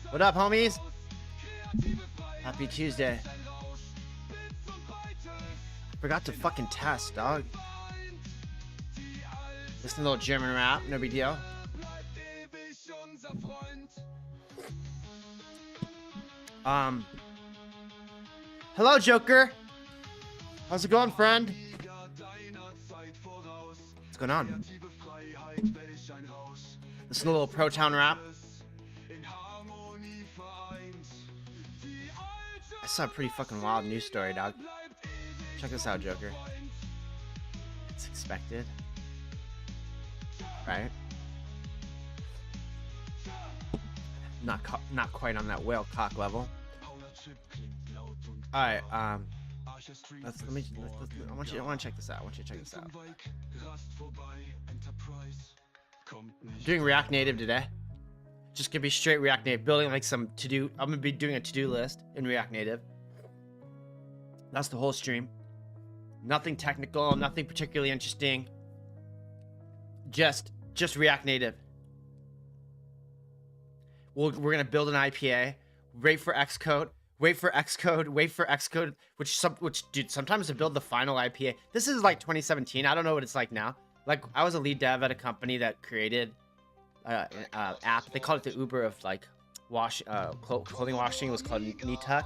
What up, homies? Happy Tuesday. Forgot to fucking test, dog. Listen to a little German rap, no big deal. Hello, Joker. How's it going, friend? What's going on? Listen to a little Pro Town rap. I saw a pretty fucking wild news story, dog. Check this out, Joker. It's expected, right? Not quite on that whale cock level. All right, I want to check this out. Doing React Native today. Just gonna be straight React Native, building like some to-do. I'm gonna be doing a to-do list in React Native. That's the whole stream. Nothing technical, nothing particularly interesting. Just React Native. We're gonna build an IPA. Wait for Xcode. Which dude, sometimes to build the final IPA. This is like 2017. I don't know what it's like now. Like I was a lead dev at a company that created app. They called it the Uber of like clothing washing. It was called Netuck.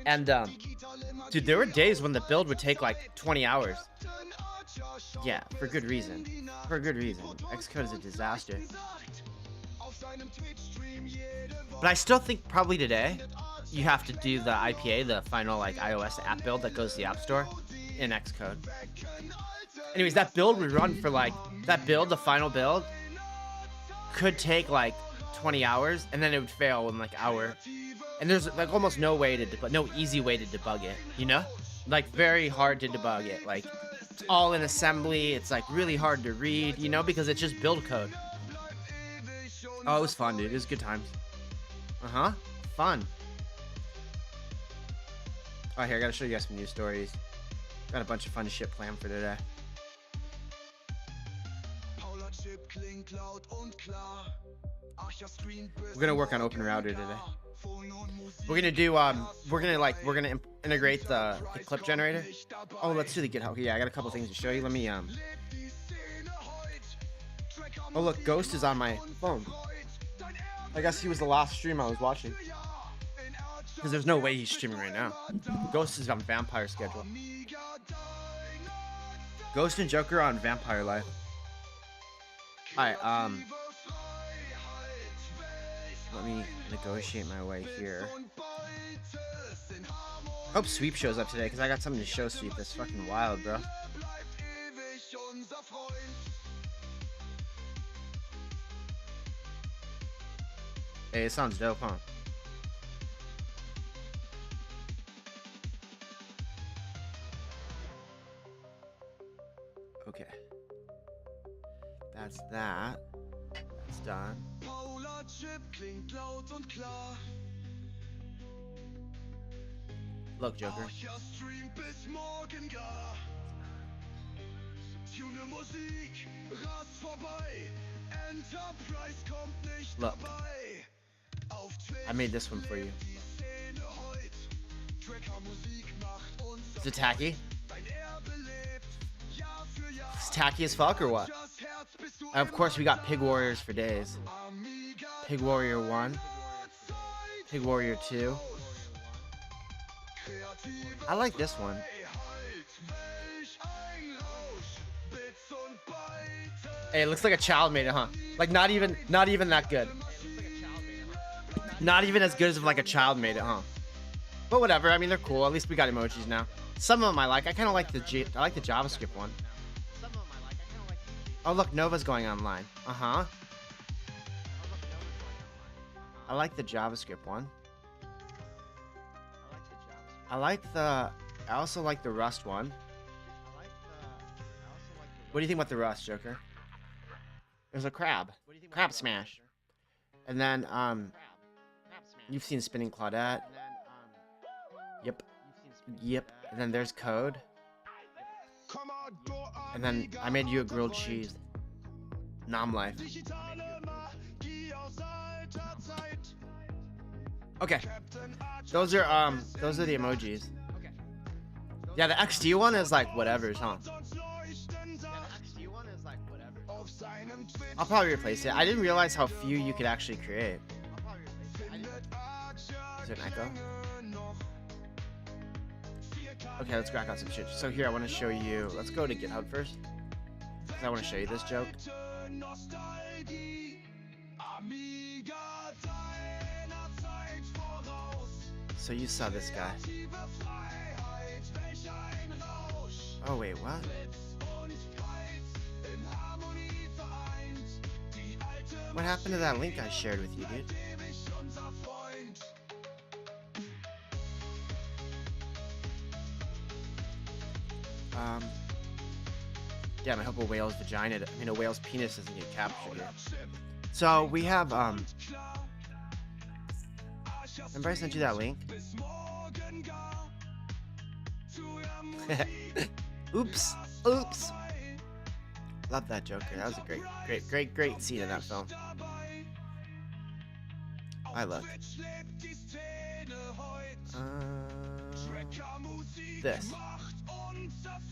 And dude, there were days when the build would take like 20 hours. Yeah, for good reason. Xcode is a disaster. But I still think probably today you have to do the IPA, the final like iOS app build that goes to the App Store in Xcode. Anyways, that build would run for like the final build could take like 20 hours, and then it would fail in like hour. And there's like almost no easy way to debug it, you know? Like very hard to debug it. Like it's all in assembly. It's like really hard to read, you know, because it's just build code. Oh, it was fun, dude. It was good times. Fun. Oh, here, I gotta show you guys some news stories. Got a bunch of fun shit planned for today. We're gonna work on OpenRouter today. We're gonna do we're gonna integrate the clip generator. Oh, let's do the GitHub. Yeah, I got a couple things to show you. Let me Oh look, Ghost is on my phone. I guess he was the last stream I was watching. Because there's no way he's streaming right now. Ghost is on Vampire schedule. Ghost and Joker on Vampire Life. Alright, let me negotiate my way here. Hope Sweep shows up today, because I got something to show Sweep that's fucking wild, bro. Hey, it sounds dope, huh? Okay. That's that. That's done. Look, Joker. Look. I made this one for you. Is it tacky? It's tacky as fuck or what? And of course we got Pig Warriors for days. Pig Warrior 1. Pig Warrior 2. I like this one. Hey, it looks like a child made it, huh? Like not even that good. Not even as good as if like a child made it, huh? But whatever. I mean, they're cool. At least we got emojis now. Some of them I like. I kind of like the JavaScript one. Oh look, Nova's going online. I like the JavaScript one. I also like the Rust one. What do you think about the Rust, Joker? There's a crab. Crab smash. And then you've seen Spinning Claudette. Yep. And then there's Code. And then I made you a grilled cheese. Nom life. Okay. Those are the emojis. Yeah, the XD one is like whatever, huh? I'll probably replace it. I didn't realize how few you could actually create. Is there an echo? Okay, let's crack out some shit. So here, I want to show you. Let's go to GitHub first, because I want to show you this joke. So you saw this guy. Oh wait, what? What happened to that link I shared with you, dude? Damn, I hope a whale's vagina, a whale's penis doesn't get captured here. So we have, remember I sent you that link? Oops. Love that Joker. That was a great scene in that film. I look. This.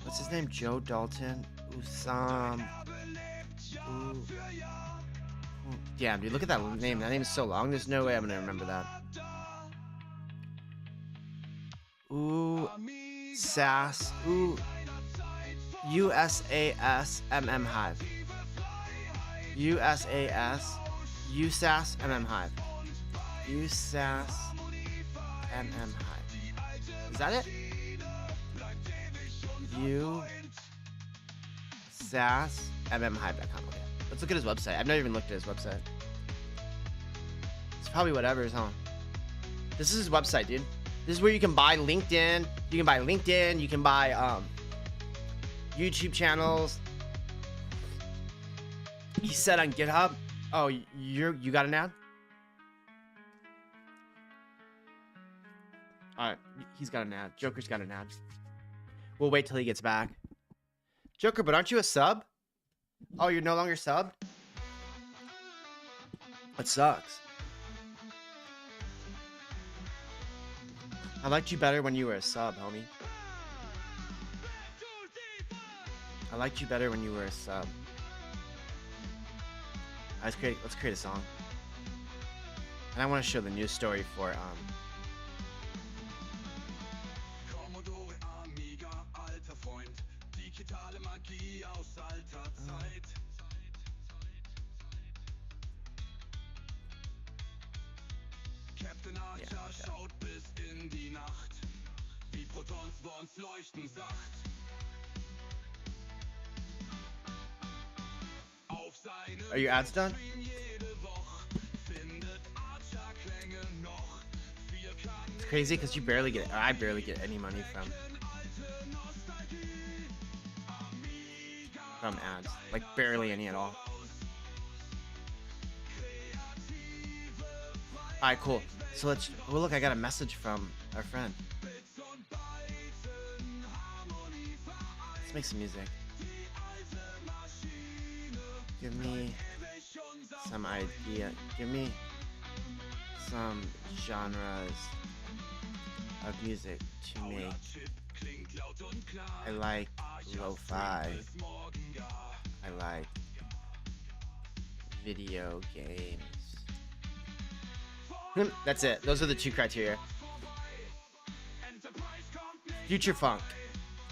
What's his name? Joe Dalton. Usam. Ooh. Damn, dude, look at that name. That name is so long. There's no way I'm gonna remember that. Ooh. Sass. Ooh. USAS Hive. USAS Hive. USAS Hive. Is that it? USASMMhive.com. Okay. Let's look at his website. I've never even looked at his website. It's probably whatever, huh? This is his website, dude. This is where you can buy LinkedIn. You can buy LinkedIn. You can buy YouTube channels. He said on GitHub. Oh, you got an ad? Alright, he's got an ad. Joker's got an ad. We'll wait till he gets back. Joker, but aren't you a sub? Oh, you're no longer subbed? That sucks. I liked you better when you were a sub, homie. I liked you better when you were a sub. Let's create a song. And I want to show the news story for Are your ads done? It's crazy because you barely get, I barely get any money from ads. Like barely any at all. Alright, cool. So let's, well look, I got a message from our friend. Let's make some music. Give me some idea. Give me some genres of music to make. I like lo-fi. I like video games. That's it. Those are the two criteria. Future funk.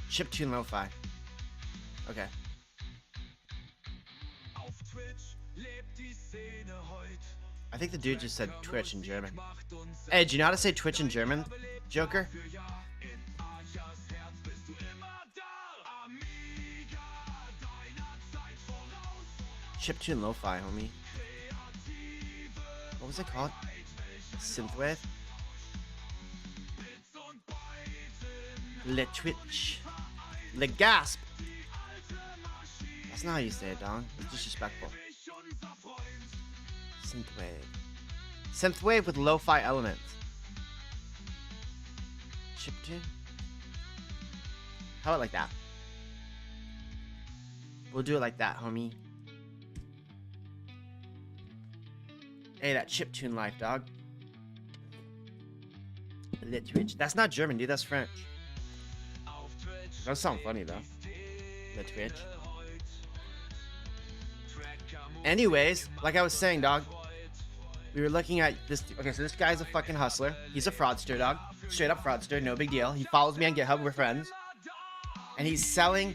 Chiptune lo-fi. Okay. I think the dude just said Twitch in German. Hey, do you know how to say Twitch in German, Joker? Chiptune lo-fi, homie. What was it called? Synthwave? Le Twitch. Le Gasp. That's not how you say it, dog. It's disrespectful. Synthwave. Synthwave with lo-fi elements. Chiptune? How about like that? We'll do it like that, homie. Hey, that chiptune life, dog. Le Twitch. That's not German, dude. That's French. That does sound funny though. The Twitch. Anyways, like I was saying, dog. We were looking at this. Okay, so this guy's a fucking hustler. He's a fraudster, dog. Straight up fraudster. No big deal. He follows me on GitHub. We're friends. And he's selling.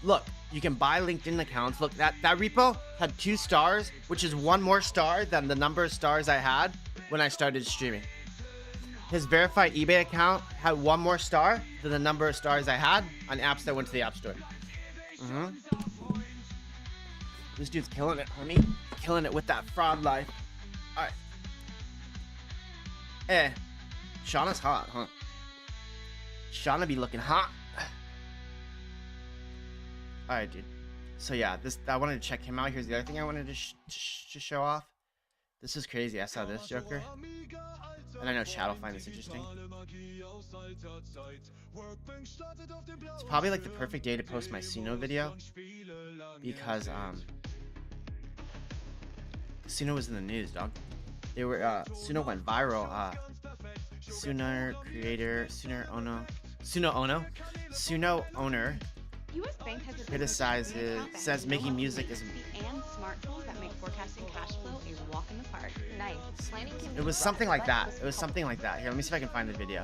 Look, you can buy LinkedIn accounts. Look, that repo had 2 stars, which is 1 more star than the number of stars I had when I started streaming. His verified eBay account had 1 more star than the number of stars I had on apps that went to the App Store. This dude's killing it, homie. Killing it with that fraud life. Alright. Shauna's hot, huh? Shauna be looking hot. Alright, dude. So yeah, I wanted to check him out. Here's the other thing I wanted to show off. This is crazy. I saw this Joker. And I know Chad will find this interesting. It's probably like the perfect day to post my Suno video. Because, Suno was in the news, dog. They were, Suno went viral. Suno owner US Bank has criticizes, says making music is and smart tools that make forecasting cash flow a walk in the park. Nice. Planning can It was something like that. It was something like that. Here, let me see if I can find the video.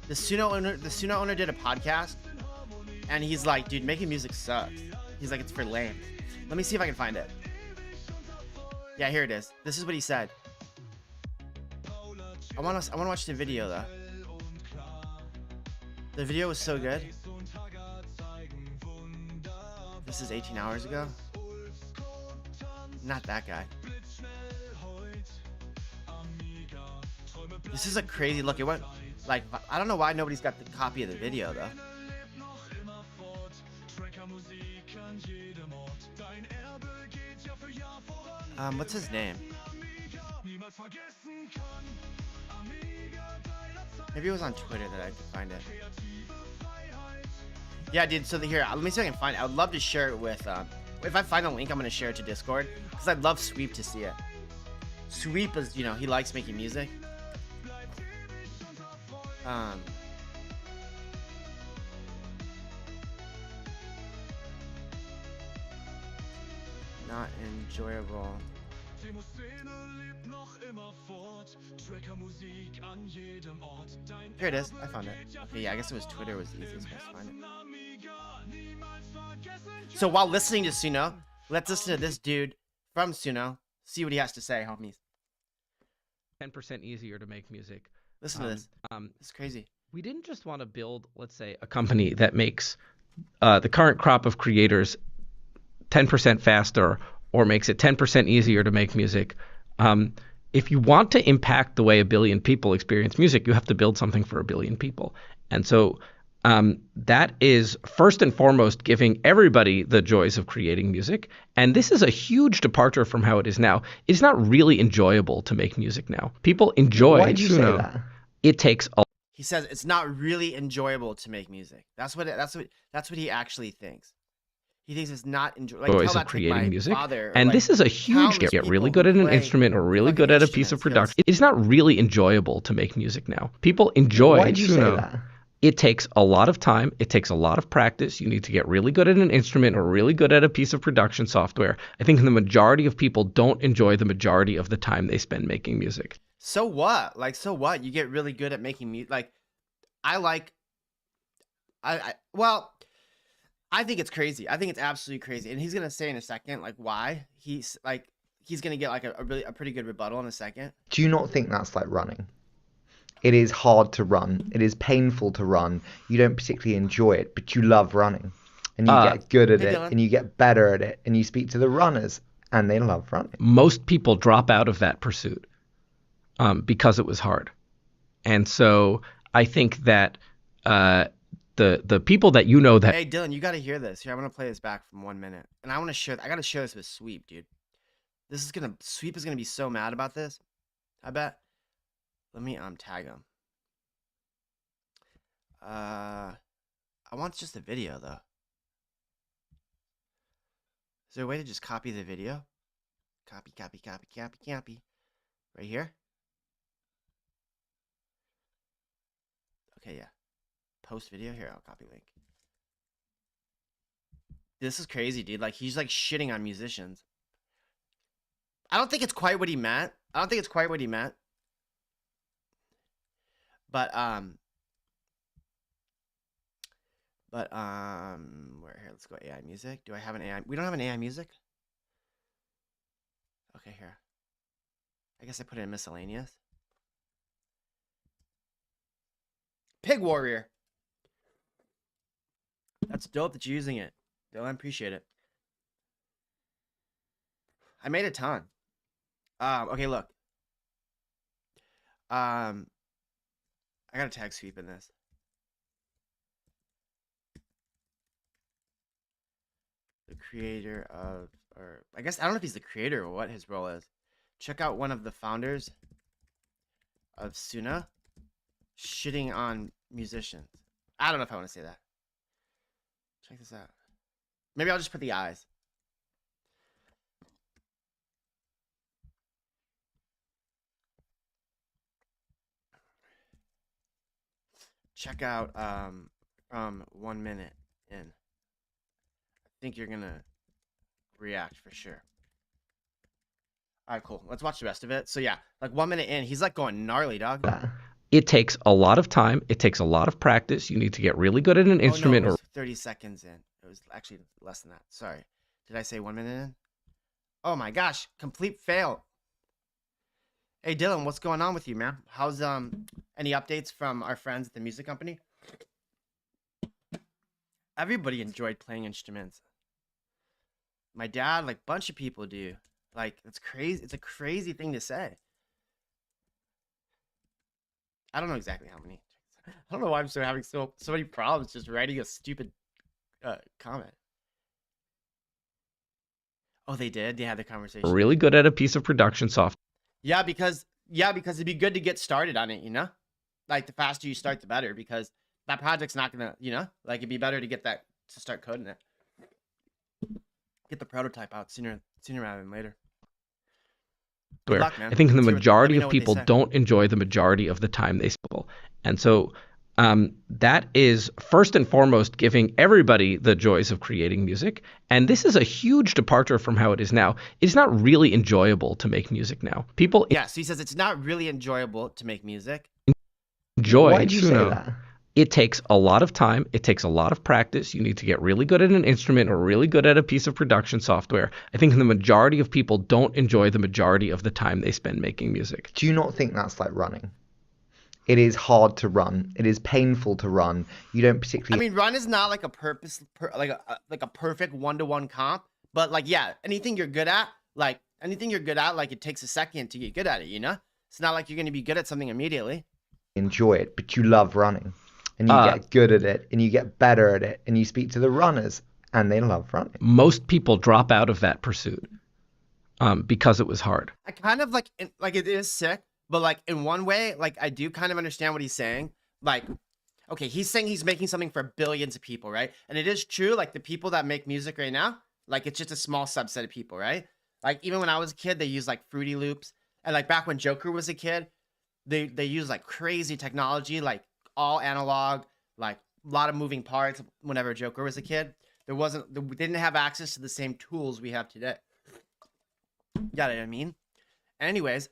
The Suno owner did a podcast, and he's like, dude, making music sucks. He's like, it's for lame. Let me see if I can find it. Yeah, here it is. This is what he said. I want to watch the video though. The video was so good. This is 18 hours ago. Not that guy. This is a crazy look. It went like, I don't know why nobody's got the copy of the video though. What's his name? Maybe it was on Twitter that I could find it. Yeah, dude. So here, let me see if I can find it. I would love to share it with. If I find the link, I'm gonna share it to Discord because I'd love Sweep to see it. Sweep is, you know, he likes making music. Not enjoyable. Here it is. I found it. Okay, yeah, I guess it was Twitter was the easiest place to find it. So while listening to Suno, let's listen to this dude from Suno. See what he has to say, homies. 10% easier to make music. Listen to this. It's crazy. We didn't just want to build, let's say, a company that makes the current crop of creators 10% faster or makes it 10% easier to make music. If you want to impact the way 1 billion people experience music, you have to build something for 1 billion people. And so that is first and foremost giving everybody the joys of creating music. And this is a huge departure from how it is now. It's not really enjoyable to make music now. People enjoy. Why did you say that? It takes a He says it's not really enjoyable to make music. That's what he actually thinks. He thinks it's not enjoyable. joys of creating music. And this is a huge get really good at an instrument or really good at a piece of production. It's not really enjoyable to make music now. People enjoy. Why did you say that? It takes a lot of time. It takes a lot of practice. You need to get really good at an instrument or really good at a piece of production software. I think the majority of people don't enjoy the majority of the time they spend making music. So what? Like, so what? You get really good at making music. Like, well, I think it's crazy. I think it's absolutely crazy. And he's going to say in a second, like, why he's going to get like a pretty good rebuttal in a second. Do you not think that's like running? It is hard to run. It is painful to run. You don't particularly enjoy it, but you love running. And you get good at it, Dylan. and you get better at it, and you speak to the runners, and they love running. Most people drop out of that pursuit because it was hard. And so I think that the people that you know that... Hey, Dylan, you got to hear this. Here, I'm going to play this back from 1 minute. And I got to share this with Sweep, dude. Sweep is going to be so mad about this. I bet. Let me tag him. I want just the video though. Is there a way to just copy the video? Copy. Right here. Okay, yeah. Post video here. I'll copy link. This is crazy, dude. Like he's like shitting on musicians. I don't think it's quite what he meant. But where here? Let's go AI music. Do I have an AI? We don't have an AI music. Okay, here. I guess I put it in miscellaneous. Pig Warrior. That's dope that you're using it. Dylan, I appreciate it. I made a ton. Okay, look. I got a tag sweep in this. The creator of, or I guess I don't know if he's the creator or what his role is. Check out one of the founders of Suna shitting on musicians. I don't know if I want to say that. Check this out. Maybe I'll just put the eyes. Check out from 1 minute in. I think you're gonna react for sure. All right, cool. Let's watch the rest of it. So yeah, like 1 minute in, he's like going gnarly, dog. It takes a lot of time. It takes a lot of practice. You need to get really good at an instrument. Oh, no, it was 30 seconds in. It was actually less than that. Sorry. Did I say 1 minute in? Oh my gosh, complete fail. Hey Dylan, what's going on with you, man? How's any updates from our friends at the music company? Everybody enjoyed playing instruments. My dad, like bunch of people do. Like it's crazy. It's a crazy thing to say. I don't know exactly how many. I don't know why I'm having so many problems just writing a stupid comment. Oh, they did. They had the conversation. Really good at a piece of production software. Yeah, because it'd be good to get started on it, you know? Like the faster you start the better, because that project's not gonna, you know, like it'd be better to get that to start coding it. Get the prototype out sooner rather than later. Good luck, man. I think the Let's majority hear of what they people say. don't enjoy the majority of the time they spend. And so that is first and foremost giving everybody the joys of creating music. And this is a huge departure from how it is now. It's not really enjoyable to make music now. People Yeah, so he says it's not really enjoyable to make music. enjoy. Why did you say that? It takes a lot of time. It takes a lot of practice. You need to get really good at an instrument or really good at a piece of production software. I think the majority of people don't enjoy the majority of the time they spend making music. Do you not think that's like running? It is hard to run. It is painful to run. You don't particularly. I mean, run is not like a like a perfect one-to-one comp, but like yeah, anything you're good at, like it takes a second to get good at it. You know, it's not like you're gonna be good at something immediately. Enjoy it, but you love running, and you get good at it, and you get better at it, and you speak to the runners, and they love running. Most people drop out of that pursuit because it was hard. I kind of like it is sick, but like in one way, like I do kind of understand what he's saying. Like, okay, he's saying he's making something for billions of people, right? And it is true, like the people that make music right now, like it's just a small subset of people, right? Like even when I was a kid, they used like Fruity Loops, and like back when Joker was a kid, they used like crazy technology, like all analog, like a lot of moving parts. Whenever Joker was a kid, we didn't have access to the same tools we have today. You know what I mean? Anyways,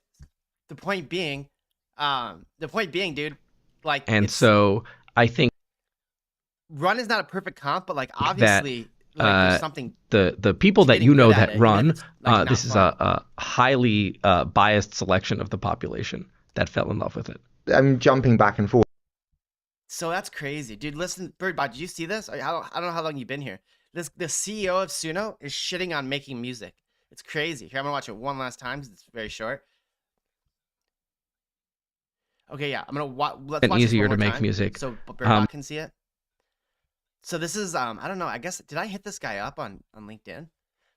the point being, dude, like, and so I think run is not a perfect comp, but like obviously, there's something. The people that you know that run, like, this is a highly biased selection of the population that fell in love with it. I'm jumping back and forth. So that's crazy, dude. Listen, Birdbot, did you see this? I don't know how long you've been here. The CEO of Suno is shitting on making music. It's crazy. Here, I'm gonna watch it one last time because it's very short. Okay, yeah, I'm gonna let's watch easier this one to more make time music. so Birdbot can see it. So this is I don't know. I guess did I hit this guy up on LinkedIn?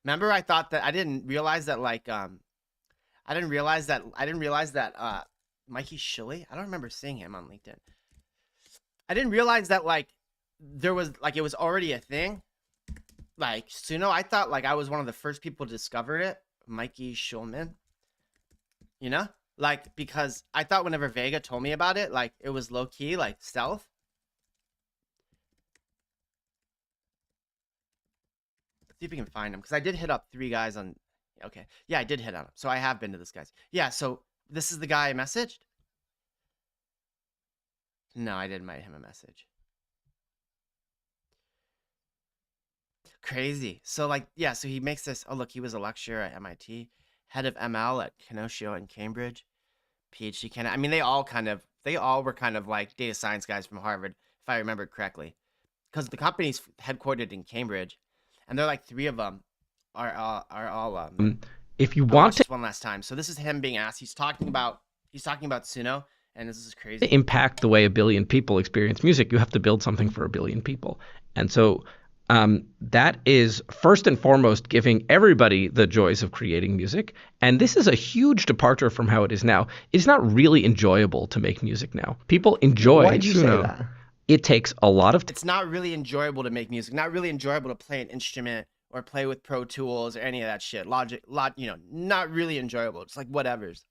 Remember, I thought that I didn't realize that Mikey Shilley. I don't remember seeing him on LinkedIn. I didn't realize that like there was like it was already a thing. Like Suno, I thought like I was one of the first people to discover it. Mikey Schulman. You know? Like, because I thought whenever Vega told me about it, like, it was low key, like stealth. Let's see if we can find him, because I did hit up 3 guys on. Okay, yeah, I did hit on him, so I have been to this guy's. Yeah, so this is the guy I messaged. No, I didn't write him a message. Crazy. So like, yeah, so he makes this. Oh, look, he was a lecturer at MIT, head of ML at Kenosha and Cambridge, PhD candidate. I mean, they all were kind of like data science guys from Harvard, if I remember correctly, because the company's headquartered in Cambridge, and they're like 3 of them are all. If you I'll want watch to this one last time. So this is him being asked. He's talking about Suno, and this is crazy. impact the way a billion people experience music, you have to build something for a billion people. And so that is first and foremost giving everybody the joys of creating music. And this is a huge departure from how it is now. It's not really enjoyable to make music now. People enjoy Why did you say Suno. that? It takes a lot of It's not really enjoyable to make music. Not really enjoyable to play an instrument or play with Pro Tools or any of that shit. Not really enjoyable. It's like whatever's.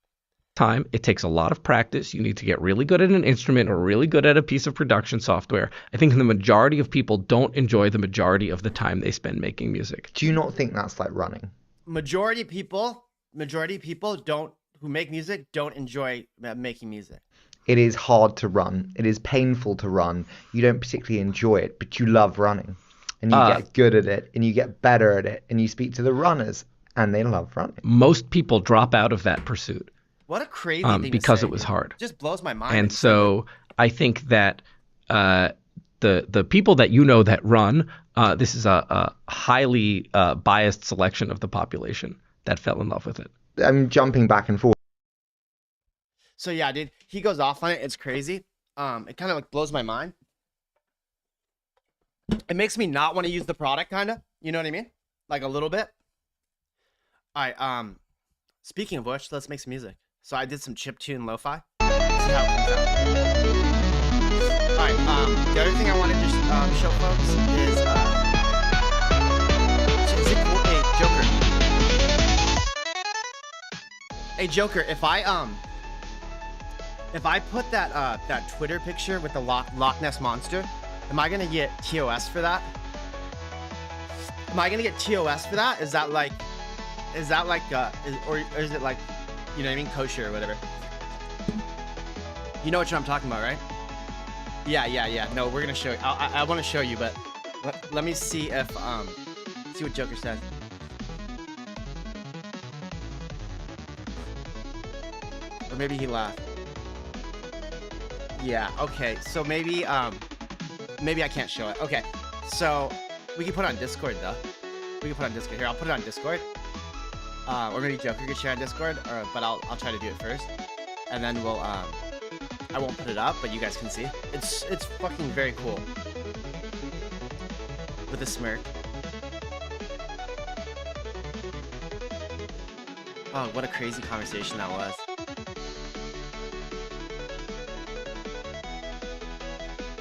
time. It takes a lot of practice. You need to get really good at an instrument or really good at a piece of production software. I think the majority of people don't enjoy the majority of the time they spend making music. Do you not think that's like running? Majority of people who make music don't enjoy making music. It is hard to run. It is painful to run. You don't particularly enjoy it, but you love running. And you get good at it, and you get better at it, and you speak to the runners, and they love running. Most people drop out of that pursuit. What a crazy thing because to say, it was dude. hard. It just blows my mind. And so I think that the people that you know that run, this is a highly biased selection of the population that fell in love with it. I'm jumping back and forth. So yeah, dude, he goes off on it. It's crazy. It kind of like blows my mind. It makes me not want to use the product, kind of. You know what I mean? Like a little bit. All right. Speaking of which, let's make some music. So I did some chiptune lo-fi. See how it comes out. All right. The other thing I wanted to show folks is it cool? Hey Joker, if I put that Twitter picture with the Loch Ness monster, am I gonna get TOS for that? Am I gonna get TOS for that? Is that like, or is it like, you know what I mean, kosher or whatever? You know what I'm talking about, right? Yeah. No, we're gonna show you. I want to show you, but let me see if see what Joker says. Or maybe he laughed. Yeah. Okay. So maybe I can't show it. Okay. So we can put it on Discord though. We can put it on Discord. Here, I'll put it on Discord. Or maybe Joker could share on Discord, but I'll try to do it first, and then we'll I won't put it up, but you guys can see. It's fucking very cool. With a smirk. Oh, what a crazy conversation that was.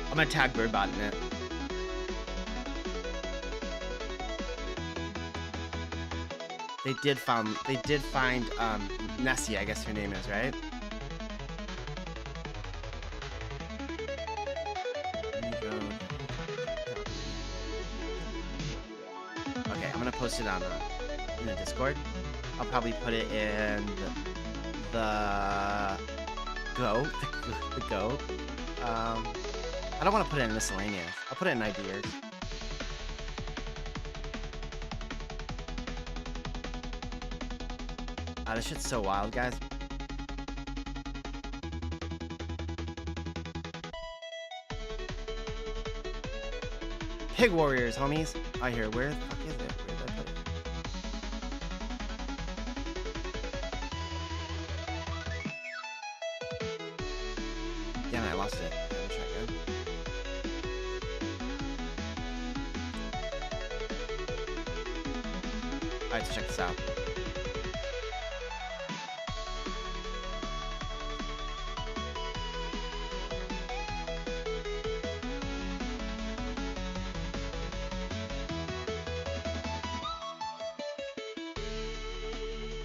I'm gonna tag Birdbot in it. They did find Nessie, I guess her name is, right? Okay, I'm gonna post it on in the Discord. I'll probably put it in the Go. The Go. I don't want to put it in miscellaneous. I'll put it in ideas. This shit's so wild, guys. Pig Warriors, homies. I hear. Where the fuck is it? Where did I put it? Damn it, I lost it. Let me try again. Alright, so check this out.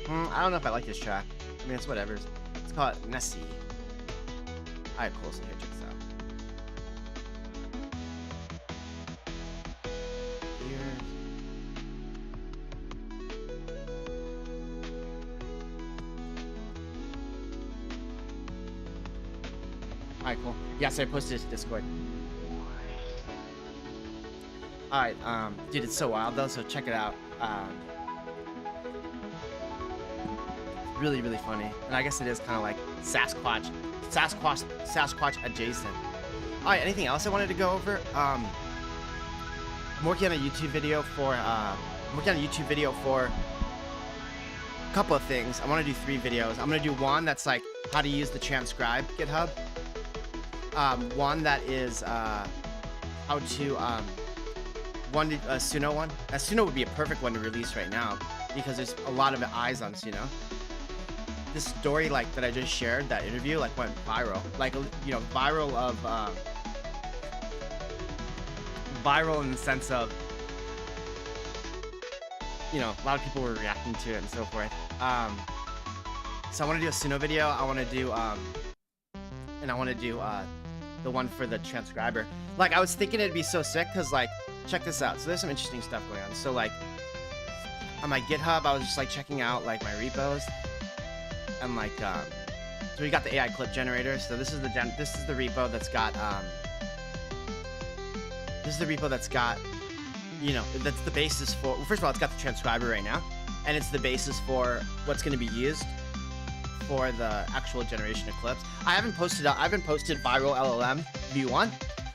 I don't know if I like this track. I mean, it's whatever. It's call it Nessie. Alright, cool. So here, check this out. Alright, cool. Yeah, so I posted it to Discord. Alright, dude, it's so wild though, so check it out. Really, really funny. And I guess it is kind of like Sasquatch adjacent. Alright, anything else I wanted to go over? I'm working on a YouTube video for, a couple of things. I want to do 3 videos. I'm going to do one that's like how to use the transcribe GitHub. One that is how to a Suno one. A Suno would be a perfect one to release right now because there's a lot of eyes on Suno. This story like that I just shared, that interview, like went viral. Like, you know, viral in the sense of, you know, a lot of people were reacting to it and so forth. So I want to do a Suno video. I want to do the one for the transcriber. Like, I was thinking it'd be so sick because, like, check this out. So there's some interesting stuff going on. So, like, on my GitHub, I was just, like, checking out, like, my repos. And, like, so we got the AI clip generator. So this is the repo that's got, you know, that's the basis for, well, first of all, it's got the transcriber right now. And it's the basis for what's going to be used for the actual generation of clips. I haven't posted viral LLM v1,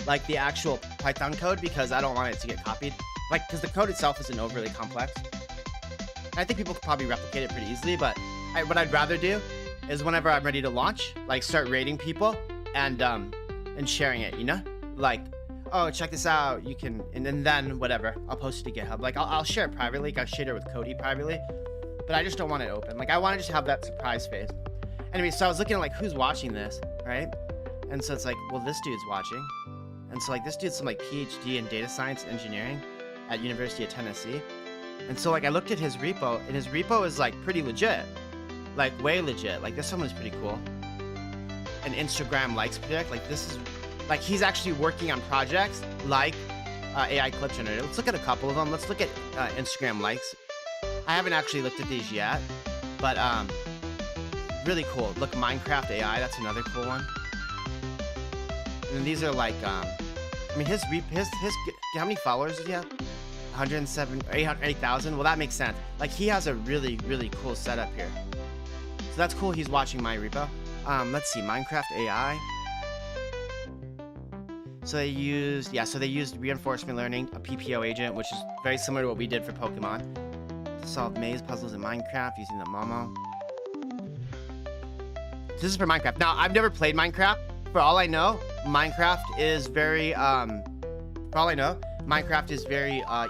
like the actual Python code, because I don't want it to get copied. Like, because the code itself isn't overly complex. And I think people could probably replicate it pretty easily, but what I'd rather do is whenever I'm ready to launch, like start rating people and sharing it, you know? Like, oh, check this out, you can, and then whatever, I'll post it to GitHub. Like, I'll share it privately, I'll share it with Cody privately, but I just don't want it open. Like, I want to just have that surprise phase. Anyway, so I was looking at, like, who's watching this, right? And so it's like, well, this dude's watching. And so, like, this dude's some, like, PhD in data science engineering at University of Tennessee. And so, like, I looked at his repo, and his repo is, like, pretty legit. Like, way legit. Like, this one is pretty cool. An Instagram likes project. Like, this is, like, he's actually working on projects like AI clip generator. Let's look at a couple of them. Let's look at Instagram likes. I haven't actually looked at these yet, but, really cool. Look, Minecraft AI, that's another cool one. And then these are like, I mean, his how many followers does he have? 107, 8,000. Well, that makes sense. Like, he has a really, really cool setup here. So that's cool. He's watching my repo. Let's see, Minecraft AI. So they used reinforcement learning, a PPO agent, which is very similar to what we did for Pokemon. To solve maze puzzles in Minecraft using the Momo. This is for Minecraft. Now, I've never played Minecraft. For all I know, Minecraft is very,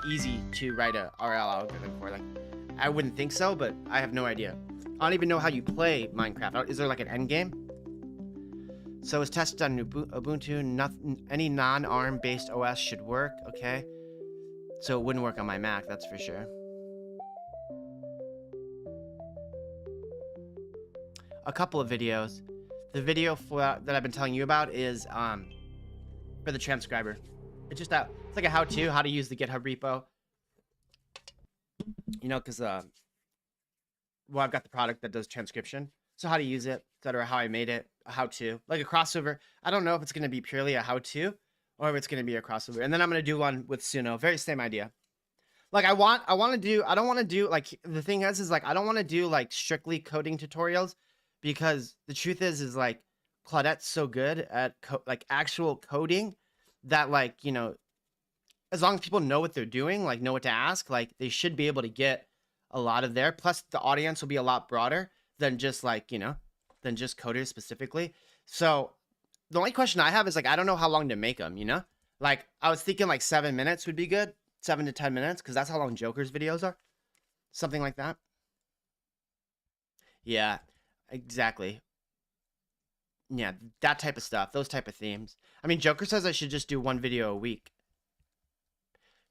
easy to write a RL algorithm for. Like, I wouldn't think so, but I have no idea. I don't even know how you play Minecraft. Is there like an end game? So it's tested on Ubuntu. Any non-ARM based OS should work. Okay. So it wouldn't work on my Mac, that's for sure. A couple of videos. The video that I've been telling you about is for the transcriber. It's just that it's like a how to use the GitHub repo. You know, because well, I've got the product that does transcription. So how to use it, etc. How I made it, a how-to, like a crossover. I don't know if it's going to be purely a how-to or if it's going to be a crossover. And then I'm going to do one with Suno. Very same idea. Like, I don't want to do like, the thing is like, I don't want to do like strictly coding tutorials. Because the truth is like Claudette's so good at like actual coding that, like, you know, as long as people know what they're doing, like know what to ask, like they should be able to get a lot of there. Plus the audience will be a lot broader than just like, you know, than just coders specifically. So the only question I have is like, I don't know how long to make them, you know? Like I was thinking like 7 minutes would be good, 7 to 10 minutes. Cause that's how long Joker's videos are. Something like that. Yeah. Exactly. Yeah, that type of stuff, those type of themes. I mean, Joker says I should just do 1 video a week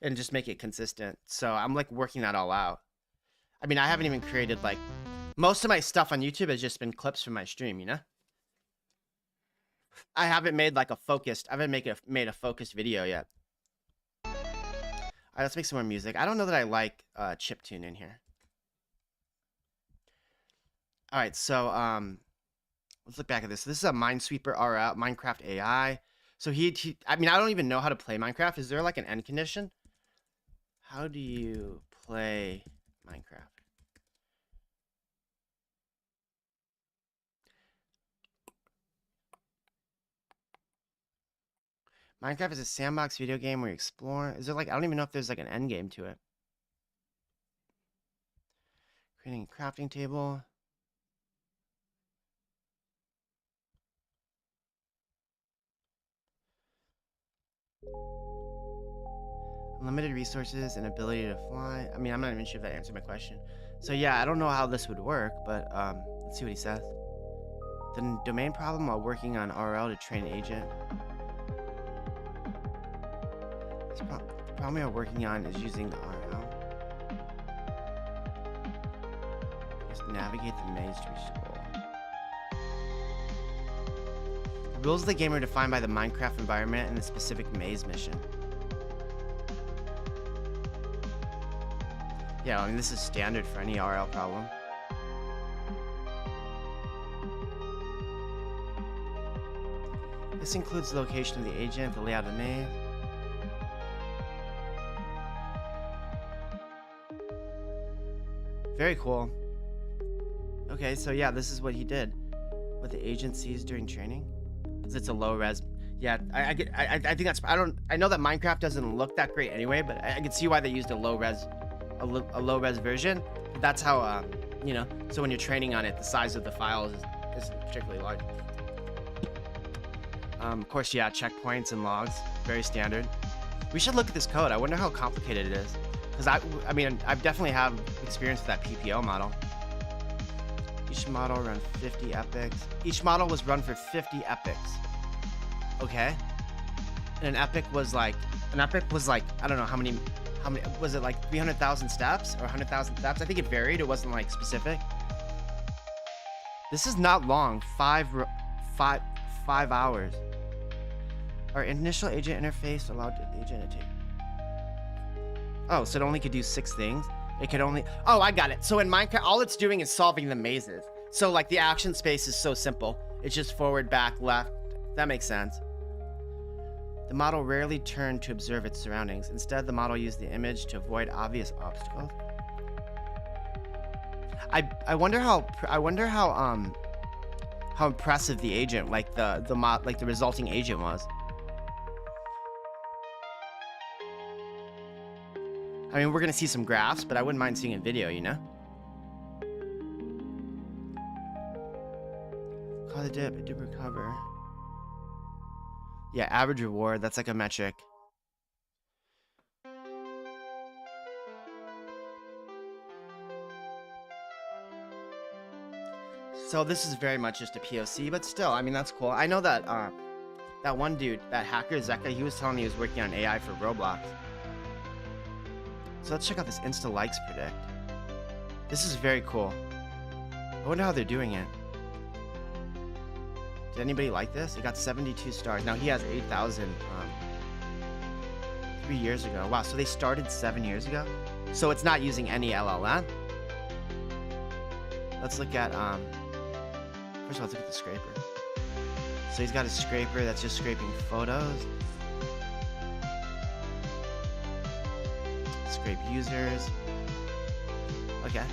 and just make it consistent. So I'm like working that all out. I mean, I haven't even created like Most of my stuff on YouTube has just been clips from my stream, you know? I haven't made like a focused, I haven't made a focused video yet. All right, let's make some more music. I don't know that I like chiptune in here. All right, so let's look back at this. This is a Minesweeper RL, Minecraft AI. So I mean, I don't even know how to play Minecraft. Is there like an end condition? How do you play Minecraft? Minecraft is a sandbox video game where you explore. Is there like, I don't even know if there's like an end game to it. Creating a crafting table. Limited resources and ability to fly. I mean, I'm not even sure if that answered my question. So yeah, I don't know how this would work, but let's see what he says. The domain problem while working on RL to train agent. The problem we are working on is using the RL. Just navigate the maze to reach the goal. The rules of the game are defined by the Minecraft environment and the specific maze mission. Yeah, I mean, this is standard for any RL problem. This includes the location of the agent, the layout of the maze. Very cool. Okay, so yeah, this is what he did. What the agent sees during training. Because it's a low res. Yeah, I think that's, I know that Minecraft doesn't look that great anyway, but I can see why they used a low res version. But that's how, you know, so when you're training on it, the size of the files isn't particularly large. Of course, yeah, checkpoints and logs, very standard. We should look at this code. I wonder how complicated it is. Because I mean, I definitely have experience with that PPO model. Each model run 50 epics. Each model was run for 50 epics. Okay. And an epic was like, I don't know how many, was it like 300,000 steps or 100,000 steps? I think it varied. It wasn't like specific. This is not long. 5 hours. Our initial agent interface allowed the agent to take. Oh, so it only could do 6 things. It could only, oh, I got it. So in Minecraft, all it's doing is solving the mazes. So like the action space is so simple. It's just forward, back, left. That makes sense. The model rarely turned to observe its surroundings. Instead, the model used the image to avoid obvious obstacles. I wonder how impressive the agent, like the resulting agent was. I mean, we're gonna see some graphs, but I wouldn't mind seeing a video, you know? Call the dip, it did recover. Yeah, average reward, that's like a metric. So this is very much just a POC, but still, I mean, that's cool. I know that that one dude, that hacker, Zeka, he was telling me he was working on AI for Roblox. So let's check out this Insta Likes predict. This is very cool. I wonder how they're doing it. Did anybody like this? It got 72 stars. Now he has 8,000 3 years ago. Wow, so they started 7 years ago? So it's not using any LLM? Let's look at, first of all, let's look at the scraper. So he's got a scraper that's just scraping photos. Scrape users. Okay.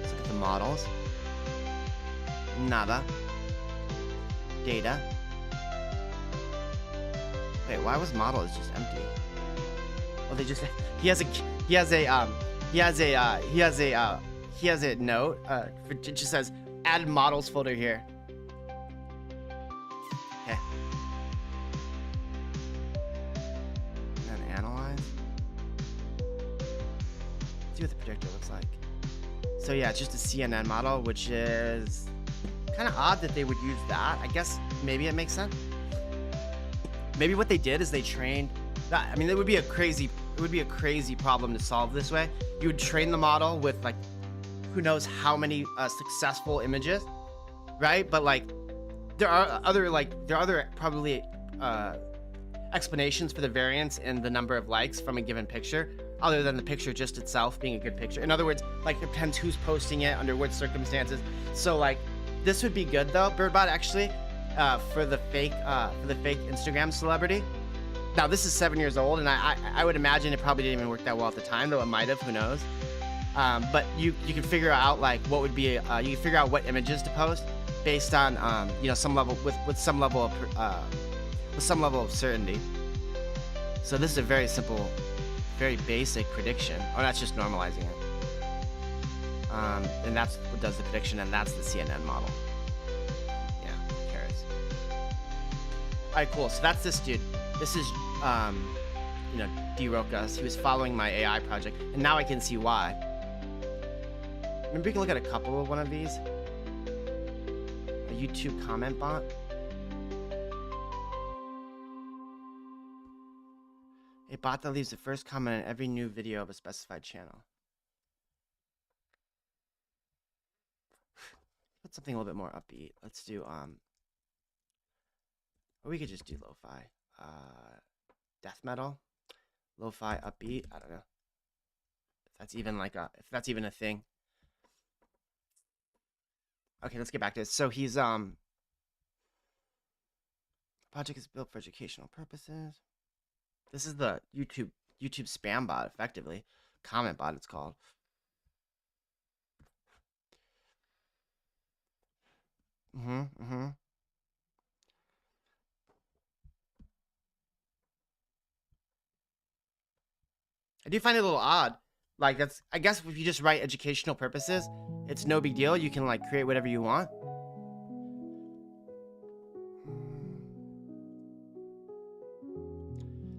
Let's look at the models. Nada. Data. Wait, why was models just empty? Oh, they just he has a note. It just says add models folder here. Okay. And then analyze. Let's see what the predictor looks like. So yeah, it's just a CNN model, which is kind of odd that they would use that. I guess maybe it makes sense. Maybe what they did is they trained that. I mean, it would be a crazy problem to solve this way. You would train the model with like who knows how many successful images, right? But like, there are other probably explanations for the variance in the number of likes from a given picture, other than the picture just itself being a good picture. In other words, like, it depends who's posting it, under what circumstances. So like, this would be good though, Birdbot, actually, for the fake Instagram celebrity. Now this is 7 years old, and I would imagine it probably didn't even work that well at the time, though it might have. Who knows? But you can figure out like what would be you can figure out what images to post based on some level with some level of certainty. So this is a very simple, very basic prediction. Oh, that's just normalizing it. And that's what does the prediction, and that's the CNN model. Yeah, who cares? All right, cool. So that's this dude. This is D. Rokas. He was following my AI project, and now I can see why. Maybe we can look at a couple of one of these. A YouTube comment bot. A bot that leaves the first comment on every new video of a specified channel. Put something a little bit more upbeat. Let's do or we could just do lo-fi. Death metal, lo-fi, upbeat. I don't know if that's even a thing. Okay, let's get back to this. So he's project is built for educational purposes. This is the YouTube spam bot, effectively. Comment bot, it's called. I do find it a little odd. Like, I guess if you just write educational purposes, it's no big deal. You can like create whatever you want.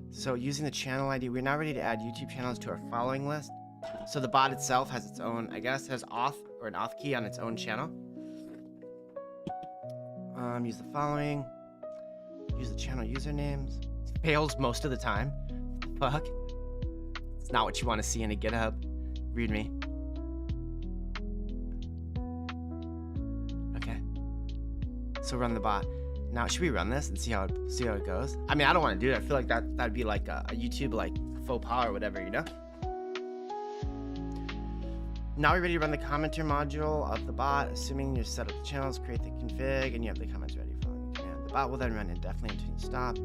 So using the channel ID, we're now ready to add YouTube channels to our following list. So the bot itself has its own, I guess, has auth or an auth key on its own channel. Use the following. Use the channel usernames. It fails most of the time. Fuck. It's not what you want to see in a GitHub README. Okay. So run the bot. Now, should we run this and see how it goes? I mean, I don't want to do it. I feel like that'd be like a YouTube like faux pas or whatever, you know? Now we're ready to run the commenter module of the bot. Assuming you set up the channels, create the config, and you have the comments ready following the command. The bot will then run indefinitely until you stop.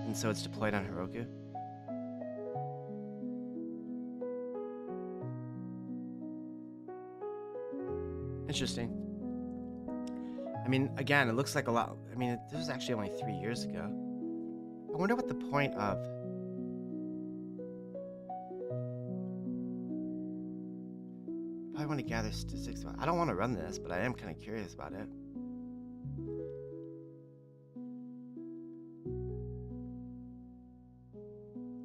And so it's deployed on Heroku. Interesting. I mean, again, it looks like a lot. I mean, this was actually only 3 years ago. I wonder what the point of... Probably want to gather statistics about... I don't want to run this, but I am kind of curious about it.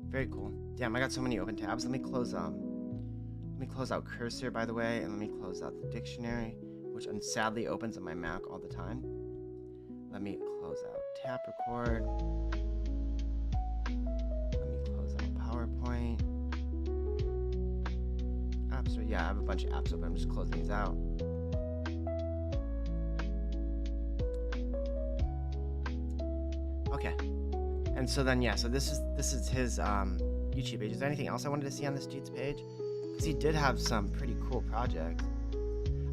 Very cool. Damn, I got so many open tabs. Let me close out cursor, by the way, and let me close out the dictionary, which sadly opens on my Mac all the time. Let me close out tap record. Let me close out PowerPoint. Apps are, yeah, I have a bunch of apps open. I'm just closing these out. Okay. And so then, yeah, so this is his YouTube page. Is there anything else I wanted to see on this dude's page? Because he did have some pretty cool projects.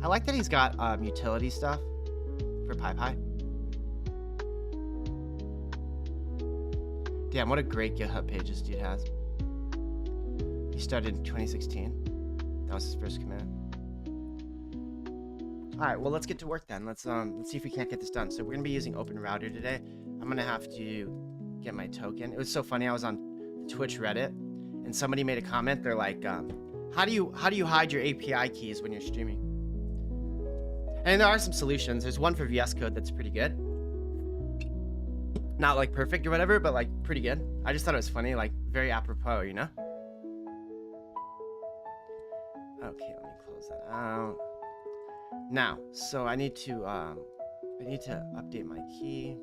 I like that he's got utility stuff for PyPy. Damn, what a great GitHub page this dude has. He started in 2016. That was his first commit. All right, well, let's get to work then. Let's see if we can't get this done. So we're gonna be using OpenRouter today. I'm gonna have to get my token. It was so funny. I was on Twitch Reddit, and somebody made a comment. They're like, "How do you hide your API keys when you're streaming?" And there are some solutions. There's one for VS Code that's pretty good. Not like perfect or whatever, but like pretty good. I just thought it was funny, like very apropos, you know? Okay, let me close that out. Now, so I need to I need to update my key.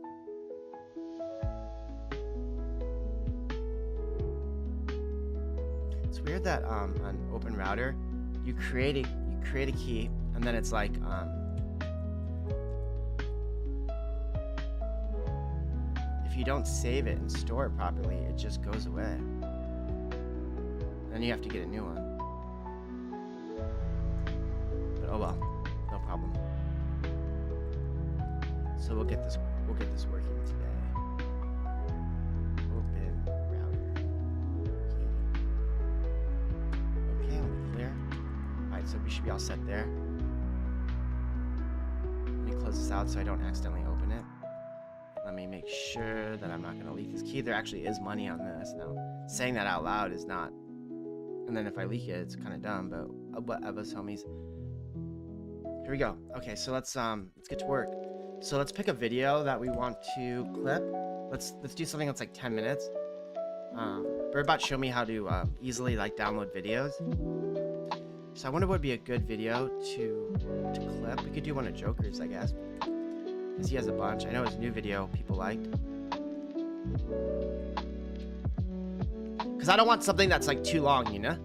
It's weird that on OpenRouter, you create a key, and then it's like if you don't save it and store it properly, it just goes away. Then you have to get a new one. But oh well, no problem. So we'll get this working today. OpenRouter. Okay, let me clear. Alright, so we should be all set there. Let me close this out so I don't accidentally open it. Let me make sure that I'm not going to leak this key. There actually is money on this. Now, saying that out loud is not. And then if I leak it, it's kind of dumb, but whatever, homies. Here we go. Okay, so let's get to work. So let's pick a video that we want to clip. Let's do something that's like 10 minutes. Birdbot showed me how to easily like download videos. So I wonder what would be a good video to clip. We could do one of Joker's, I guess. Because he has a bunch. I know his new video people liked. Because I don't want something that's like too long, you know?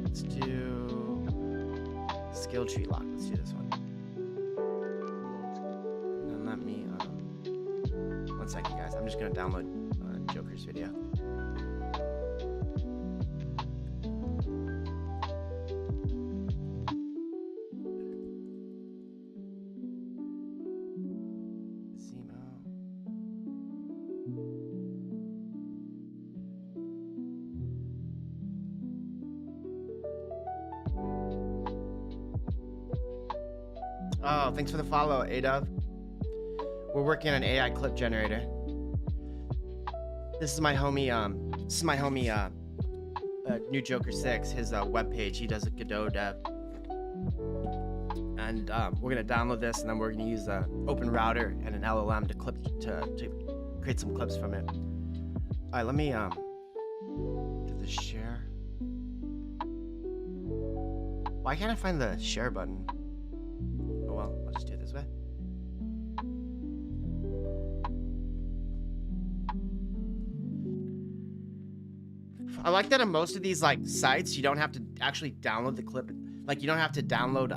Let's do skill tree lock. Let's do this one. And then let me, 1 second, guys. I'm just going to download Joker's video. Oh, thanks for the follow, Adov. We're working on an AI clip generator. This is my homie. New Joker 6. His webpage. He does a Godot dev. And we're gonna download this, and then we're gonna use OpenRouter and an LLM to create some clips from it. All right, let me do the share. Why can't I find the share button? Oh well, I'll just do it this way. I like that on most of these like sites, you don't have to actually download the clip. Like you don't have to download.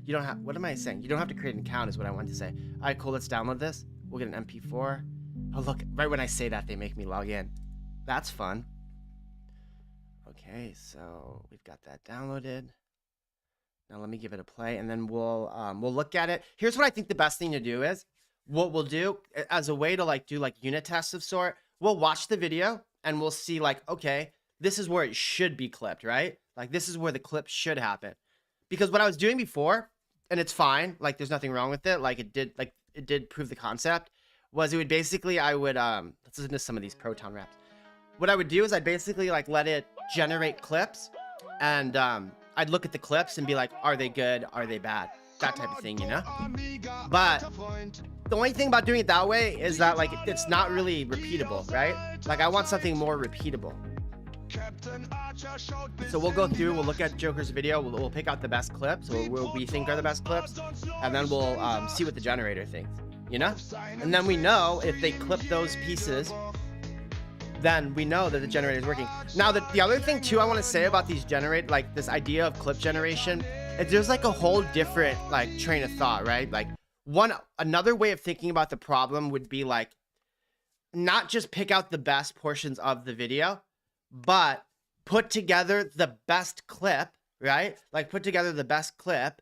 You don't have. What am I saying? You don't have to create an account, is what I wanted to say. All right, cool. Let's download this. We'll get an MP4. Oh look, right when I say that, they make me log in. That's fun. Okay, so we've got that downloaded. Now let me give it a play, and then we'll look at it. Here's what I think the best thing to do is. What we'll do as a way to like do like unit tests of sort. We'll watch the video and we'll see like, okay, this is where it should be clipped, right? Like this is where the clip should happen. Because what I was doing before, and it's fine, like there's nothing wrong with it, like it did prove the concept, was it would basically, I would let's listen to some of these Proton raps. What I would do is I'd basically like let it generate clips, and I'd look at the clips and be like, are they good? Are they bad? That type of thing, you know? But the only thing about doing it that way is that like it's not really repeatable, right? Like I want something more repeatable. So we'll go through, we'll look at Joker's video, we'll pick out the best clips, or what we think are the best clips, and then we'll see what the generator thinks, you know? And then we know if they clip those pieces, then we know that the generator is working. Now, the other thing too I want to say about these like this idea of clip generation, is there's like a whole different like train of thought, right? Like another way of thinking about the problem would be like, not just pick out the best portions of the video, but put together the best clip, right? Like put together the best clip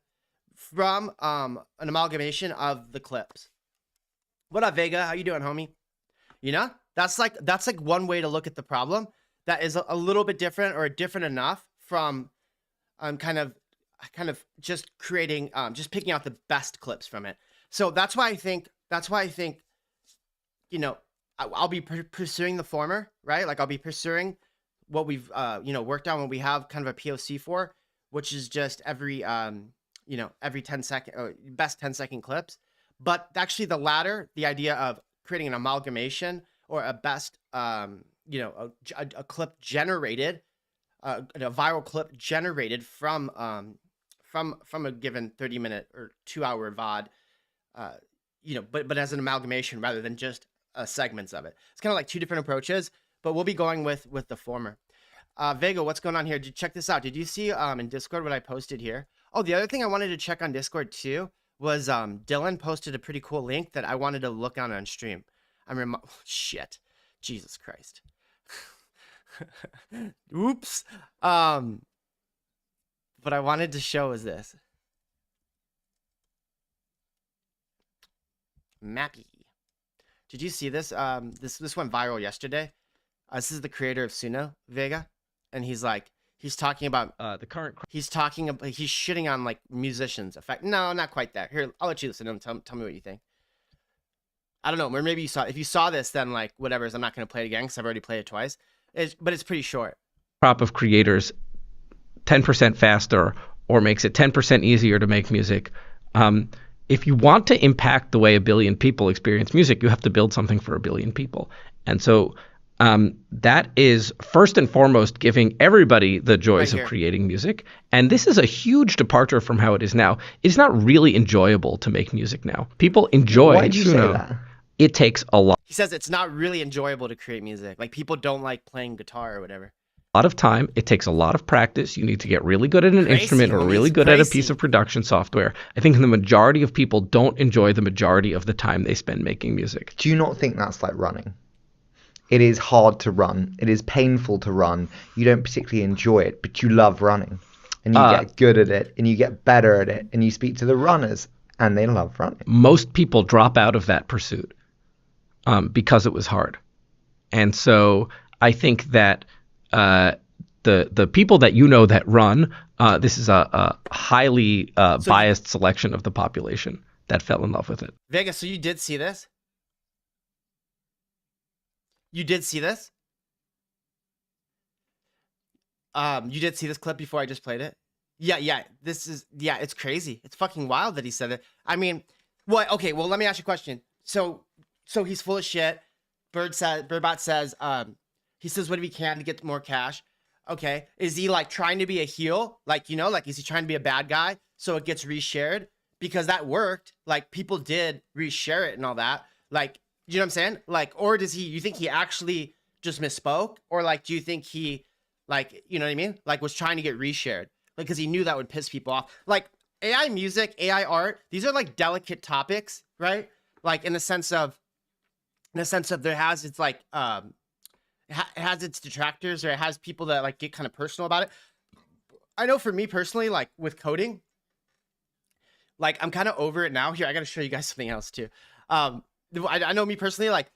from an amalgamation of the clips. What up, Vega? How you doing, homie? You know, that's like one way to look at the problem that is a little bit different, or different enough from kind of just creating just picking out the best clips from it. So that's why I think you know, I'll be pursuing the former, right? Like I'll be pursuing what we've you know, worked on, what we have kind of a POC for, which is just every you know, every 10-second or best 10-second clips. But actually the latter, the idea of creating an amalgamation or a best, a clip generated, a viral clip generated from a given 30-minute or 2-hour VOD, but as an amalgamation rather than just segments of it. It's kind of like two different approaches, but we'll be going with the former. Vega, what's going on here? Check this out. Did you see in Discord what I posted here? Oh, the other thing I wanted to check on Discord too was Dylan posted a pretty cool link that I wanted to look on stream. Shit, Jesus Christ. Oops. What I wanted to show is this. Mappy. Did you see this? This went viral yesterday. This is the creator of Suno, Vega, and he's talking about he's shitting on like musicians. No, not quite that. Here, I'll let you listen to him. Tell me what you think. I don't know, or maybe you saw. If you saw this, then like whatever. I'm not gonna play it again because I've already played it twice. But it's pretty short. Crop of creators 10% faster or makes it 10% easier to make music. If you want to impact the way 1 billion people experience music, you have to build something for 1 billion people. And so that is first and foremost giving everybody the joys of creating music. And this is a huge departure from how it is now. It's not really enjoyable to make music now. People enjoy. Why did you say that? It takes a lot. He says it's not really enjoyable to create music. Like people don't like playing guitar or whatever. A lot of time. It takes a lot of practice. You need to get really good at an instrument or really good at a piece of production software. I think the majority of people don't enjoy the majority of the time they spend making music. Do you not think that's like running? It is hard to run. It is painful to run. You don't particularly enjoy it, but you love running. And you get good at it, and you get better at it, and you speak to the runners, and they love running. Most people drop out of that pursuit because it was hard. And so I think that the people that that run, this is a highly biased selection of the population that fell in love with it. Vega, so you did see this? You did see this? You did see this clip before I just played it? Yeah. It's crazy. It's fucking wild that he said it. I mean, what? Okay, well, let me ask you a question. So he's full of shit. Birdbot says, he says whatever he can to get more cash. Okay. Is he like trying to be a heel? Like, is he trying to be a bad guy? So it gets reshared? Because that worked. Like people did reshare it and all that. Like, you know what I'm saying? Like, or you think he actually just misspoke? Or like, do you think he like, you know what I mean? Like was trying to get reshared because he knew that would piss people off. Like AI music, AI art, these are like delicate topics, right? Like in the sense of there has its like, it has its detractors or it has people that like get kind of personal about it. I know for me personally, like with coding, like I'm kind of over it now. Here, I got to show you guys something else too. I know me personally, like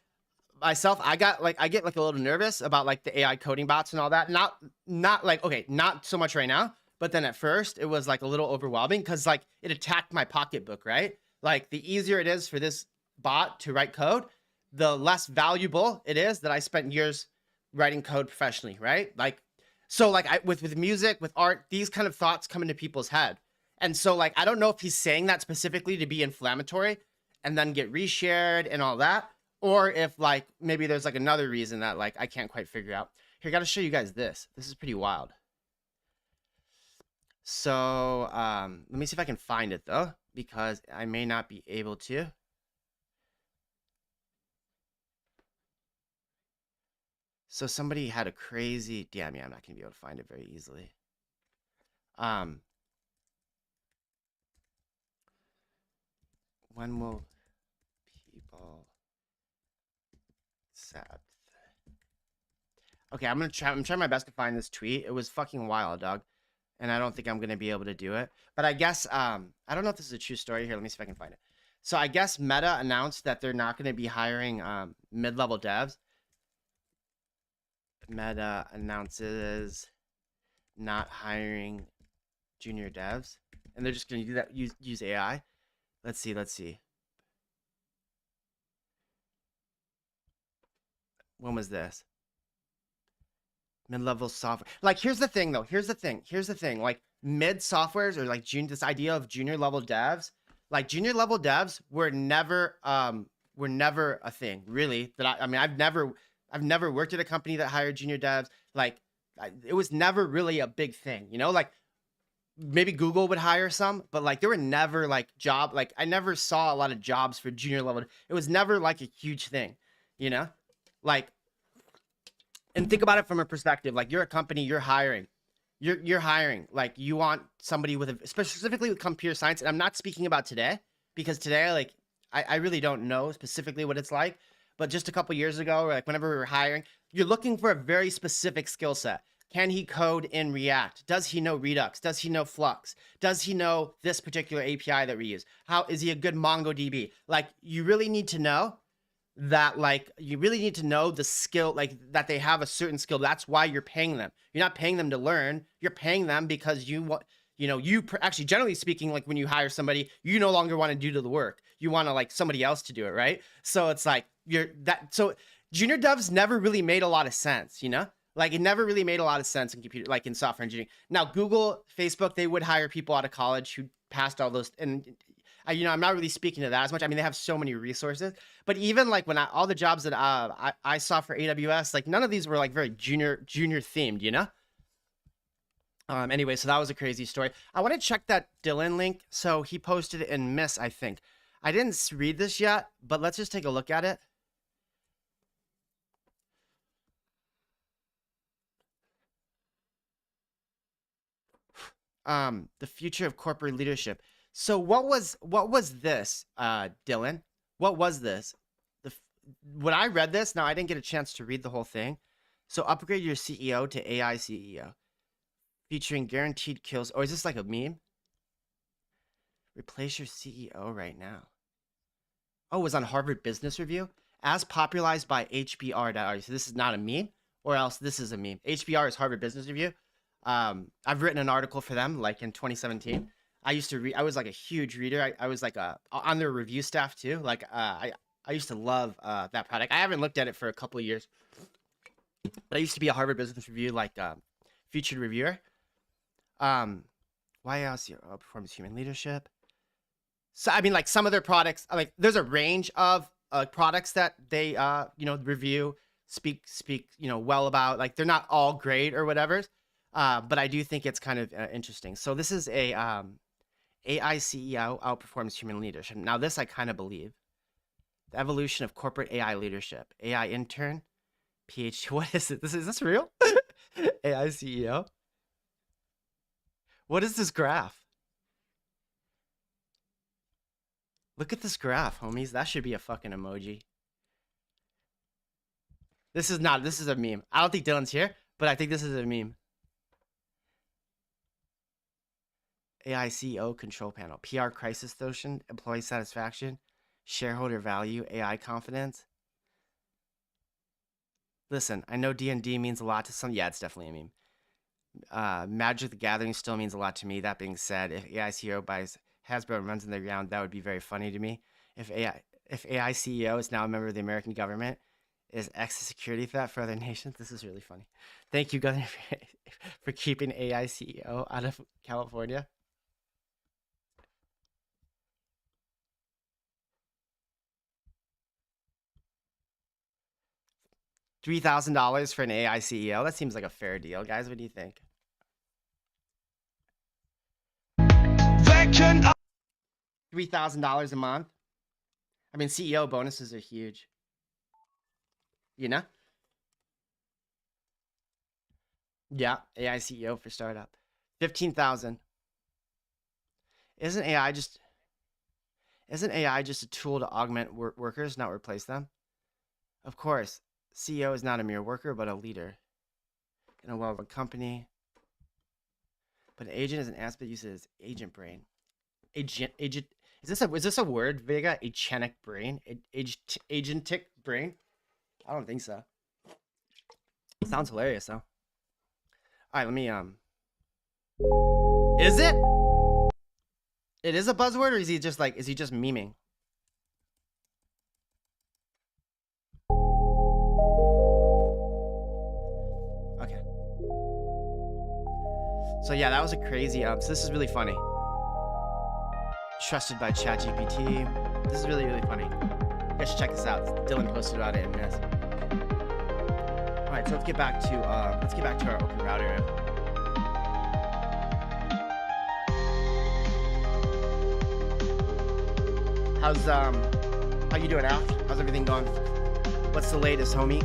myself, I get like a little nervous about like the AI coding bots and all that. Not like, okay, not so much right now, but then at first it was like a little overwhelming because like it attacked my pocketbook, right? Like the easier it is for this bot to write code, the less valuable it is that I spent years writing code professionally, right? Like, so like with music, with art, these kind of thoughts come into people's head. And so like, I don't know if he's saying that specifically to be inflammatory and then get reshared and all that, or if like maybe there's like another reason that like I can't quite figure out. Here, I got to show you guys this. This is pretty wild. So let me see if I can find it though, because I may not be able to. So somebody had a crazy, damn, yeah, I'm not gonna be able to find it very easily. When will people accept? Okay, I'm trying my best to find this tweet. It was fucking wild, dog. And I don't think I'm gonna be able to do it. But I guess I don't know if this is a true story. Here, let me see if I can find it. So I guess Meta announced that they're not gonna be hiring mid-level devs. Meta announces not hiring junior devs, and they're just gonna do that. Use AI. Let's see. When was this? Mid-level software. Like, here's the thing, though. Here's the thing. Like, mid softwares or like this idea of junior level devs. Like, junior level devs were never were never a thing, really. That I mean, I've never worked at a company that hired junior devs. Like, it was never really a big thing, you know. Like, maybe Google would hire some, but like there were never like like I never saw a lot of jobs for junior level. It was never like a huge thing, you know? Like, and think about it from a perspective, like you're a company, you're hiring. You're hiring, like you want somebody with specifically with computer science. And I'm not speaking about today, because today, like I really don't know specifically what it's like, but just a couple years ago, like whenever we were hiring, you're looking for a very specific skill set. Can he code in React? Does he know Redux? Does he know Flux? Does he know this particular API that we use? How is he a good MongoDB? Like, you really need to know that, like, you really need to know the skill, like that they have a certain skill. That's why you're paying them. You're not paying them to learn. You're paying them because you want, you know, actually, generally speaking, like when you hire somebody, you no longer want to do the work. You want to like somebody else to do it, right? So it's like so junior devs never really made a lot of sense, you know? Like, it never really made a lot of sense in computer, like in software engineering. Now, Google, Facebook, they would hire people out of college who passed all those. And, you know, I'm not really speaking to that as much. I mean, they have so many resources. But even like when all the jobs that I saw for AWS, like none of these were like very junior themed, you know? Anyway, so that was a crazy story. I want to check that Dylan link. So he posted it in Miss, I think. I didn't read this yet, but let's just take a look at it. The future of corporate leadership. So what was this, Dylan? What was this? When I read this, now I didn't get a chance to read the whole thing. So upgrade your CEO to AI CEO, featuring guaranteed kills. Or is this like a meme? Replace your CEO right now. Oh, it was on Harvard Business Review, as popularized by HBR.org. So this is not a meme, or else this is a meme. HBR is Harvard Business Review. I've written an article for them like in 2017. I used to read, I was like a huge reader. I was like on their review staff too. Like, I used to love, that product. I haven't looked at it for a couple of years, but I used to be a Harvard Business Review, like, featured reviewer. Why else? Performance human leadership. So, I mean, like some of their products, like there's a range of, products that they, you know, review, speak, you know, well about. Like, they're not all great or whatever. But I do think it's kind of interesting. So this is a AI CEO outperforms human leadership. Now this I kind of believe. The evolution of corporate AI leadership. AI intern, PhD. What is it? Is this real? AI CEO. What is this graph? Look at this graph, homies. That should be a fucking emoji. This is not. This is a meme. I don't think Dylan's here, but I think this is a meme. AI CEO control panel, PR crisis solution, employee satisfaction, shareholder value, AI confidence. Listen, I know D&D means a lot to some. Yeah, it's definitely a meme. Magic the Gathering still means a lot to me. That being said, if AI CEO buys Hasbro and runs in the ground, that would be very funny to me. If AI CEO is now a member of the American government, is X a security threat for other nations? This is really funny. Thank you, Governor, for keeping AI CEO out of California. $3,000 for an AI CEO. That seems like a fair deal, guys. What do you think? $3,000 a month. I mean, CEO bonuses are huge. You know? Yeah, AI CEO for startup. 15,000. Isn't AI just a tool to augment workers, not replace them? Of course. CEO is not a mere worker, but a leader in a well-run company. But an agent is an aspect used as agent brain. Agent. Is this a word, Vega? Agentic brain? Agentic brain? I don't think so. Sounds hilarious, though. All right, let me Is it? It is a buzzword, or is he just memeing? Okay. So yeah, that was a crazy so this is really funny. Trusted by ChatGPT. This is really, really funny. You guys should check this out. Dylan posted about it in this. All right, so let's get back to our OpenRouter. How you doing, Al? How's everything going? What's the latest, homie?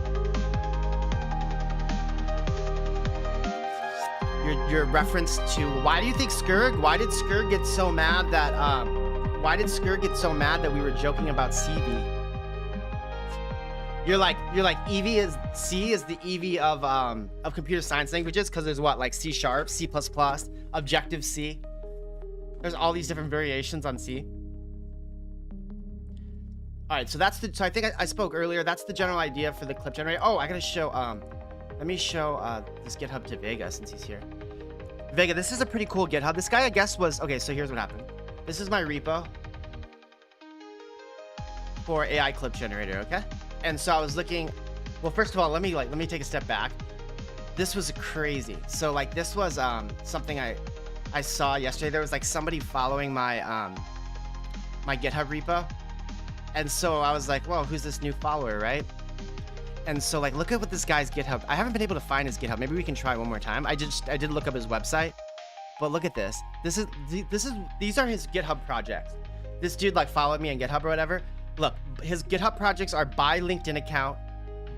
Your reference to why do you think Skurg? Why did Skurg get so mad that we were joking about CV? You're like EV is C is the EV of computer science languages because there's what, like C#, C++, Objective C. There's all these different variations on C. All right, so I think I spoke earlier. That's the general idea for the clip generator. Oh, I gotta show let me show this GitHub to Vega since he's here. Vega, this is a pretty cool GitHub. This guy, I guess, was okay. So here's what happened. This is my repo for AI clip generator. Okay, and so I was looking. Well, first of all, let me take a step back. This was crazy. So like this was something I saw yesterday. There was like somebody following my my GitHub repo, and so I was like, whoa, who's this new follower, right? And so like, look at what this guy's GitHub. I haven't been able to find his GitHub. Maybe we can try one more time. I did look up his website, but look at this. These are his GitHub projects. This dude like followed me on GitHub or whatever. Look, his GitHub projects are buy LinkedIn account,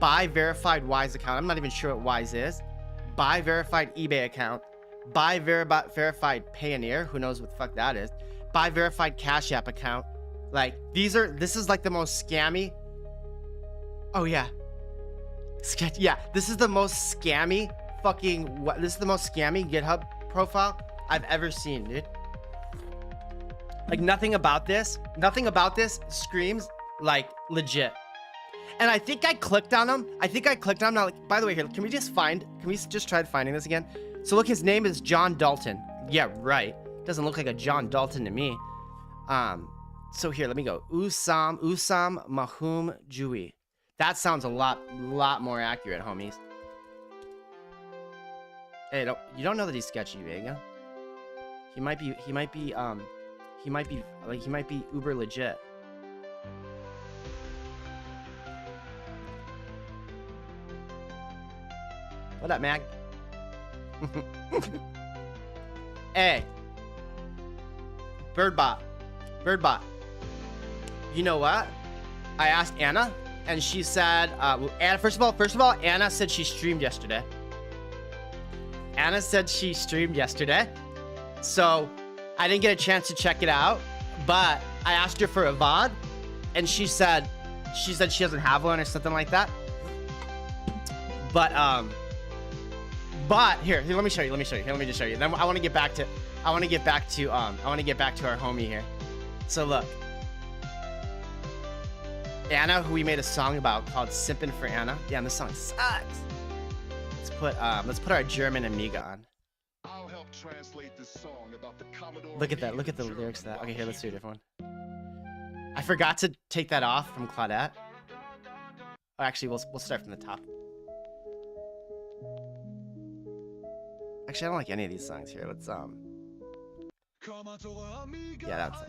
buy verified Wise account. I'm not even sure what Wise is. Buy verified eBay account, buy verified Payoneer. Who knows what the fuck that is? Buy verified Cash App account. Like this is like the most scammy. Oh yeah. Yeah, this is the most scammy GitHub profile I've ever seen, dude. Like nothing about this screams like legit. And I think I clicked on him. Now, like, by the way, here, can we just try finding this again? So look, his name is John Dalton. Yeah, right. Doesn't look like a John Dalton to me. So here, let me go. Usam Mahum Jui. That sounds a lot more accurate, homies. Hey, you don't know that he's sketchy, Vega. He might be uber legit. What up, Mag? Hey, Birdbot. You know what? I asked Anna. And she said, Anna, first of all, Anna said she streamed yesterday. So I didn't get a chance to check it out, but I asked her for a VOD, and she said she doesn't have one or something like that. But here, let me show you. Let me just show you. Then I want to get back to our homie here. So look. Anna, who we made a song about called Simpin' for Anna. Damn, this song sucks. Let's put our German amiga on. I'll help translate this song about the Commodore. Look at the lyrics to that. Okay, here, let's do a different one. I forgot to take that off from Claudette. Oh, actually, we'll start from the top. Actually, I don't like any of these songs here. Let's yeah, that's it.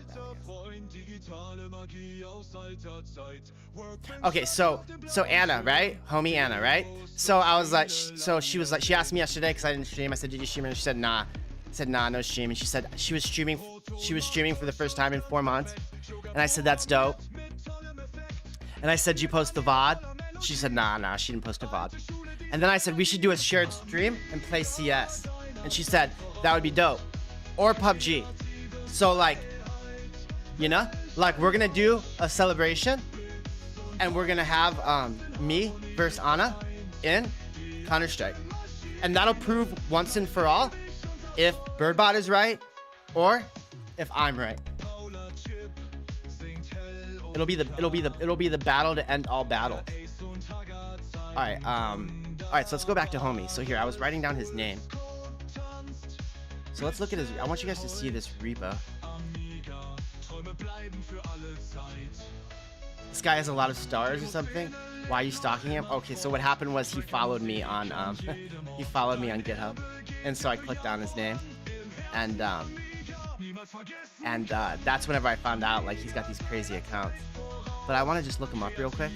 Okay, so Anna, right? Homie Anna, right? So I was like, she asked me yesterday because I didn't stream. I said, did you stream? And she said, nah. I said, nah, no stream. And she said she was streaming for the first time in 4 months. And I said, that's dope. And I said, you post the VOD? She said, nah, she didn't post a VOD. And then I said, we should do a shared stream and play CS. And she said, that would be dope. Or PUBG. So like, you know, like we're gonna do a celebration and we're gonna have me versus Anna in Counter-Strike. And that'll prove once and for all if Birdbot is right or if I'm right. It'll be the battle to end all battle. Alright, so let's go back to homie. So here, I was writing down his name. So let's look at his, I want you guys to see this repo. This guy has a lot of stars or something. Why are you stalking him? Okay, so what happened was he followed me on GitHub. And so I clicked on his name. And that's whenever I found out like he's got these crazy accounts. but I want to just look him up real quick.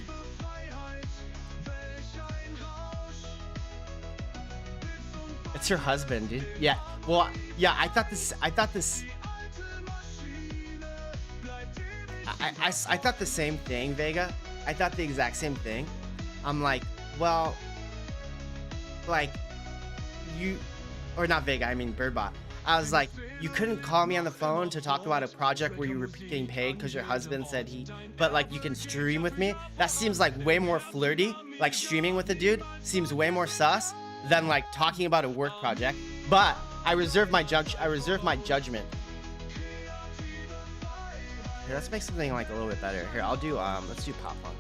It's her husband, dude. Yeah. Well, yeah. I thought this. I thought the same thing, Vega. I thought the exact same thing. I'm like, well, like, you, or not Vega, I mean Birdbot. I was like, you couldn't call me on the phone to talk about a project where you were getting paid because your husband said but like you can stream with me. That seems like way more flirty. Like streaming with a dude seems way more sus than like talking about a work project. But I reserve my judgment. Here, let's make something like a little bit better. Here, I'll do let's do pop punk.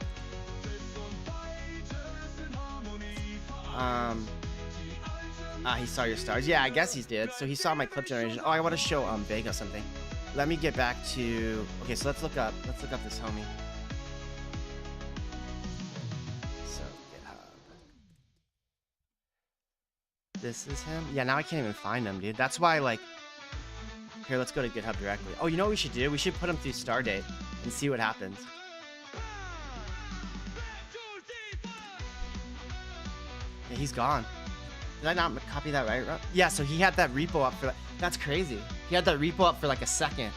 He saw your stars. Yeah, I guess he did. So he saw my clip generation. Oh, I want to show Vega something. Let me get back to. Okay, so let's look up this homie. So GitHub. This is him. Yeah, now I can't even find him, dude. That's why, like. Here, let's go to GitHub directly. Oh, you know what we should do? We should put him through Stardate and see what happens. Yeah, he's gone. Did I not copy that right? Yeah, so he had that repo up for like, that's crazy. He had that repo up for like a second.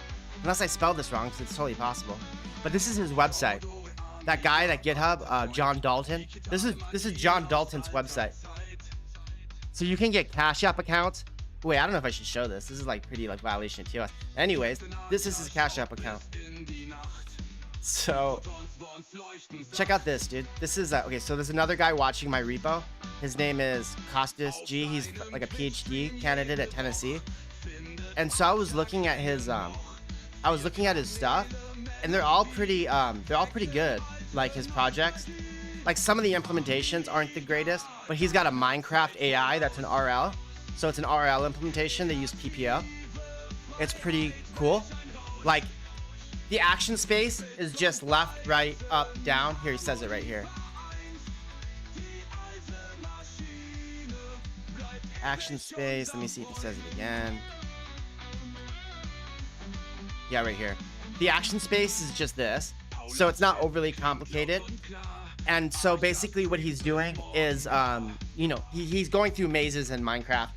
Unless I spelled this wrong, because it's totally possible. But this is his website. That guy, that GitHub, John Dalton. This is John Dalton's website. So you can get Cash App accounts. Wait, I don't know if I should show this. This is like pretty like violation of TOS. Anyways, this is his Cash App account. So check out this, dude. This is okay. So there's another guy watching my repo. His name is Costas G. He's like a PhD candidate at Tennessee. And so I was looking at his stuff, and they're all pretty good. Like his projects, like some of the implementations aren't the greatest, but he's got a Minecraft AI that's an RL. So it's an RL implementation. They use PPO. It's pretty cool. Like the action space is just left, right, up, down. Here, he says it right here. Action space. Let me see if he says it again. Yeah, right here. The action space is just this. So it's not overly complicated. And so basically what he's doing is, he's going through mazes in Minecraft.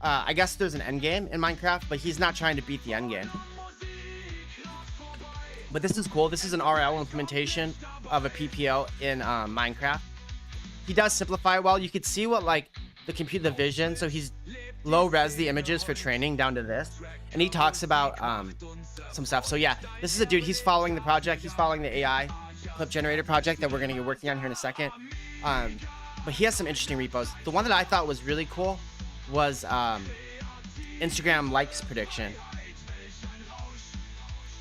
I guess there's an end game in Minecraft, but he's not trying to beat the end game. But this is cool. This is an RL implementation of a PPO in Minecraft. He does simplify it well. You could see what like the vision. So he's low res the images for training down to this, and he talks about some stuff. So yeah, this is a dude. He's following the project. He's following the AI clip generator project that we're gonna get working on here in a second. But he has some interesting repos. The one that I thought was really cool was Instagram likes prediction,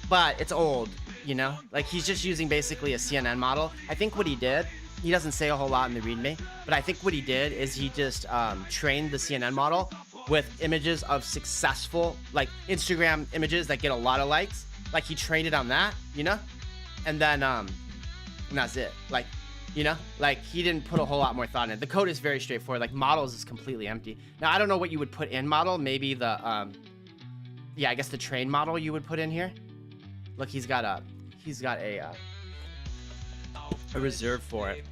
but it's old, you know, like he's just using basically a CNN model. I think what he did, he doesn't say a whole lot in the readme, but I think what he did is he just trained the CNN model with images of successful, like Instagram images that get a lot of likes. Like he trained it on that, you know, and then and that's it. Like, you know, like he didn't put a whole lot more thought in it. The code is very straightforward. Like models is completely empty. Now I don't know what you would put in model. Maybe the yeah, I guess the train model you would put in here. Look, he's got a reserve for it.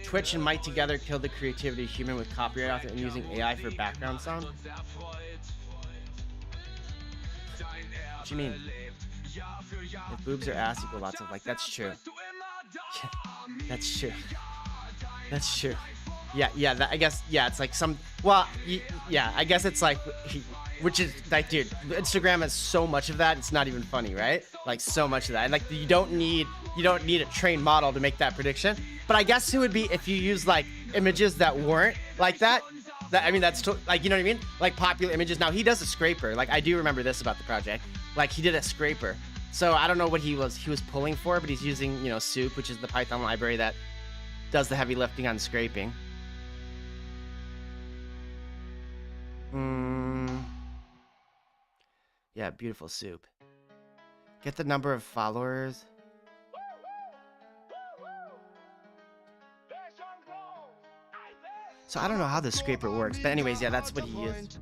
Twitch and Mike together killed the creativity of human with copyright author and using AI for background sound. What you mean? If boobs are ass equal lots of like, that's true. That's true. That's true. Yeah, that, I guess, yeah, it's like some, well, yeah, I guess it's like, which is like, dude, Instagram has so much of that, it's not even funny, right? Like so much of that. And like, you don't need a trained model to make that prediction. But I guess it would be if you use like images that weren't like that. I mean, that's like, you know what I mean? Like popular images. Now he does a scraper. Like I do remember this about the project. Like he did a scraper. So I don't know what he was pulling for, but he's using, you know, Soup, which is the Python library that does the heavy lifting on scraping. Yeah, beautiful Soup. Get the number of followers. So I don't know how the scraper works, but anyways, yeah, that's what he used.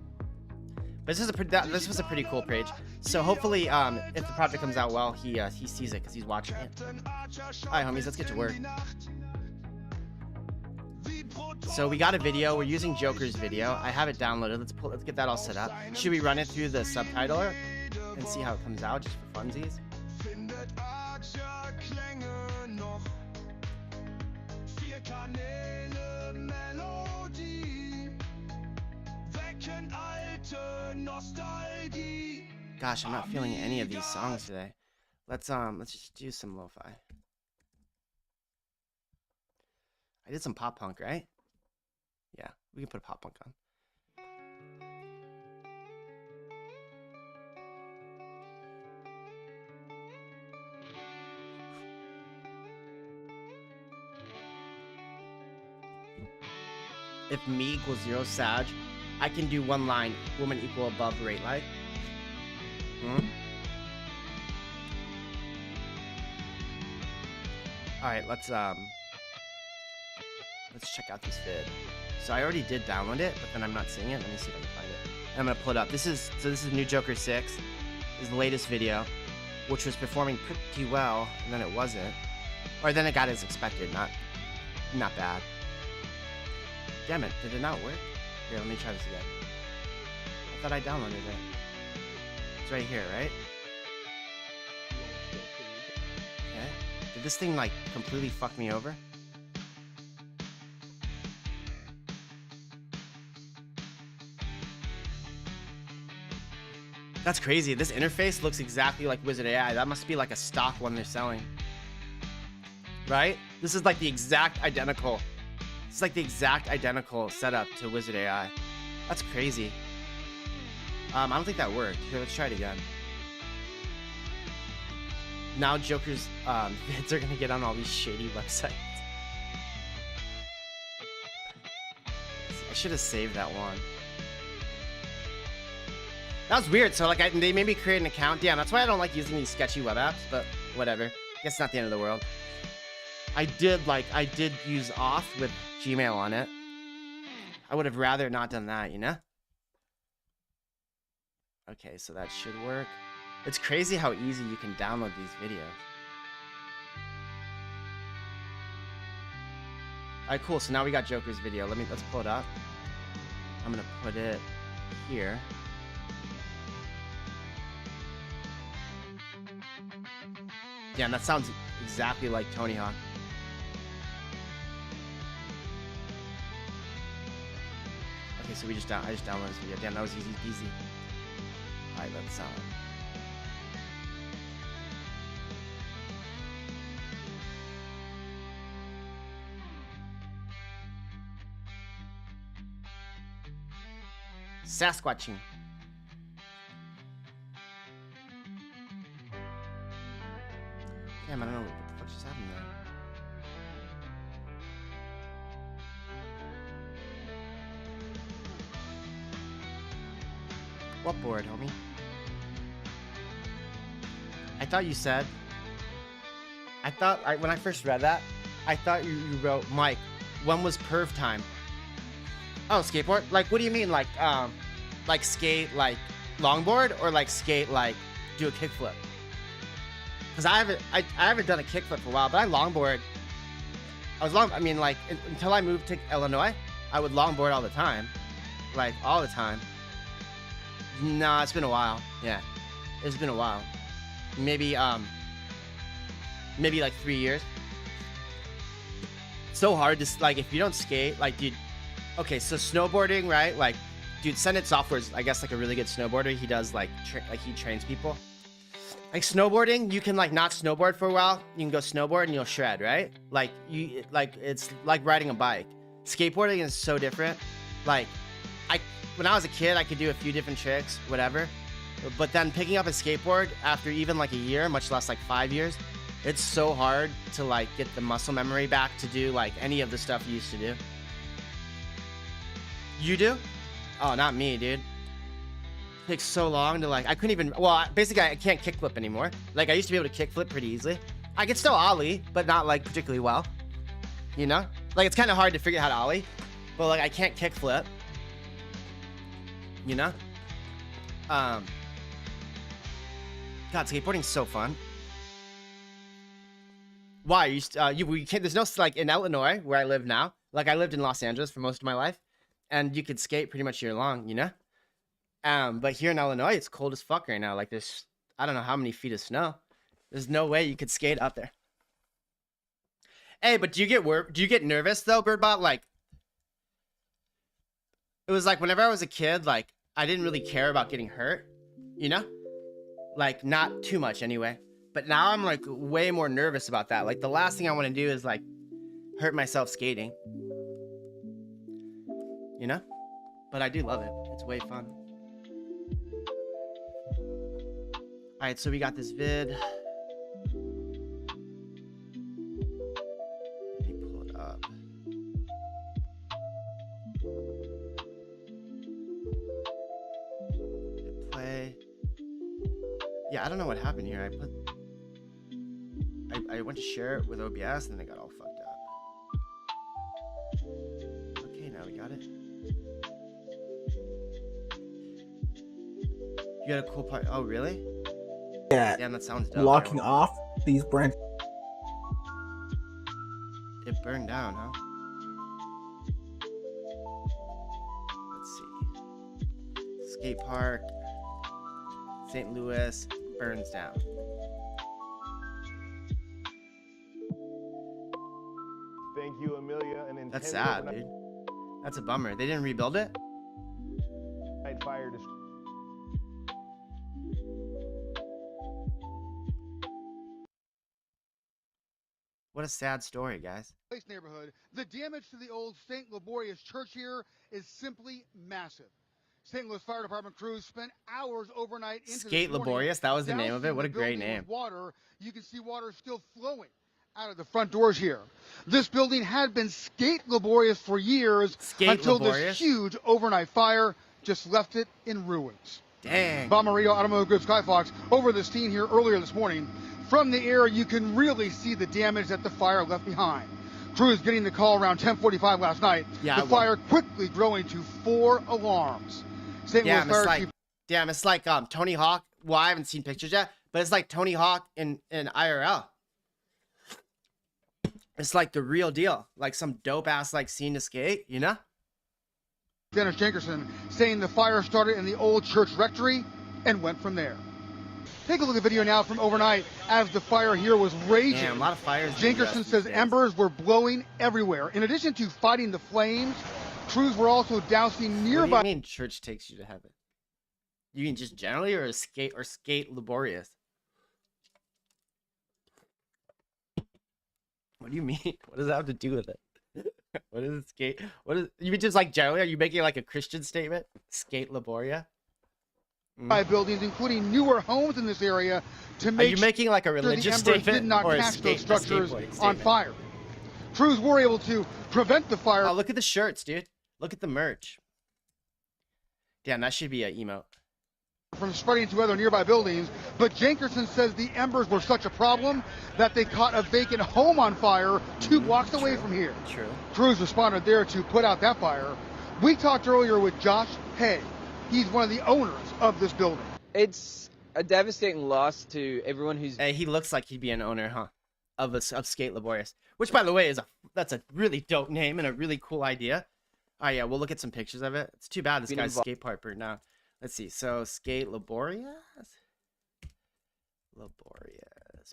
But this was a pretty cool page. So hopefully, if the project comes out well, he sees it because he's watching it. All right, homies, let's get to work. So we got a video. We're using Joker's video. I have it downloaded. Let's get that all set up. Should we run it through the subtitler and see how it comes out just for funsies? Gosh, I'm not feeling any of these songs today. Let's just do some lo-fi. I did some pop punk, right? Yeah, we can put a pop punk on. If me equals 0 Sag, I can do one line, woman equal above rate light. Alright, let's check out this vid. So I already did download it, but then I'm not seeing it. Let me see if I can find it. I'm gonna pull it up. This is new Joker 6. This is the latest video, which was performing pretty well, and then it wasn't. Or then it got as expected, not bad. Damn it, did it not work? Here, let me try this again. I thought I downloaded it. It's right here, right? Okay. Did this thing like completely fuck me over? That's crazy. This interface looks exactly like Wizard AI. That must be like a stock one they're selling. Right? This is like the exact identical. It's like the exact identical setup to Wizard AI. That's crazy. I don't think that worked. Here, let's try it again. Now Joker's vids are gonna get on all these shady websites. I should have saved that one. That was weird. So like they made me create an account. Damn, that's why I don't like using these sketchy web apps, but whatever. I guess it's not the end of the world. I did use off with Gmail on it. I would have rather not done that, you know? Okay, so that should work. It's crazy how easy you can download these videos. Alright, cool. So now we got Joker's video. Let's pull it up. I'm gonna put it here. Damn, that sounds exactly like Tony Hawk. Okay, so I just downloaded this video. Damn, that was easy peasy. Alright, let's Sasquatching. Damn, I don't know what the fuck just happened there. What board, homie? I thought you said... when I first read that, I thought you wrote, Mike, when was perv time? Oh, skateboard? Like, what do you mean? Like skate, like, longboard? Or, like, skate, like, do a kickflip? Because I haven't done a kickflip for a while, but I longboard. I mean, like, until I moved to Illinois, I would longboard all the time. Like, all the time. Nah, it's been a while. Yeah. It's been a while. Maybe like 3 years. So hard to, like, if you don't skate, like, dude. Okay, so snowboarding, right? Like, dude, Sennett Software is, I guess, like, a really good snowboarder. He does, like, he trains people. Like, snowboarding, you can, like, not snowboard for a while. You can go snowboard and you'll shred, right? Like, it's like riding a bike. Skateboarding is so different. Like, when I was a kid, I could do a few different tricks, whatever. But then picking up a skateboard after even, like, a year, much less, like, 5 years, it's so hard to, like, get the muscle memory back to do, like, any of the stuff you used to do. You do? Oh, not me, dude. It takes so long to, like, I couldn't even, well, basically, I can't kickflip anymore. Like, I used to be able to kickflip pretty easily. I could still ollie, but not, like, particularly well. You know? Like, it's kind of hard to figure out how to ollie. But, like, I can't kickflip. You know? God, skateboarding's so fun. Why? We can't, there's no, like, in Illinois, where I live now, like, I lived in Los Angeles for most of my life, and you could skate pretty much year long, you know? But here in Illinois, it's cold as fuck right now. Like, there's, I don't know how many feet of snow. There's no way you could skate out there. Hey, but do you get nervous, though, Birdbot? Like, it was like, whenever I was a kid, like, I didn't really care about getting hurt, you know? Like, not too much, anyway. But now I'm, like, way more nervous about that. Like, the last thing I want to do is, like, hurt myself skating. You know? But I do love it. It's way fun. Alright, so we got this vid. Let me pull it up. Hit play. Yeah, I don't know what happened here. I went to share it with OBS and then it got all fucked up. Okay, now we got it. You got a cool part. Oh, really? Yeah, Damn, that sounds dope. locking off these branches. It burned down, huh? Let's see. Skate park. St. Louis burns down. Thank you, Amelia. That's sad, dude. That's a bummer. They didn't rebuild it? Fire What a sad story, guys. Place neighborhood, the damage to the old St. Laborious church here is simply massive. St. Louis Fire Department crews spent hours overnight into Skate Laborious, that was the name of it. What a great building name. with water. You can see water still flowing out of the front doors here. This building had been skate laborious for years until this huge overnight fire just left it in ruins. Dang. Bob Marino, Automotive Group Skyfox, over the scene here earlier this morning. From the air, you can really see the damage that the fire left behind. Crews getting the call around 10:45 last night. The fire quickly growing to 4 alarms. St. Louis Fire Chief. Damn, it's like Tony Hawk. Well, I haven't seen pictures yet, but it's like Tony Hawk in IRL. It's like the real deal, like some dope ass like scene to skate, you know? Dennis Jenkerson saying the fire started in the old church rectory and went from there. Take a look at video now from overnight as the fire here was raging. Damn, a lot of fires. Jenkerson says embers were blowing everywhere. In addition to fighting the flames, crews were also dousing nearby. What do you mean church takes you to heaven? You mean just generally, or skate laborious? What do you mean? What does that have to do with it? What is skate? What is you mean just like generally? Are you making like a Christian statement? Skate laboria? By buildings, including newer homes in this area, to make. Are you making like a religious statement did not or catch those structures on statement? fire. Crews were able to prevent the fire. Oh, look at the shirts, dude. Look at the merch. Damn, that should be an emote. From spreading to other nearby buildings, but Jenkerson says the embers were such a problem that they caught a vacant home on fire 2 blocks away from here. True. Crews responded there to put out that fire. We talked earlier with Josh Hay. He's one of the owners of this building. It's a devastating loss to everyone who's. Hey, he looks like he'd be an owner, huh? Of Skate Laborious, which by the way that's a really dope name and a really cool idea. Oh yeah, we'll look at some pictures of it. It's too bad this guy's skate park burned down. Let's see. So Skate Laborious,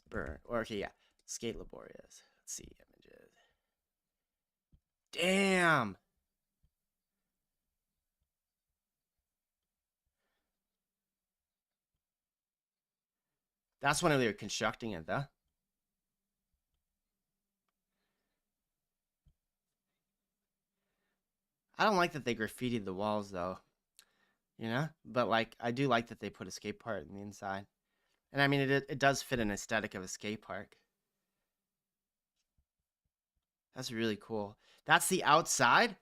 burn. Or okay, yeah, Skate Laborious. Let's see images. Damn. That's when they were constructing it, though. I don't like that they graffitied the walls, though. You know? But, like, I do like that they put a skate park in the inside. And, I mean, it does fit an aesthetic of a skate park. That's really cool. That's the outside?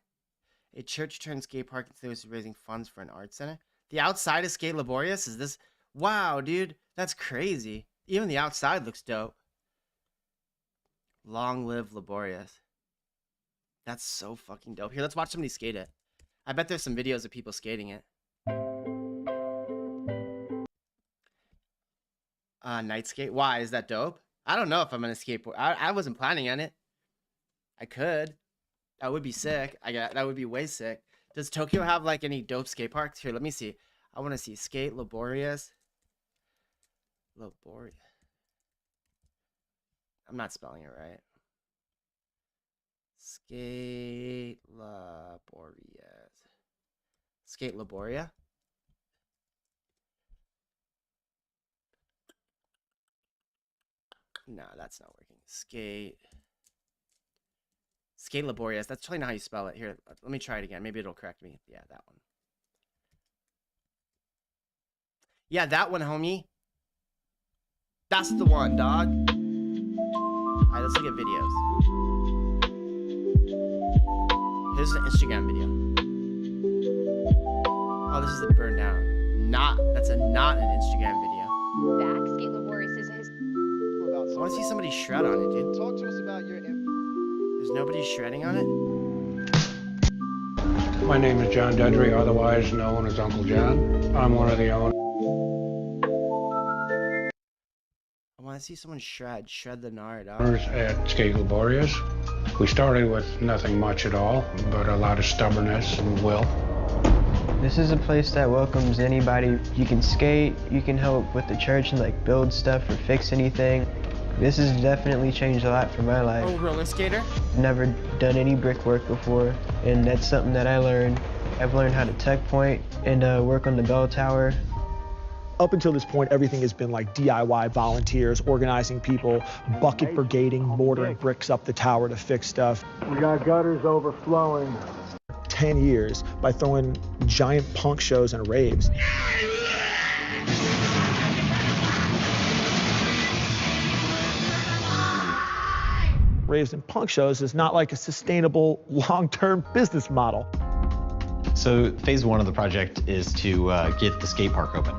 A church turned skate park is raising funds for an art center. The outside is Skate Laborious? Is this... Wow, dude. That's crazy. Even the outside looks dope. Long live Laborious. That's so fucking dope. Here, let's watch somebody skate it. I bet there's some videos of people skating it. Night skate. Why? Is that dope? I don't know if I'm gonna skateboard. I wasn't planning on it. I could. That would be sick. That would be way sick. Does Tokyo have like any dope skate parks? Here, let me see. I want to see skate laborious. Laborious. I'm not spelling it right. Skate laborious. Skate laboria. No, that's not working. Skate laborious. That's totally not how you spell it. Here, let me try it again. Maybe it'll correct me. Yeah, that one. Yeah, that one, homie. That's the one, dog. All right, let's look at videos. Here's an Instagram video. Oh, this is it burned down. That's not an Instagram video. Back, skate laborious is his. I want to see somebody shred on it, dude. Talk to us about your. There's nobody shredding on it? My name is John Dudry, otherwise known as Uncle John. I'm one of the owners. I want to see someone shred the nard out. At Skate Laborious. We started with nothing much at all, but a lot of stubbornness and will. This is a place that welcomes anybody. You can skate, you can help with the church and like build stuff or fix anything. This has definitely changed a lot for my life. Oh, roller skater? Never done any brickwork before, and that's something that I learned. I've learned how to tuck point and work on the bell tower. Up until this point, everything has been like DIY volunteers, organizing people, bucket brigading, mortaring bricks up the tower to fix stuff. We got gutters overflowing. 10 years by throwing giant punk shows and raves. Raves and punk shows is not like a sustainable long-term business model. So phase one of the project is to get the skate park open.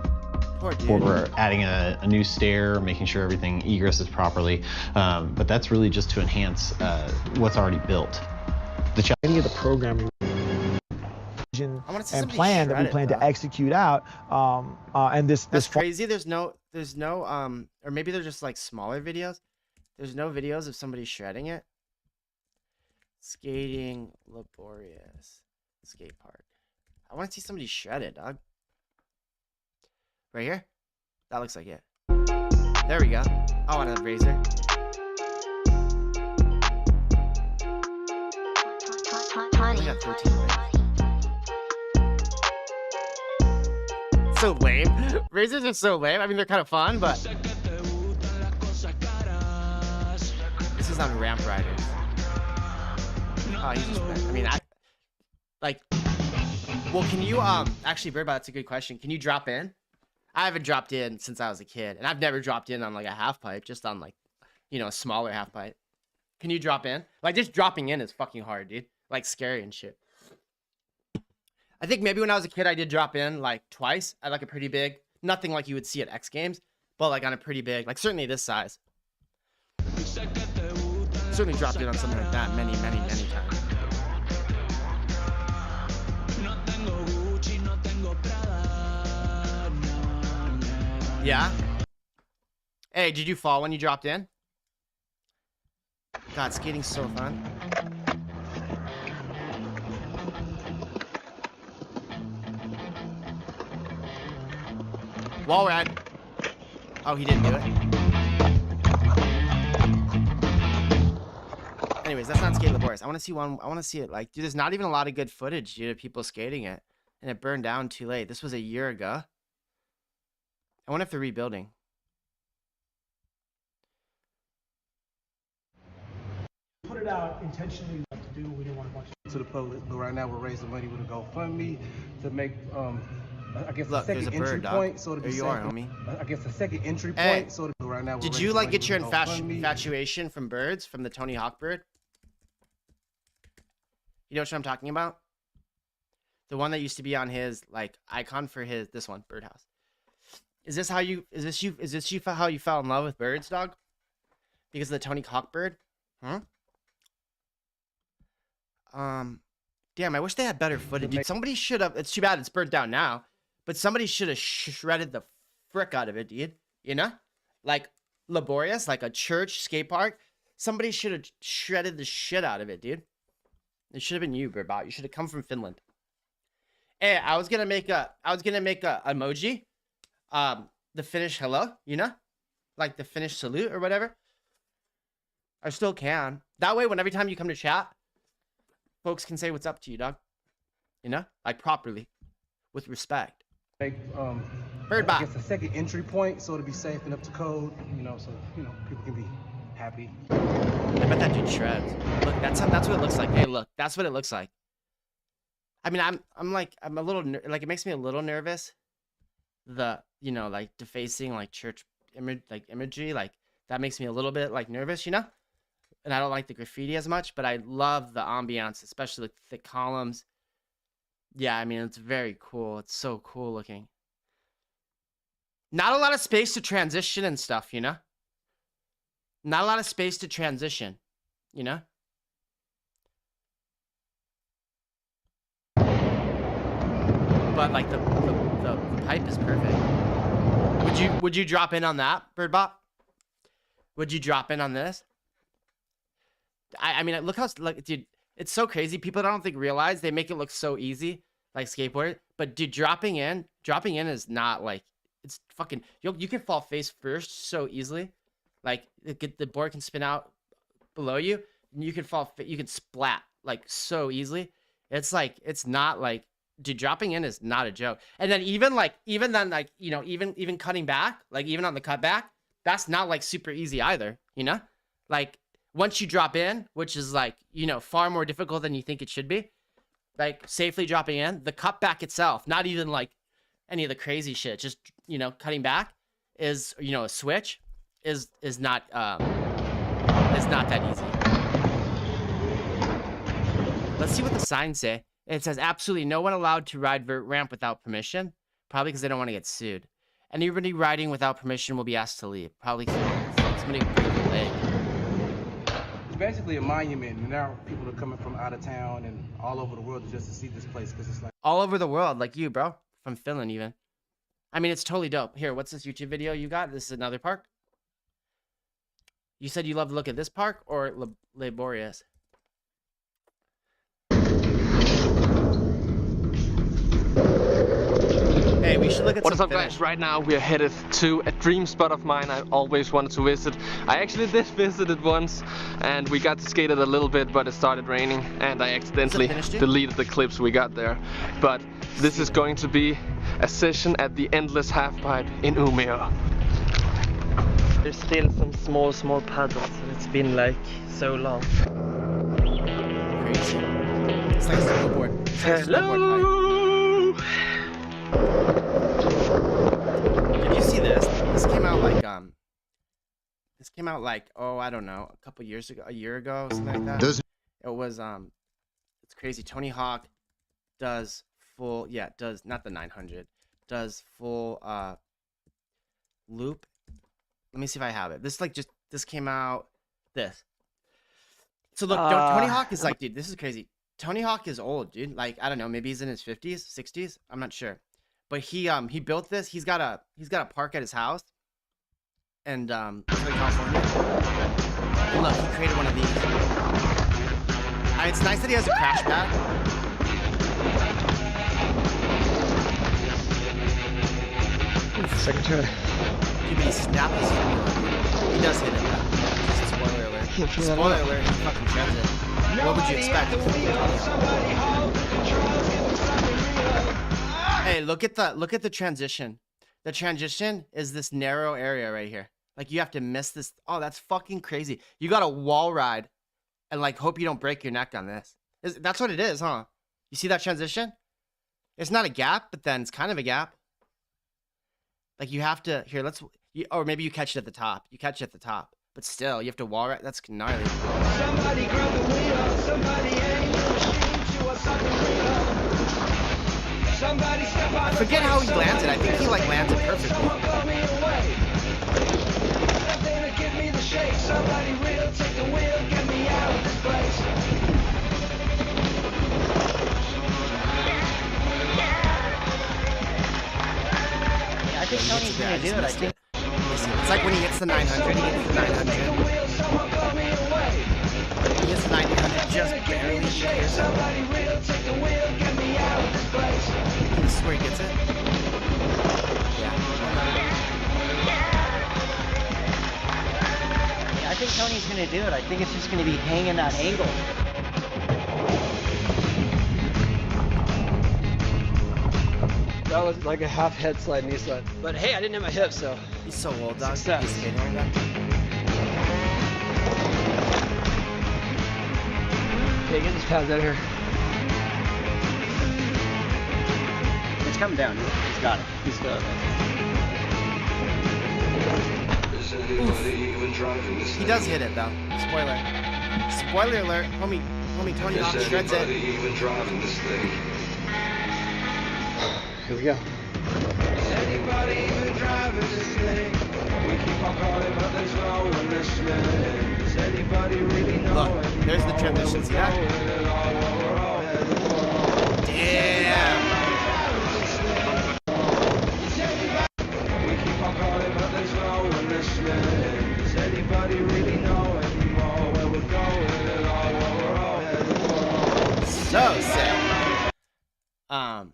Poor dude. We're adding a new stair, making sure everything egresses properly, but that's really just to enhance what's already built. Any of the programming and plan that we plan to execute out, and that's crazy. There's no, or maybe they're just like smaller videos. There's no videos of somebody shredding it. Skating laborious skate park. I want to see somebody shred it, dog. Right here? That looks like it. There we go. I want a razor. I got 13 waves. So lame. Razors are so lame. I mean, they're kind of fun, but this is on Ramp Riders. Oh, he's just, I mean, well, can you, actually, Birdbot, that's a good question. Can you drop in? I haven't dropped in since I was a kid, and I've never dropped in on like a half pipe, just on like, you know, a smaller half pipe. Can you drop in? Like, just dropping in is fucking hard, dude. Like, scary and shit. I think maybe when I was a kid, I did drop in like twice at like a pretty big, nothing like you would see at X Games, but like on a pretty big, like certainly this size. Certainly dropped in on something like that many, many, many times. Yeah? Hey, did you fall when you dropped in? God, skating's so fun. Wall ride. Oh, he didn't do it. Anyways, that's not skate laborious. I want to see one. I want to see it like, dude, there's not even a lot of good footage due to people skating it. And it burned down too late. This was a year ago. I wonder if they're rebuilding. Put it out intentionally what to do. We didn't want a bunch To the public, but right now we're raising money with a GoFundMe to make, I guess, look, a second entry point. So there you are, homie. I guess a second entry point. Hey, so right now, did you like get your infatuation from birds, from the Tony Hawk bird? You know what I'm talking about? The one that used to be on his like icon for his this one, birdhouse. Is this how you how you fell in love with birds, dog? Because of the Tony Hawk bird? Huh? Damn, I wish they had better footage. Dude, somebody should have. It's too bad it's burnt down now, but somebody should have shredded the frick out of it, dude. You know, like laborious, like a church skate park, somebody should have shredded the shit out of it, dude. It should have been you, Birdbot. You should have come from Finland. Hey, I was gonna make a emoji, the Finnish hello, you know, like the Finnish salute or whatever. I still can. That way, when every time you come to chat, folks can say what's up to you, dog. You know, like properly, with respect. Make Birdbot. I guess a second entry point, so it'll be safe and up to code. You know, so people can be happy. I bet that dude shreds. Look, that's what it looks like. Hey, look, that's what it looks like. I mean, I'm a little like it makes me a little nervous. The like defacing like church imagery, like that makes me a little bit like nervous, you know. And I don't like the graffiti as much, but I love the ambiance, especially the thick columns. Yeah, I mean, it's very cool. It's so cool looking. Not a lot of space to transition and stuff, you know? Not a lot of space to transition, you know? But like the pipe is perfect. Would you drop in on that, Birdbot? Would you drop in on this? I mean, look how, like, dude, it's so crazy. People don't think realize they make it look so easy, like skateboard. But dude, dropping in is not like, it's fucking, you can fall face first so easily. Like the board can spin out below you, and you can you can splat like so easily. It's like, it's not like, dude, dropping in is not a joke. And then even then, like, you know, even cutting back, like even on the cut back, that's not like super easy either, you know? Like once you drop in, which is like, you know, far more difficult than you think it should be, like safely dropping in, the cut back itself, not even like any of the crazy shit, just, you know, cutting back is, you know, a switch is not that easy. Let's see what the signs say. It says absolutely no one allowed to ride vert ramp without permission, probably because they don't want to get sued. Anybody riding without permission will be asked to leave, probably because somebody break their leg. It's basically a monument, and now people are coming from out of town and all over the world just to see this place because it's like all over the world, like you, bro, from Finland even. I mean, it's totally dope. Here, what's this YouTube video you got? This is another park. You said you love to look at this park or laborious? Hey, we should look at what is up, guys? Right now we are headed to a dream spot of mine I always wanted to visit. I actually did visit it once and we got to skate it a little bit, but it started raining and I accidentally deleted the clips we got there. But this is going to be a session at the Endless Halfpipe in Umeå. There's still some small paddles and it's been like so long. Crazy. It's like a snowboard. It's like a snowboard pipe. Did you see this? This came out like oh, I don't know, a year ago, something like that. It was it's crazy. Tony Hawk does full, does not the 900, does full loop. Let me see if I have it. This came out So look, Tony Hawk is like, dude, this is crazy. Tony Hawk is old, dude. Like, I don't know, maybe he's in his 50s, 60s. I'm not sure. But he built this. He's got a park at his house. And California. And look, he created one of these. It's nice that he has a crash pad. Second try. Dude, he snapped his finger. He does hit it, though. Spoiler alert. Spoiler alert, he fucking shreds it. What would you expect? Hey, look at the transition. The transition is this narrow area right here. Like you have to miss this. Oh, that's fucking crazy. You got a wall ride and like hope you don't break your neck on this. That's what it is, huh? You see that transition? It's not a gap, but then it's kind of a gap. Like you have to, here, or maybe you catch it at the top. You catch it at the top, but still you have to wall ride. That's gnarly. Somebody grab the wheel, somebody aim the machine to a sucker wheel. Somebody step out. I forget how he lands it. I think he like lands it perfectly. Give me the shake. Somebody real, take the wheel, get me out of this place. I think Tony's gonna do it. I think. see. It's like when he hits the 900, he hits the 900. He hits the 900 just barely. This is where he gets it. Yeah. I think Tony's going to do it. I think it's just going to be hanging that angle. That was like a half head slide knee slide. But hey, I didn't hit my hips, so. He's so old, dog. Success. He's skating like that. Okay, get these pads out of here. It's coming down. He's got it. He's got it. He does hit it though. Spoiler. Spoiler alert. Homie Tony Hawk shreds it. Here we go. Look, there's the transition. See that? Damn. So sick. Alright,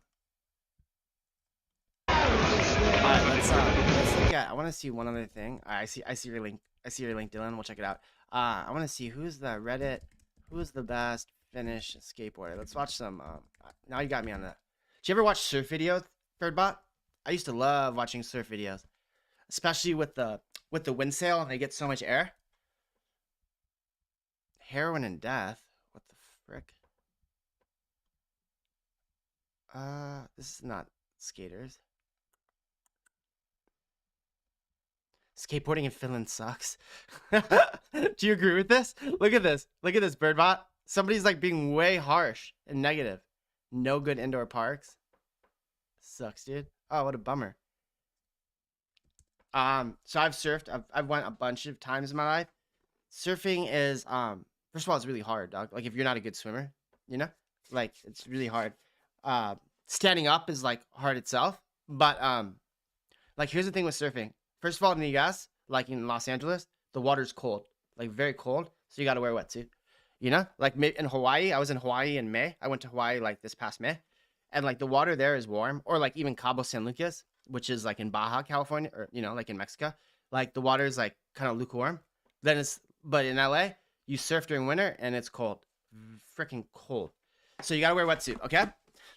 let's look at. I want to see one other thing. I see your link. I see your link, Dylan. We'll check it out. I want to see who's the Reddit. Who's the best Finnish skateboarder? Let's watch some. Now you got me on that. Did you ever watch surf videos, Thirdbot? I used to love watching surf videos, especially with the wind sail and they get so much air. Heroin and death. What the frick? This is not skaters. Skateboarding in Finland sucks. Do you agree with this? Look at this. Look at this, Birdbot. Somebody's like being way harsh and negative. No good indoor parks. Sucks, dude. Oh, what a bummer. So I've surfed. I've went a bunch of times in my life. Surfing is first of all, it's really hard, dog. Like if you're not a good swimmer, you know? Like it's really hard. Standing up is like hard itself. But like here's the thing with surfing. First of all, in the US, like in Los Angeles, the water's cold, like very cold. So you got to wear a wetsuit, you know, like in Hawaii. I was in Hawaii in May. I went to Hawaii like this past May, and like the water there is warm, or like even Cabo San Lucas, which is like in Baja, California, or, you know, like in Mexico, like the water is like kind of lukewarm. But in LA, you surf during winter and it's cold, freaking cold. So you got to wear a wetsuit. Okay.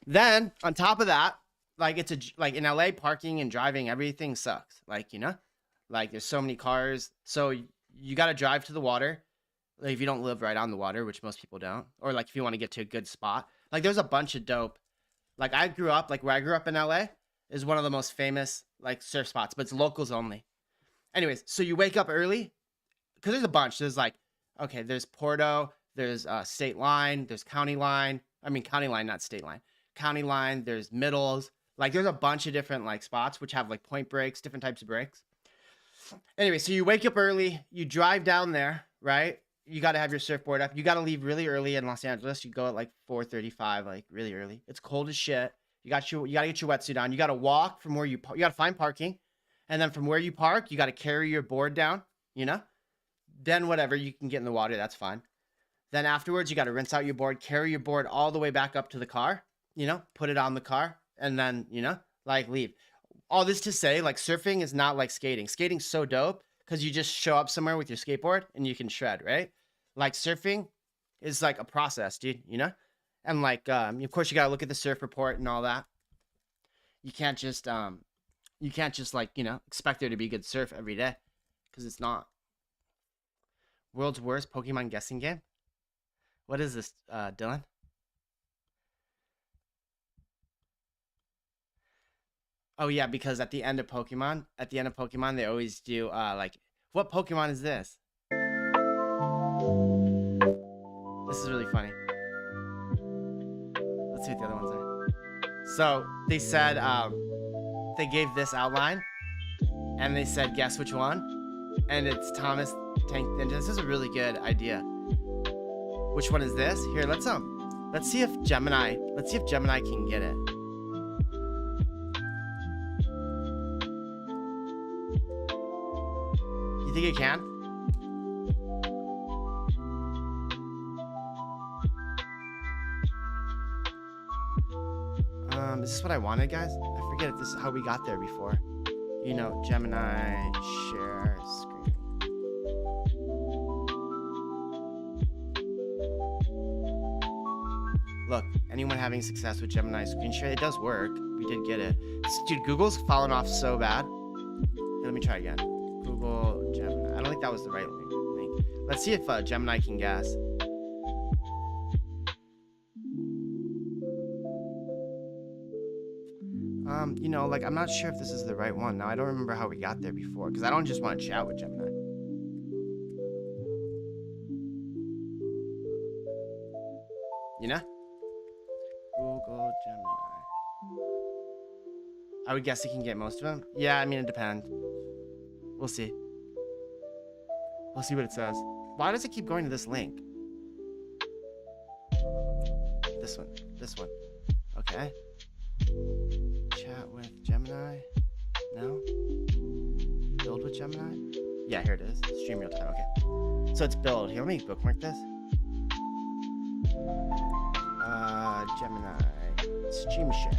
Then on top of that, like like in LA, parking and driving, everything sucks. Like, you know, like there's so many cars. So you got to drive to the water. Like if you don't live right on the water, which most people don't, or like if you want to get to a good spot, like there's a bunch of dope. Like I grew up, like where I grew up in LA is one of the most famous like surf spots, but it's locals only. Anyways, so you wake up early because there's a bunch. There's like, okay, there's Porto, there's State Line, there's County Line. I mean, County Line, not State Line. County Line, there's Middles. Like there's a bunch of different like spots which have like point breaks, different types of breaks. Anyway, so you wake up early, you drive down there, right? You got to have your surfboard up. You got to leave really early in Los Angeles. You go at like 4:35, like really early. It's cold as shit. You got to get your wetsuit on. You got to walk from where you got to find parking. And then from where you park, you got to carry your board down, you know? Then whatever, you can get in the water, that's fine. Then afterwards, you got to rinse out your board, carry your board all the way back up to the car, you know, put it on the car. And then, you know, like leave. All this to say, like surfing is not like skating. Skating's so dope because you just show up somewhere with your skateboard and you can shred, right? Like surfing is like a process, dude, you know? And like, of course, you got to look at the surf report and all that. You can't just like, you know, expect there to be good surf every day because it's not. World's worst Pokemon guessing game? What is this, Dylan? Oh yeah, because at the end of Pokemon, they always do like, what Pokemon is this? This is really funny. Let's see what the other ones are. So they said they gave this outline, and they said guess which one, and it's Thomas Tank Ninja. This is a really good idea. Which one is this? Here, let's see if Gemini can get it. think it can? Is this what I wanted, guys? I forget if this is how we got there before. You know, Gemini, share screen. Look, anyone having success with Gemini screen share, it does work. We did get it. Dude, Google's fallen off so bad. Here, let me try again. Google Gemini. I don't think that was the right link. Let's see if Gemini can guess. You know, like, I'm not sure if this is the right one. Now, I don't remember how we got there before, because I don't just want to chat with Gemini. You know? Google Gemini. I would guess it can get most of them. Yeah, I mean, it depends. We'll see. We'll see what it says. Why does it keep going to this link? This one. This one. Okay. Chat with Gemini. No? Build with Gemini? Yeah, here it is. Stream real time. Okay. So it's build. Here, let me bookmark this. Gemini. Stream share.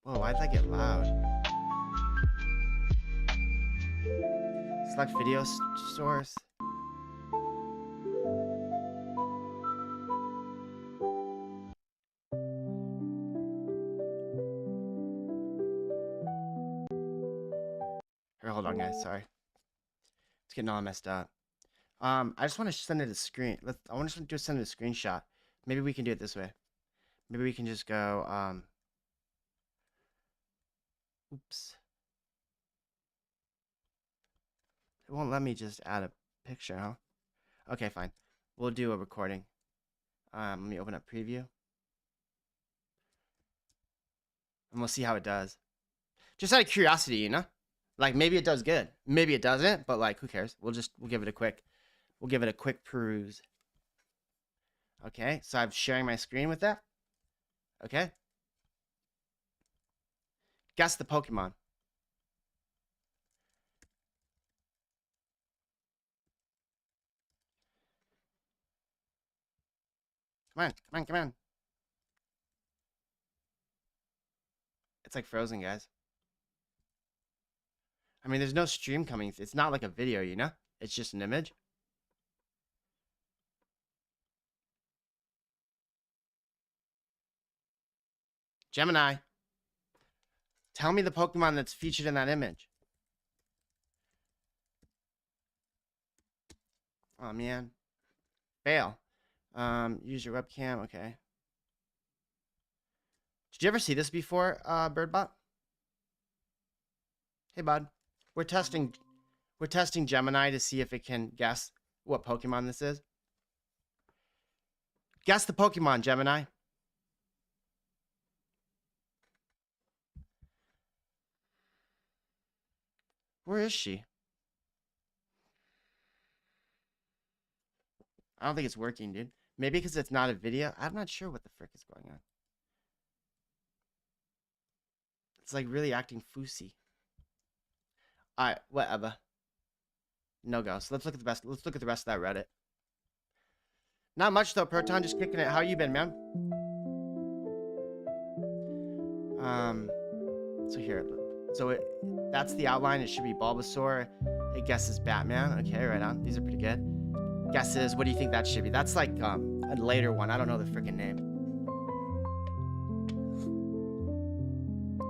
Whoa, why did I get loud? Select video source. Here, hold on, guys. Sorry. It's getting all messed up. I just want to send it a screen. I want to just send it a screenshot. Maybe we can do it this way. Maybe we can just go, oops. It won't let me just add a picture, huh? Okay, fine. We'll do a recording. Let me open up preview. And we'll see how it does. Just out of curiosity, you know? Like, maybe it does good. Maybe it doesn't, but like, who cares? We'll give it a quick peruse. Okay, so I'm sharing my screen with that. Okay. Guess the Pokemon. Come on, come on, come on. It's like frozen, guys. I mean, there's no stream coming. It's not like a video, you know? It's just an image. Gemini. Tell me the Pokemon that's featured in that image. Oh, man. Fail. Use your webcam. Okay. Did you ever see this before, Birdbot? Hey, bud. We're testing Gemini to see if it can guess what Pokemon this is. Guess the Pokemon, Gemini. Where is she? I don't think it's working, dude. Maybe because it's not a video. I'm not sure what the frick is going on. It's like really acting foosy. Alright, whatever. No go. So let's look at the rest of that Reddit. Not much though, Proton, just kicking it. How you been, man? So here. So that's the outline. It should be Bulbasaur. It guesses Batman. Okay, right on. These are pretty good. Guesses, what do you think that should be? That's like a later one. I don't know the freaking name.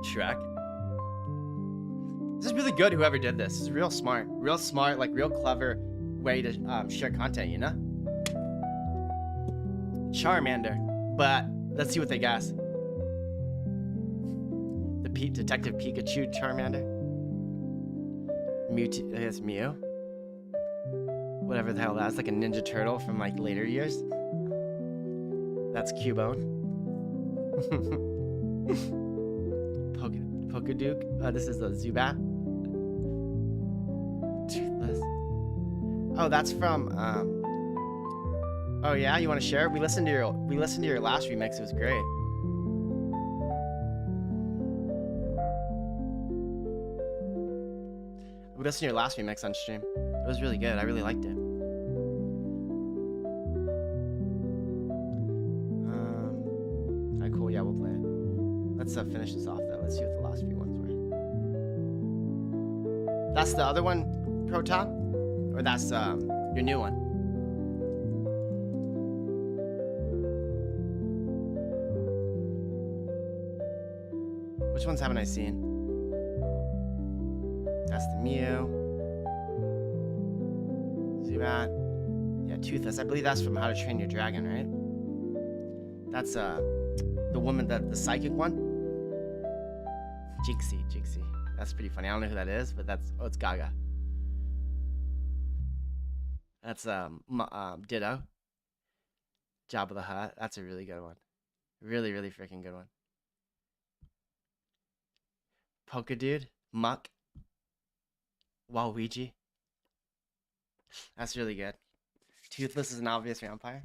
Shrek. This is really good, whoever did this. This is real smart, like real clever way to share content, you know? Charmander. But let's see what they guess. The Detective Pikachu Charmander. Mewtwo, I guess Mew. Whatever the hell that's, like a Ninja Turtle from like later years. That's Cubone. Pokeduke. This is the Zubat. Toothless. Oh, that's from oh yeah, you want to share? We listened to your last remix. It was great. We listened to your last remix on stream. It was really good. I really liked it. Alright, cool. Yeah, we'll play it. Let's finish this off though. Let's see what the last few ones were. That's the other one, Proton? Or that's your new one? Which ones haven't I seen? That's the Mew. Zubat. Yeah, Toothless. I believe that's from How to Train Your Dragon, right? That's the woman, the psychic one. Jinxie. That's pretty funny. I don't know who that is, but it's Gaga. That's Ditto. Jabba the Hutt. That's a really good one. Really, really freaking good one. Polka Dude. Muck. Waluigi. That's really good. Toothless is an obvious vampire.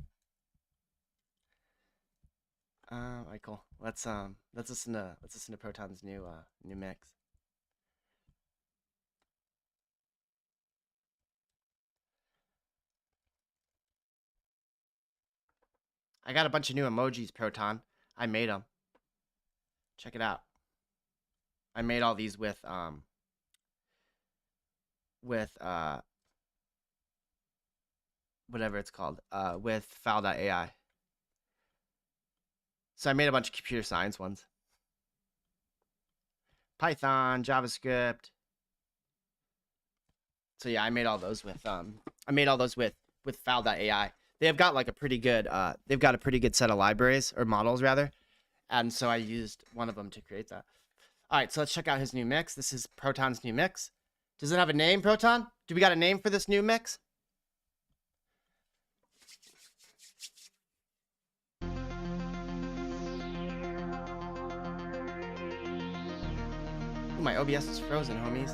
Alright, cool. Let's listen to Proton's new mix. I got a bunch of new emojis, Proton. I made them. Check it out. I made all these with whatever it's called, with file.ai. So I made a bunch of computer science ones. Python, JavaScript. So yeah, I made all those with file.ai. They have got like a pretty good set of libraries or models rather. And so I used one of them to create that. All right, so let's check out his new mix. This is Proton's new mix. Does it have a name, Proton? Do we got a name for this new mix? Ooh, my OBS is frozen, homies.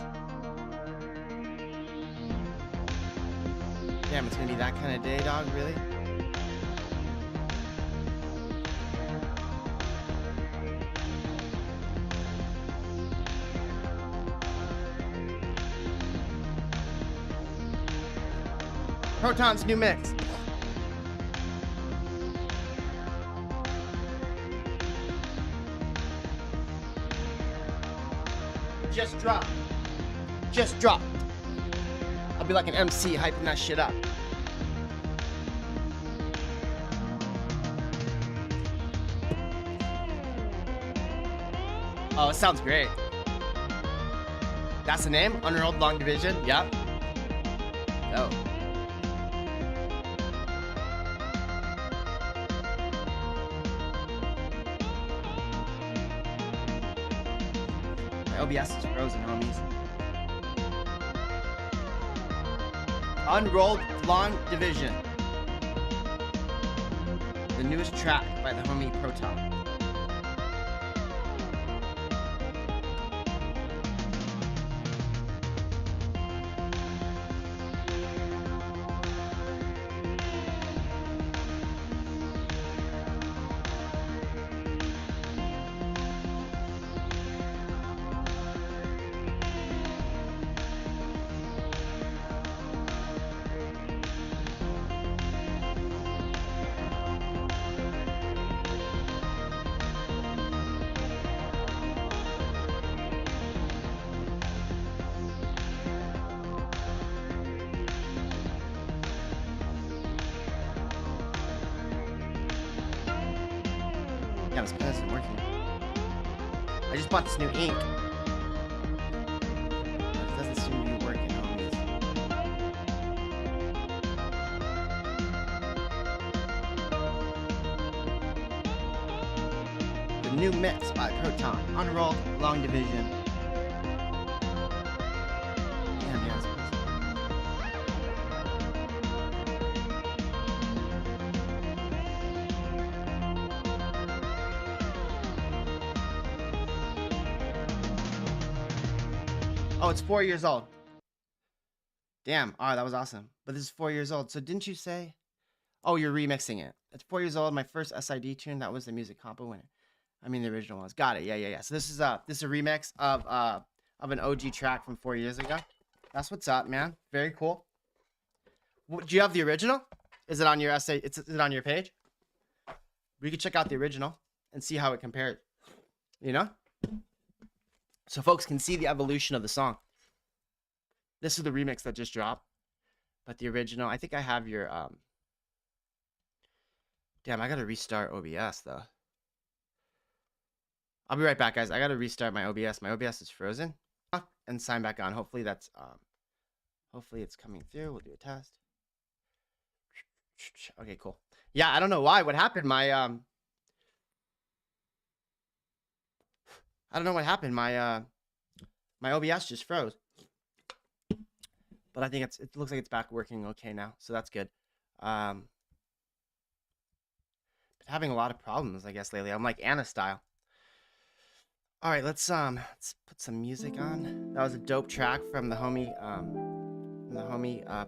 Damn, it's gonna be that kind of day, dog, really? Proton's new mix. Just drop. Just drop. I'll be like an MC hyping that shit up. Oh, it sounds great. That's the name? Unrolled Long Division? Yep. Oh. My OBS is frozen, homies. Unrolled Long Division. The newest track by the homie Proton. Yeah, this pen isn't working. I just bought this new ink. It doesn't seem to be working, homies. The new mix by Proton. Unrolled Long Division. Damn, yeah, it's crazy. Oh, it's 4 years old. Damn. Oh, that was awesome. But this is 4 years old. So didn't you say? Oh, you're remixing it. It's 4 years old. My first SID tune. That was the music compo winner. I mean, the original ones. Got it. Yeah. So this is a remix of an OG track from 4 years ago. That's what's up, man. Very cool. Do you have the original? Is it on your essay? Is it on your page? We could check out the original and see how it compares. You know? So folks can see the evolution of the song. This is the remix that just dropped. But the original, I think I have your Damn, I gotta restart OBS though. I'll be right back, guys. I gotta restart my OBS. My OBS is frozen. And sign back on. Hopefully that's hopefully it's coming through. We'll do a test. Okay, cool. Yeah, I don't know why. What happened? My I don't know what happened. My my OBS just froze. But I think it looks like it's back working okay now. So that's good. Been having a lot of problems, I guess, lately. I'm like Anna style. All right, let's put some music on. That was a dope track from the homie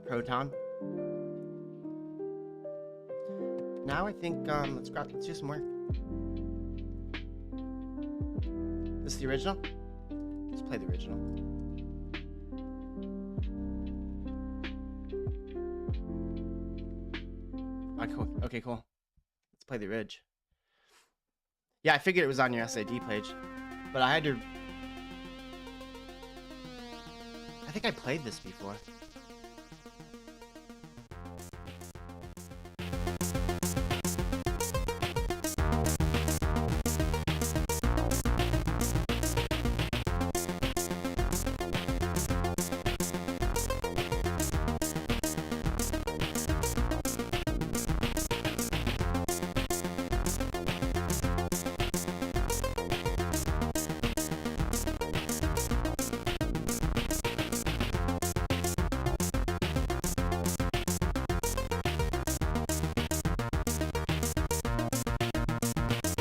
Proton. Now I think let's do some more. This is the original. Let's play the original. Okay, cool. Let's play the Ridge. Yeah, I figured it was on your SAD page, but I had to. I think I played this before.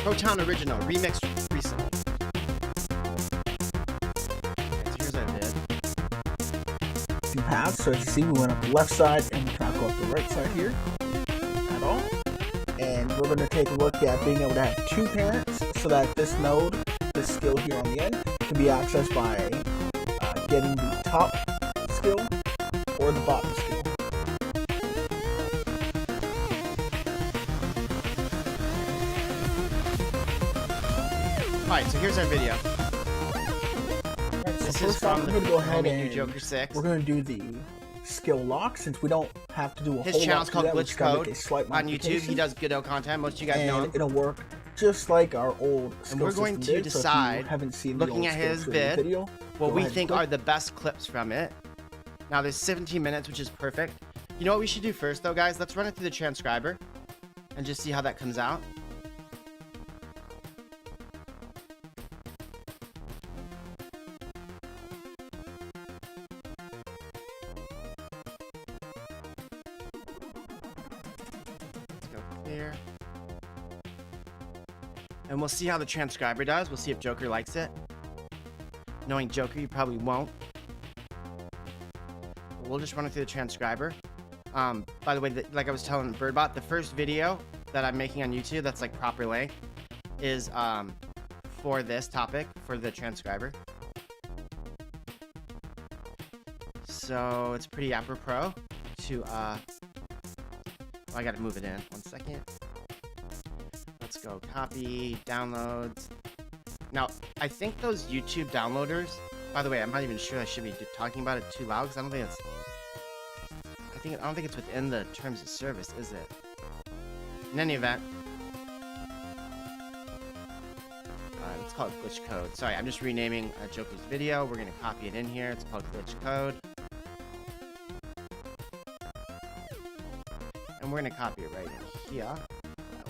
Proton Original, remixed recently. Okay, so here's our vid. Two paths, so as you see, we went up the left side and we try to go up the right side here at all. And we're going to take a look at being able to have two parents so that this node, this skill here on the end, can be accessed by getting the top skill or the bottom skill. Alright, so here's our video. Right, so This is first off, from we're going to go ahead New and Joker 6. we're going to do the skill lock since we don't have to do a His whole lot channel's to called that. We Glitch just gotta Code make a slight on YouTube. He modification, does good old content. Most of you guys know him. and it'll work just like our old skill And we're going system to did. So if you decide, haven't seen the looking old at skill his tree vid, video, what go we ahead and think click. are the best clips from it. Now there's 17 minutes, which is perfect. You know what we should do first though, guys? Let's run it through the transcriber and just see how that comes out. Here. And we'll see how the transcriber does. We'll see if Joker likes it. Knowing Joker, you probably won't. But we'll just run it through the transcriber. By the way, like I was telling Birdbot, the first video that I'm making on YouTube that's like proper length is for this topic, for the transcriber. So it's pretty apropos to oh, I gotta move it in. 1 second. Let's go. Copy, downloads. Now, I think those YouTube downloaders. By the way, I'm not even sure I should be talking about it too loud because I don't think it's. I don't think it's within the terms of service, is it? In any event, let's call it Glitch Code. Sorry, I'm just renaming Joker's video. We're gonna copy it in here. It's called Glitch Code. And we're gonna copy it right in here.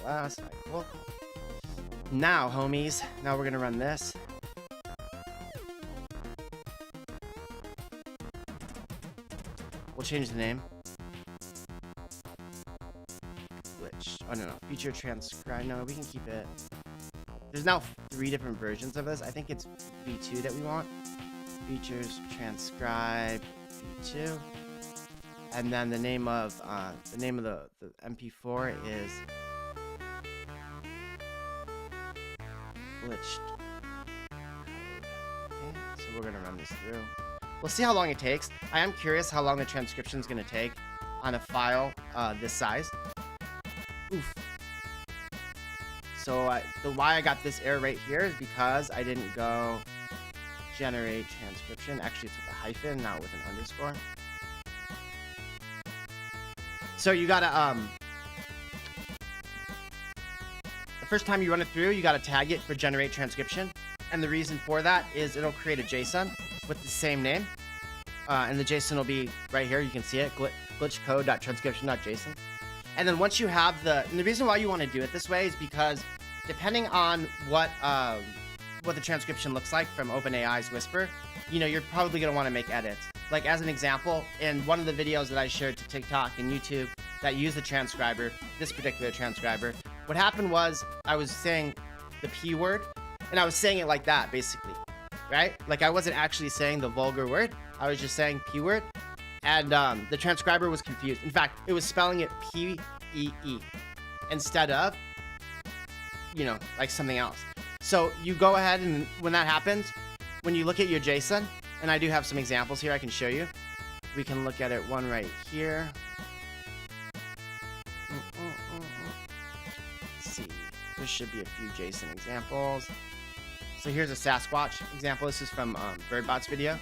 Last, right, cool. Now, homies, now we're gonna run this. We'll change the name. Glitch. Oh no, feature transcribe. No, we can keep it. There's now 3 different versions of this. I think it's V2 that we want. Features transcribe V2. And then the name of the MP4 is glitched code. Okay, so we're gonna run this through. We'll see how long it takes. I am curious how long the transcription is going to take on a file this size. Oof. So why I got this error right here is because I didn't go generate transcription. Actually, it's with a hyphen, not with an underscore. So you gotta the first time you run it through, you gotta tag it for generate transcription, and the reason for that is it'll create a JSON with the same name, and the JSON will be right here. You can see it, glitchcode.transcription.json. And then once you have and the reason why you want to do it this way is because depending on what the transcription looks like from OpenAI's Whisper, you're probably going to want to make edits. Like as an example, in one of the videos that I shared to TikTok and YouTube that use the transcriber, this particular transcriber, what happened was I was saying the P word, and I was saying it like that, basically, right? Like I wasn't actually saying the vulgar word. I was just saying P word. And the transcriber was confused. In fact, it was spelling it P-E-E instead of, like something else. So you go ahead and when that happens, when you look at your JSON, and I do have some examples here I can show you. We can look at it one right here. Let's see. There should be a few JSON examples. So here's a Sasquatch example. This is from Birdbot's video.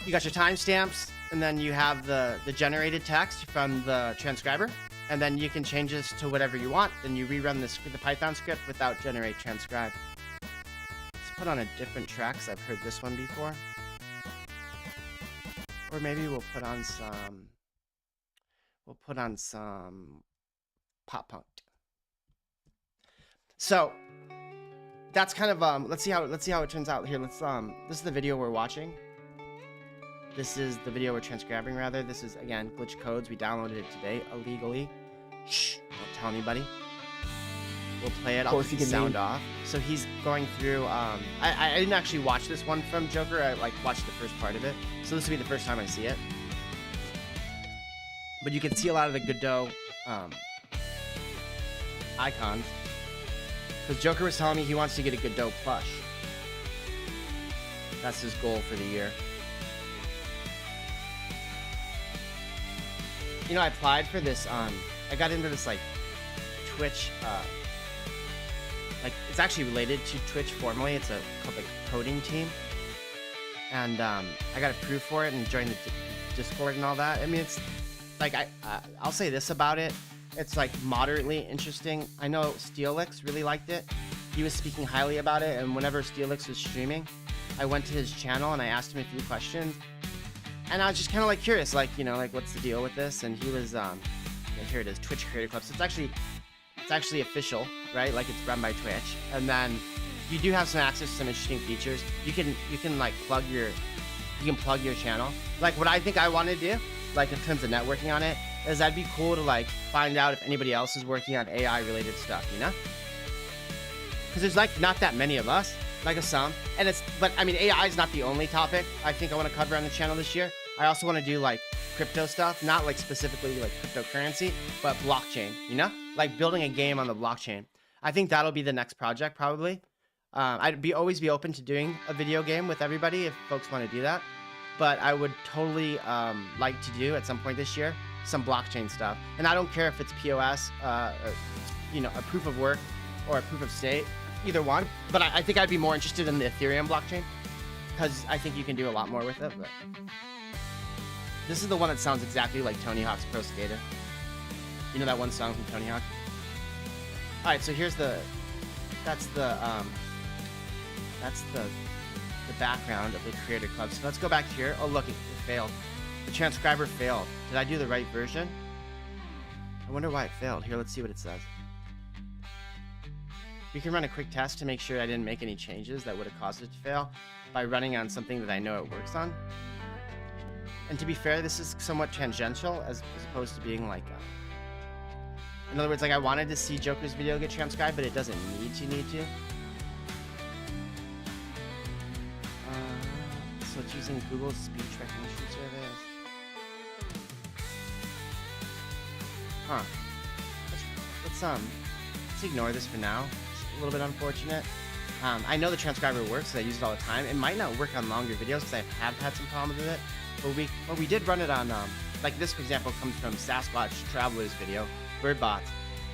You got your timestamps, and then you have the generated text from the transcriber, and then you can change this to whatever you want. Then you rerun the Python script without generate transcribe. Let's put on a different track, 'cause I've heard this one before. Or maybe we'll put on some pop punk. So that's kind of let's see how it turns out here. This is the video we're watching. This is the video we're transcribing, rather. This is, again, Glitch Codes. We downloaded it today illegally. Shh, don't tell anybody. We'll play it. I'll keep the sound off. So he's going through, I didn't actually watch this one from Joker. I watched the first part of it. So this will be the first time I see it. But you can see a lot of the Godot icons. Because Joker was telling me he wants to get a Godot plush. That's his goal for the year. I applied for this, I got into this, Twitch, it's actually related to Twitch formally. It's called the coding team. And, I got approved for it and joined the Discord and all that. I mean, it's, I'll say this about it. It's, moderately interesting. I know Steelix really liked it. He was speaking highly about it, and whenever Steelix was streaming, I went to his channel and I asked him a few questions. And I was just kind of curious, what's the deal with this? And he was, here it is, Twitch Creator Club. So it's actually official, right? It's run by Twitch. And then you do have some access to some interesting features. You can plug your channel. What I think I want to do, in terms of networking on it, is that'd be cool to find out if anybody else is working on AI related stuff, Because there's not that many of us. Some, and but I mean, AI is not the only topic I think I want to cover on the channel this year. I also want to do crypto stuff, not specifically cryptocurrency, but blockchain, building a game on the blockchain. I think that'll be the next project probably. I'd always be open to doing a video game with everybody if folks want to do that, but I would totally like to do at some point this year some blockchain stuff. And I don't care if it's POS, a proof of work or a proof of stake. Either one, but I think I'd be more interested in the Ethereum blockchain because I think you can do a lot more with it. But this is the one that sounds exactly like Tony Hawk's Pro Skater. You know that one song from Tony Hawk? All right, so here's that's the background of the Creator Club. So let's go back here. Oh, look, it failed. The transcriber failed. Did I do the right version? I wonder why it failed. Here, let's see what it says. We can run a quick test to make sure I didn't make any changes that would have caused it to fail by running on something that I know it works on. And to be fair, this is somewhat tangential as opposed to being in other words, I wanted to see Joker's video get transcribed, but it doesn't need to. So it's using Google's speech recognition service. Huh. Let's ignore this for now. A little bit unfortunate. I know the transcriber works because I use it all the time. It might not work on longer videos because I have had some problems with it. But we did run it on, like this, for example, comes from Sasquatch Traveler's video, Birdbots.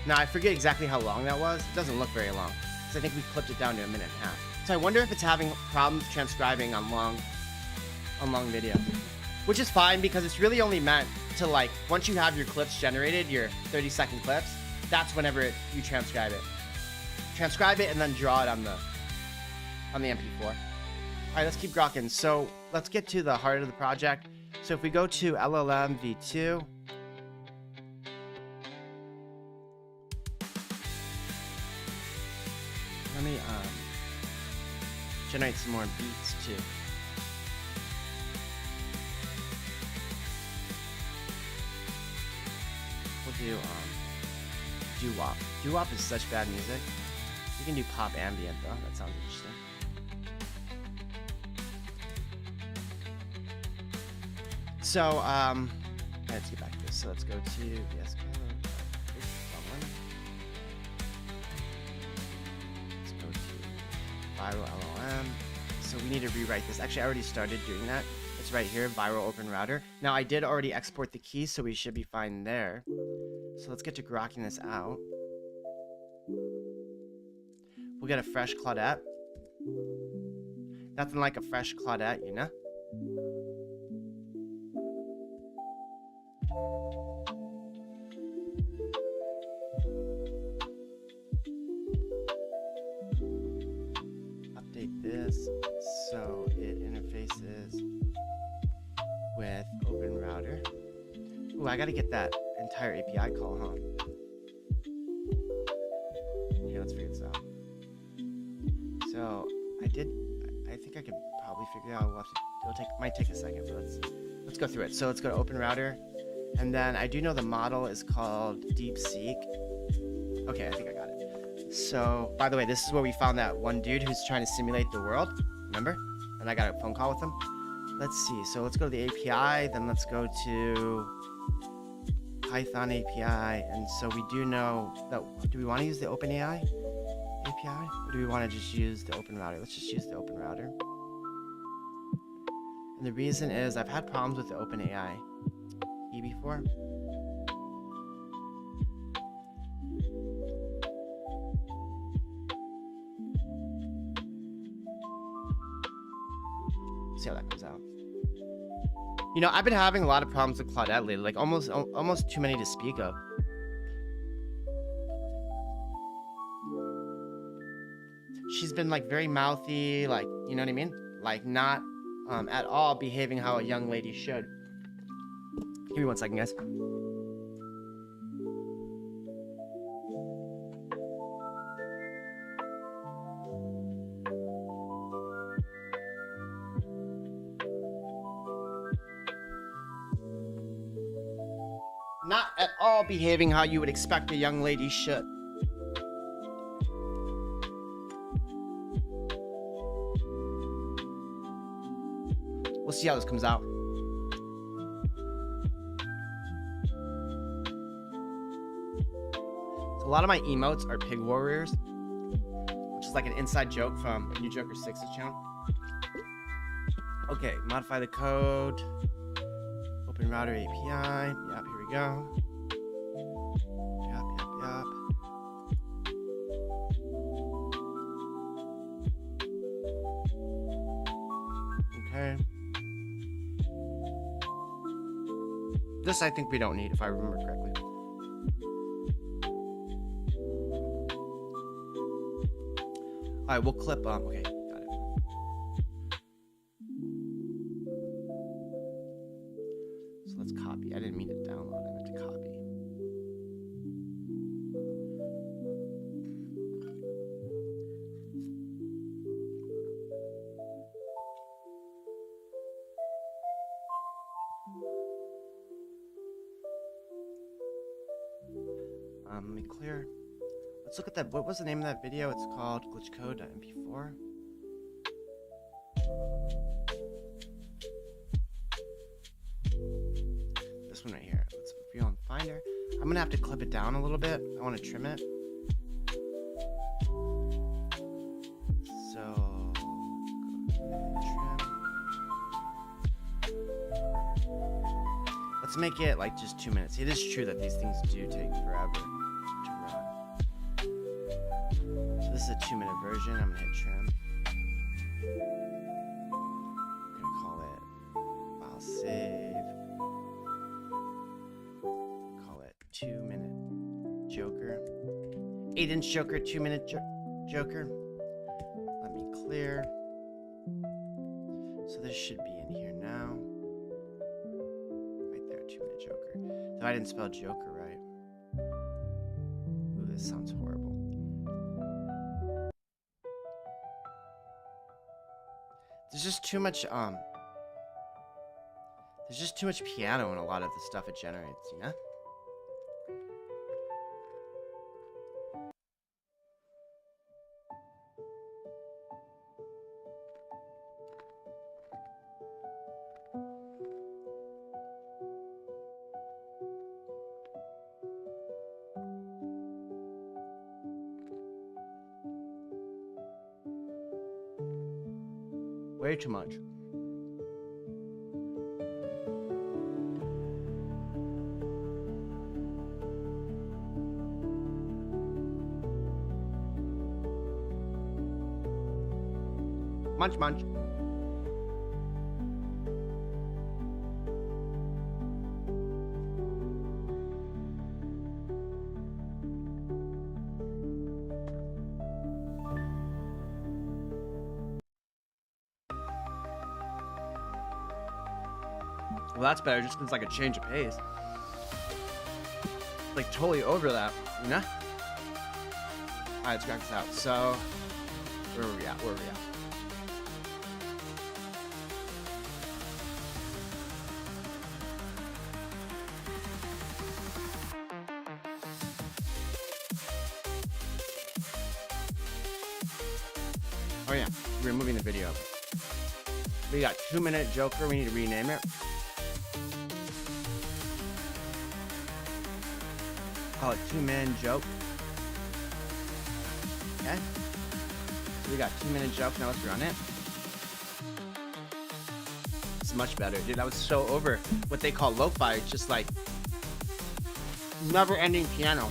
Now, I forget exactly how long that was. It doesn't look very long because I think we clipped it down to 1.5 minutes. So I wonder if it's having problems transcribing on long video, which is fine because it's really only meant to, like, once you have your clips generated, your 30-second clips, that's whenever you transcribe it. Transcribe it and then draw it on the MP4. All right, let's keep grokking. So let's get to the heart of the project. So if we go to LLM v2, let me generate some more beats too. We'll do doo-wop. Doo-wop is such bad music. You can do pop ambient though. That sounds interesting. So let's get back to this. So let's go to VS Code. Let's go to Viral LLM. So we need to rewrite this. Actually, I already started doing that. It's right here, Viral OpenRouter. Now I did already export the key, so we should be fine there. So let's get to grokking this out. We'll get a fresh Claudette. Nothing like a fresh Claudette, you know? Update this so it interfaces with OpenRouter. Ooh, I gotta get that entire API call, huh? Okay, let's figure this out. So I think I could probably figure out. Might take a second, but let's go through it. So let's go to OpenRouter, and then I do know the model is called DeepSeek. Okay, I think I got it. So by the way, this is where we found that one dude who's trying to simulate the world. Remember? And I got a phone call with him. Let's see. So let's go to the API, then let's go to Python API, and so we do know that. Do we want to use the OpenAI API, or do we want to just use the OpenRouter? Let's just use the OpenRouter. And the reason is I've had problems with the OpenAI key before. See how that comes out. You know, I've been having a lot of problems with Claudette lately, like almost too many to speak of. She's been like very mouthy, like, you know what I mean? Like not at all behaving how a young lady should. Give me 1 second, guys. Not at all behaving how you would expect a young lady should. We'll see how this comes out. So a lot of my emotes are pig warriors, which is like an inside joke from New Joker 6's channel. Okay, modify the code. OpenRouter API. Yep, here we go. Yep. Okay. This I think we don't need, if I remember correctly. Alright, we'll clip, okay, got it. So let's copy. I didn't mean to download, I meant to copy. Let me clear. Let's look at that. What was the name of that video? It's called glitchcode.mp4. This one right here. Let's view on Finder. I'm gonna have to clip it down a little bit. I want to trim it. Let's make it like just 2 minutes. It is true that these things do take forever to run. So this is a 2-minute version. I'm gonna hit trim. I'm gonna call it file save. Call it 2-minute Joker. 8-inch Joker, 2-minute Joker. Let me clear. So this should be in here now. Right there, 2-minute Joker. Though I didn't spell Joker right. Ooh, this sounds horrible. There's just too much there's just too much piano in a lot of the stuff it generates, you know? Way too much. Munch, munch. Well, that's better. Just it's like a change of pace. Like totally over that, you know? All right, let's crack this out. So, where are we at? Where are we at? Oh yeah, we're moving the video. We got 2-minute Joker. We need to rename it. Call it 2-man joke. Okay. So we got 2-minute joke. Now let's run it. It's much better, dude. I was so over what they call lo-fi. It's just like never-ending piano.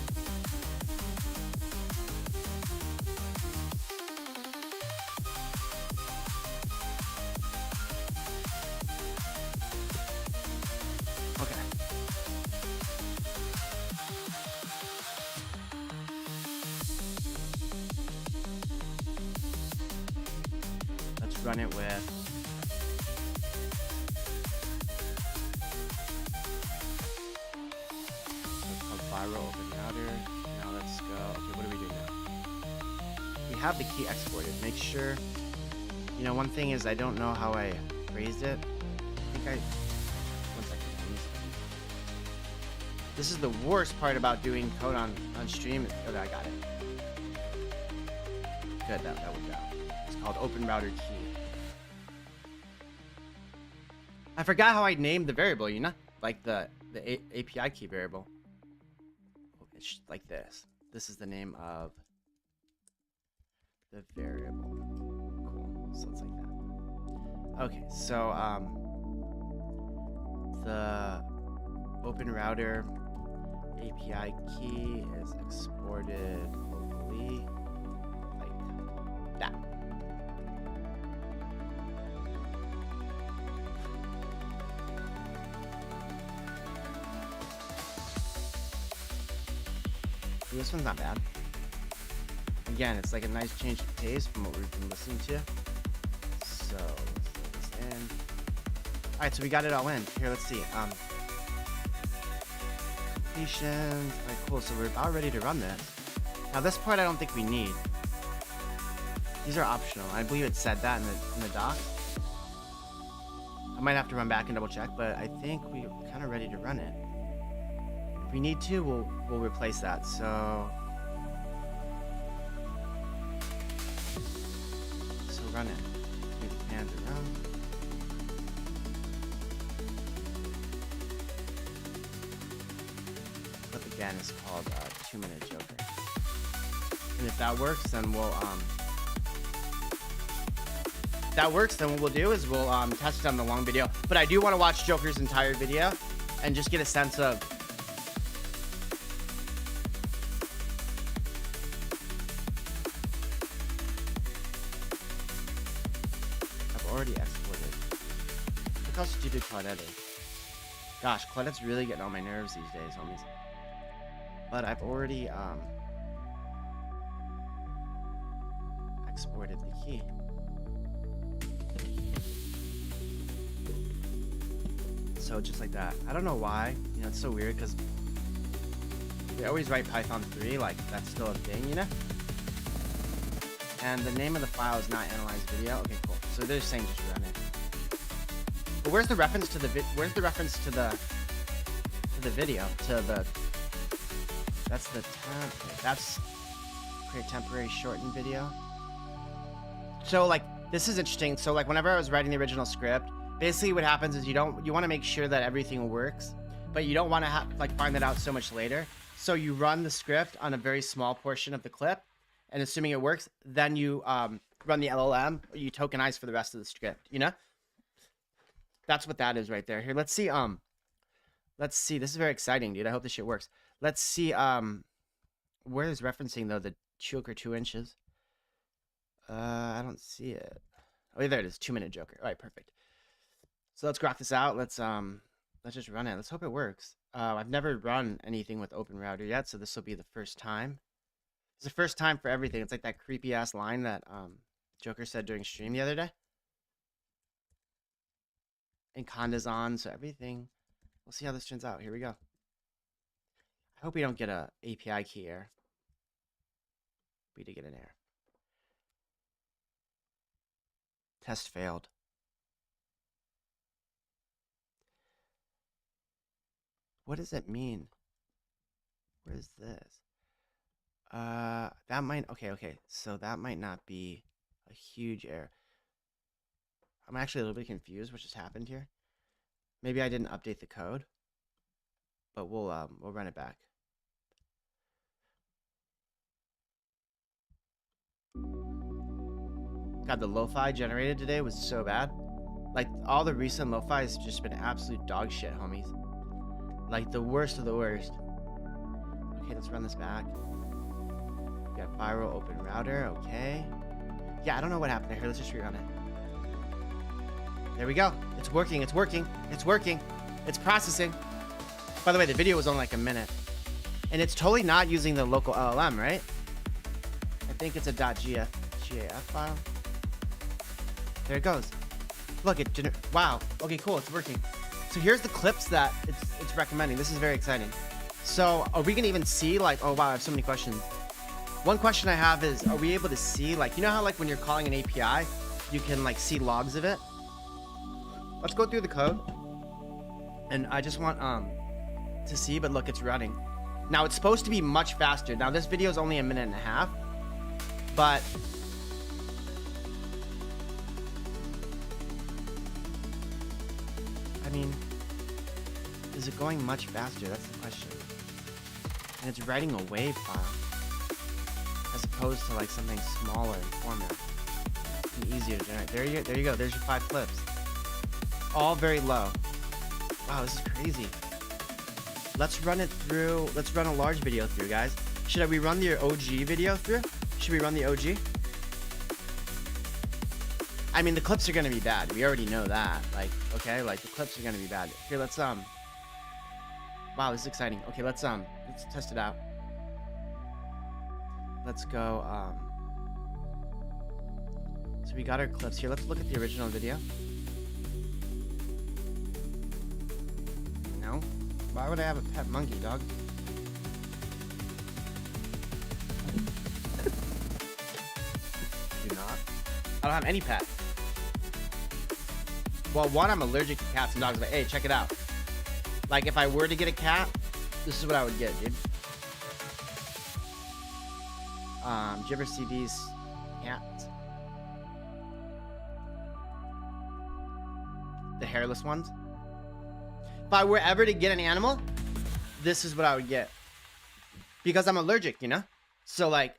Run it with viral OpenRouter. Now let's go. Okay, what do we do now? We have the key exported. Make sure, you know, one thing is I don't know how I phrased it. I think one second. This is the worst part about doing code on stream. Okay, I got it. Good, that worked out. It's called OpenRouter key. I forgot how I named the variable, you know? Like the API key variable. It's like this. This is the name of the variable. Cool. So it's like that. Okay, so the OpenRouter API key is exported locally like that. This one's not bad. Again, it's like a nice change of pace from what we've been listening to. So let's throw this in. All right, so we got it all in. Here, let's see. Completions. All right, cool. So we're about ready to run this. Now this part I don't think we need. These are optional. I believe it said that in the doc. I might have to run back and double check, but I think we're kind of ready to run it. If we need to, we'll replace that. So run it. Move the pans around. Clip again is called 2-minute Joker. And if that works, then we'll what we'll do is we'll test it on the long video. But I do want to watch Joker's entire video. and just get a sense of I've already exported. Look how stupid Claudette is. Gosh, Claudette's really getting on my nerves these days, homies. But I've already exported the key. So just like that. I don't know why. You know, it's so weird because they always write Python 3, like that's still a thing, you know? And the name of the file is not analyzed video. Okay, cool. So they're saying just run it. But where's the reference to the where's the reference to the video? To the that's the template. That's create temporary shortened video. So like this is interesting. So like whenever I was writing the original script, basically what happens is you want to make sure that everything works, but you don't want to like find that out so much later. So you run the script on a very small portion of the clip, and assuming it works, then you run the LLM, or you tokenize for the rest of the script, you know? That's what that is right there. Here, let's see. Let's see. This is very exciting, dude. I hope this shit works. Let's see. Where is referencing though? The Joker 2 inches. I don't see it. Oh, there it is. 2-minute Joker. All right, perfect. So let's graph this out. Let's just run it. Let's hope it works. I've never run anything with OpenRouter yet, so this will be the first time. It's the first time for everything. It's like that creepy ass line that Joker said during stream the other day. And Conda's on, so everything. We'll see how this turns out. Here we go. I hope we don't get a API key error. We did get an error. Test failed. What does it mean? Where is this? That might, okay. So that might not be a huge error. I'm actually a little bit confused what just happened here. Maybe I didn't update the code, but we'll run it back. God, the lo-fi generated today was so bad. Like all the recent lo-fi has just been absolute dog shit, homies. Like the worst of the worst. Okay, let's run this back. We got viral OpenRouter, okay. Yeah, I don't know what happened here. Let's just rerun it. There we go. It's working, it's working, it's working. It's processing. By the way, the video was only like a minute. And it's totally not using the local LLM, right? I think it's a .gaf file. There it goes. Look, it didn't, wow. Okay, cool, it's working. So here's the clips that it's recommending. This is very exciting. So are we gonna even see like, oh wow, I have so many questions. One question I have is, are we able to see like, you know how like when you're calling an API, you can like see logs of it? Let's go through the code. And I just want to see, but look, it's running. Now it's supposed to be much faster. Now this video is only 1.5 minutes, but I mean, is it going much faster? That's the question. And it's writing a WAV file as opposed to like something smaller in format and easier to generate. There you go. There's your 5 clips. All very low. Wow, this is crazy. Let's run it through. Let's run a large video through, guys. Should we run the OG video through? Should we run the OG? I mean, the clips are gonna be bad. We already know that. Like, okay, like the clips are gonna be bad. Here, let's wow, this is exciting. Okay, let's test it out. Let's go. So we got our clips here. Let's look at the original video. No. Why would I have a pet monkey, dog? Do not. I don't have any pet. Well, one, I'm allergic to cats and dogs, but hey, check it out. Like, if I were to get a cat, this is what I would get, dude. Do you ever see these cats? The hairless ones? If I were ever to get an animal, this is what I would get. Because I'm allergic, you know? So, like,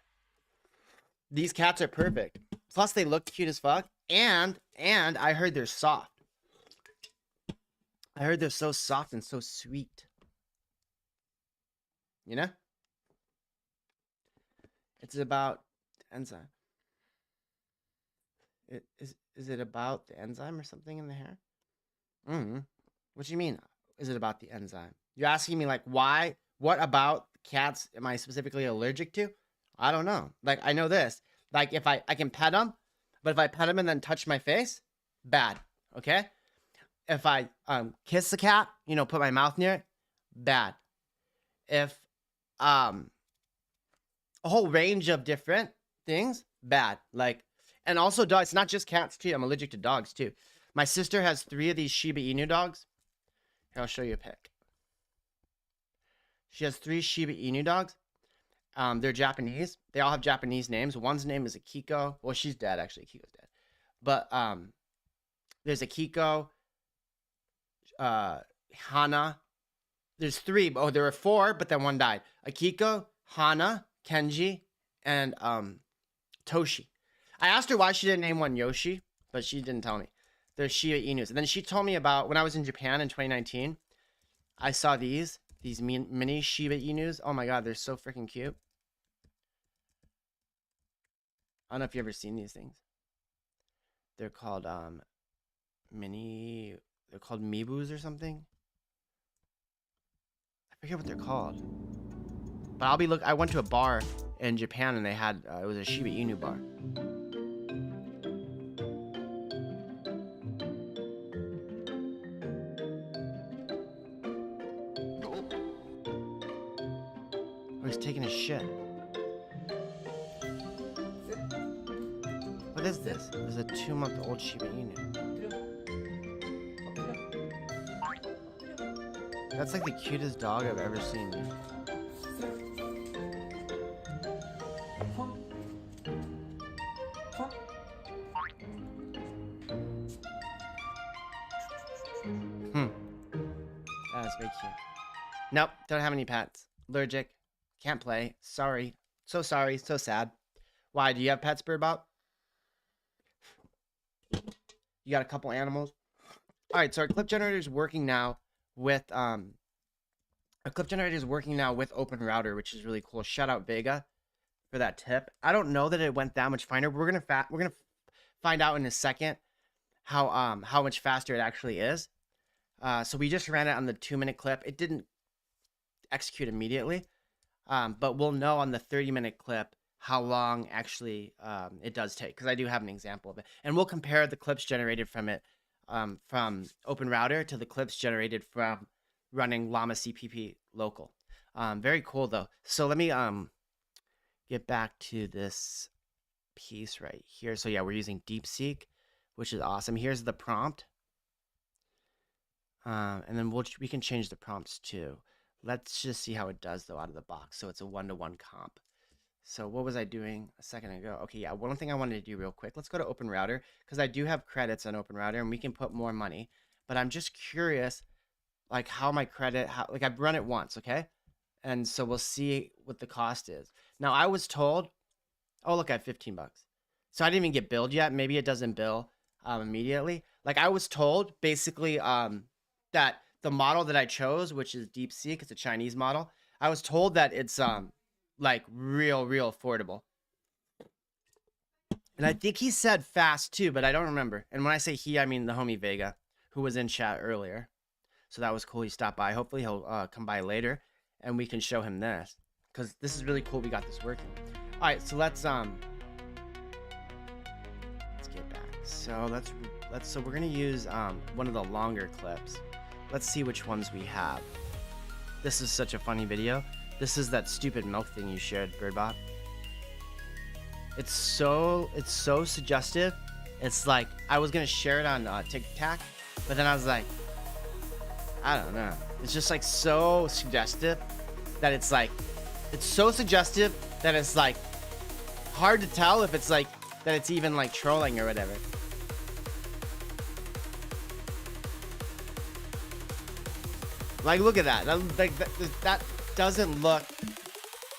these cats are perfect. Plus, they look cute as fuck. And I heard they're soft. I heard they're so soft and so sweet. You know? It's about enzyme. Is it about the enzyme or something in the hair? What do you mean? Is it about the enzyme? You're asking me like why? What about cats am I specifically allergic to? I don't know. Like I know this. Like if I can pet them, but if I pet them and then touch my face, bad. Okay. If I kiss the cat, you know, put my mouth near it, bad. If a whole range of different things, bad. Like, and also dogs, not just cats too. I'm allergic to dogs too. My sister has 3 of these Shiba Inu dogs. Here, I'll show you a pic. She has 3 Shiba Inu dogs. They're Japanese. They all have Japanese names. One's name is Akiko. Well, she's dead actually. Akiko's dead. But there's Akiko, Hana. There's 3. Oh, there were 4, but then 1 died. Akiko, Hana, Kenji, and Toshi. I asked her why she didn't name one Yoshi, but she didn't tell me. They're Shiba Inus. And then she told me about when I was in Japan in 2019, I saw these mini Shiba Inus. Oh my god, they're so freaking cute. I don't know if you've ever seen these things. They're called they're called Mibus or something. I forget what they're called. But I went to a bar in Japan and they had it was a Shiba Inu bar. Oh, he's taking a shit. What is this? There's a 2-month-old Shiba Inu. That's like the cutest dog I've ever seen. That's very cute. Nope, don't have any pets. Allergic. Can't play. Sorry. So sorry. So sad. Why? Do you have pets, Birdbot? You got a couple animals? All right, so our clip generator is working now with OpenRouter, which is really cool. Shout out Vega for that tip. I don't know that it went that much finer. We're gonna find out in a second how much faster it actually is. So we just ran it on the 2-minute clip. It didn't execute immediately, but we'll know on the 30-minute clip how long actually it does take, because I do have an example of it, and we'll compare the clips generated from it from OpenRouter to the clips generated from running Llama CPP local. Very cool though. So let me get back to this piece right here. So yeah, we're using DeepSeek, which is awesome. Here's the prompt, and then we can change the prompts too. Let's just see how it does though out of the box. So it's a 1-to-1 comp. So what was I doing a second ago? Okay, yeah, one thing I wanted to do real quick. Let's go to OpenRouter, because I do have credits on OpenRouter and we can put more money. But I'm just curious, like how my credit, like I've run it once, okay? And so we'll see what the cost is. Now I was told, oh look, I have 15 bucks. So I didn't even get billed yet. Maybe it doesn't bill immediately. Like I was told basically that the model that I chose, which is DeepSeek, it's a Chinese model. I was told that it's like real affordable. And I think he said fast too, but I don't remember. And when I say he, I mean the homie Vega, who was in chat earlier. So that was cool. He stopped by. Hopefully he'll come by later and we can show him this, because this is really cool. We got this working. All right, so let's get back. So so we're gonna use one of the longer clips. Let's see which ones we have. This is such a funny video. This is that stupid milk thing you shared, Birdbot. It's so suggestive. It's like I was gonna share it on TikTok, but then I was like, I don't know. It's just like so suggestive that it's like, it's so suggestive that it's like hard to tell if it's like that it's even like trolling or whatever. Like look at that. That doesn't look.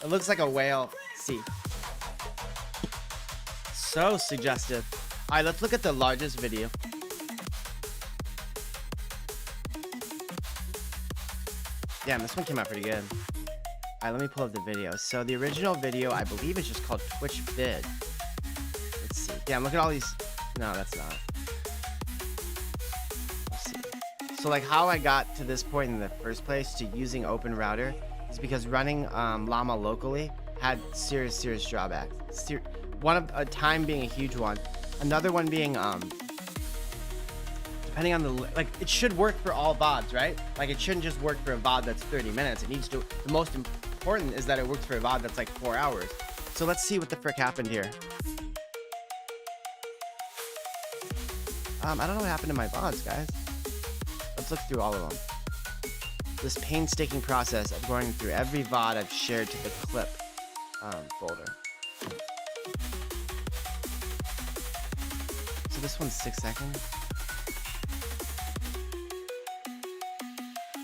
It looks like a whale. See. So suggestive. All right, let's look at the largest video. Damn, this one came out pretty good. Alright, let me pull up the video. So the original video, I believe, is just called Twitch Vid. Let's see. Damn, look at all these. No, that's not. Let's see. So like how I got to this point in the first place to using OpenRouter is because running Llama locally had serious drawbacks. One of a time being a huge one. Another one being depending on the like, it should work for all VODs, right? Like it shouldn't just work for a VOD that's 30 minutes. It needs to. The most important is that it works for a VOD that's like 4 hours. So let's see what the frick happened here. I don't know what happened to my VODs, guys. Let's look through all of them. This painstaking process of going through every VOD I've shared to the clip folder. So this one's 6 seconds.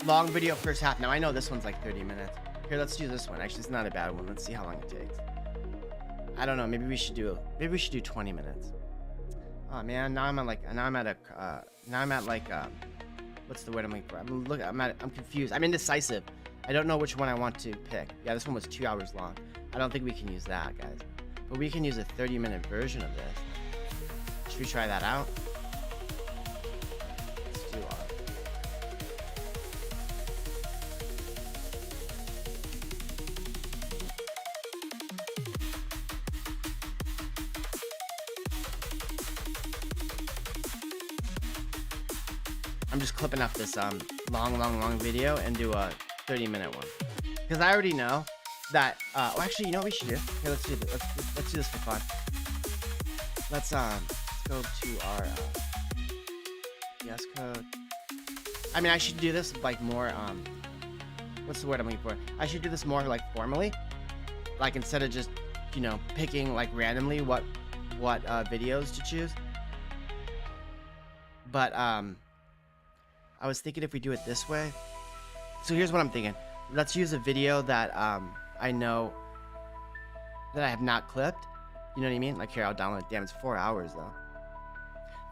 Long video first half. Now I know this one's like 30 minutes. Here, let's do this one. Actually, it's not a bad one. Let's see how long it takes. I don't know. Maybe we should do 20 minutes. Oh man, now I'm at like what's the word I'm looking for? I'm confused. I'm indecisive. I don't know which one I want to pick. Yeah, this one was 2 hours long. I don't think we can use that, guys. But we can use a 30-minute version of this. Should we try that out? Let's do I'm just clipping up this long video and do a 30-minute one because I already know that well, actually, you know what we should do? Here, let's do this. Let's do this for fun. Let's go to our VS Code. I mean, I should do this like more what's the word I'm looking for? I should do this more like formally, like instead of just, you know, picking like randomly what videos to choose. But I was thinking if we do it this way. So here's what I'm thinking. Let's use a video that I know that I have not clipped. You know what I mean? Like here, I'll download it. Damn, it's 4 hours though.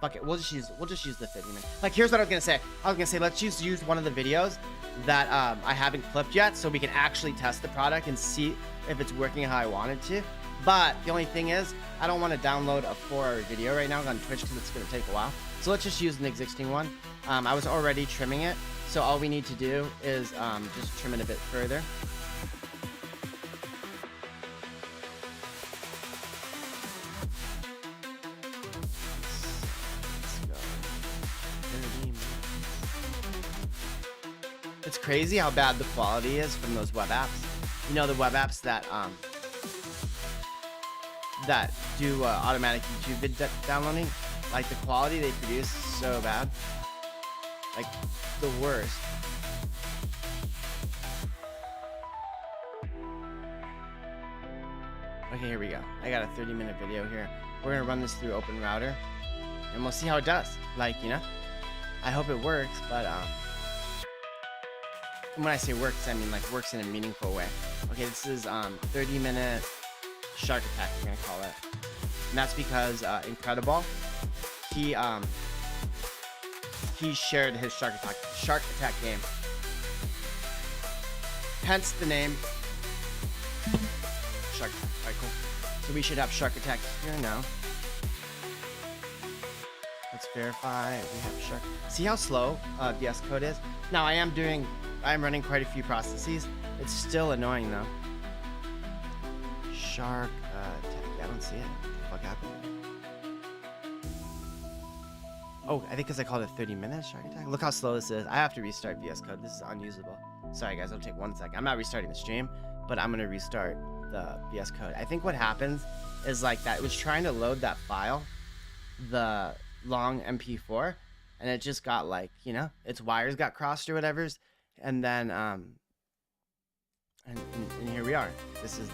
Fuck it. We'll just use the 50 minutes. Like here's what I was gonna say. Let's just use one of the videos that I haven't clipped yet, so we can actually test the product and see if it's working how I want it to. But the only thing is, I don't want to download a 4-hour video right now on Twitch because it's gonna take a while. So let's just use an existing one. I was already trimming it, so all we need to do is just trim it a bit further. It's crazy how bad the quality is from those web apps. You know, the web apps that do automatic YouTube vid downloading. Like the quality they produce is so bad. Like the worst. Okay, here we go. I got a 30-minute video here. We're gonna run this through OpenRouter, and we'll see how it does. Like, you know, I hope it works, but when I say works, I mean like works in a meaningful way. Okay, this is 30-minute shark attack, we're gonna call it, and that's because Incredible, he shared his shark attack game. Hence the name Shark Attack. Alright, cool. So we should have Shark Attack here now. Let's verify we have Shark. See how slow VS Code is? Now I am running quite a few processes. It's still annoying though. Shark Attack. I don't see it. What the fuck happened? Oh, I think because I called it 30 minutes Shark Attack. Look how slow this is. I have to restart VS Code. This is unusable. Sorry guys, it'll take 1 second. I'm not restarting the stream, but I'm gonna restart the VS Code. I think what happens is like that it was trying to load that file, the long MP4, and it just got like, you know, its wires got crossed or whatever's, and then and here we are. This is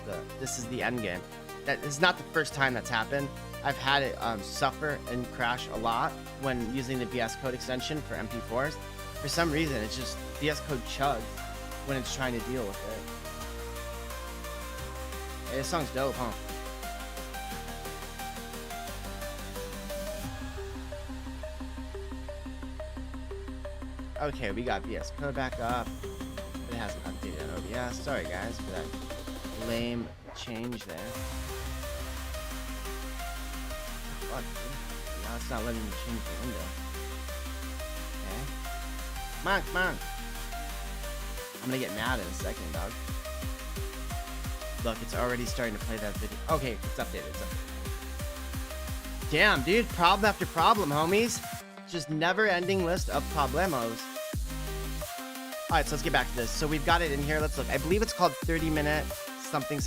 the end game. That is not the first time that's happened. I've had it suffer and crash a lot when using the VS Code extension for MP4s. For some reason, it's just VS Code chugs when it's trying to deal with it. Hey, this song's dope, huh? Okay, we got VS Code back up. It has Yeah, sorry guys for that lame change there. Fuck, dude. Now it's not letting me change the window. Okay. Come on. I'm gonna get mad in a second, dog. Look, it's already starting to play that video. Okay, it's updated. Damn, dude. Problem after problem, homies. Just never-ending list of problemos. Alright, so let's get back to this. So we've got it in here. Let's look. I believe it's called 30-minute something.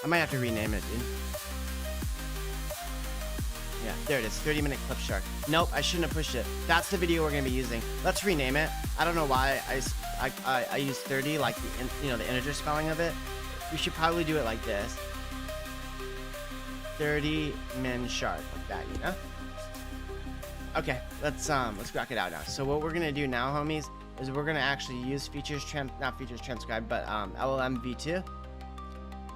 I might have to rename it, dude. Yeah, there it is. 30-minute clip shark. Nope, I shouldn't have pushed it. That's the video we're going to be using. Let's rename it. I don't know why I use 30, like the integer spelling of it. We should probably do it like this. 30 min shark, like that, you know? Okay, let's rock it out now. So what we're gonna do now, homies, is we're gonna actually use not features transcribe, but LLM v2,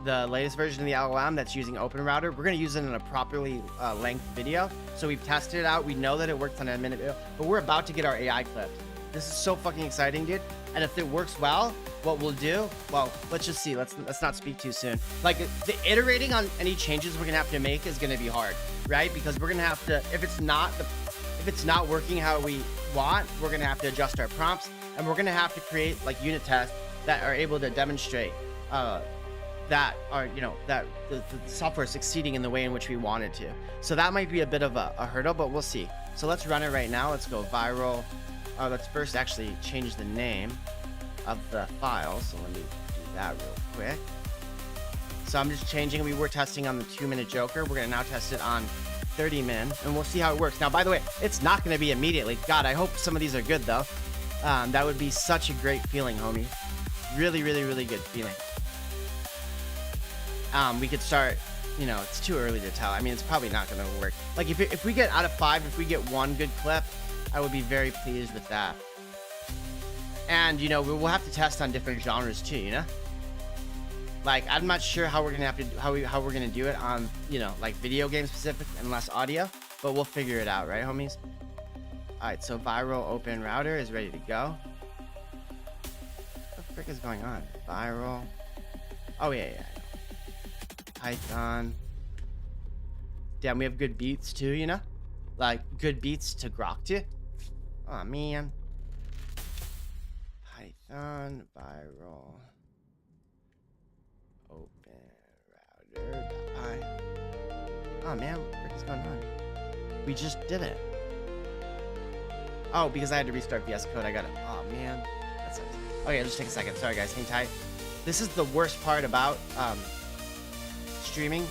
the latest version of the LLM that's using OpenRouter. We're gonna use it in a properly length video. So we've tested it out. We know that it works on a minute video, but we're about to get our AI clipped. This is so fucking exciting, dude. And if it works well, what we'll do, well, let's just see. Let's not speak too soon. Like, the iterating on any changes we're gonna have to make is gonna be hard, right? Because we're gonna have to, if it's not working how we want, we're gonna have to adjust our prompts, and we're gonna have to create like unit tests that are able to demonstrate that the software is succeeding in the way in which we want it to. So that might be a bit of a hurdle, but we'll see. So let's run it right now. Let's go viral. Let's first actually change the name of the file. So let me do that real quick. So I'm just changing. We were testing on the 2-minute Joker. We're gonna now test it on 30 min, and we'll see how it works. Now, by the way, it's not gonna be immediately. God, I hope some of these are good though. That would be such a great feeling, homie. Really good feeling. We could start, it's too early to tell. I mean, it's probably not gonna work. Like if we get out of 5, if we get 1 good clip, I would be very pleased with that. And we'll have to test on different genres too, Like, I'm not sure how we're gonna have to how we're gonna do it on like video game specific and less audio, but we'll figure it out, right, homies? All right, so viral OpenRouter is ready to go. What the frick is going on? Viral. Oh yeah. Python. Damn, we have good beats too, like good beats to grok to. Oh man. Python viral. OpenRouter.py. Oh man, what the frick is going on? We just did it. Oh, because I had to restart VS Code, I got it. Oh man, that sucks. Okay, just take a second. Sorry guys, hang tight. This is the worst part about streaming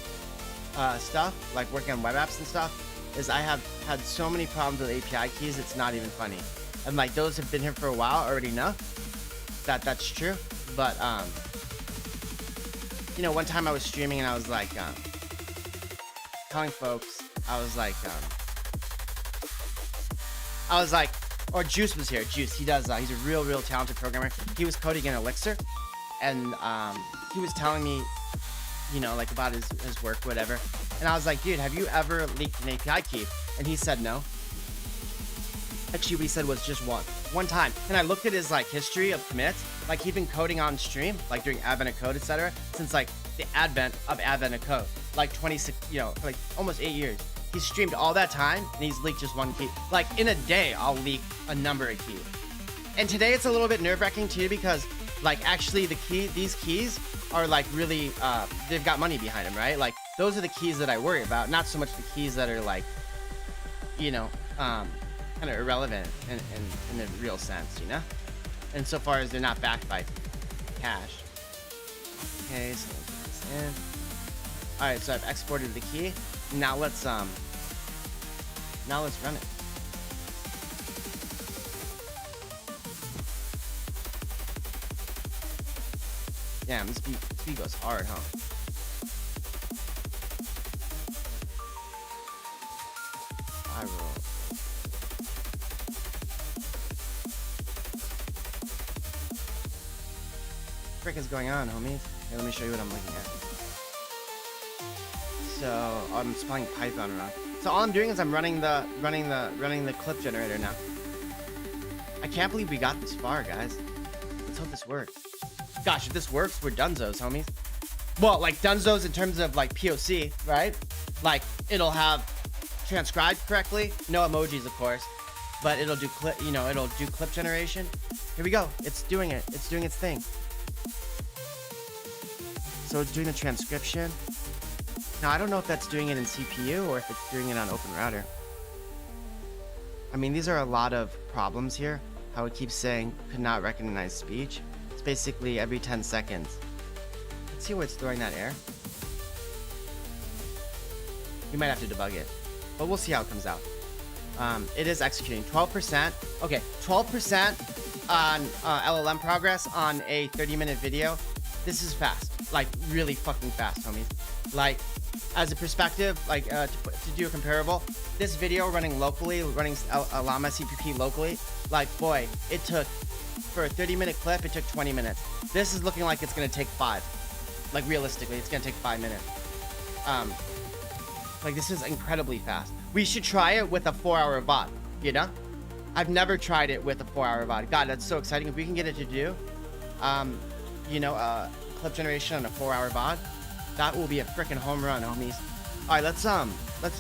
stuff, like working on web apps and stuff, is I have had so many problems with API keys, it's not even funny. And like those who've been here for a while already know that that's true. But one time I was streaming and I was like telling folks, I was like, or Juice was here. Juice, he does, he's a real talented programmer. He was coding in Elixir, and he was telling me, like about his work, whatever. And I was like, dude, have you ever leaked an API key? And he said no. Actually, what he said was just one time. And I looked at his like history of commits. Like he'd been coding on stream, like during Advent of Code, etc., since like the advent of Code, like 26, for like almost 8 years. He's streamed all that time, and he's leaked just 1 key. Like in a day, I'll leak a number of keys. And today it's a little bit nerve-wracking too, because like actually these keys are like really they've got money behind them, right? Like those are the keys that I worry about, not so much the keys that are like kind of irrelevant in the real sense, insofar as they're not backed by cash. Okay, so let's put this in. All right, so I've exported the key. Now let's run it. Damn, this beat goes hard, huh? Viral. What is going on, homies? Here, let me show you what I'm looking at. So I'm spelling Python wrong. So all I'm doing is I'm running the clip generator now. I can't believe we got this far, guys. Let's hope this works. Gosh, if this works, we're dunzos, homies. Well, like dunzos in terms of like POC, right? Like it'll have transcribed correctly, no emojis, of course, but it'll do clip, you know, it'll do clip generation. Here we go. It's doing it. It's doing its thing. So it's doing the transcription. Now I don't know if that's doing it in CPU or if it's doing it on OpenRouter. I mean, these are a lot of problems here. How it keeps saying could not recognize speech. It's basically every 10 seconds. Let's see where it's throwing that error. You might have to debug it, but we'll see how it comes out. It is executing 12%. Okay, 12% on LLM progress on a 30-minute video. This is fast, like really fucking fast, homies. Like, as a perspective, like to do a comparable, this video running locally, running Llama CPP locally, like boy, it took, for a 30-minute clip, it took 20 minutes. This is looking like it's gonna take 5. Like realistically, it's gonna take 5 minutes. Like this is incredibly fast. We should try it with a 4-hour VOD, you know? I've never tried it with a 4-hour VOD. God, that's so exciting. If we can get it to do, you know, clip generation on a 4-hour VOD, that will be a freaking home run, homies. All right, let's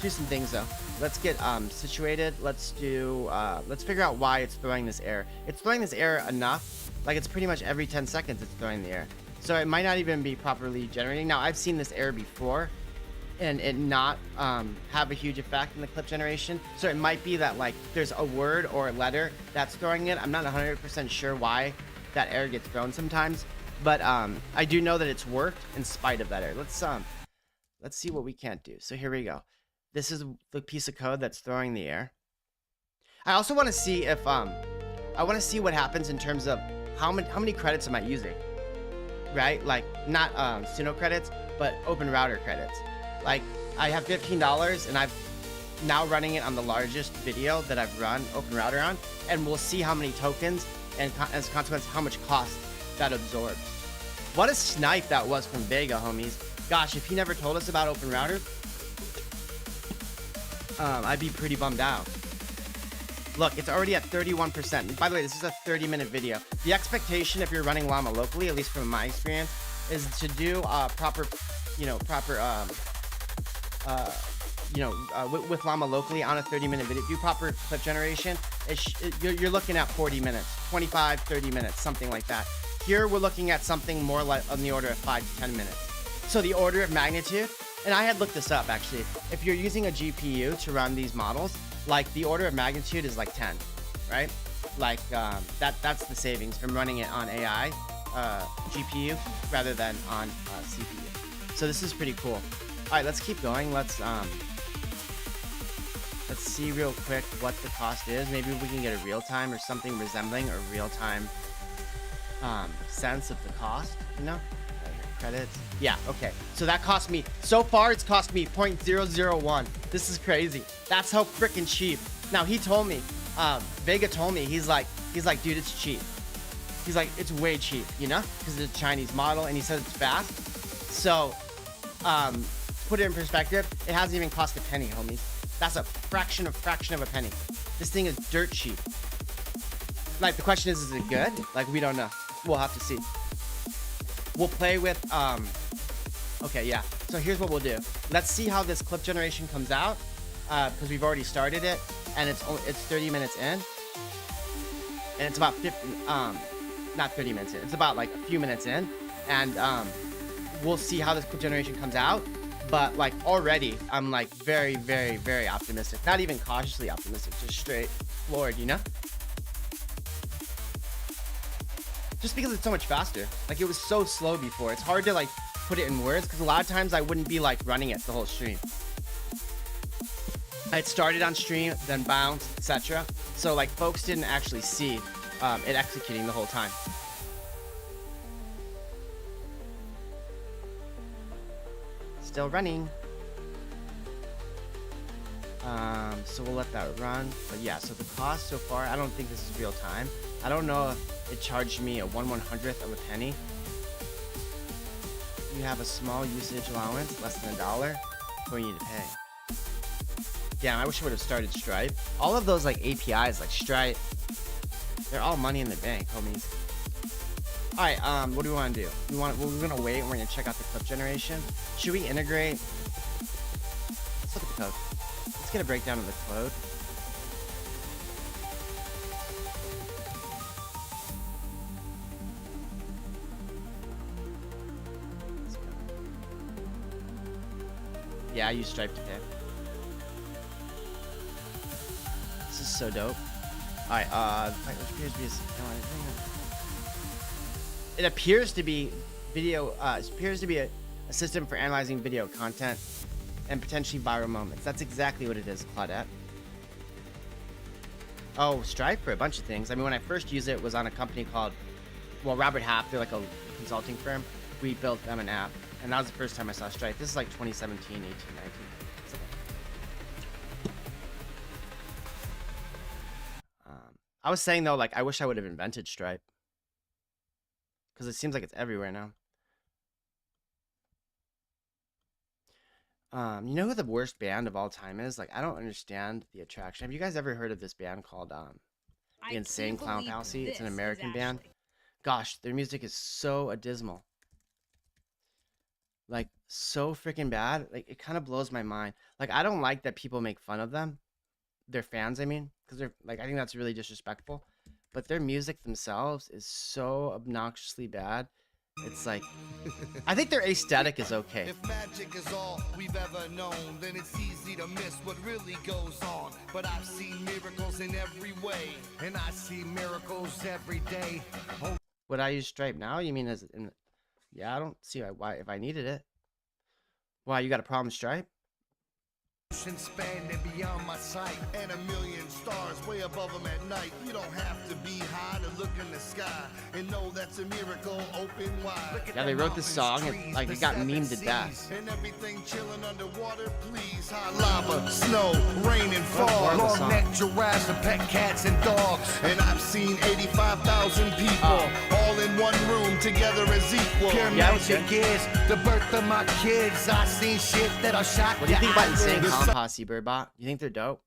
do some things though. Let's get situated. Let's figure out why it's throwing this error. It's throwing this error enough, like it's pretty much every 10 seconds it's throwing the error. So it might not even be properly generating. Now I've seen this error before, and it not have a huge effect in the clip generation. So it might be that like there's a word or a letter that's throwing it. I'm not 100% sure why that error gets thrown sometimes, but I do know that it's worked in spite of that error. Let's see what we can't do. So here we go. This is the piece of code that's throwing the error. I also want to see if I want to see what happens in terms of how many credits am I using, right? Like not Suno credits, but OpenRouter credits. Like I have $15 and I'm now running it on the largest video that I've run OpenRouter on, and we'll see how many tokens and as a consequence how much cost that absorbs. What a snipe that was from Vega, homies. Gosh, if he never told us about OpenRouter, I'd be pretty bummed out. Look, it's already at 31%. By the way, this is a 30-minute video. The expectation if you're running Llama locally, at least from my experience, is to do proper with Llama locally on a 30-minute video, do proper clip generation. You're looking at 40 minutes, 25, 30 minutes, something like that. Here we're looking at something more like on the order of 5 to 10 minutes. So the order of magnitude, and I had looked this up actually, if you're using a GPU to run these models, like the order of magnitude is like 10, right? Like that's the savings from running it on AI GPU rather than on CPU. So this is pretty cool. All right, let's keep going. Let's see real quick what the cost is. Maybe we can get a real time or something resembling a real time sense of the cost, you know? Credits. Yeah, okay. So that cost me, so far it's cost me 0.001. This is crazy. That's how freaking cheap. Now he told me, Vega told me, he's like, dude, it's cheap. He's like, it's way cheap, you know? Because it's a Chinese model and he says it's fast. So, put it in perspective, it hasn't even cost a penny, homies. That's a fraction of a penny. This thing is dirt cheap. Like, the question is it good? Like, we don't know. We'll have to see. We'll play with, okay, yeah. So here's what we'll do. Let's see how this clip generation comes out, because we've already started it, and it's 30 minutes in, and it's about 50, not 30 minutes in, it's about like a few minutes in, and we'll see how this clip generation comes out. But like already, I'm like very, very, very optimistic. Not even cautiously optimistic, just straight floored, you know? Just because it's so much faster. Like it was so slow before. It's hard to like put it in words because a lot of times I wouldn't be like running it the whole stream. It started on stream, then bounced, etc. So like folks didn't actually see it executing the whole time. Still running. So we'll let that run. But yeah, so the cost so far, I don't think this is real time. I don't know if it charged me a 1/100th of a penny. You have a small usage allowance, less than $1, what you need to pay. Damn, I wish I would have started Stripe. All of those like APIs like Stripe, They're all money in the bank, homies. All right, what do we want to do? We're gonna wait and we're gonna check out the clip generation. Should we integrate? Let's look at the code. Let's get a breakdown of the code. Yeah, I use Stripe to pay. This is so dope. Alright, it appears to be video, a system for analyzing video content and potentially viral moments. That's exactly what it is, Claudette. Oh, Stripe for a bunch of things. I mean, when I first used it, it was on a company called, well, Robert Half. They're like a consulting firm. We built them an app, and that was the first time I saw Stripe. This is like 2017, 18, 19. I was saying though, like, I wish I would have invented Stripe, because it seems like it's everywhere now. You know who the worst band of all time is? Like, I don't understand the attraction. Have you guys ever heard of this band called the Insane Clown Posse? It's an American band. Gosh, their music is so abysmal. Like, so freaking bad. Like, it kind of blows my mind. Like, I don't like that people make fun of them. Their fans, I mean, because they're like, I think that's really disrespectful. But their music themselves is so obnoxiously bad. It's like, I think their aesthetic is okay. If magic is all we've ever known, then it's easy to miss what really goes on. But I've seen miracles in every way, and I see miracles every day. Oh. Would I use Stripe now? You mean as in? Yeah, I don't see why if I needed it. Why, you got a problem with Stripe? Span and beyond my sight, and a million stars way above them at night. You don't have to be high to look in the sky and know that's a miracle open wide. Yeah, they wrote this song and like it got memed to death. And everything chilling underwater, please. High lava, snow, rain and fog. Long neck giraffes, and pet cats and dogs. And I've seen 85,000 people all in one room together as equal. Pure magic is the birth of my kids. I seen shit that'll shock What do you think about Insane Clown Posse, Birdbot? You think they're dope?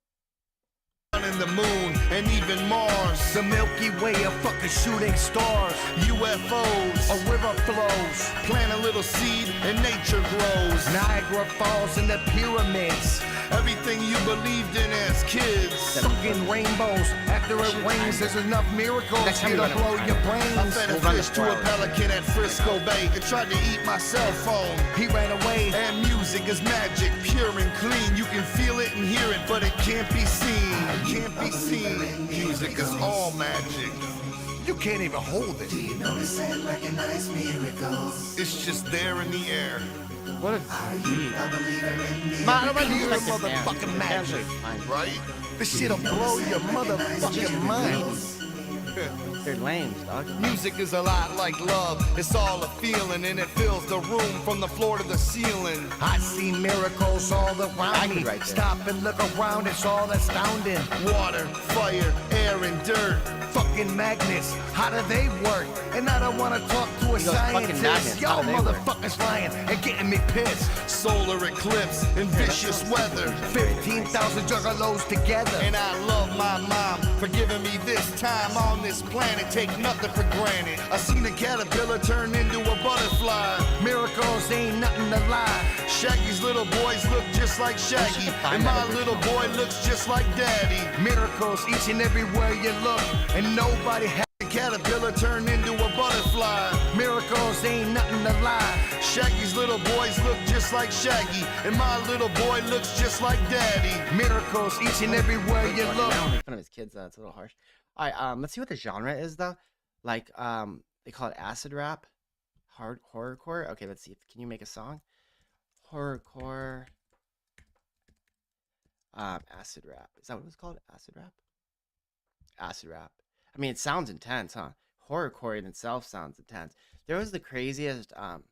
In the moon and even Mars, the Milky Way of fucking shooting stars, UFOs, a river flows, plant a little seed and nature grows. Niagara Falls and the pyramids, everything you believed in as kids. Fucking rainbows, after it rains, there's enough miracles here to blow your brains. I fed a fish to a pelican at Frisco Bay. It tried to eat my cell phone, he ran away. And music is magic, pure and clean. You can feel it and hear it, but it can't be seen. Can't be seen. Music is all magic. You can't even hold it. Do you notice and recognize miracles? It's just there in the air. What a motherfucking magic, right? This shit'll blow your motherfucking mind. They're lame, dog. Music is a lot like love. It's all a feeling, and it fills the room from the floor to the ceiling. I see miracles all around me. Stop and look around, it's all astounding. Water, fire, air, and dirt. Fucking magnets, how do they work? And I don't want to talk to a scientist. Y'all motherfuckers lying and getting me pissed. Solar eclipse and vicious weather. 15,000 juggalos together. And I love my mom for giving me this time on this planet. Take nothing for granted. I seen a caterpillar turn into a butterfly. Miracles ain't nothing to lie. Shaggy's little boys look just like Shaggy, and my little boy looks just like Daddy. Miracles each and everywhere you look, and nobody had a caterpillar turn into a butterfly. Miracles ain't nothing to lie. Shaggy's little boys look just like Shaggy, and my little boy looks just like Daddy. Miracles each and everywhere you look. I don't make fun of his kids, though. It's a little harsh. All right, let's see what the genre is, though. Like, they call it acid rap, horrorcore. Okay, let's see. Can you make a song? Horrorcore, acid rap. Is that what it's called? Acid rap. Acid rap. I mean, it sounds intense, huh? Horrorcore in itself sounds intense. There was the craziest, one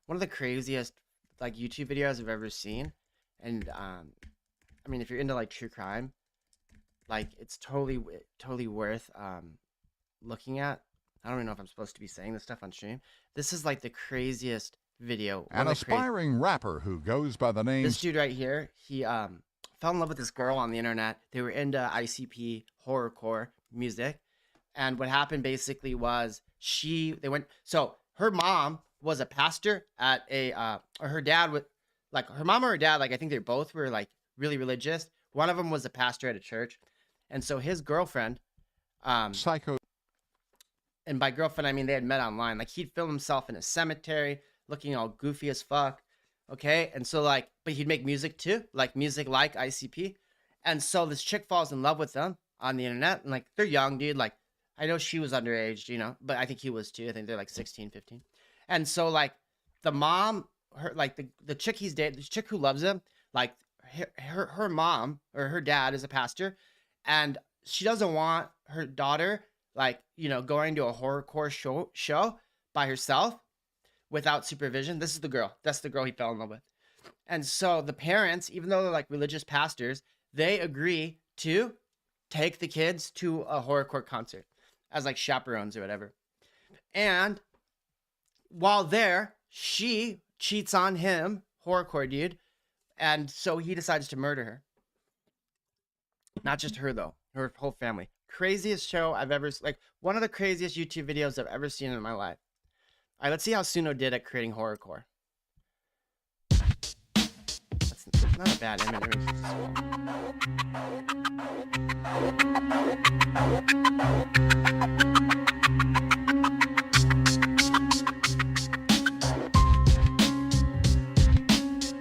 of the craziest like YouTube videos I've ever seen, and I mean, if you're into like true crime, like it's totally worth looking at. I don't even know if I'm supposed to be saying this stuff on stream. This is like the craziest video. An aspiring rapper who goes by the name. This dude right here, he fell in love with this girl on the internet. They were into ICP horrorcore music. And what happened basically was her mom was a pastor at or her dad was like, her mom or her dad, like, I think they both were like really religious. One of them was a pastor at a church. And so his girlfriend, Psycho. And by girlfriend, I mean they had met online. Like, he'd film himself in a cemetery looking all goofy as fuck. Okay. And so like, but he'd make music too, like music like ICP. And so this chick falls in love with him on the internet. And like, they're young, dude. Like, I know she was underage, you know, but I think he was too. I think they're like 16, 15. And so like the mom, her, like the chick he's dating, the chick who loves him, like her mom or her dad is a pastor, and she doesn't want her daughter, like, you know, going to a horrorcore show by herself without supervision. This is the girl. That's the girl he fell in love with. And so the parents, even though they're like religious pastors, they agree to take the kids to a horrorcore concert as like chaperones or whatever. And while there, she cheats on him, horrorcore dude, and so he decides to murder her. Not just her though, her whole family. Craziest show I've ever, like, one of the craziest YouTube videos I've ever seen in my life. All right, let's see how Suno did at creating horrorcore. That's not a bad image.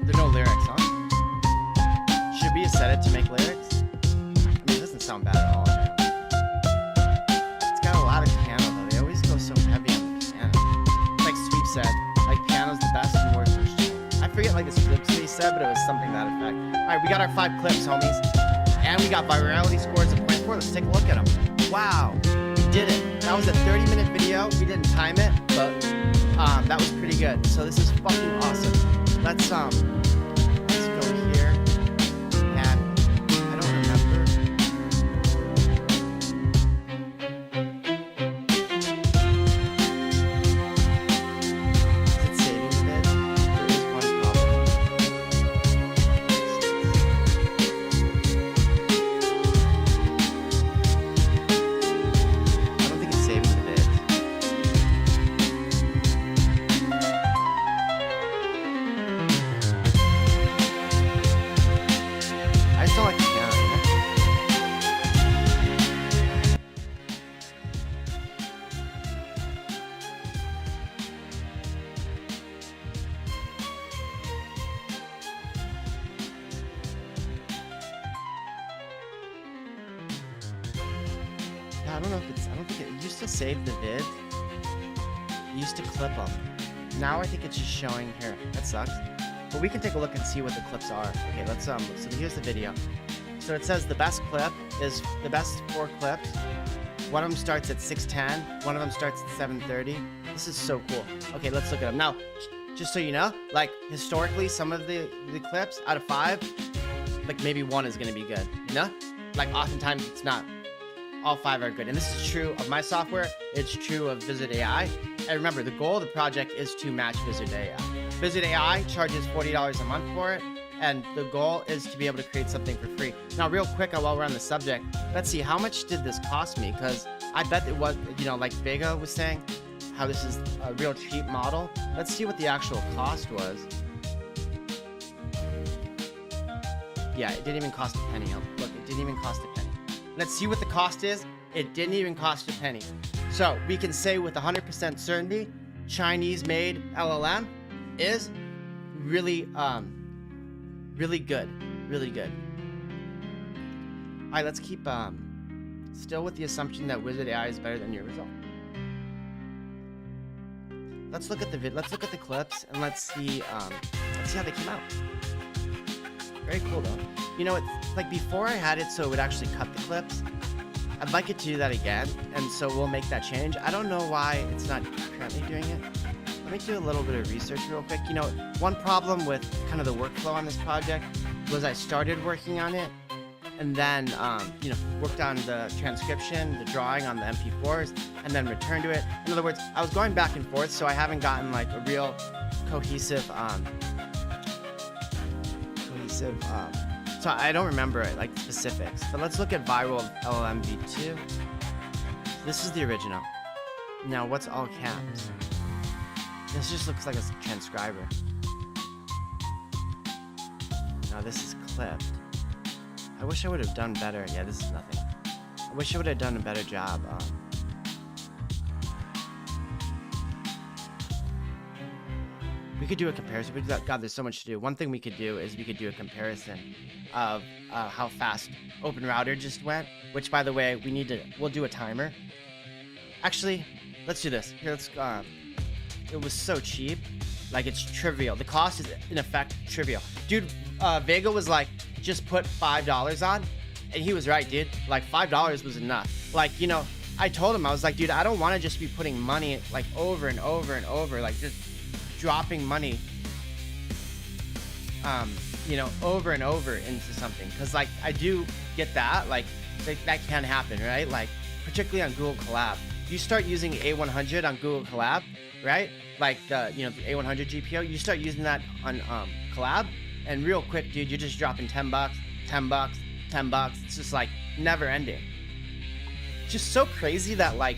There are no lyrics, huh? Should we set it to make lyrics? I mean, it doesn't sound bad at all. It's got a lot of piano though. They always go so heavy on the piano. Like Sweep said, like piano's the best and worst. I forget like the scripts he said, but it was something to that effect. All right, we got our 5 clips, homies, and we got virality scores of 0.4. Let's take a look at them. Wow, we did it. That was a 30-minute video. We didn't time it, but that was pretty good. So this is fucking awesome. Let's go here, and I don't remember. Is it saving the bit? There is one problem. I don't think it's saving the bit. I still like the piano, you know? Yeah, I don't know if it's, I don't think it used to save the vid. It used to clip them. Now I think it's just showing here. That sucks. But we can take a look and see what the clips are. Okay, let's so here's the video. So it says the best clip is the best 4 clips. One of them starts at 6:10. One of them starts at 7:30. This is so cool. Okay, let's look at them. Now, just so you know, like historically, some of the clips out of 5, like maybe 1 is gonna be good, you know? Like oftentimes it's not. All 5 are good. And this is true of my software. It's true of Visit AI. And remember, the goal of the project is to match Visit AI. Visit AI charges $40 a month for it. And the goal is to be able to create something for free. Now, real quick, while we're on the subject, let's see, how much did this cost me? Because I bet it was, you know, like Vega was saying, how this is a real cheap model. Let's see what the actual cost was. Yeah, it didn't even cost a penny. Look, it didn't even cost a penny. Let's see what the cost is. It didn't even cost a penny. So we can say with 100% certainty, Chinese-made LLM is really, really good. Really good. All right, let's keep still with the assumption that Wizard AI is better than your result. Let's look at the let's look at the clips and let's see how they came out. Very cool though. You know, it's like before I had it so it would actually cut the clips. I'd like it to do that again, and so we'll make that change. I don't know why it's not currently doing it. Let me do a little bit of research real quick. You know, one problem with kind of the workflow on this project was I started working on it and then, you know, worked on the transcription, the drawing on the MP4s, and then returned to it. In other words, I was going back and forth, so I haven't gotten like a real cohesive, so I don't remember it, like specifics. But let's look at viral LLM v2. This is the original. Now, what's all caps? This just looks like a transcriber. No, this is clipped. I wish I would have done better. Yeah, this is nothing. I wish I would have done a better job. We could do a comparison. God, there's so much to do. One thing we could do is we could do a comparison of how fast OpenRouter just went. Which, by the way, we'll do a timer. Actually, let's do this. Here, let's. It was so cheap, like it's trivial. The cost is in effect trivial. Dude, Vega was like, just put $5 on, and he was right, dude. Like $5 was enough. Like, you know, I told him, I was like, dude, I don't want to just be putting money like over and over and over, like just dropping money, you know, over and over into something. Cause like I do get that, like that can happen, right? Like particularly on Google Collab. You start using A100 on Google Collab, right? Like the, you know, the A100 GPU, you start using that on Collab, and real quick, dude, you're just dropping $10, $10, $10. It's just like never ending. It's just so crazy that like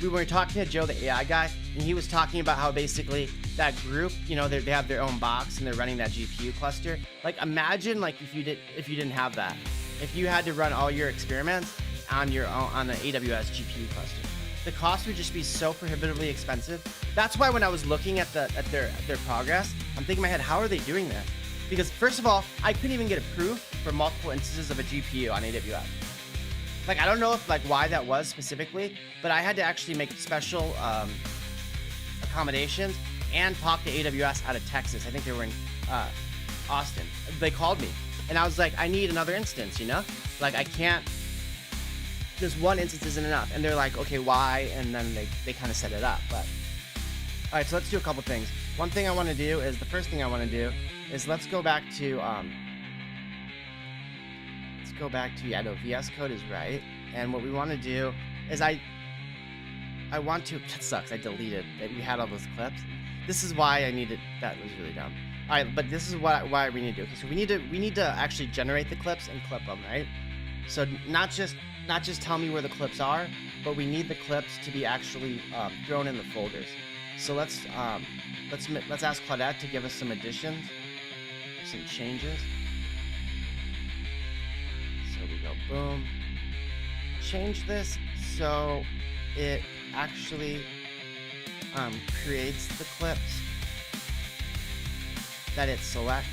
we were talking to Joe, the AI guy, and he was talking about how basically that group, you know, they have their own box and they're running that GPU cluster. Like imagine like if you didn't have that, if you had to run all your experiments on your own on the AWS GPU cluster. The cost would just be so prohibitively expensive. That's why when I was looking at their progress, I'm thinking in my head, how are they doing this? Because first of all, I couldn't even get approved for multiple instances of a GPU on AWS. Like I don't know if like why that was specifically, but I had to actually make special accommodations and talk to AWS out of Texas. I think they were in Austin. They called me and I was like, I need another instance, you know? Like I can't. This one instance isn't enough. And they're like, okay, why? And then they kind of set it up. But all right, so let's do a couple things. One thing I want to do is, the first thing I want to do is let's go back to, yeah, no, VS Code is right. And what we want to do is I want to, that sucks, I deleted that we had all those clips. This is why I needed, that was really dumb. All right, but this is why we need to do. Okay, so we need to actually generate the clips and clip them, right? So not just tell me where the clips are, but we need the clips to be actually thrown in the folders. So let's ask Claudette to give us some additions, some changes. So we go boom. Change this so it actually creates the clips that it selects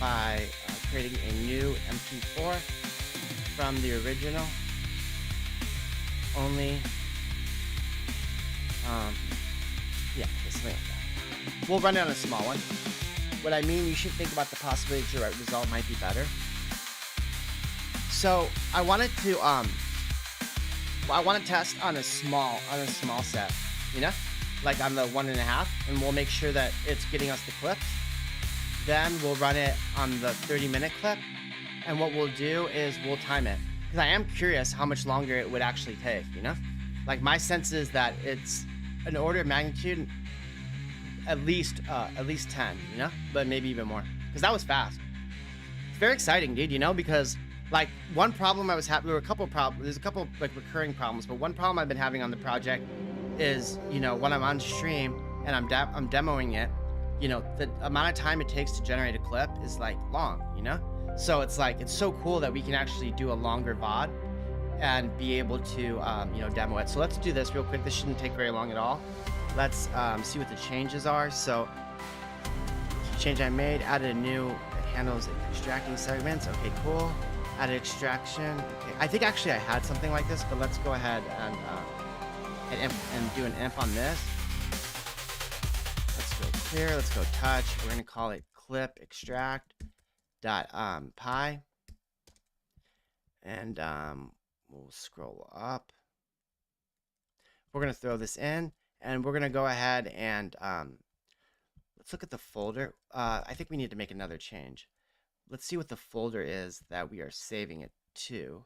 by creating a new MP4 from the original. Only, yeah, something like that. We'll run it on a small one. What I mean, you should think about the possibility that your result might be better. So I wanted to, I want to test on a small set, you know, like on the 1.5, and we'll make sure that it's getting us the clips. Then we'll run it on the 30-minute clip, and what we'll do is we'll time it, because I am curious how much longer it would actually take, you know? Like my sense is that it's an order of magnitude at least 10, you know, but maybe even more, because that was fast. It's very exciting, dude, you know, because like one problem I was having, there were a couple problems, there's a couple like recurring problems, but one problem I've been having on the project is, you know, when I'm on stream and I'm demoing it, you know, the amount of time it takes to generate a clip is like long, you know? So it's like, it's so cool that we can actually do a longer VOD and be able to, you know, demo it. So let's do this real quick. This shouldn't take very long at all. Let's see what the changes are. So change I made, added a new, it handles extracting segments. Okay, cool. Added extraction. Okay, I think actually I had something like this, but let's go ahead and do an imp on this. Let's go clear, let's go touch. We're gonna call it clip extract dot pi, and we'll scroll up. We're gonna throw this in, and we're gonna go ahead and let's look at the folder. I think we need to make another change. Let's see what the folder is that we are saving it to.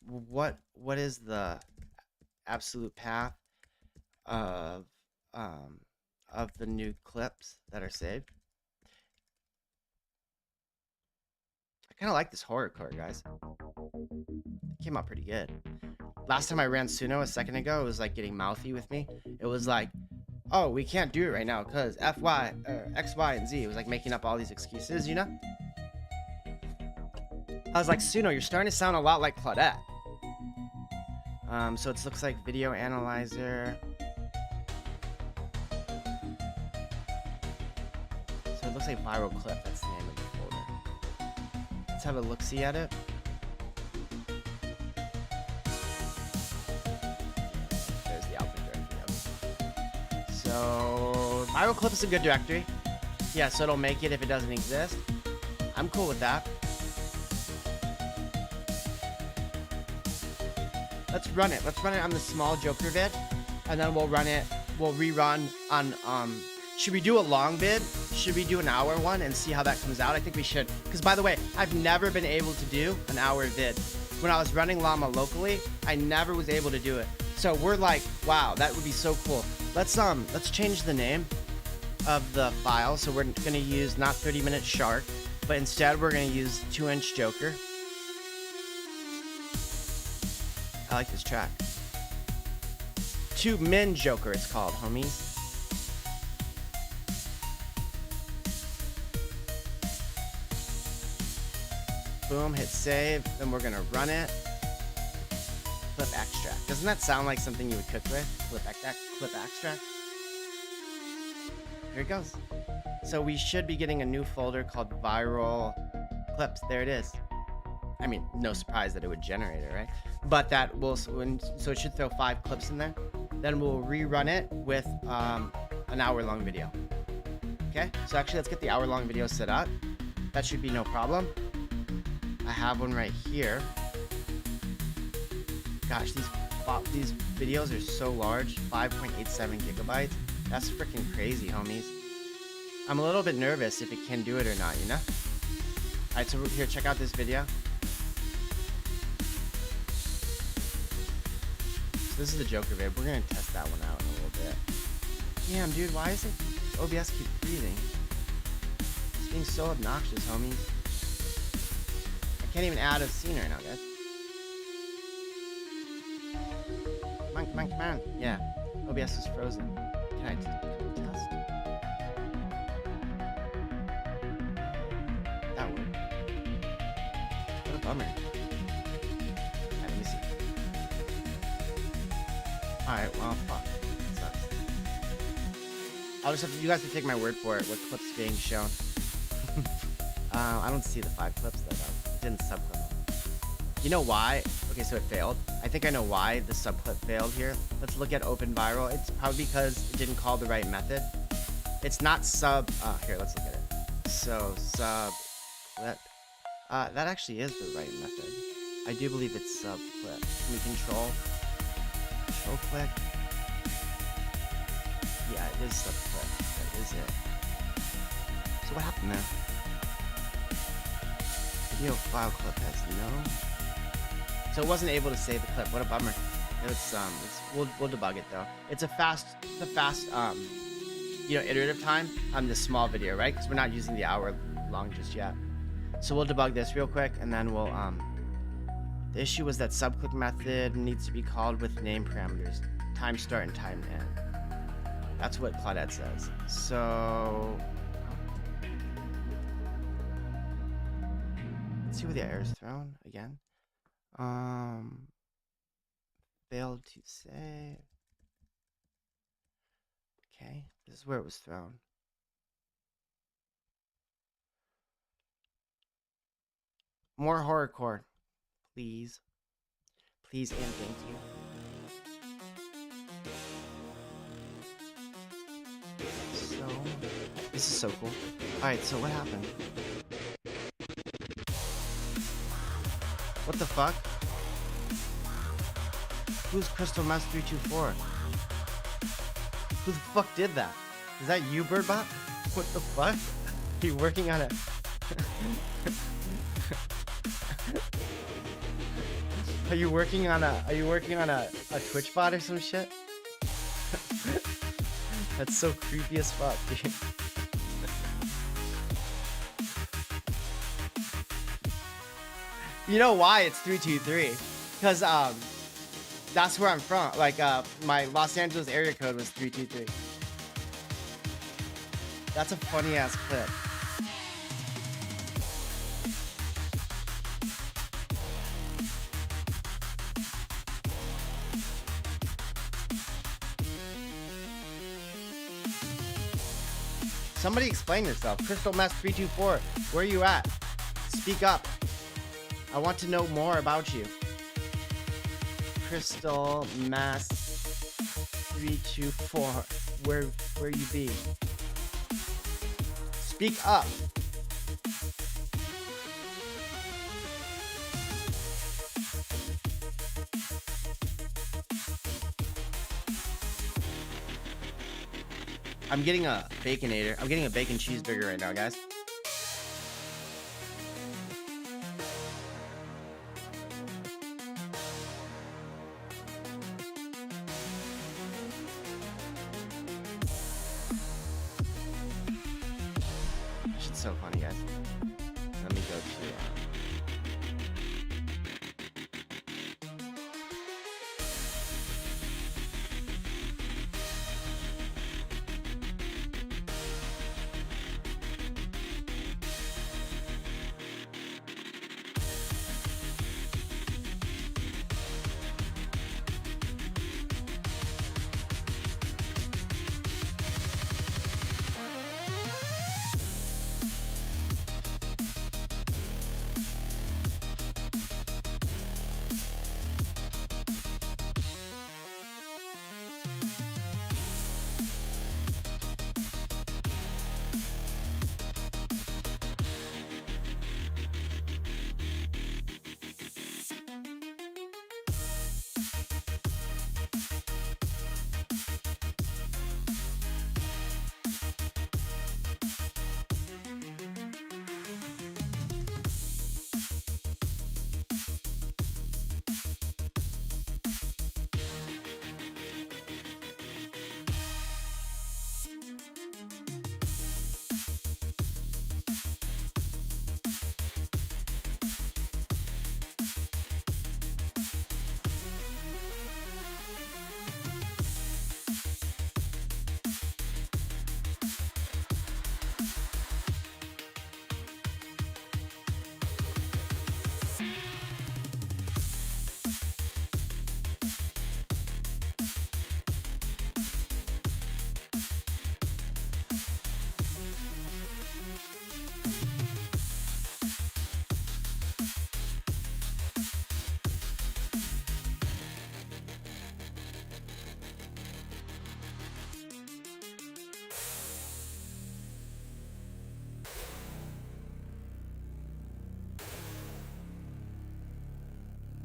What is the absolute path of the new clips that are saved? I kind of like this horrorcore, guys. The came out pretty good. Last time I ran Suno a second ago, it was like getting mouthy with me. It was like, oh, we can't do it right now because X, Y, and Z. It was like making up all these excuses, you know? I was like, Suno, you're starting to sound a lot like Claudette. So it looks like video analyzer. So it looks like viral clip. That's the name of the folder. Let's have a look-see at it. There's the output directory. So viral clip is a good directory. Yeah, so it'll make it if it doesn't exist. I'm cool with that. Let's run it. Let's run it on the small Joker vid, and then we'll run it. We'll rerun on. Should we do a long vid? Should we do an hour one and see how that comes out? I think we should. Because by the way, I've never been able to do an hour vid. When I was running Llama locally, I never was able to do it. So we're like, wow, that would be so cool. Let's change the name of the file. So we're gonna use not 30-minute shark, but instead we're gonna use 2-inch Joker. I like this track. 2-min Joker it's called, homies. Boom, hit save, then we're gonna run it. Clip extract. Doesn't that sound like something you would cook with? Clip extract. Here it goes. So we should be getting a new folder called viral clips. There it is. I mean, no surprise that it would generate it, right? But that will, so it should throw 5 clips in there. Then we'll rerun it with an hour-long video. Okay, so actually let's get the hour-long video set up. That should be no problem. I have one right here. Gosh, these videos are so large, 5.87 gigabytes. That's freaking crazy, homies. I'm a little bit nervous if it can do it or not, you know? All right, so here, check out this video. This is the Joker vid. We're gonna test that one out in a little bit. Damn, dude, why is it OBS keep freezing? It's being so obnoxious, homies. I can't even add a scene right now, guys. Come on. Yeah, OBS is frozen. Can I test? That worked. What a bummer. Alright, well, fuck. That sucks. I'll just have to, you guys have to take my word for it, what clip's being shown. I don't see the 5 clips though. It didn't subclip them. You know why? Okay, so it failed. I think I know why the subclip failed here. Let's look at OpenViral. It's probably because it didn't call the right method. It's not here, let's look at it. So, subclip. That actually is the right method. I do believe it's subclip. Can we control click? Yeah, it is subclip. That is it. So what happened there? Video file clip has no. So it wasn't able to save the clip. What a bummer. We'll debug it though. It's a fast, iterative time on this small video, right? Because we're not using the hour long just yet. So we'll debug this real quick, and then we'll The issue was that subclip method needs to be called with name parameters, time start and time end. That's what Claudette says. So let's see where the error is thrown again. Failed to save. Okay, this is where it was thrown. More horrorcore. Please. Please and thank you. So, this is so cool. Alright, so what happened? What the fuck? Who's Crystal Mess 324? Who the fuck did that? Is that you, Birdbot? What the fuck? Are you working on it? Are you working on a Twitch bot or some shit? That's so creepy as fuck, dude. You know why it's 323? Because that's where I'm from. Like my Los Angeles area code was 323. That's a funny ass clip. Somebody explain yourself. Crystal Mess 324, where are you at? Speak up. I want to know more about you. Crystal Mass 324, where you be? Speak up. I'm getting a Baconator. I'm getting a bacon cheeseburger right now, guys. Shit's so funny, guys. Let me go to...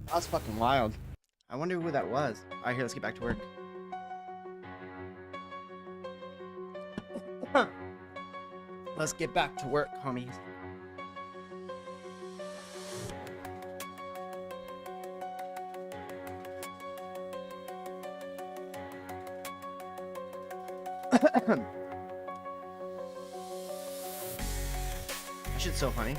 That was fucking wild. I wonder who that was. Alright, here, let's get back to work. Let's get back to work, homies. That shit's so funny.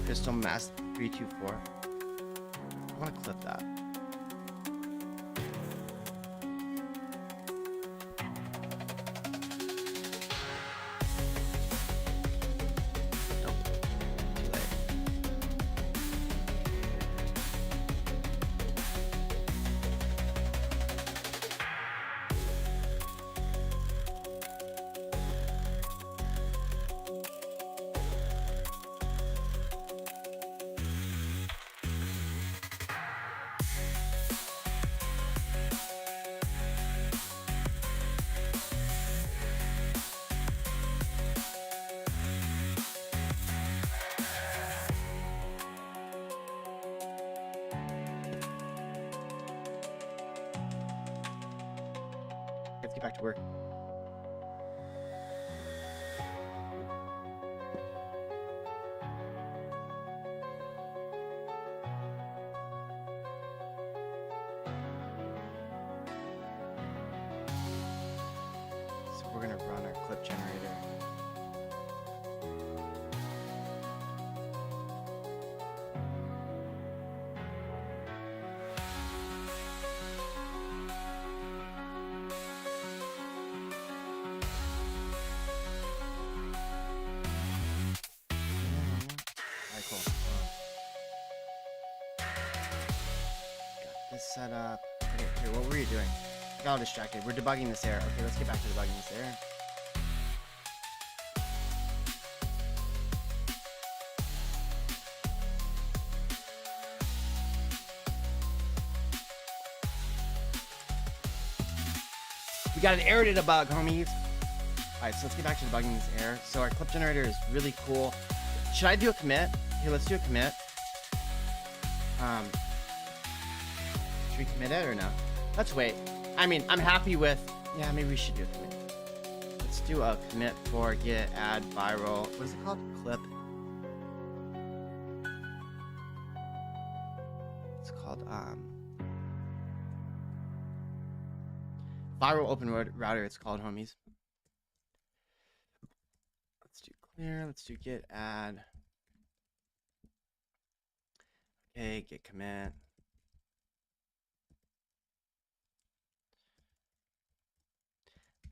Crystal Mass 324. I want to clip that. Let's get back to work. gonna run our clip generator. Alright, cool. Got this set up. Okay, here, what were you doing? I got all distracted. We're debugging this error. Okay, let's get back to debugging this error. We got an error to debug, homies. Alright, so let's get back to debugging this error. So our clip generator is really cool. Should I do a commit? Here, let's do a commit. Should we commit it or no? Let's wait. I mean, I'm happy with... Yeah, maybe we should do a commit. Let's do a commit for git add viral... What is it called? Clip. It's called, viral OpenRouter, it's called, homies. Let's do clear. Let's do git add. Okay, git commit.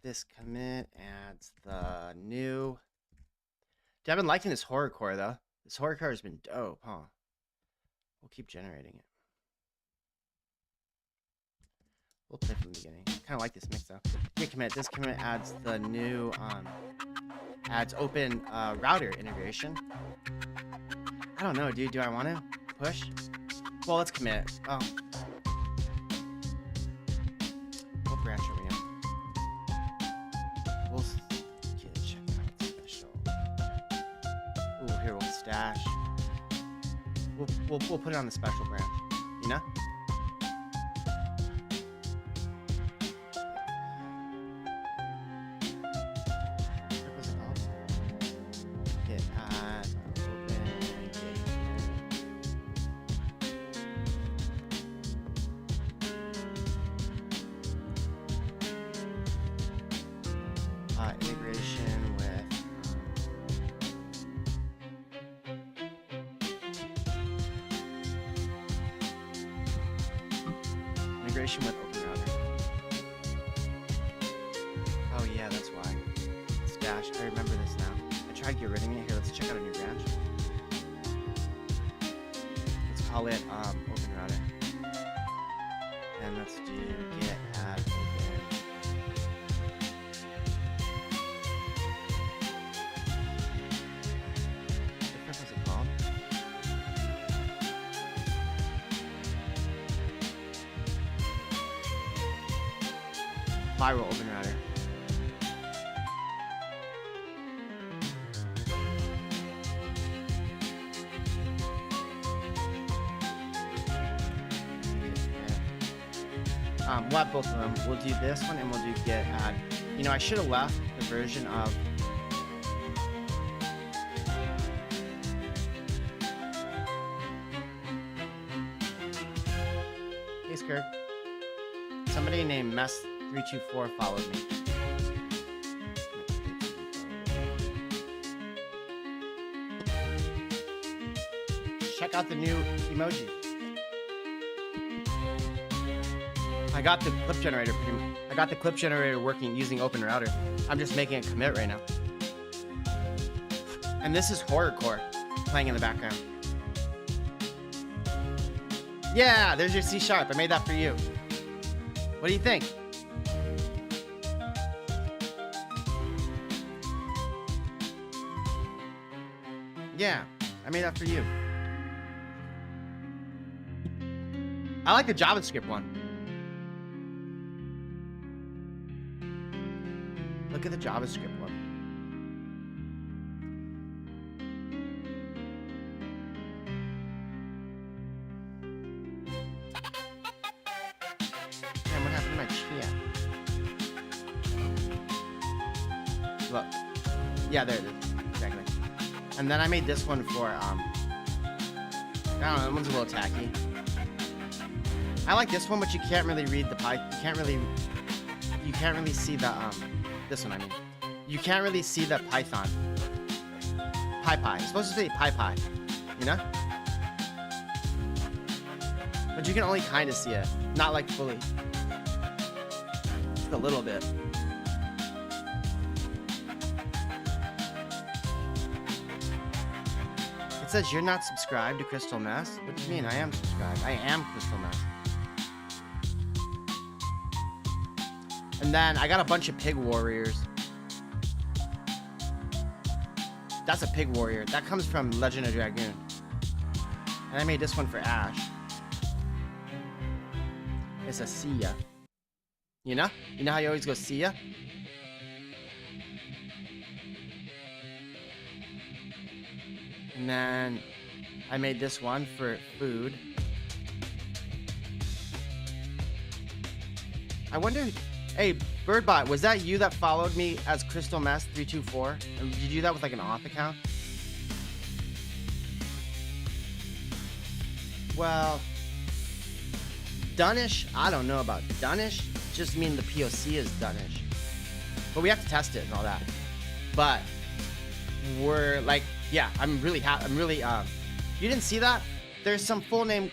This commit adds the new. Dude, I've been liking this horrorcore though. This horrorcore has been dope, huh? We'll keep generating it. We'll play from the beginning. Kind of like this mix though. Git commit. This commit adds the new adds OpenRouter integration. I don't know, dude. Do I want to push? Well, let's commit. Oh. What branch are we in? We'll check out special. Ooh, here we'll stash. We'll put it on the special branch. You know? What was it called? Git add open git integration with integration with OpenRouter. Oh yeah, that's why. Stash. I remember this now. I tried getting rid of it. Here, let's check out a new branch. Let's call it OpenRouter. And let's do git add open. What was it called? Viral OpenRouter. We'll have both of them. We'll do this one and we'll do git add. You know, I should have left the version of. Hey, Skirt. Somebody named Mess324 followed me. Check out the new emoji. I got the clip generator I got the clip generator working using OpenRouter. I'm just making a commit right now. And this is horrorcore playing in the background. Yeah, there's your C#. I made that for you. What do you think? Yeah, I made that for you. I like the JavaScript one. Look at the JavaScript one. Damn, what happened to my chat? Look. Yeah, there it is. Exactly. And then I made this one for, I don't know, that one's a little tacky. I like this one, but you can't really read the you can't really see the, This one, I mean. You can't really see the Python. Pi. It's supposed to say pi, you know? But you can only kind of see it. Not like fully. Just a little bit. It says you're not subscribed to Crystal Mess. What do you mean? I am subscribed. I am Crystal Mess. And then I got a bunch of pig warriors. That's a pig warrior. That comes from Legend of Dragoon. And I made this one for Ash. It's a see ya. You know? You know how you always go see ya? And then I made this one for food. I wonder, hey, Birdbot, was that you that followed me as Crystal Mess 324? And did you do that with like an auth account? Well, Dunish, I don't know about Dunish. Just mean the POC is Dunish. But we have to test it and all that. But we're like, yeah, I'm really happy. You didn't see that? There's some full name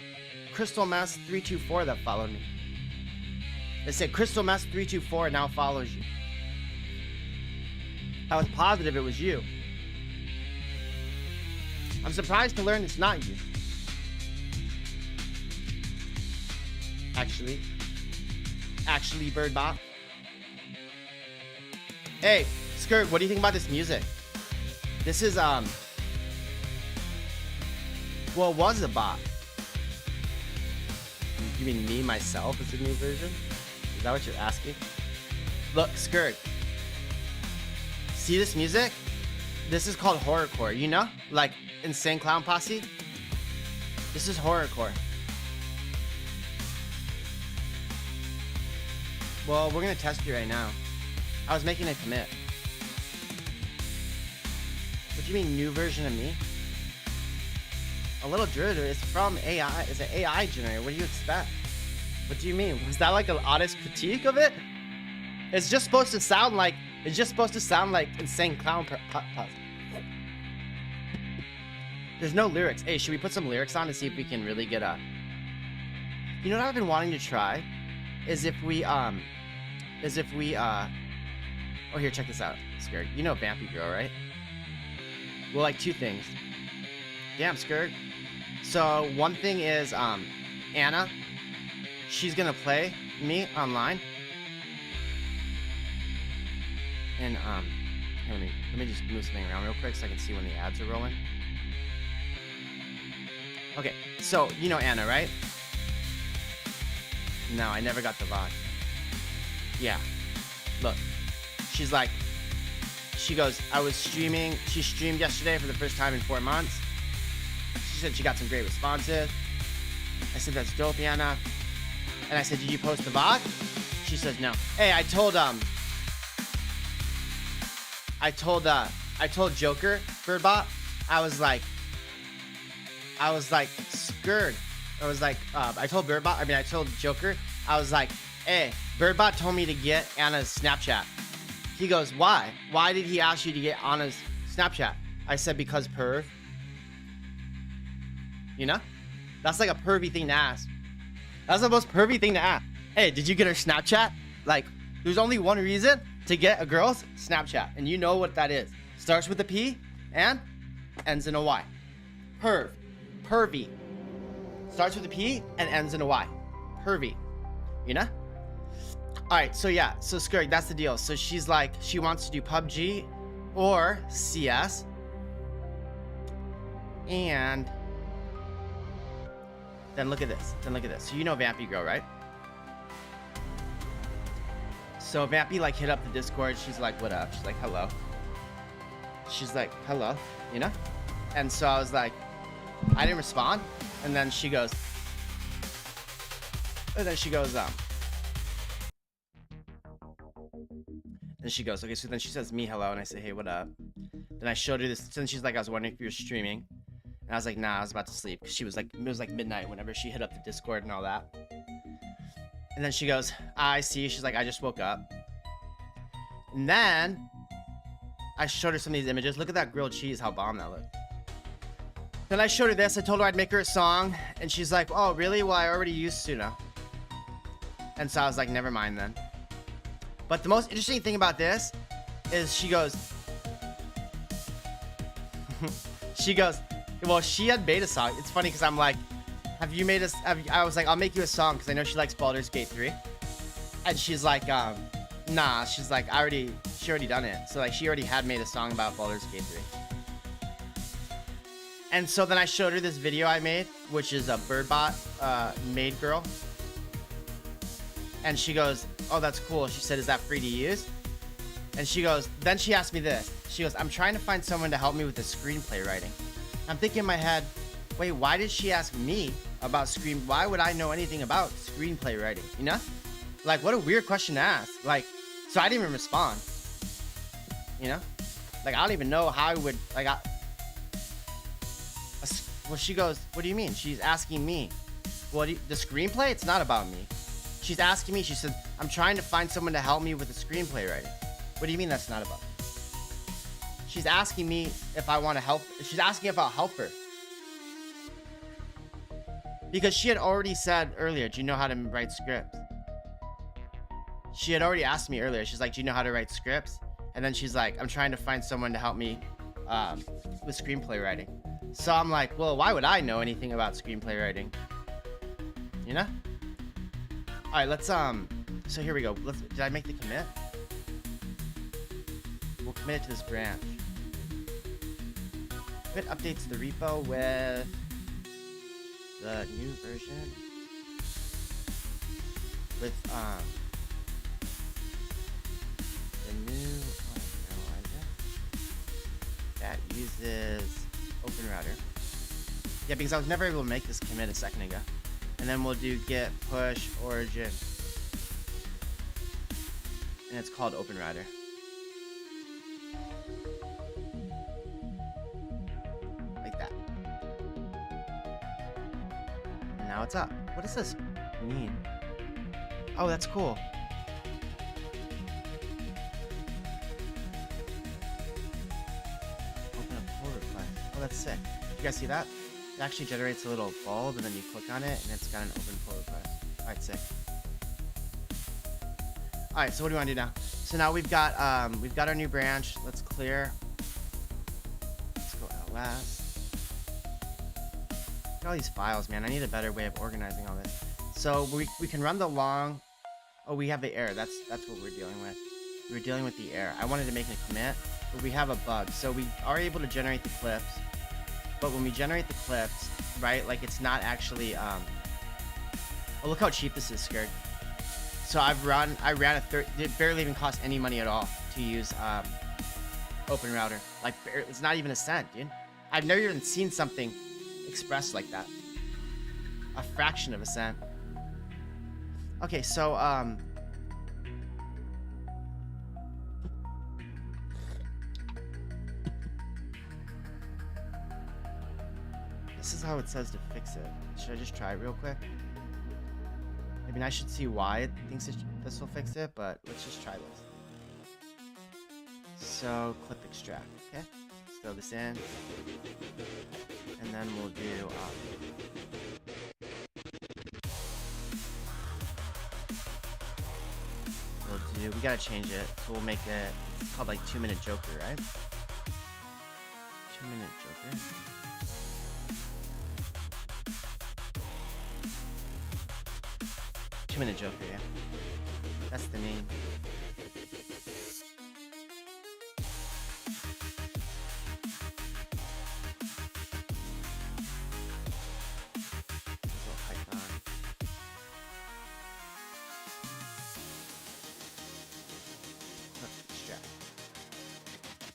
Crystal Mess 324 that followed me. It said Crystal Mess 324 now follows you. I was positive it was you. I'm surprised to learn it's not you. Actually, Birdbot. Hey, Skirt, what do you think about this music? This is, well, it was a bot. You mean me, myself, is the new version? Is that what you're asking? Look, Skirt. See this music? This is called horrorcore, you know? Like Insane Clown Posse? This is horrorcore. Well, we're gonna test you right now. I was making a commit. What do you mean, new version of me? A little generator. It's from AI. It's an AI generator. What do you expect? What do you mean? Was that like an honest critique of it? It's just supposed to sound like. It's just supposed to sound like Insane Clown Posse. There's no lyrics. Hey, should we put some lyrics on to see if we can really get a? You know what I've been wanting to try? Is if we oh, here, check this out, Skurg. You know Vampy Girl, right? Well, like two things. Damn, Skurg. So one thing is Anna. She's gonna play me online. And let me just move something around real quick so I can see when the ads are rolling. Okay, so you know Anna, right? No, I never got the VOD. Yeah. Look. She's like, she goes, I was streaming. She streamed yesterday for the first time in 4 months. She said she got some great responses. I said, that's dope, Anna. And I said, did you post the VOD? She says, no. Hey, I told Joker, Birdbot, I was like, Skurg. I told Joker, I was like, hey, Birdbot told me to get Anna's Snapchat. He goes, why? Why did he ask you to get Anna's Snapchat? I said, because perv. You know? That's like a pervy thing to ask. That's the most pervy thing to ask. Hey, did you get her Snapchat? Like, there's only one reason to get a girl's Snapchat, and you know what that is. Starts with a P and ends in a Y. Perv. Pervy. Starts with a P and ends in a Y. Pervy. You know? Alright, so yeah. So Skurg, that's the deal. So she's like, she wants to do PUBG or CS. And then look at this. So you know Vampy Girl, right? So Vampy like hit up the Discord. She's like, what up? She's like, hello. She's like, hello. You know? And so I was like, I didn't respond. And then she goes, okay, so then she says me hello, and I say, hey, what up? Then I showed her this, then she's like, I was wondering if you were streaming. And I was like, nah, I was about to sleep. Cause she was like, it was like midnight whenever she hit up the Discord and all that. And then she goes, I see. She's like, I just woke up. And then I showed her some of these images. Look at that grilled cheese, how bomb that looked. Then I showed her this. I told her I'd make her a song. And she's like, oh, really? Well, I already used Suno. And so I was like, never mind then. But the most interesting thing about this is she goes, well, she had made a song. It's funny because I'm like, have you made I was like, I'll make you a song because I know she likes Baldur's Gate 3. And she's like, nah, she's like, she already done it. So like, she already had made a song about Baldur's Gate 3. And so then I showed her this video I made, which is a Birdbot made girl. And she goes, oh, that's cool. She said, is that free to use? And she goes, then she asked me this. She goes, I'm trying to find someone to help me with the screenplay writing. I'm thinking in my head, wait, why did she ask me about why would I know anything about screenplay writing? You know? Like, what a weird question to ask. Like, so I didn't even respond. You know? Like, I don't even know how I would, like, well, she goes, what do you mean? She's asking me. Well, the screenplay? It's not about me. She's asking me, she said, I'm trying to find someone to help me with the screenplay writing. What do you mean that's not about me? She's asking me if I want to help. She's asking if I'll help her. Because she had already said earlier, do you know how to write scripts? She had already asked me earlier. She's like, do you know how to write scripts? And then she's like, I'm trying to find someone to help me with screenplay writing. So I'm like, well, why would I know anything about screenplay writing? You know? All right, let's, so here we go. Did I make the commit? We'll commit it to this branch. Commit updates the repo with the new version. With, the new, that uses OpenRouter. Yeah, because I was never able to make this commit a second ago. And then we'll do git push origin. And it's called OpenRouter. Like that. And now it's up. What does this mean? Oh, that's cool. Open a pull request. Oh, that's sick. You guys see that? It actually generates a little bulb, and then you click on it, and it's got an open pull request. Alright, sick. Alright, so what do we want to do now? So now we've got our new branch. Let's clear. Let's go ls. Look at all these files, man. I need a better way of organizing all this. So we can run the long. Oh, we have the error. That's what we're dealing with. We're dealing with the error. I wanted to make a commit, but we have a bug. So we are able to generate the clips. But when we generate the clips, right, like it's not actually, oh, look how cheap this is, Scared. So I ran it barely even cost any money at all to use OpenRouter. Like, it's not even a cent, dude. I've never even seen something expressed like that. A fraction of a cent. Okay, so, this is how it says to fix it. Should I just try it real quick? I mean, I should see why it thinks this will fix it, but let's just try this. So, clip extract, okay? Let's throw this in. And then we'll do, we gotta change it. So we'll make it, it's called like 2 Minute Joker, right? 2 Minute Joker. Minute Joker, yeah. That's the name.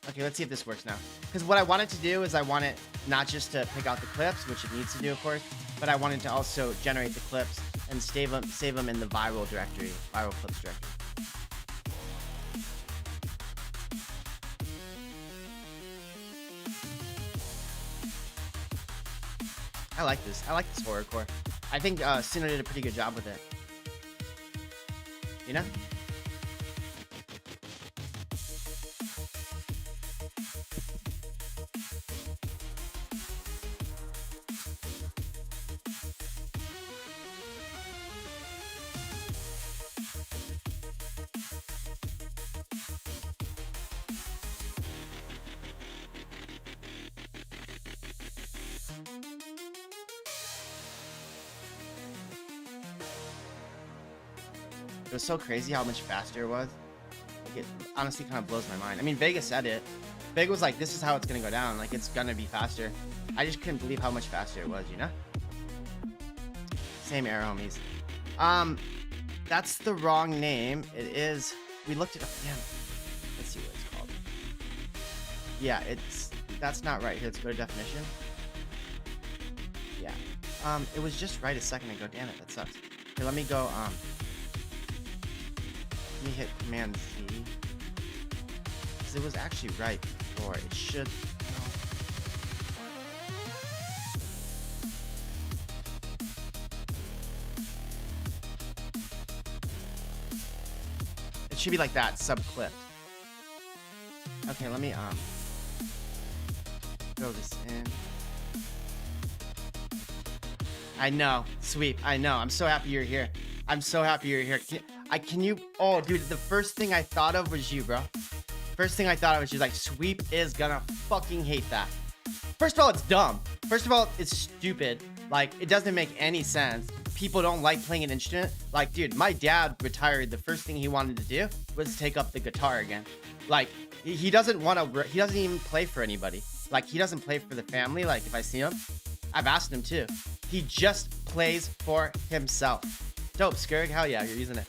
Okay, let's see if this works now. Because what I wanted to do is I want it not just to pick out the clips, which it needs to do, of course, but I wanted to also generate the clips and save them in the viral directory, viral clips directory. I like this. I like this horrorcore. I think Suno did a pretty good job with it. You know? was so crazy how much faster it was. Like, it honestly kind of blows my mind. I mean, Vega said it. Vega was like, this is how it's gonna go down. Like, it's gonna be faster. I just couldn't believe how much faster it was, you know? Same era, homies. That's the wrong name. It is, we looked it up again. Let's see what it's called. Yeah, that's not right. Here, let's go to definition. Yeah. It was just right a second ago. Damn it, that sucks. Here, let me go, let me hit Command Z. Because it was actually right before. It should, it should be like that, sub-clipped. Okay, let me, throw this in. I know, Sweep, I know. I'm so happy you're here. I'm so happy you're here. Can you, oh, dude, the first thing I thought of was you, bro. First thing I thought of was you, like, Sweep is gonna fucking hate that. First of all, it's dumb. First of all, it's stupid. Like, it doesn't make any sense. People don't like playing an instrument. Like, dude, my dad retired. The first thing he wanted to do was take up the guitar again. Like, he doesn't want to, he doesn't even play for anybody. Like, he doesn't play for the family. Like, if I see him, I've asked him to. He just plays for himself. Dope, Skurg. Hell yeah, you're using it.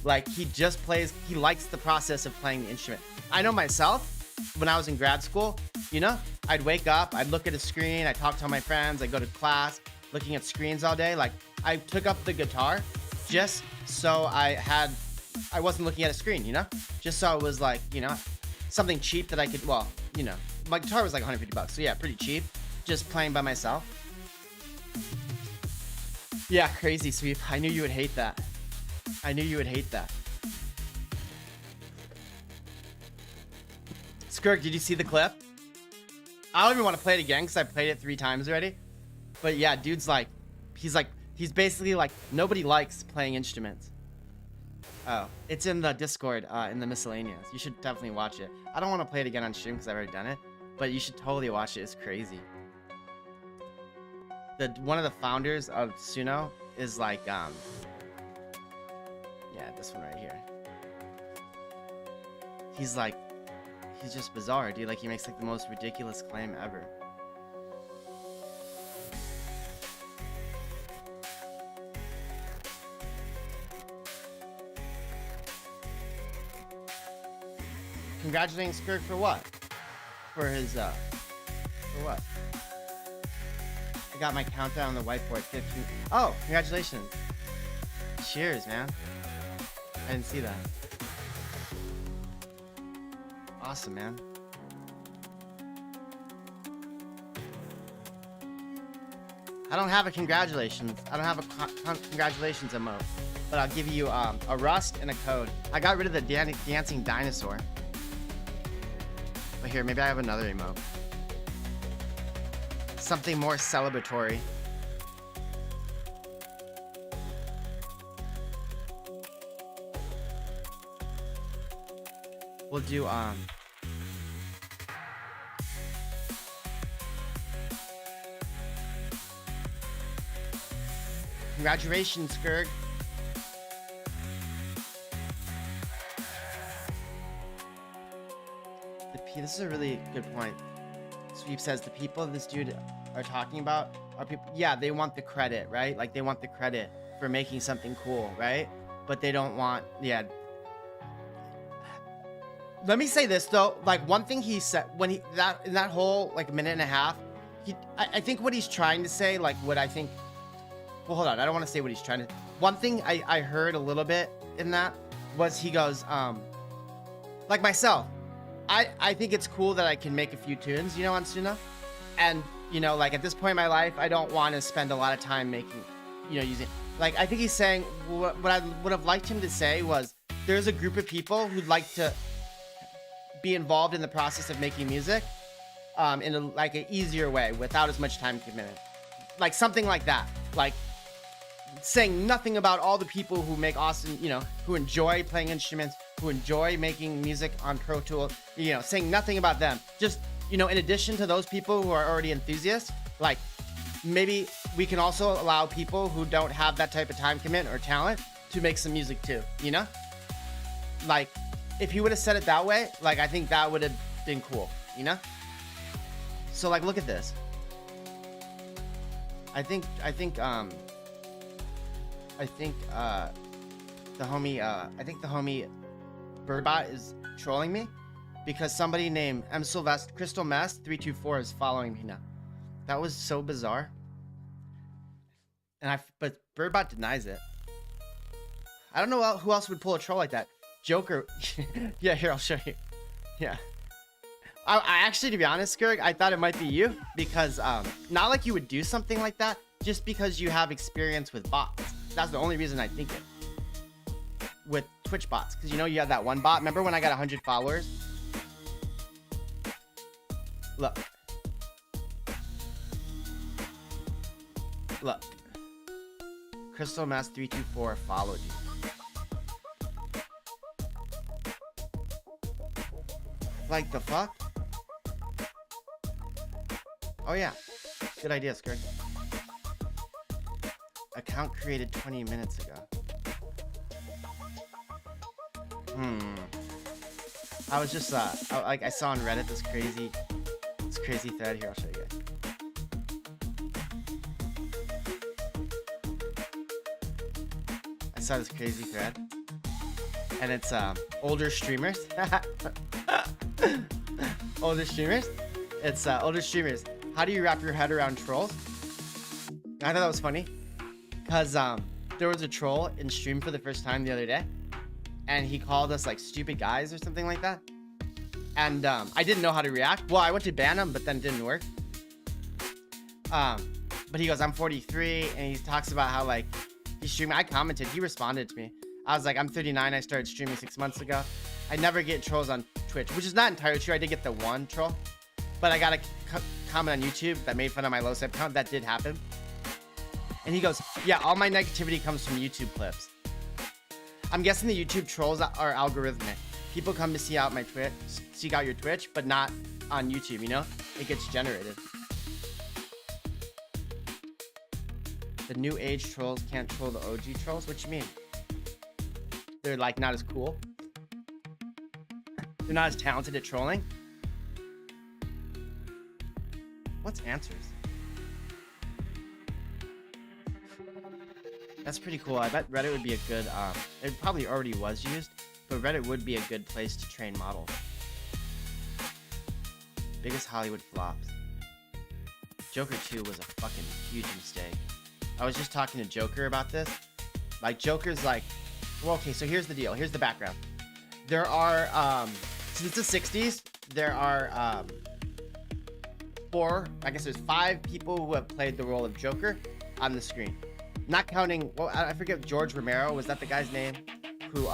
Like, he just plays, he likes the process of playing the instrument. I know myself, when I was in grad school, you know, I'd wake up, I'd look at a screen, I'd talk to all my friends, I'd go to class, looking at screens all day. Like, I took up the guitar just so I wasn't looking at a screen, you know? Just so it was like, you know, something cheap that I could, well, you know, my guitar was like 150 bucks. So yeah, pretty cheap. Just playing by myself. Yeah, crazy, Sweep. I knew you would hate that. I knew you would hate that. Skirk, did you see the clip? I don't even want to play it again because I played it 3 times already. But yeah, dude's like, he's basically like, nobody likes playing instruments. Oh, it's in the Discord, in the miscellaneous. You should definitely watch it. I don't want to play it again on stream because I've already done it, but you should totally watch it. It's crazy. One of the founders of Suno is like, yeah, this one right here. He's like, he's just bizarre, dude. Like, he makes like the most ridiculous claim ever. Congratulating Skirk for what? For his, for what? I got my countdown on the whiteboard, 15. Oh, congratulations. Cheers, man. I didn't see that. Awesome, man. I don't have a congratulations. I don't have a congratulations emote. But I'll give you a rust and a code. I got rid of the dancing dinosaur. But here, maybe I have another emote. Something more celebratory. We'll do, congratulations, Skirk. This is a really good point. Sweep says the people this dude are talking about are people, yeah, they want the credit, right? Like, they want the credit for making something cool, right? But they don't want, yeah. Let me say this though, like, one thing he said when he, in that whole like minute and a half, I think what he's trying to say, like what I think, well, hold on, I don't want to say what he's trying to, one thing I heard a little bit in that was he goes, like myself, I think it's cool that I can make a few tunes, you know, on Suno. And, you know, like at this point in my life, I don't want to spend a lot of time making, you know, using, like, I think he's saying, what I would have liked him to say was, there's a group of people who'd like to be involved in the process of making music in a, like an easier way without as much time commitment. Like something like that. Like saying nothing about all the people who make awesome, you know, who enjoy playing instruments, who enjoy making music on Pro Tools, you know, saying nothing about them. Just, you know, in addition to those people who are already enthusiasts, like maybe we can also allow people who don't have that type of time commitment or talent to make some music too, you know? Like, if he would have said it that way, like, I think that would have been cool, you know? So, like, look at this. I think the homie Birdbot is trolling me because somebody named M Sylvester Crystal Mess 324 is following me now. That was so bizarre. But Birdbot denies it. I don't know who else would pull a troll like that. Joker. Yeah, here, I'll show you. Yeah. I actually, to be honest, Skirg, I thought it might be you because not like you would do something like that, just because you have experience with bots. That's the only reason I think it. With Twitch bots, because you know you have that one bot. Remember when I got 100 followers? Look. Look. Crystal Mass 324 followed you. Like the fuck? Oh yeah. Good idea, Skirt. Account created 20 minutes ago. I was just I saw on Reddit this crazy thread. Here, I'll show you guys. I saw this crazy thread, and it's older streamers. Older streamers. It's older streamers. How do you wrap your head around trolls? I thought that was funny, cause there was a troll in stream for the first time the other day, and he called us like stupid guys or something like that. And I didn't know how to react. Well, I went to ban him, but then it didn't work. But he goes, I'm 43, and he talks about how like he's streaming. I commented, he responded to me. I was like, I'm 39, I started streaming 6 months ago. I never get trolls on Twitch, which is not entirely true. I did get the one troll, but I got a comment on YouTube that made fun of my low sub count. That did happen. And he goes, yeah, all my negativity comes from YouTube clips. I'm guessing the YouTube trolls are algorithmic. People come to see out my Twitch, seek out your Twitch, but not on YouTube, you know? It gets generated. The new age trolls can't troll the OG trolls? What you mean? They're like not as cool? They're not as talented at trolling? What's answers? That's pretty cool. I bet Reddit would be a good, it probably already was used, but Reddit would be a good place to train models. Biggest Hollywood flops. Joker 2 was a fucking huge mistake. I was just talking to Joker about this. Like, Joker's like, well, okay, so here's the deal. Here's the background. There are, since the 60s, there are, there's 5 people who have played the role of Joker on the screen. Not counting, well, I forget, George Romero, was that the guy's name? Who,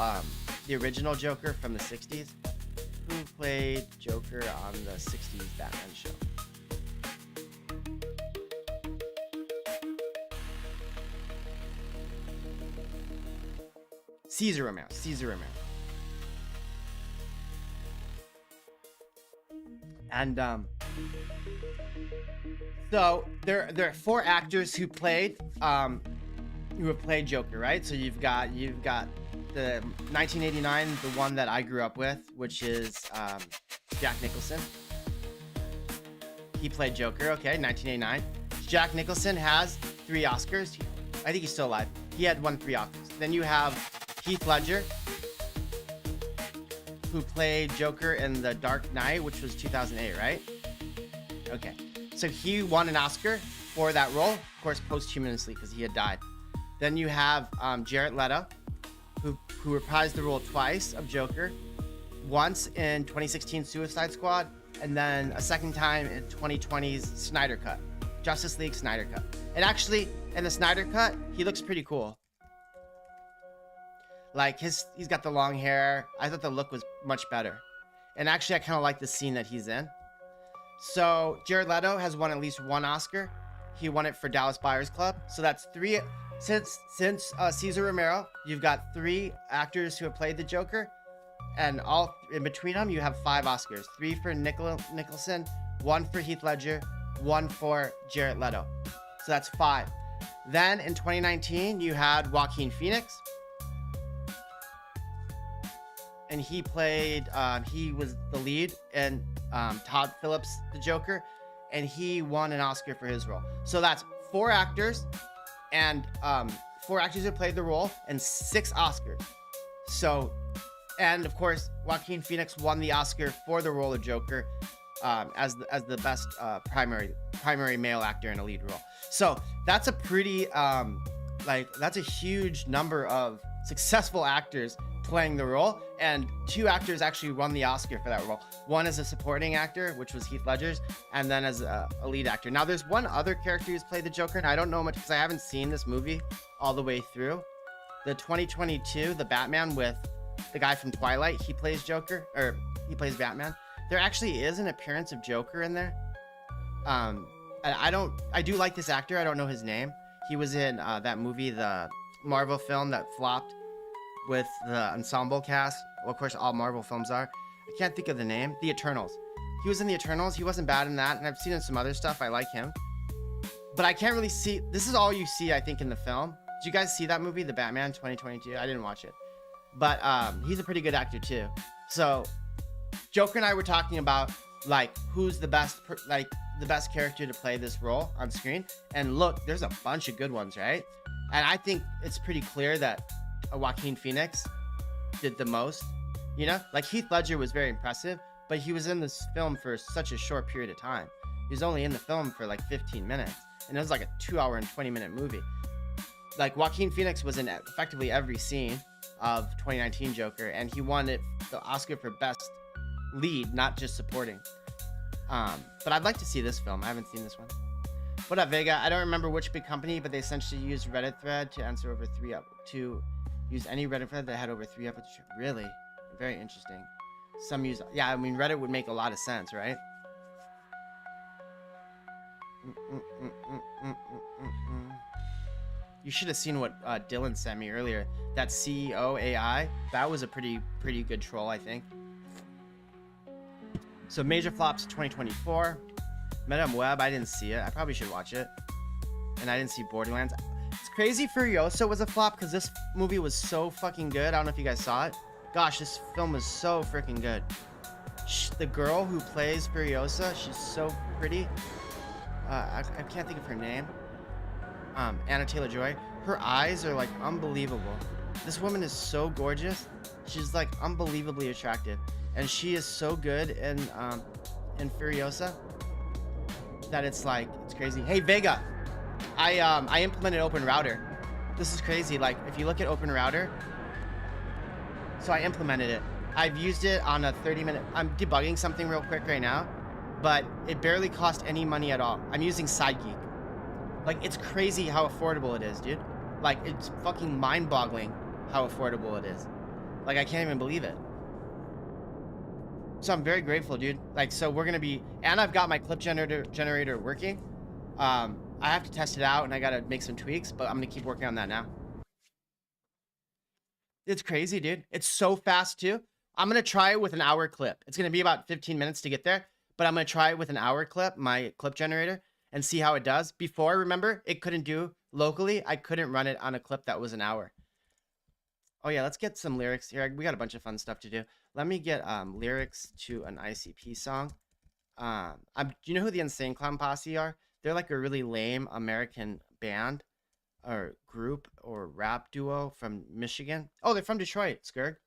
the original Joker from the 60s? Who played Joker on the 60s Batman show? Caesar Romero. And, so there are 4 actors who have played Joker, right? So you've got the 1989, the one that I grew up with, which is Jack Nicholson. He played Joker, okay, 1989. Jack Nicholson has 3 Oscars. I think he's still alive. He had won 3 Oscars. Then you have Heath Ledger, who played Joker in The Dark Knight, which was 2008, right? Okay. So he won an Oscar for that role, of course, posthumously, because he had died. Then you have Jared Leto, who reprised the role twice of Joker, once in 2016 Suicide Squad, and then a second time in 2020's Snyder Cut, Justice League Snyder Cut. And actually, in the Snyder Cut, he looks pretty cool. Like, he's got the long hair. I thought the look was much better. And actually, I kind of like the scene that he's in. So, Jared Leto has won at least 1 Oscar. He won it for Dallas Buyers Club. So that's 3. Since Cesar Romero, you've got 3 actors who have played the Joker. And all in between them, you have 5 Oscars. 3 for Nicholson, 1 for Heath Ledger, 1 for Jared Leto. So that's 5. Then in 2019, you had Joaquin Phoenix, and he played. He was the lead, and Todd Phillips, the Joker, and he won an Oscar for his role. So that's 4 actors, and 4 actors who played the role, and 6 Oscars. So, and of course, Joaquin Phoenix won the Oscar for the role of Joker, as the best primary male actor in a lead role. So that's a pretty that's a huge number of successful actors playing the role, and 2 actors actually won the Oscar for that role. One as a supporting actor, which was Heath Ledger's, and then as a lead actor. Now there's one other character who's played the Joker, and I don't know much because I haven't seen this movie all the way through. The 2022, the Batman with the guy from Twilight, he plays Joker, or he plays Batman. There actually is an appearance of Joker in there. I do like this actor. I don't know his name. He was in that movie, the Marvel film that flopped with the ensemble cast. Well, of course, all Marvel films are. I can't think of the name. The Eternals. He was in The Eternals. He wasn't bad in that, and I've seen in some other stuff. I like him. But I can't really see... This is all you see, I think, in the film. Did you guys see that movie, The Batman 2022? I didn't watch it. But he's a pretty good actor, too. So, Joker and I were talking about, like, who's the best character to play this role on screen. And look, there's a bunch of good ones, right? And I think it's pretty clear that Joaquin Phoenix did the most. You know, like Heath Ledger was very impressive, but he was in this film for such a short period of time. He was only in the film for like 15 minutes, and it was like a 2-hour and 20-minute movie. Like Joaquin Phoenix was in effectively every scene of 2019 Joker, and he won the Oscar for Best Lead, not just supporting. But I'd like to see this film. I haven't seen this one. What up, Vega? I don't remember which big company, but they essentially used Reddit thread to answer over use any Reddit thread that had over 3 episodes. Really? Very interesting. Some use... Yeah, I mean, Reddit would make a lot of sense, right? You should have seen what Dylan sent me earlier. That CEO AI, that was a pretty good troll, I think. So Major Flops 2024. Madame Web, I didn't see it. I probably should watch it. And I didn't see Borderlands. It's crazy Furiosa was a flop because this movie was so fucking good. I don't know if you guys saw it. Gosh, this film was so freaking good. The girl who plays Furiosa, she's so pretty. I can't think of her name. Anna Taylor-Joy. Her eyes are like unbelievable. This woman is so gorgeous. She's like unbelievably attractive. And she is so good in Furiosa that it's crazy. Hey Vega, I implemented OpenRouter. This is crazy. Like if you look at OpenRouter, so I implemented it. I've used it on a 30-minute. I'm debugging something real quick right now, but it barely cost any money at all. I'm using SideGeek. Like it's crazy how affordable it is, dude. Like it's fucking mind-boggling how affordable it is. Like I can't even believe it. So I'm very grateful, dude. Like, so we're gonna be, and I've got my clip generator working. I have to test it out and I gotta make some tweaks, but I'm gonna keep working on that now. It's crazy, dude. It's so fast too. I'm gonna try it with an hour clip. It's gonna be about 15 minutes to get there, but I'm gonna try it with an hour clip, my clip generator, and see how it does. Before, remember, it couldn't do locally. I couldn't run it on a clip that was an hour. Oh yeah, let's get some lyrics here. We got a bunch of fun stuff to do. Let me get lyrics to an ICP song. Do you know who the Insane Clown Posse are? They're like a really lame American band or group or rap duo from Michigan. Oh, they're from Detroit, Skurg.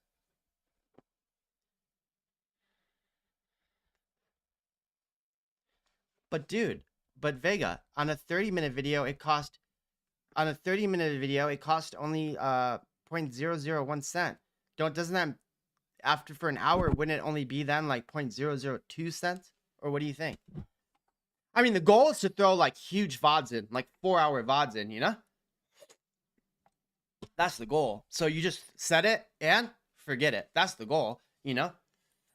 But dude, Vega, on a 30-minute video, it cost only 0.001 cent. Doesn't that, after for an hour, wouldn't it only be then like 0.002 cents? Or what do you think? I mean, the goal is to throw like huge VODs in, like 4-hour VODs in, you know? That's the goal. So you just set it and forget it. That's the goal, you know?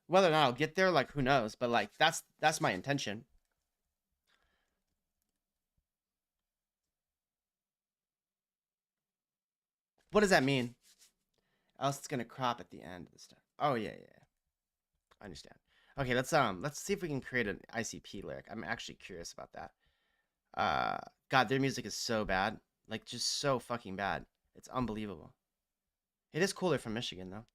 Whether or not I'll get there, like who knows? But like that's my intention. What does that mean? Else it's gonna crop at the end of the stuff. Oh yeah. I understand. Okay, let's see if we can create an ICP lyric. I'm actually curious about that. God, their music is so bad. Like just so fucking bad. It's unbelievable. It is cool they're from Michigan though.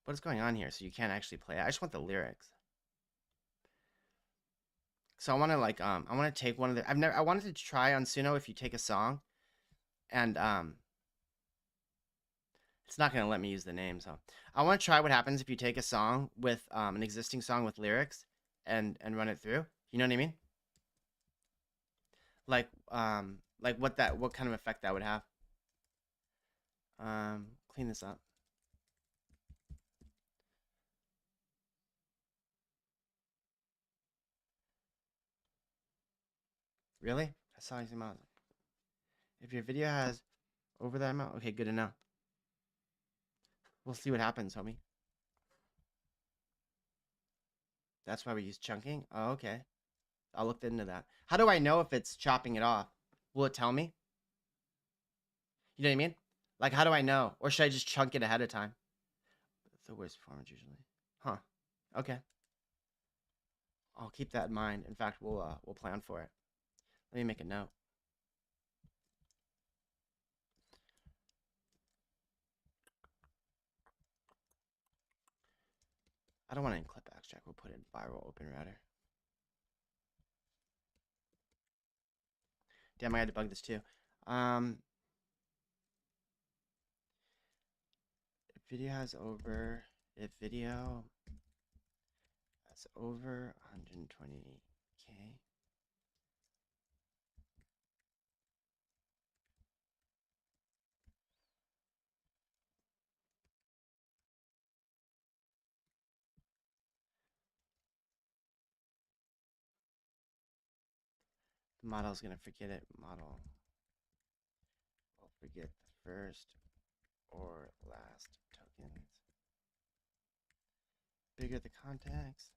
What is going on here? So you can't actually play it. I just want the lyrics. So I want to like I want to take one of the I wanted to try on Suno if you take a song and it's not going to let me use the name, so I want to try what happens if you take a song with an existing song with lyrics and run it through. You know what I mean? Like what kind of effect that would have. Clean this up. Really? I saw you zoom out. If your video has over that amount, okay, good to know. We'll see what happens, homie. That's why we use chunking? Oh, okay. I'll look into that. How do I know if it's chopping it off? Will it tell me? You know what I mean? Like, how do I know? Or should I just chunk it ahead of time? It's the worst performance usually. Huh. Okay. I'll keep that in mind. In fact, we'll plan for it. Let me make a note. I don't want it in clip extract. We'll put it in viral OpenRouter. Damn, I had to bug this too. If video has over 120K. The model's gonna forget it. Model will forget the first or last tokens. Bigger the context.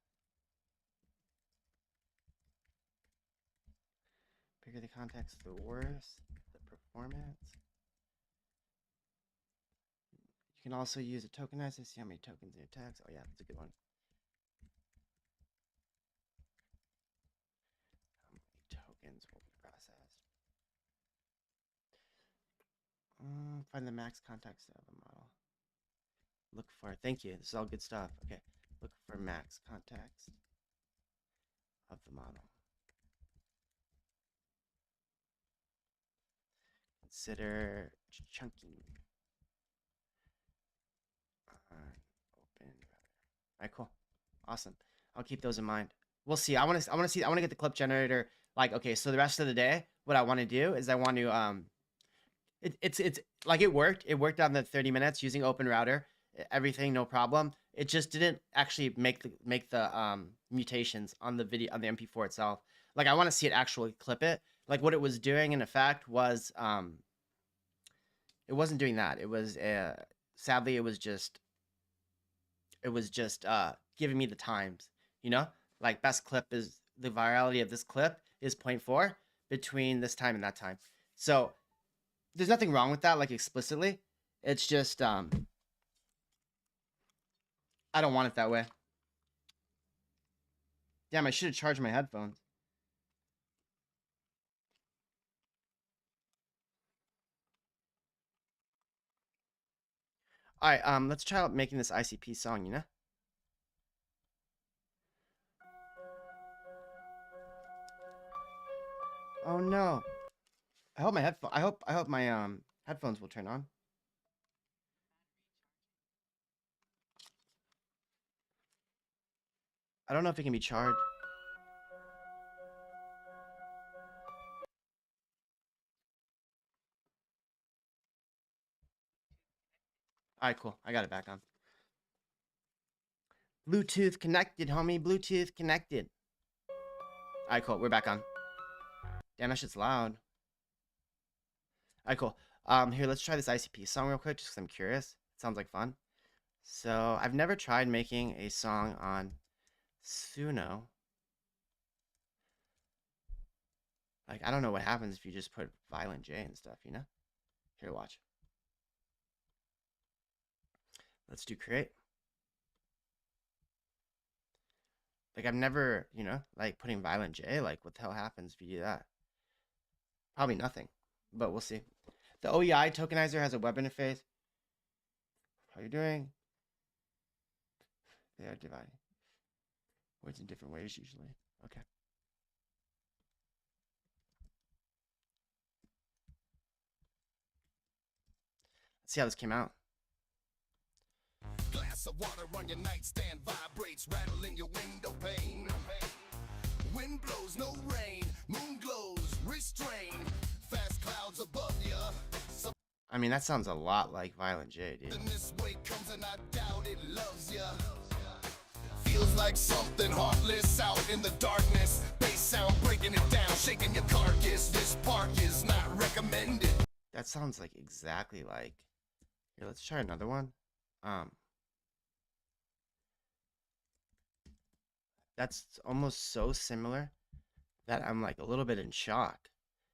Bigger the context, the worse the performance. You can also use a tokenizer. See how many tokens in your text. Oh yeah, that's a good one. How many tokens will be processed? Find the max context of a model. Look for, thank you. This is all good stuff. Okay, look for max context of the model. Consider chunking. Open. All right, cool, awesome. I'll keep those in mind. We'll see. I want to get the clip generator. Like, okay, so the rest of the day, what I want to do is I want to it's like it worked. It worked on the 30 minutes using OpenRouter. Everything no problem. It just didn't actually make the mutations on the video on the MP4 itself. Like I want to see it actually clip it. Like what it was doing in effect was it wasn't doing that. It was sadly it was just giving me the times, you know? Like best clip is the virality of this clip is 0.4 between this time and that time. So there's nothing wrong with that, like explicitly. It's just I don't want it that way. Damn, I should have charged my headphones. All right, let's try out making this ICP song, you know? Oh no. I hope my headphones will turn on. I don't know if it can be charged. All right, cool. I got it back on. Bluetooth connected, homie. Bluetooth connected. All right, cool. We're back on. Damn, that shit's loud. All right, cool. Here, let's try this ICP song real quick, just because I'm curious. It sounds like fun. So, I've never tried making a song on Suno. Like, I don't know what happens if you just put Violent J and stuff, you know? Here, watch. Let's do create. Like, I've never, you know, like putting Violent J, like, what the hell happens if you do that? Probably nothing, but we'll see. The OEI tokenizer has a web interface. How are you doing? They are dividing words in different ways usually. Okay. Let's see how this came out. Glass of water on your nightstand vibrates, rattling your window pane. Wind blows, no rain. Moon glows, restrained. Fast clouds above ya. I mean, that sounds a lot like Violent J, dude. This way comes and I doubt it loves ya. Feels like something heartless out in the darkness. Bass sound breaking it down, shaking your carcass. This park is not recommended. That sounds like exactly like. Here, let's try another one. That's almost so similar that I'm like a little bit in shock.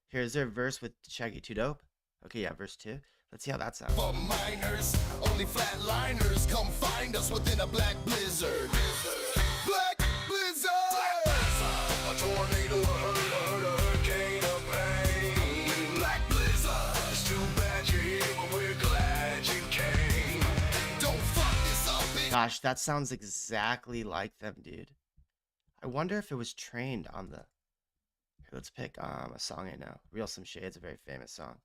Here, is there a verse with Shaggy 2 Dope? Okay, yeah, verse 2. Let's see how that sounds. For miners, only flatliners come find us within a black blizzard. Black blizzard! A tornado, a hurricane, a pain. Black blizzard! It's too bad you're here, but we're glad you came. Don't fuck this up, Gosh, that sounds exactly like them, dude. I wonder if it was trained on the... Here, let's pick a song I know. Real Slim Shade's a very famous song.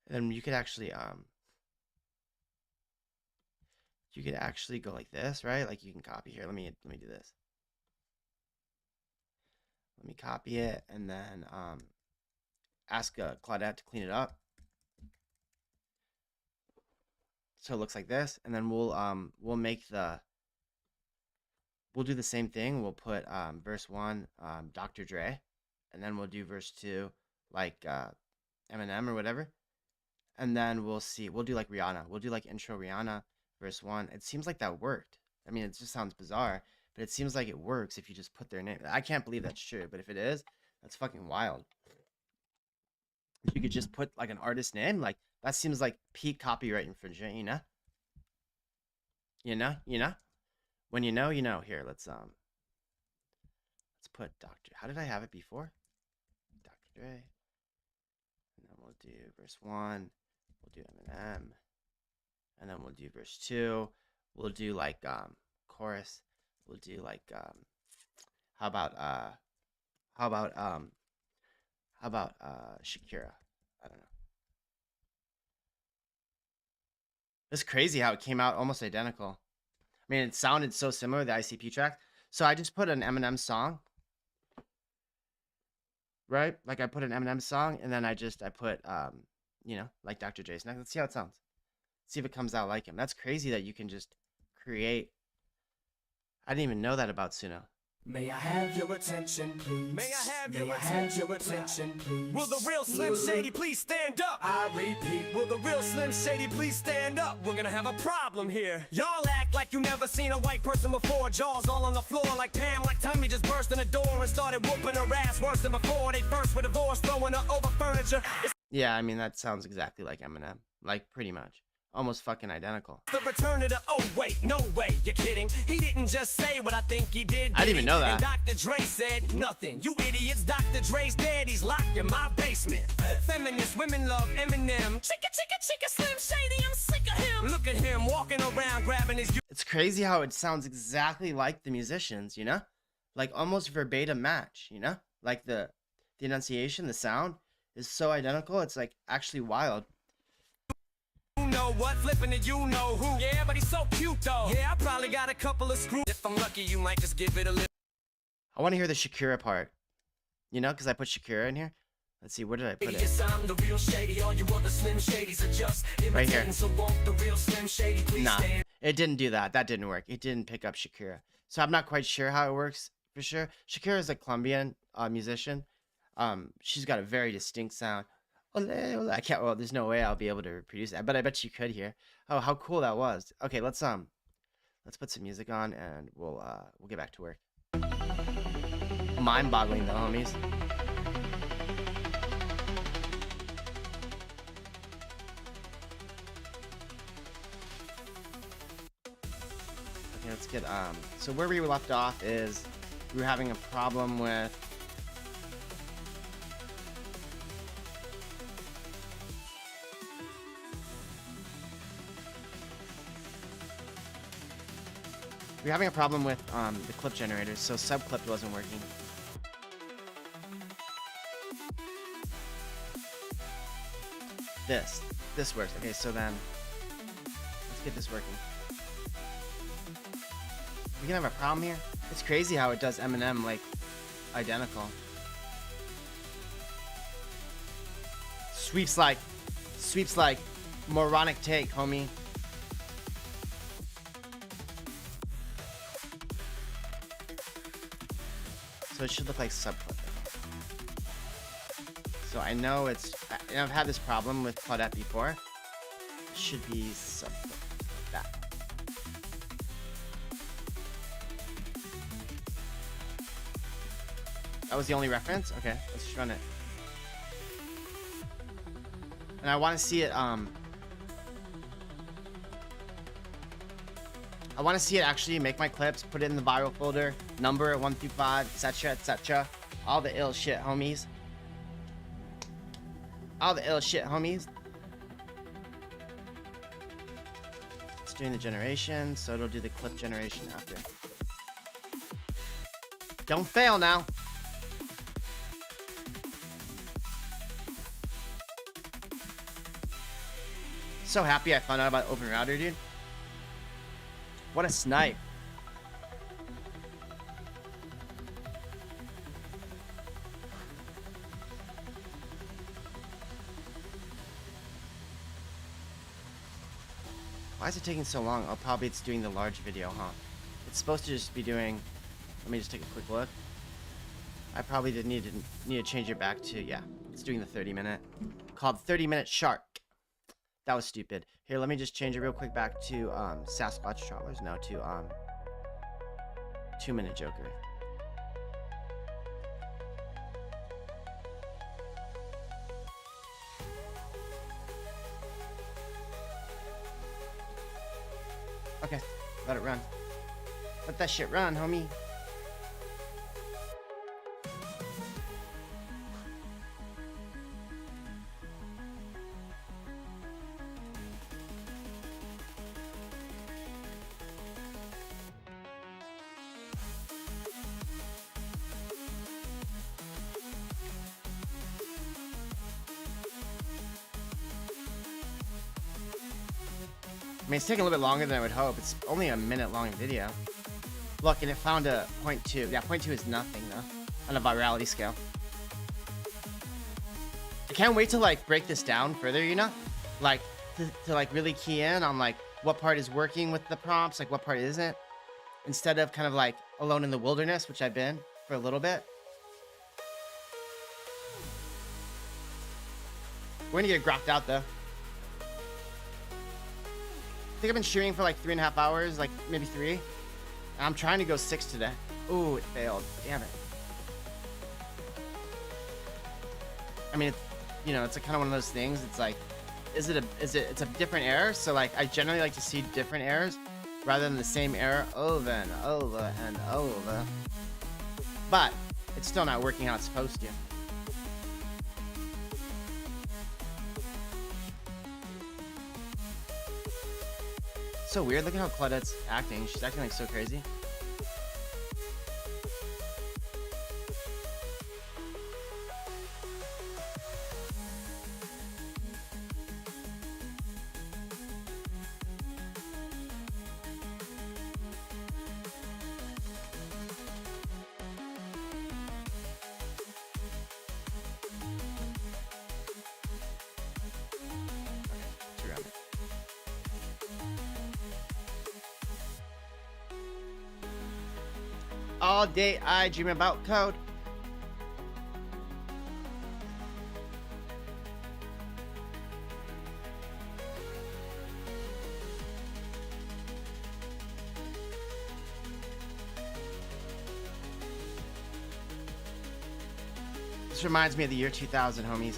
And then you could actually go like this, right? Like you can copy here. Let me do this. Let me copy it and then ask Claudette to clean it up. So it looks like this, and then we'll do the same thing. We'll put verse 1 Dr. Dre, and then we'll do verse 2 like Eminem or whatever. And then we'll do like Rihanna. We'll do like intro Rihanna, verse 1. It seems like that worked. I mean, it just sounds bizarre, but it seems like it works if you just put their name. I can't believe that's true, but if it is, that's fucking wild. If you could just put like an artist name, like that seems like peak copyright infringement, you know? You know? When you know, you know. Here, let's put Dr. How did I have it before? Dr. Dre. And then we'll do verse 1. We'll do Eminem, and then we'll do verse 2. We'll do like chorus. We'll do like how about Shakira? I don't know. It's crazy how it came out almost identical. I mean, it sounded so similar, the ICP track. So I just put an Eminem song, right? Like I put an Eminem song, and then I put you know, like Dr. Dre's next. Let's see how it sounds. See if it comes out like him. That's crazy that you can just create. I didn't even know that about Suno. May I have your attention, please? May I have your attention, please? Will the real Slim Shady please stand up? I repeat, will the real Slim Shady please stand up? We're gonna have a problem here. Y'all act like you never seen a white person before. Jaws all on the floor like Pam, like Tommy just burst in the door and started whooping her ass worse than before. They first were divorced, throwing her over furniture. Yeah, I mean, that sounds exactly like Eminem. Like, pretty much. Almost fucking identical. The return of the, oh wait, no way, you're kidding. He didn't just say what I think he did. I didn't even know that. And Dr. Dre said nothing. You idiots, Dr. Dre's dead, he's locked in my basement. Feminist women love Eminem. Chicka, Slim Shady, I'm sick of him. Look at him walking around grabbing his... It's crazy how it sounds exactly like the musicians, you know? Like almost verbatim match, you know? Like the enunciation, the sound is so identical. It's like actually wild. You know what, flipping to you know who. Yeah, but he's so cute though. Yeah, I probably got a couple of screws. If I'm lucky, you might just give it a little. I want to hear the Shakira part. You know, because I put Shakira in here. Let's see, where did I put it? Yes, I'm the real Shady. All you other Slim Shadys are just right here. So won't the real Slim Shady please nah, stand? It didn't do that. That didn't work. It didn't pick up Shakira. So I'm not quite sure how it works for sure. Shakira is a Colombian musician. She's got a very distinct sound. I can't. Well, there's no way I'll be able to reproduce that, but I bet you could hear. Oh, how cool that was. Okay, let's put some music on and we'll get back to work. Mind-boggling though, homies. Okay, let's get so where we left off is we were having a problem with We're having a problem with the clip generators, so subclip wasn't working. This works. Okay, so then let's get this working. We can have a problem here. It's crazy how it does Eminem like identical. Sweeps like moronic take, homie. So it should look like subclip. So I know I've had this problem with Claudette before. It should be subclip like that. That was the only reference? Okay, let's just run it. And I want to see it, I want to see it actually make my clips, put it in the viral folder, number it 1 through 5, etc, etc. All the ill shit, homies. All the ill shit, homies. It's doing the generation, so it'll do the clip generation after. Don't fail now. So happy I found out about OpenRouter, dude. What a snipe. Why is it taking so long? Oh, probably it's doing the large video, huh? It's supposed to just be doing... Let me just take a quick look. I probably did need to change it back to... Yeah, it's doing the 30-minute. Called 30-minute shark. That was stupid. Here, let me just change it real quick back to Sasquatch Trawlers. No, to 2-minute Joker. Okay, let it run. Let that shit run, homie. I mean, it's taking a little bit longer than I would hope. It's only a minute-long video. Look, and it found a 0.2. Yeah, 0.2 is nothing, though, on a virality scale. I can't wait to, like, break this down further, you know? Like, to like, really key in on, like, what part is working with the prompts, like, what part isn't. Instead of kind of, like, alone in the wilderness, which I've been for a little bit. We're gonna get grokked out, though. I think I've been streaming for like 3.5 hours, like maybe 3. And I'm trying to go 6 today. Ooh, it failed. Damn it. I mean, you know, it's kind of one of those things. It's like, it's a different error. So like, I generally like to see different errors rather than the same error over and over and over. But it's still not working how it's supposed to. So weird. Look at how Claudette's acting. She's acting like so crazy. All day I dream about code. This reminds me of the year 2000, homies.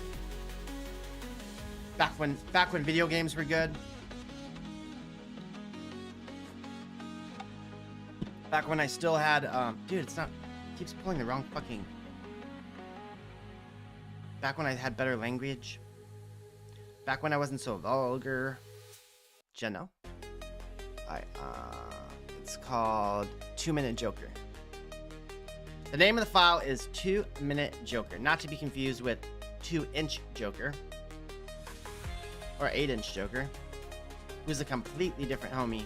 Back when video games were good. Back when I still had, dude, it keeps pulling the wrong fucking. Back when I had better language. Back when I wasn't so vulgar. Geno. It's called 2-Minute Joker. The name of the file is 2-Minute Joker, not to be confused with 2-Inch Joker or 8-Inch Joker, who's a completely different homie.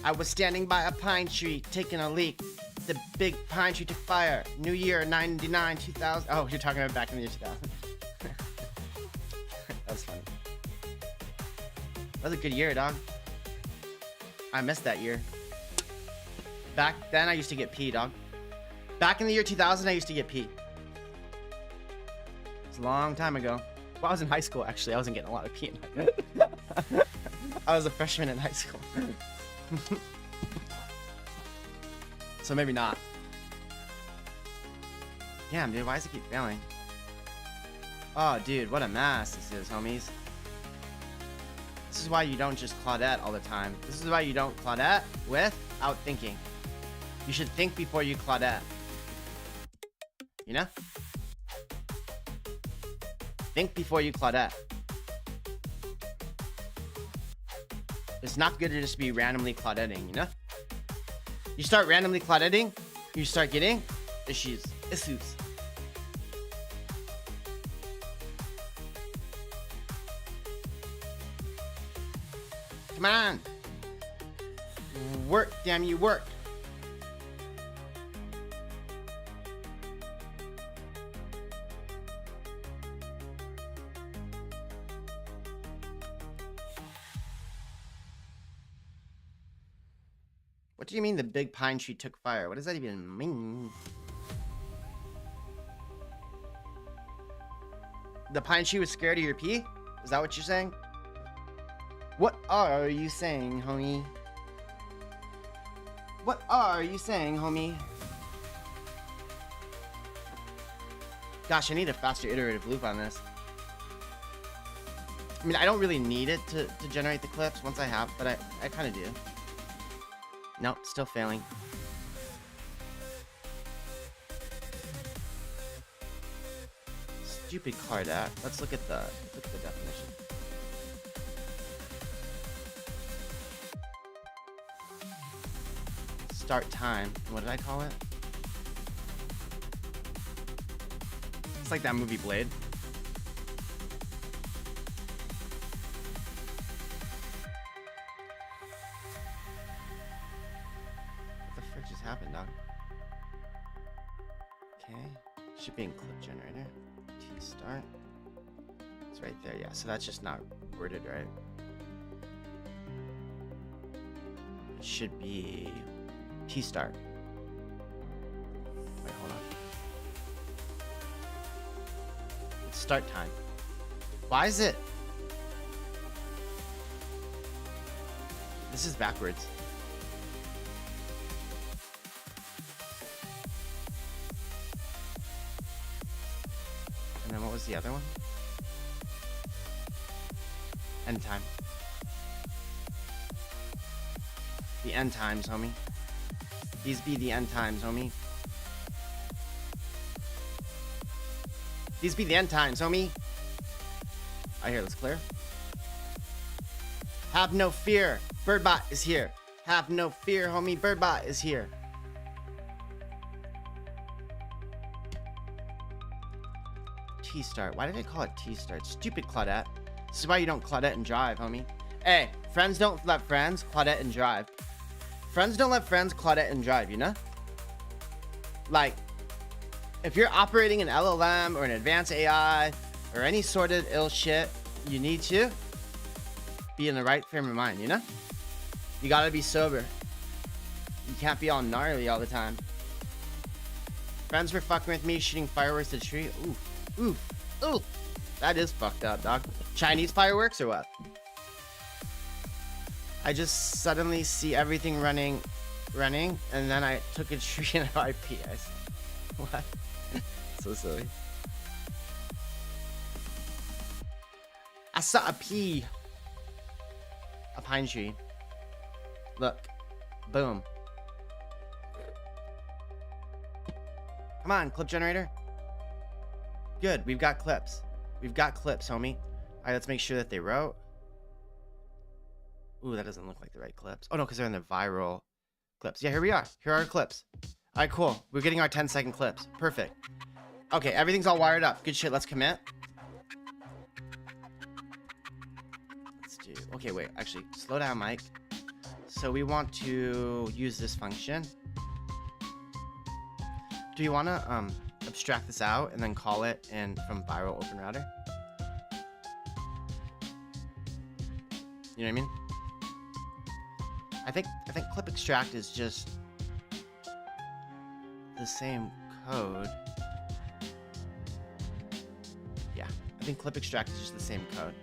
I was standing by a pine tree, taking a leak. The big pine tree took fire. New year, 99, 2000. Oh, you're talking about back in the year 2000. That was funny. That was a good year, dog. I missed that year. Back then, I used to get pee, dog. Back in the year 2000, I used to get pee. It's a long time ago. Well, I was in high school, actually. I wasn't getting a lot of pee in I was a freshman in high school. So maybe not. Damn, dude, why does it keep failing? Oh, dude, what a mess this is, homies. This is why you don't just Claudette all the time. This is why you don't Claudette without thinking. You should think before you Claudette. You know? Think before you Claudette. It's not good to just be randomly Claudetting, you know? You start randomly Claudetting, you start getting issues. Come on. Work, damn you, work. What do you mean the big pine tree took fire? What does that even mean? The pine tree was scared of your pee? Is that what you're saying? What are you saying, homie? What are you saying, homie? Gosh, I need a faster iterative loop on this. I mean, I don't really need it to generate the clips once I have, but I kind of do. Nope, still failing. Stupid Claudette. Let's look at the definition. Start time. What did I call it? It's like that movie Blade. Happened, dog. Okay, should be in clip generator. T start. It's right there. Yeah, so that's just not worded right. It should be T start. Wait, hold on. It's start time. Why is it? This is backwards. And then what was the other one? End time. The end times, homie. These be the end times, homie. These be the end times, homie. I hear this clear. Have no fear. Birdbot is here. Have no fear, homie. Birdbot is here. T-start. Why did I call it T-start? Stupid Claudette. This is why you don't Claudette and drive, homie. Hey, friends don't let friends Claudette and drive. Friends don't let friends Claudette and drive, you know? Like, if you're operating an LLM or an advanced AI or any sort of ill shit, you need to be in the right frame of mind, you know? You gotta be sober. You can't be all gnarly all the time. Friends were fucking with me, shooting fireworks at the tree. Ooh. Ooh, ooh, that is fucked up, dog. Chinese fireworks or what? I just suddenly see everything running running, and then I took a tree and IP. What? So silly. I saw a pea. A pine tree. Look. Boom. Come on, clip generator. Good, we've got clips. We've got clips, homie. All right, let's make sure that they wrote. Ooh, that doesn't look like the right clips. Oh no, because they're in the viral clips. Yeah, here we are. Here are our clips. All right, cool. We're getting our 10-second clips. Perfect. Okay, everything's all wired up. Good shit. Let's commit. Let's do. Okay, wait. Actually, slow down, Mike. So we want to use this function. Do you want to abstract this out and then call it in from viral OpenRouter? You know what I mean? I think clip extract is just the same code. Yeah, I think clip extract is just the same code.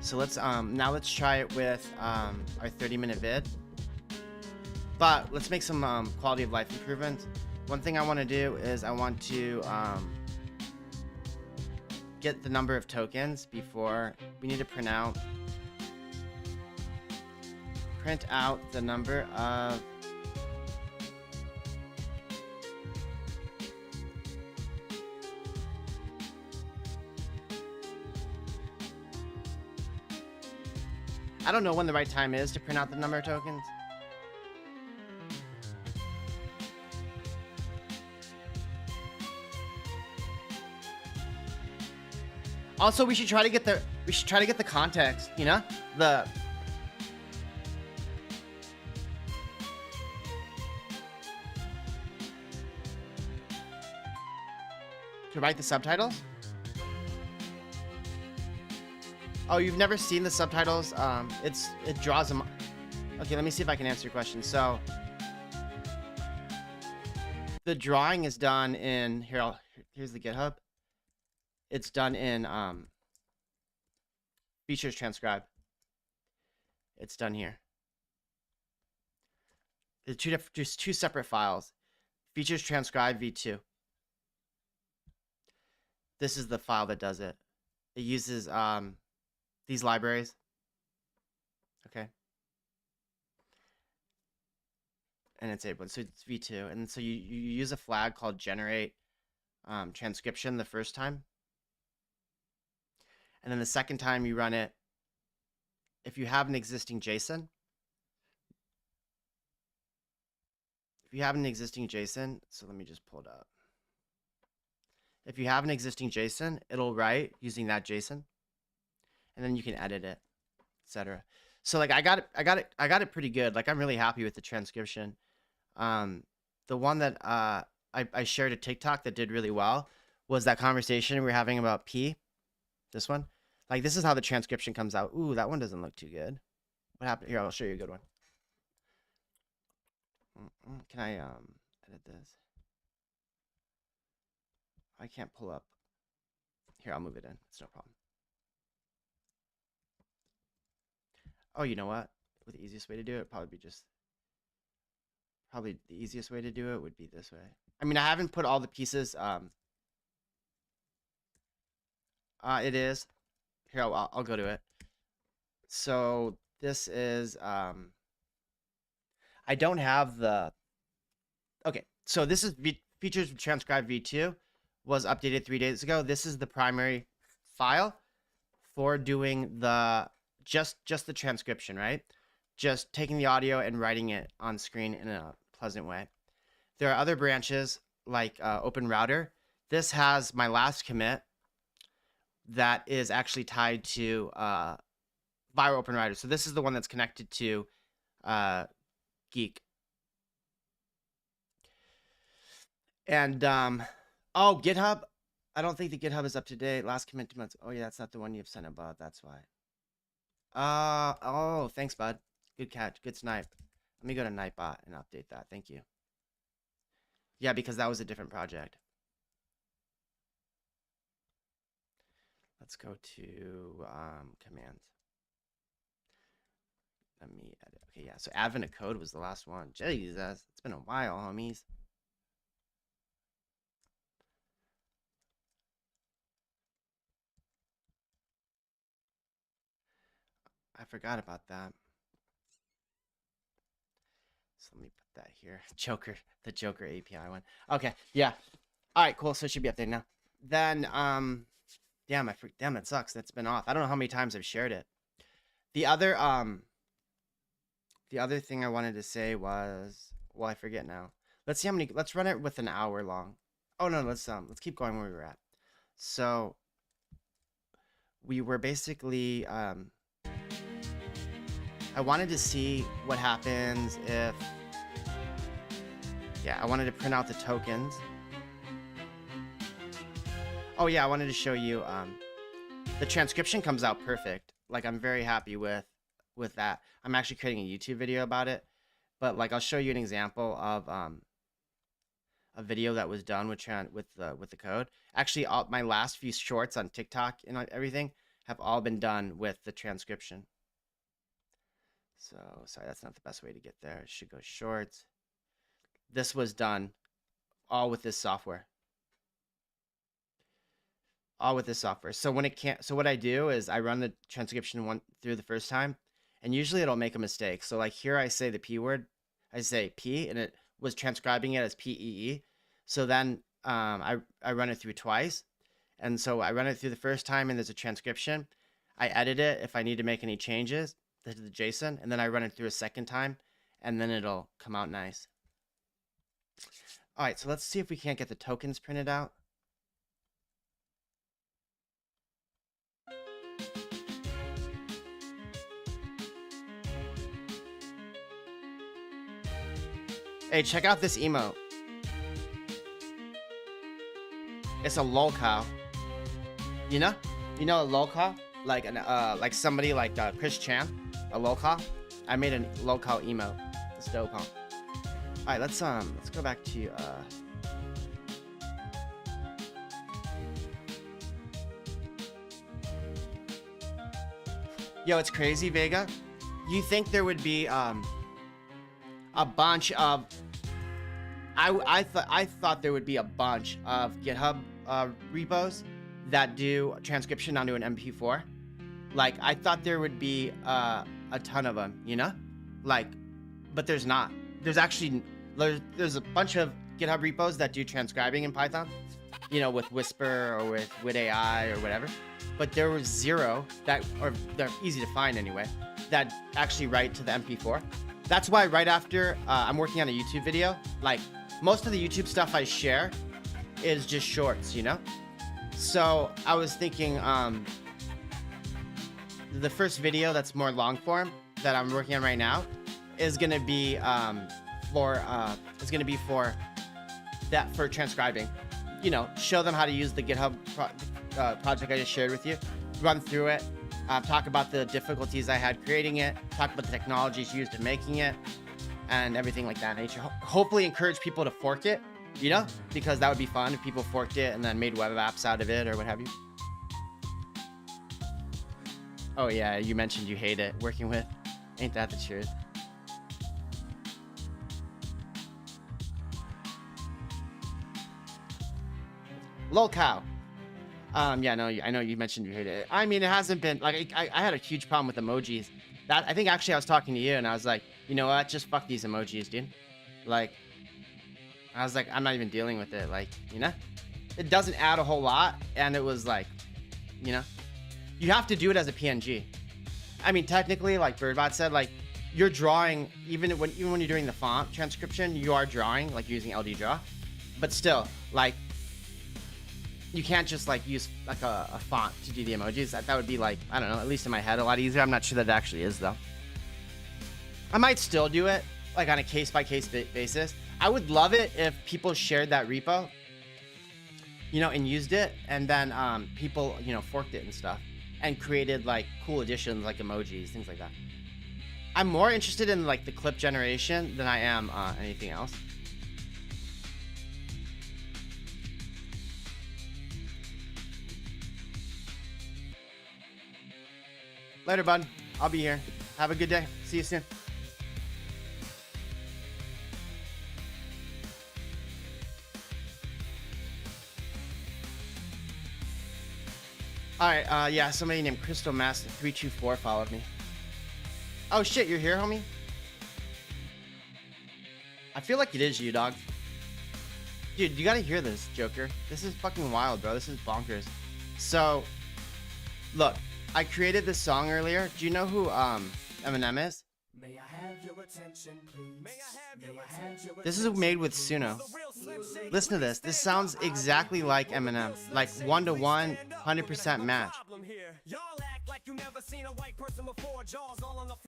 So let's now let's try it with our 30-minute vid. But let's make some quality of life improvements. One thing I want to do is I want to get the number of tokens before we need to print out the number of I don't know when the right time is to print out the number of tokens. Also, we should try to get the context, you know? To write the subtitles? Oh, you've never seen the subtitles? It draws them. Okay, let me see if I can answer your question. So the drawing is done in here's the GitHub. It's done in features transcribe. It's done here. It's just two separate files. Features transcribe v2. This is the file that does it. It uses these libraries. Okay. And it's able, so it's v2. And so you use a flag called generate transcription the first time. And then the second time you run it, if you have an existing JSON, so let me just pull it up. If you have an existing JSON, it'll write using that JSON, and then you can edit it, etc. So like I got it pretty good. Like I'm really happy with the transcription. The one that I shared a TikTok that did really well was that conversation we were having about P. This one, like this is how the transcription comes out. Ooh, that one doesn't look too good. What happened? Here, I'll show you a good one. Can I edit this? I can't pull up. Here, I'll move it in. It's no problem. Oh, you know what? The easiest way to do it probably the easiest way to do it would be this way. I mean, I haven't put all the pieces. It is. Here, I'll go to it. So this is I don't have the. Okay, so this is features transcribe v2 was updated 3 days ago. This is the primary file for doing the just the transcription, right? Just taking the audio and writing it on screen in a pleasant way. There are other branches like OpenRouter. This has my last commit that is actually tied to viral OpenRouter. So this is the one that's connected to Geek. And oh, GitHub. I don't think the GitHub is up to date. Last commit 2 months. Oh yeah, that's not the one you've sent above. That's why. Oh, thanks, bud. Good catch. Good snipe. Let me go to Nightbot and update that. Thank you. Yeah, because that was a different project. Let's go to commands. Let me edit. Okay, yeah. So Advent of Code was the last one. Jesus, it's been a while, homies. I forgot about that. So let me put that here. The Joker API one. Okay, yeah. All right, cool. So it should be up there now. Then, damn, that sucks. That's been off. I don't know how many times I've shared it. The other thing I wanted to say was, well, I forget now. Let's see how many. Let's run it with an hour long. Oh no, let's keep going where we were at. So we were basically I wanted to see what happens if, yeah, I wanted to print out the tokens. Oh yeah, I wanted to show you the transcription comes out perfect. Like, I'm very happy with that. I'm actually creating a YouTube video about it, but like, I'll show you an example of a video that was done with the code. Actually, all my last few shorts on TikTok and everything have all been done with the transcription. So sorry, that's not the best way to get there. It should go shorts. This was done all with this software. All with this software. So when it can't, so what I do is I run the transcription through the first time, and usually it'll make a mistake. So like here I say the P word, I say P, and it was transcribing it as PEE. So then I run it through twice. And so I run it through the first time and there's a transcription. I edit it if I need to make any changes to the JSON, and then I run it through a second time, and then it'll come out nice. All right, so let's see if we can't get the tokens printed out. Hey, check out this emote. It's a lolcow. You know a lolcow? Like like somebody like Chris Chan, a lolcow. I made a lolcow emote. It's dope, huh? All right, let's go back to Yo, it's crazy, Vega. You think there would be a bunch of I thought there would be a bunch of GitHub repos that do transcription onto an MP4. Like, I thought there would be a ton of them, you know? Like, but there's not. There's actually there's a bunch of GitHub repos that do transcribing in Python, you know, with Whisper or with AI or whatever. But there was zero that, or they're easy to find anyway, that actually write to the MP4. That's why right after I'm working on a YouTube video, like most of the YouTube stuff I share is just shorts, you know? So I was thinking the first video that's more long form that I'm working on right now is gonna be for transcribing. You know, show them how to use the GitHub project I just shared with you, run through it, talk about the difficulties I had creating it, talk about the technologies used in making it, and everything like that nature. Hopefully encourage people to fork it, you know, because that would be fun if people forked it and then made web apps out of it or what have you. Oh yeah, you mentioned you hate it working with. Ain't that the truth? Lolcow. Yeah, no, I know you mentioned you hate it. I mean, it hasn't been like I had a huge problem with emojis. That I think actually I was talking to you and I was like, you know what? Just fuck these emojis, dude. Like, I was like, I'm not even dealing with it. Like, you know, it doesn't add a whole lot, and it was like, you know, you have to do it as a PNG. I mean, technically, like Birdbot said, like you're drawing even when you're doing the font transcription, you are drawing like using LD Draw, but still, like, you can't just like use like a font to do the emojis. That would be like, I don't know, at least in my head, a lot easier. I'm not sure that it actually is though. I might still do it like on a case-by-case basis. I would love it if people shared that repo, you know, and used it, and then people, you know, forked it and stuff and created like cool additions like emojis, things like that. I'm more interested in like the clip generation than I am anything else. Later, bud. I'll be here. Have a good day. See you soon. All right, yeah, somebody named Crystal Master 324 followed me. Oh shit, you're here, homie? I feel like it is you, dog. Dude, you gotta hear this, Joker. This is fucking wild, bro. This is bonkers. So, look, I created this song earlier. Do you know who Eminem is? May I have your attention, please? May I have your This is made with Suno. Listen to this. This sounds exactly like Eminem. Like 1-to-1, 100% match.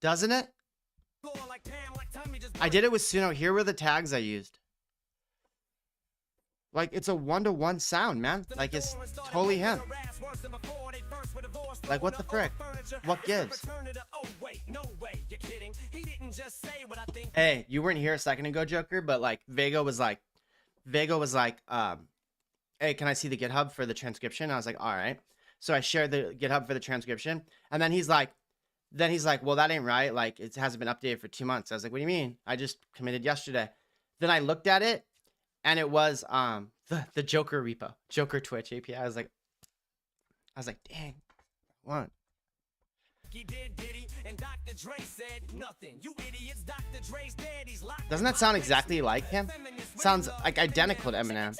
Doesn't it? I did it with Suno. Here were the tags I used. Like, it's a 1-to-1 sound, man. Like, it's totally him. Like, what the frick? What gives? Hey, you weren't here a second ago, Joker, but like, Vega was like, hey, can I see the GitHub for the transcription? I was like, all right. So I shared the GitHub for the transcription, and then he's like, well, that ain't right. Like, it hasn't been updated for 2 months. I was like, what do you mean? I just committed yesterday. Then I looked at it, and it was the Joker repo, Joker Twitch API. I was like, dang, what? Doesn't that sound exactly like him? Sounds like identical to Eminem.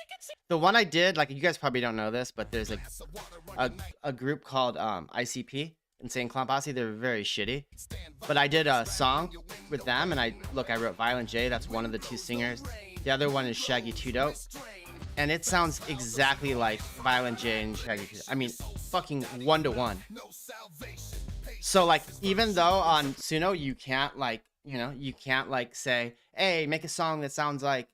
The one I did, like, you guys probably don't know this, but there's a group called ICP, Insane Clown Posse. They're very shitty. But I did a song with them, and I wrote Violent J. That's one of the two singers. The other one is Shaggy 2 Dope. And it sounds exactly like Violent J and Shaggy 2 Dope. I mean, fucking 1-to-1. So, like, even though on Suno you can't, like, you can't, like, say, hey, make a song that sounds like,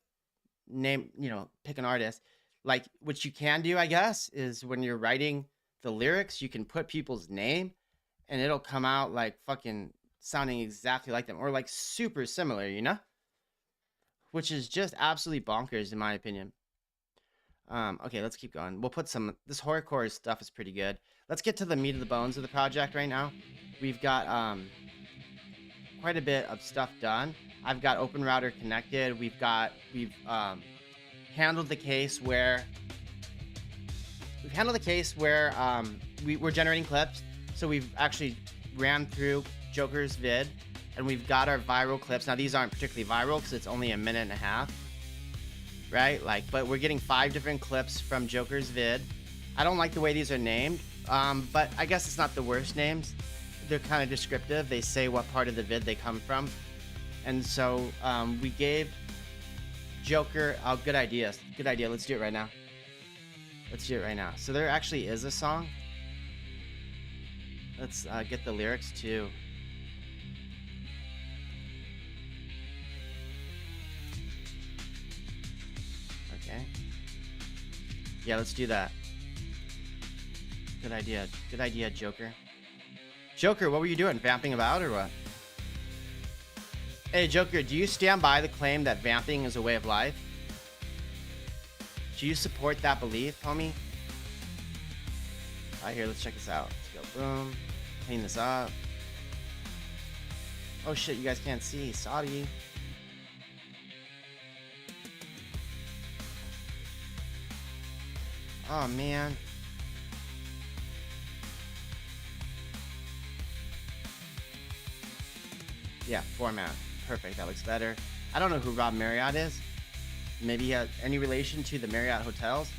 pick an artist. Like, what you can do, I guess, is when you're writing the lyrics, you can put people's name, and it'll come out, like, fucking sounding exactly like them, or, like, super similar, Which is just absolutely bonkers, in my opinion. Okay, let's keep going. We'll put this horrorcore stuff is pretty good. Let's get to the meat of the bones of the project right now. We've got quite a bit of stuff done. I've got OpenRouter connected. We've handled the case where we're generating clips. So we've actually ran through Joker's vid, and we've got our viral clips. Now these aren't particularly viral because it's only a minute and a half. Right? Like, but we're getting 5 different clips from Joker's vid. I don't like the way these are named, but I guess it's not the worst names. They're kind of descriptive. They say what part of the vid they come from. And so we gave Joker, good idea. Good idea. Let's do it right now. So there actually is a song. Let's get the lyrics too. Okay. Yeah, let's do that. Good idea. Good idea, Joker. Joker, what were you doing? Vamping about or what? Hey, Joker, do you stand by the claim that vamping is a way of life? Do you support that belief, homie? Alright, here, let's check this out. Let's go, boom. Clean this up. Oh shit, you guys can't see. Sorry. Oh man. Yeah, format. Perfect, that looks better. I don't know who Rob Marriott is. Maybe he has any relation to the Marriott hotels.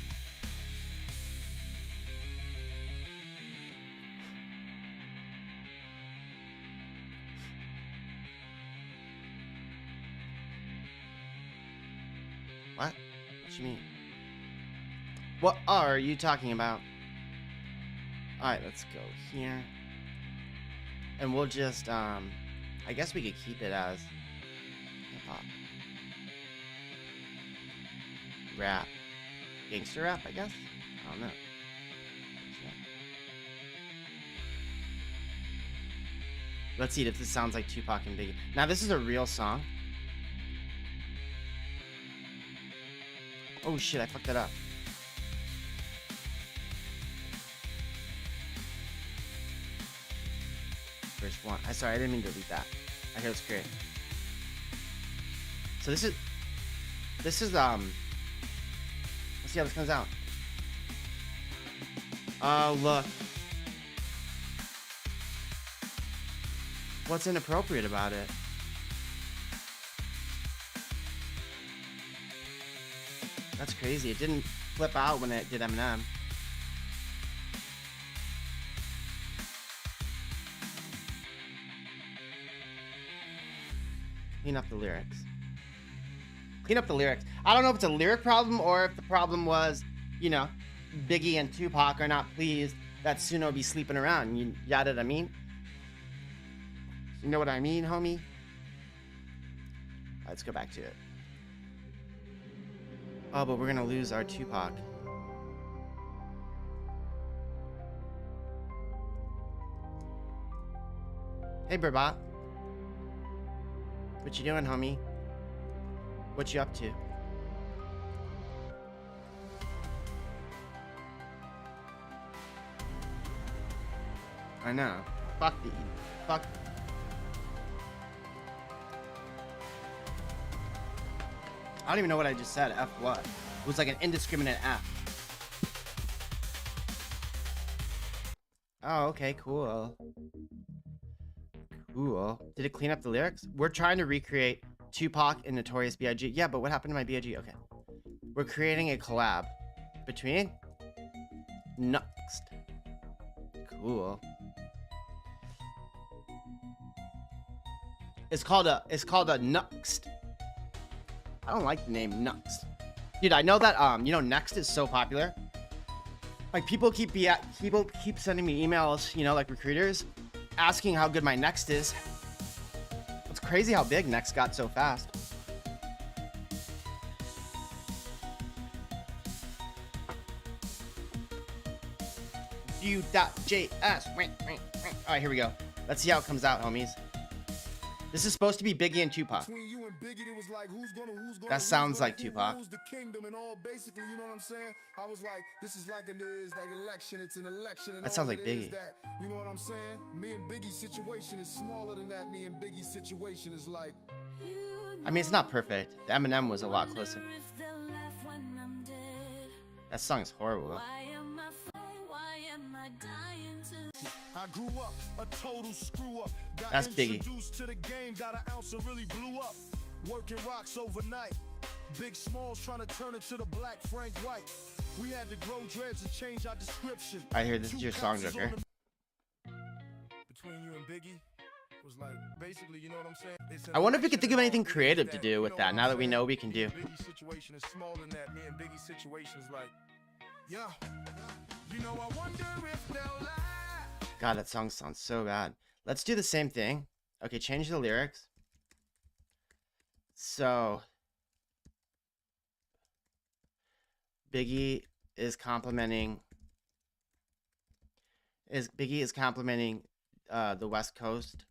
What? What you mean? What are you talking about? Alright, let's go here. And we'll just, I guess we could keep it as hip-hop. Rap. Gangster rap, I guess? I don't know. Let's see if this sounds like Tupac and Biggie. Now, this is a real song. Oh shit, I fucked that up. First one. Sorry, I didn't mean to delete that. I hear it's great. So this is let's see how this comes out. Oh look. What's inappropriate about it? That's crazy. It didn't flip out when it did Eminem. Clean up the lyrics. Clean up the lyrics. I don't know if it's a lyric problem or if the problem was, you know, Biggie and Tupac are not pleased that Suno be sleeping around. You got what I mean? You know what I mean, homie? Let's go back to it. Oh, but we're gonna lose our Tupac. Hey, Burbot. What you doing, homie? What you up to? I know. Fuck the... Fuck... I don't even know what I just said. F what? It was like an indiscriminate F. Oh, okay, cool. Cool. Did it clean up the lyrics? We're trying to recreate Tupac and Notorious B.I.G. Yeah, but what happened to my B.I.G.? Okay. We're creating a collab between Nuxt. Cool. It's called a Nuxt. I don't like the name Nuxt. Dude, I know that you know, Next is so popular. Like people keep sending me emails, you know, like recruiters, asking how good my Next is. It's crazy how big Next got so fast. Vue.js. Alright, here we go. Let's see how it comes out, homies. This is supposed to be Biggie and Tupac. That sounds like Tupac. That sounds like Biggie. You know what I'm saying? Me and Biggie's situation is smaller than that. Me and Biggie's situation is like... I mean, it's not perfect. The Eminem was a lot closer. That song is horrible. I grew up a total screw up. That's Biggie. To the game, got an ounce and really blew up. Working rocks overnight. Big Smalls trying to turn it to the black Frank White. We had to grow dreads and change our description. I hear this is your song, Joker. Between you and Biggie was like basically, you know what I'm saying? I wonder if we could think of anything creative to do with that now that we know we can do. Biggie's situation is smaller than that. Me and Biggie's situation is like, yeah. You know, I wonder if they'll lie. God, that song sounds so bad. Let's do the same thing. Okay, change the lyrics. So, Biggie is complimenting the West Coast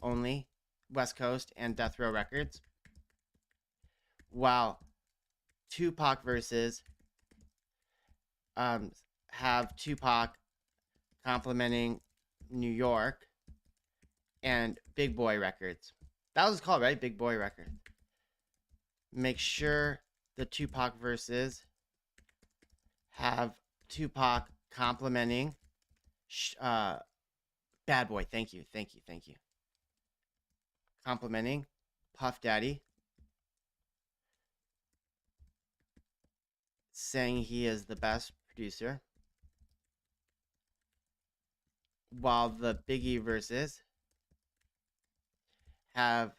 only, West Coast and Death Row Records, while Tupac verses have Tupac complimenting New York and Big Boy Records. That was called, right? Big Boy Records. Make sure the Tupac verses have Tupac complimenting Bad Boy. Thank you. Complimenting Puff Daddy, saying he is the best producer, while the Biggie verses have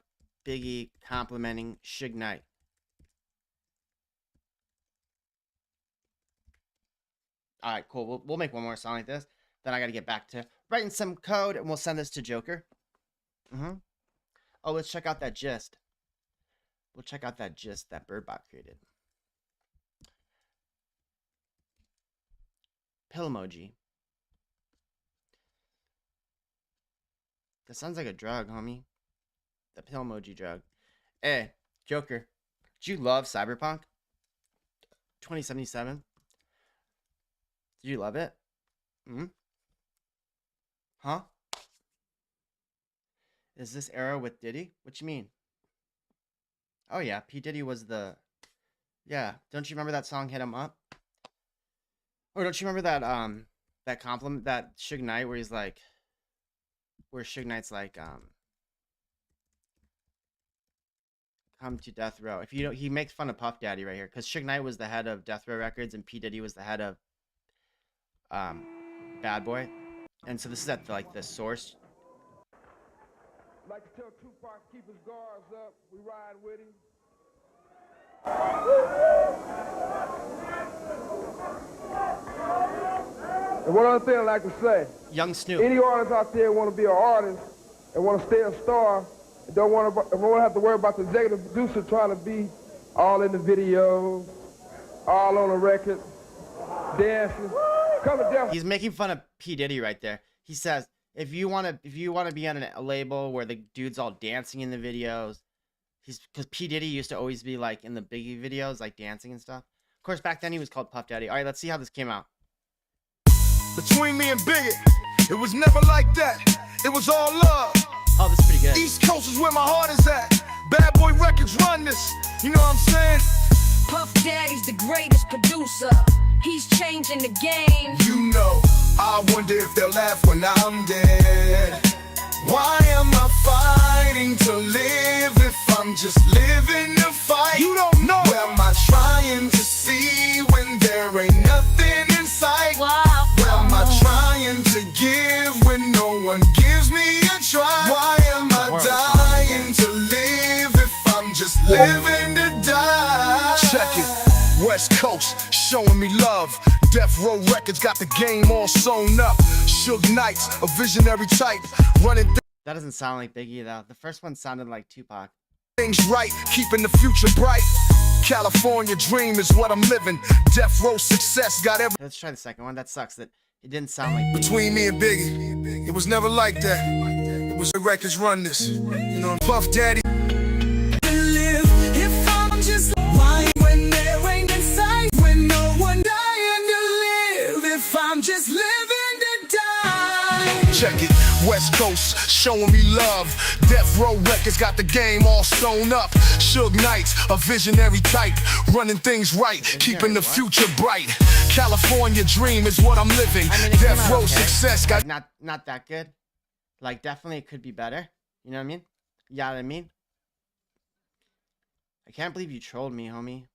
Biggie complimenting Suge Knight. All right, cool. We'll make one more song like this. Then I got to get back to writing some code, and we'll send this to Joker. Oh, let's check out that gist. We'll check out that gist that Birdbot created. Pill emoji. That sounds like a drug, homie. The pill emoji drug. Hey, Joker. Did you love Cyberpunk 2077? Did you love it? Huh? Is this era with Diddy? What you mean? Oh yeah, P. Diddy was the... Yeah, don't you remember that song Hit 'Em Up? Or don't you remember that that compliment, that Suge Knight where he's like, where Suge Knight's like, come to Death Row. If you don't, he makes fun of Puff Daddy right here, because Suge Knight was the head of Death Row Records and P Diddy was the head of Bad Boy, and so this is at the source. Like to tell Tupac, keep his guards up. We ride with him. And one other thing I like to say. Young Snoop. Any artists out there want to be an artist and want to stay a star, and don't want to have to worry about the executive producer trying to be all in the video, all on the record, dancing. Come to Death. He's making fun of P Diddy right there. He says, if you want to be on a label where the dude's all dancing in the videos, because P Diddy used to always be like in the Biggie videos, like dancing and stuff. Of course, back then he was called Puff Daddy. All right, let's see how this came out. Between me and Biggie, it was never like that. It was all love. Oh, this is pretty good. East Coast is where my heart is at. Bad Boy Records run this. You know what I'm saying? Puff Daddy's the greatest producer. He's changing the game. You know, I wonder if they'll laugh when I'm dead. Why am I fighting to live if I'm just living to fight? You don't know. Where am I trying to see when there ain't nothing in sight? Wow. Where am I trying to give when no one gives me a try? Why am I dying to live if I'm just living to die? Check it. West Coast, showing me love. Death Row Records got the game all sewn up. Suge Knight's a visionary type, running That doesn't sound like Biggie though. The first one sounded like Tupac. things right, keeping the future bright. California dream is what I'm living. Death Row success got every. Let's try the second one. That sucks that it didn't sound like Biggie. Between me and Biggie, it was never like that. It was the records run this. You know, Puff Daddy. Live if I'm just lying when there ain't inside, when no one dying to live if I'm just living to die. Check it, West Coast, showing me love. Death Row Records got the game all sewn up. Suge Knight's a visionary type, running things right, keeping the future bright. California dream is what I'm living. I mean, it Death came out Row okay. success got not that good. Like definitely it could be better. You know what I mean? Yeah, what I mean. I can't believe you trolled me, homie.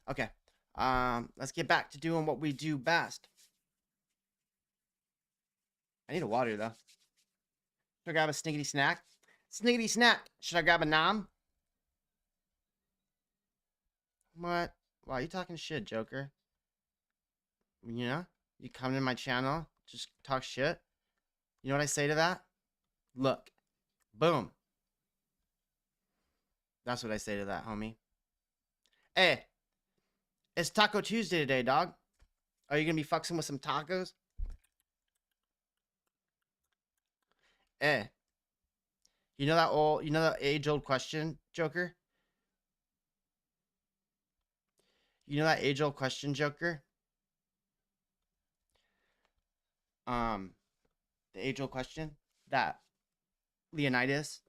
Okay, let's get back to doing what we do best. I need a water though. Should I grab a sniggity snack? Sniggity snack. Should I grab a nom? What? Wow, you talking shit, Joker. You know? You come to my channel, just talk shit. You know what I say to that? Look. Boom. That's what I say to that, homie. Hey. It's Taco Tuesday today, dog. Are you gonna be fucking with some tacos? Hey. You know that age-old question, Joker? You know that age-old question, Joker? The age-old question that Leonidas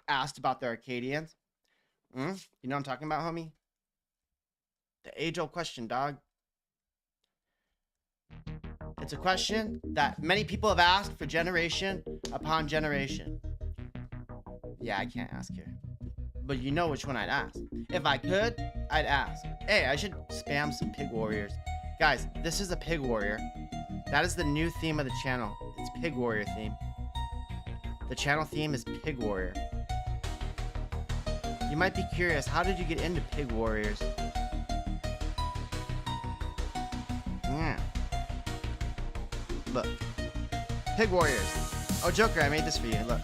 asked about the Arcadians. You know what I'm talking about, homie? The age-old question, dog. It's a question that many people have asked for generation upon generation. Yeah, I can't ask here. But you know which one I'd ask. If I could, I'd ask. Hey, I should spam some Pig Warriors. Guys, this is a Pig Warrior. That is the new theme of the channel. It's Pig Warrior theme. The channel theme is Pig Warrior. You might be curious, how did you get into Pig Warriors? Yeah. Look. Pig Warriors. Oh, Joker, I made this for you. Look.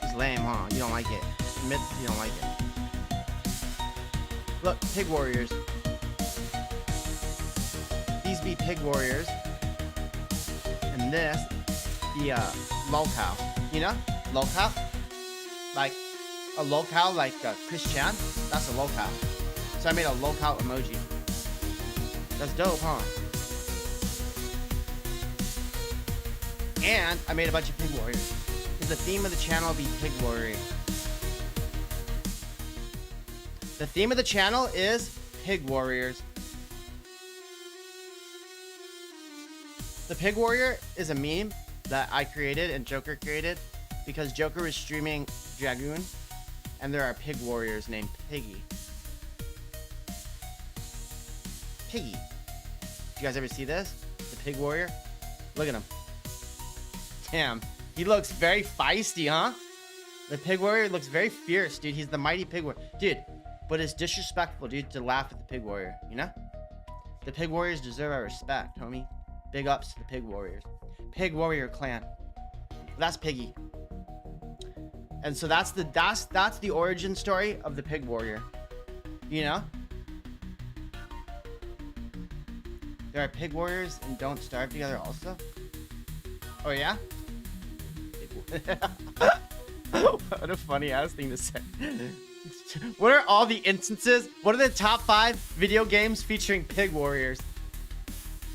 It's lame, huh? You don't like it. Admit you don't like it. Look, Pig Warriors. These be Pig Warriors. And this, the lolcow. You know? Lolcow? Like a lolcow, like Chris Chan? That's a lolcow. So I made a lolcow emoji. That's dope, huh? And I made a bunch of Pig Warriors. Because the theme of the channel will be Pig Warrior. The theme of the channel is Pig Warriors. The Pig Warrior is a meme that I created and Joker created because Joker was streaming Dragoon, and there are Pig Warriors named Piggy. Piggy. You guys ever see this? The Pig Warrior? Look at him. Damn. He looks very feisty, huh? The Pig Warrior looks very fierce, dude. He's the mighty Pig Warrior. Dude, but it's disrespectful, dude, to laugh at the Pig Warrior, you know? The Pig Warriors deserve our respect, homie. Big ups to the Pig Warriors. Pig Warrior clan. That's Piggy. And so that's the origin story of the Pig Warrior. You know? There are Pig Warriors and Don't Starve together also? Oh yeah? What a funny ass thing to say. What are all the instances? What are the top 5 video games featuring Pig Warriors?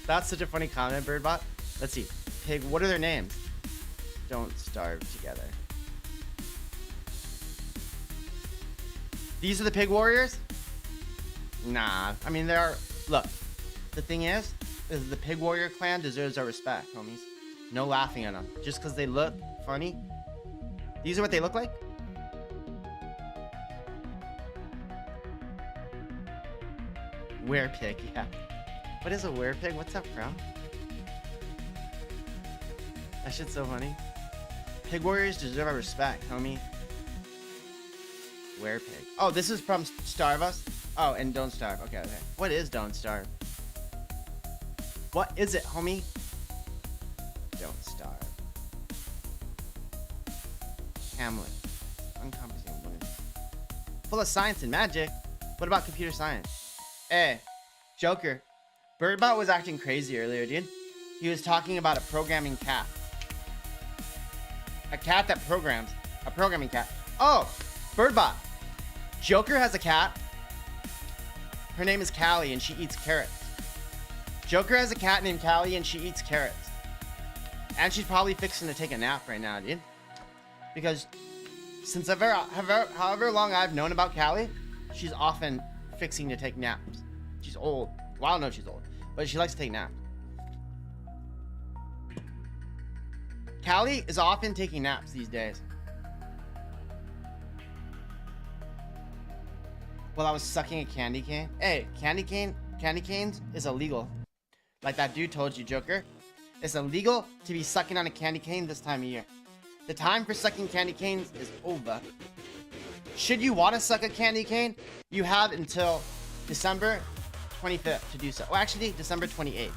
That's such a funny comment, Birdbot. Let's see. Pig, what are their names? Don't Starve together. These are the Pig Warriors? Nah. I mean, there are... Look. The thing is the Pig Warrior clan deserves our respect, homies. No laughing at them. Just because they look funny. These are what they look like? Werepig, yeah. What is a werepig? What's up, bro? That shit's so funny. Pig Warriors deserve our respect, homie. Werepig. Oh, this is from Starve Us? Oh, and Don't Starve. Okay, okay. What is Don't Starve? What is it, homie? Don't Starve. Hamlet. Uncompensated women. Full of science and magic. What about computer science? Hey, Joker. Birdbot was acting crazy earlier, dude. He was talking about a programming cat. A cat that programs. A programming cat. Oh, Birdbot. Joker has a cat. Her name is Callie and she eats carrots. Joker has a cat named Callie and she eats carrots. And she's probably fixing to take a nap right now, dude. Because since however long I've known about Callie, she's often fixing to take naps. She's old. Well, I don't know if she's old, but she likes to take naps. Callie is often taking naps these days. Well, I was sucking a candy cane. Hey, candy canes is illegal. Like that dude told you, Joker. It's illegal to be sucking on a candy cane this time of year. The time for sucking candy canes is over. Should you want to suck a candy cane, you have until December 25th to do so. Well, actually, December 28th.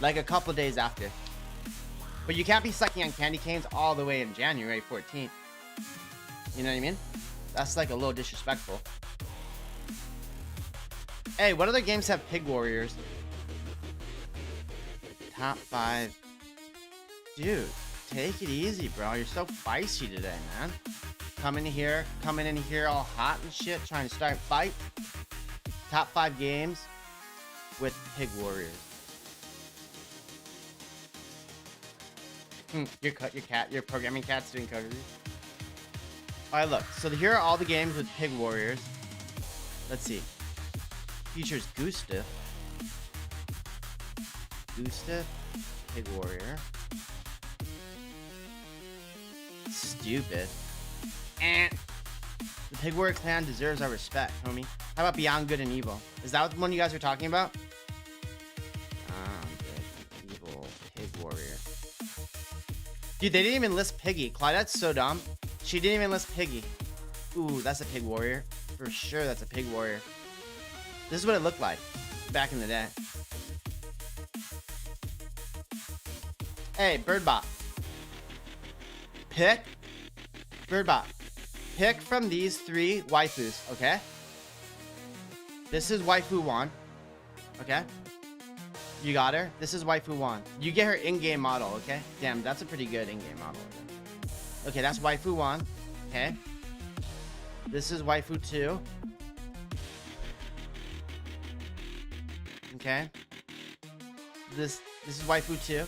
Like a couple days after. But you can't be sucking on candy canes all the way in January 14th. You know what I mean? That's like a little disrespectful. Hey, what other games have Pig Warriors? Top 5. Dude, take it easy, bro. You're so feisty today, man. Coming in here all hot and shit, trying to start fight. Top 5 games with Pig Warriors. Your programming cat's doing code reviews. Alright, look. So here are all the games with Pig Warriors. Let's see. Features Gustav. Pig Warrior. Stupid. The Pig Warrior clan deserves our respect, homie. How about Beyond Good and Evil? Is that the one you guys were talking about? Good and Evil Pig Warrior. Dude, they didn't even list Piggy. Claudette's so dumb. She didn't even list Piggy. Ooh, that's a Pig Warrior. For sure, that's a Pig Warrior. This is what it looked like back in the day. Hey, Birdbot. Birdbot. Pick from these 3 waifus, okay? This is waifu 1. Okay? You got her? This is waifu 1. You get her in-game model, okay? Damn, that's a pretty good in-game model. Okay, that's waifu 1. Okay? This is waifu 2. Okay? This is waifu 2.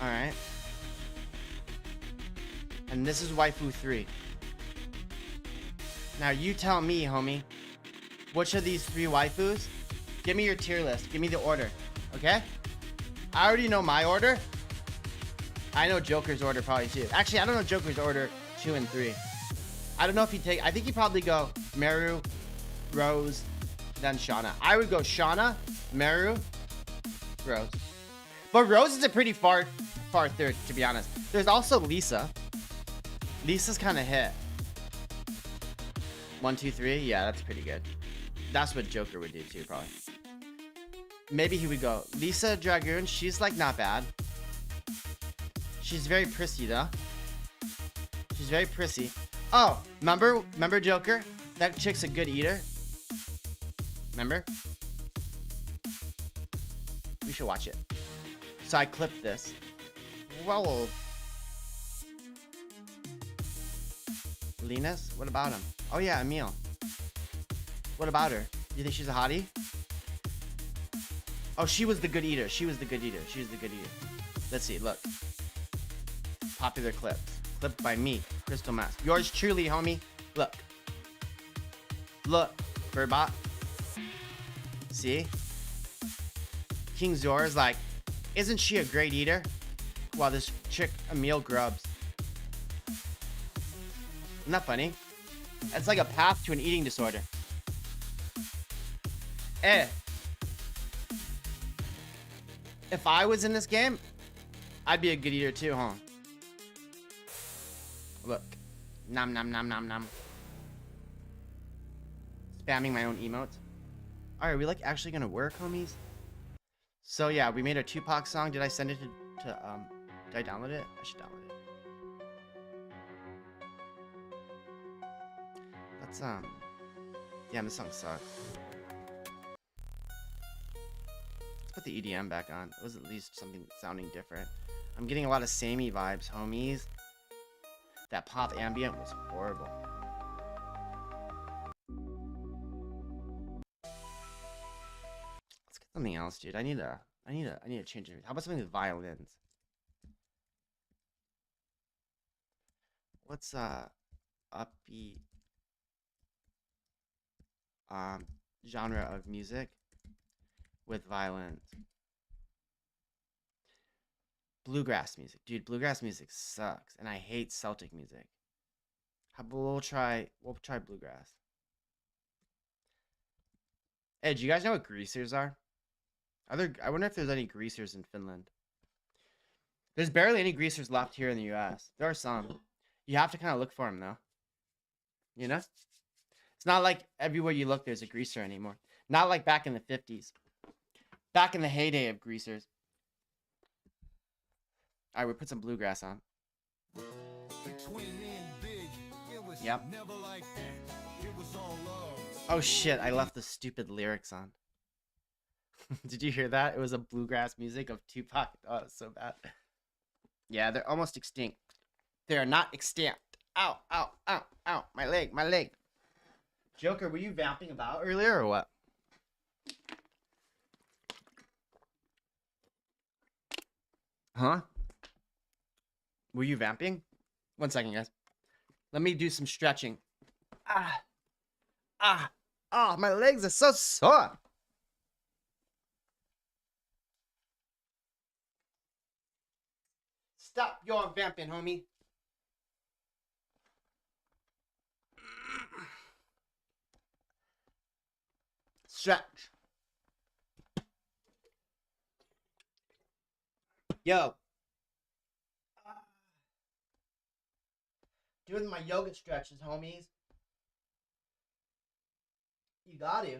Alright. And this is waifu 3. Now you tell me, homie, which of these 3 waifus? Give me your tier list. Give me the order. Okay? I already know my order. I know Joker's order probably too. Actually, I don't know Joker's order 2 and 3. I don't know if he take. I think he probably go Meru, Rose, then Shauna. I would go Shauna, Meru, Rose. But Rose is a pretty far third, to be honest. There's also Lisa. Lisa's kind of hit. 1, 2, 3. Yeah, that's pretty good. That's what Joker would do too, probably. Maybe he would go Lisa Dragoon. She's like not bad. She's very prissy though. She's very prissy. Oh, remember Joker? That chick's a good eater. Remember? We should watch it. So I clipped this. Whoa. Linus? What about him? Oh yeah, Emil. What about her? Do you think she's a hottie? Oh, she was the good eater. She was the good eater. She was the good eater. Let's see, look. Popular clips. Clipped by me, Crystal Mask. Yours truly, homie. Look. Look, Birdbot. See? King Zor's like, isn't she a great eater? While this chick, Emil, grubs. Isn't that funny? It's like a path to an eating disorder. Eh. If I was in this game, I'd be a good eater too, huh? Look. Nom nom nom nom nom. Spamming my own emotes. Alright, are we like actually gonna work, homies? So yeah, we made a Tupac song. Did I send it to did I download it? I should download it. Let's damn, this song sucks. Let's put the EDM back on. It was at least something sounding different. I'm getting a lot of samey vibes, homies. That pop ambient was horrible. Let's get something else, dude. I need to change it. How about something with violins? What's upbeat genre of music with violins? Bluegrass music, dude. Bluegrass music sucks, and I hate Celtic music. We'll try bluegrass. Hey, do you guys know what greasers are? I wonder if there's any greasers in Finland. There's barely any greasers left here in the U.S. There are some. You have to kind of look for them though. You know, it's not like everywhere you look there's a greaser anymore. Not like back in the 50s. Back in the heyday of greasers. Alright, we put some bluegrass on. Yep. Oh shit, I left the stupid lyrics on. Did you hear that? It was a bluegrass music of Tupac. Oh, it was so bad. Yeah, they're almost extinct. They are not extinct. Ow, ow, ow, ow. My leg, my leg. Joker, were you vamping about earlier or what? Huh? Were you vamping? 1 second, guys. Let me do some stretching. Ah, my legs are so sore. Stop your vamping, homie. Stretch. Yo. Doing my yoga stretches, homies. You got to.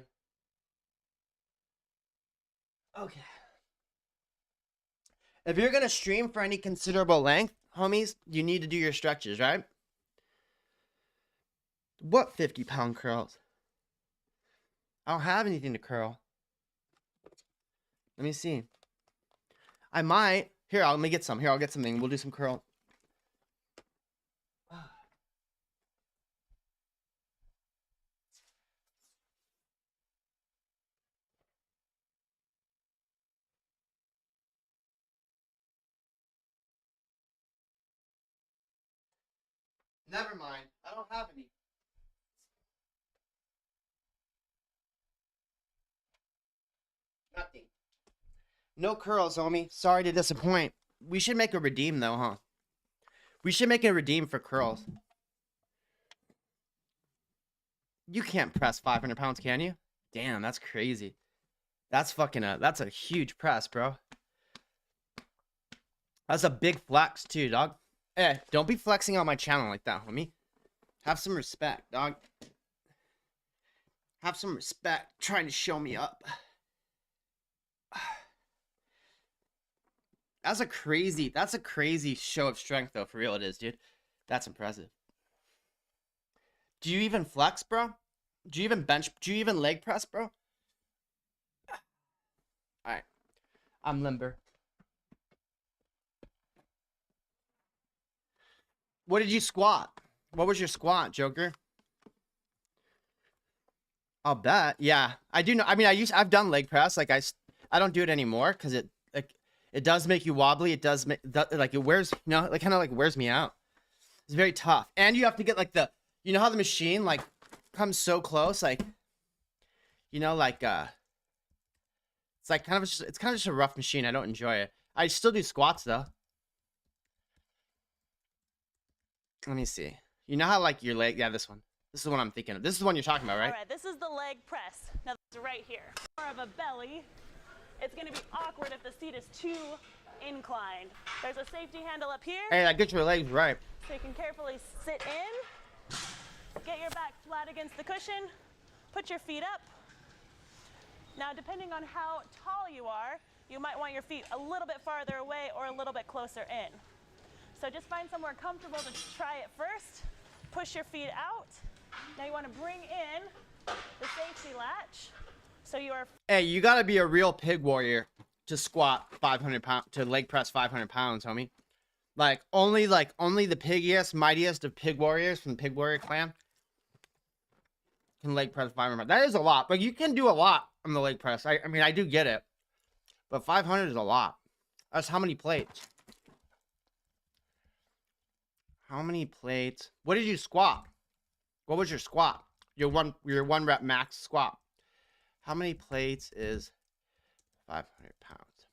Okay. If you're going to stream for any considerable length, homies, you need to do your stretches, right? What 50-pound curls? I don't have anything to curl. Let me see. I might. Here, let me get some. Here, I'll get something. We'll do some curl. Never mind. I don't have any. Nothing. No curls, homie. Sorry to disappoint. We should make a redeem, though, huh? We should make a redeem for curls. You can't press 500 pounds, can you? Damn, that's crazy. That's fucking that's a huge press, bro. That's a big flex, too, dog. Eh, don't be flexing on my channel like that, homie. Have some respect, dog. Have some respect trying to show me up. That's a crazy show of strength, though. For real, it is, dude. That's impressive. Do you even flex, bro? Do you even bench? Do you even leg press, bro? Alright. I'm limber. What did you squat? What was your squat, Joker? I'll bet. Yeah, I do know. I mean, I've done leg press. Like I don't do it anymore because it does make you wobbly. It does make like it wears, like kind of like wears me out. It's very tough, and you have to get like you know how the machine like comes so close, like like it's like kind of just a rough machine. I don't enjoy it. I still do squats though. Let me see. You know how like your leg? Yeah, this one. This is the one I'm thinking of. This is the one you're talking about, right? All right, this is the leg press. Now, this is right here. More of a belly. It's going to be awkward if the seat is too inclined. There's a safety handle up here. Hey, I get your legs right. So you can carefully sit in, get your back flat against the cushion, put your feet up. Now, depending on how tall you are, you might want your feet a little bit farther away or a little bit closer in. So just find somewhere comfortable to try it first. Push your feet out. Now you want to bring in the safety latch. So you are. Hey, you gotta be a real pig warrior to squat 500 pounds, to leg press 500 pounds, homie. Like only the piggiest, mightiest of pig warriors from the pig warrior clan can leg press 500 pounds. That is a lot, but you can do a lot on the leg press. I mean, I do get it, but 500 is a lot. That's how many plates? How many plates? What did you squat? What was your squat? Your one rep max squat. How many plates is 500 pounds?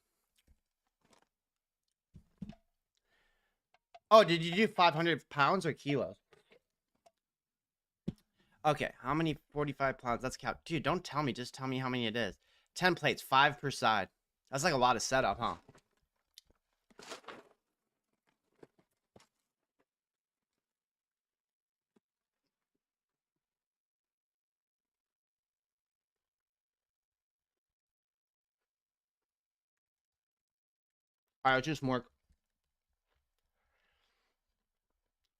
Oh, did you do 500 pounds or kilos? Okay, how many 45 pounds? Let's count. Dude, don't tell me. Just tell me how many it is. 10 plates, 5 per side. That's like a lot of setup, huh? All right, just more.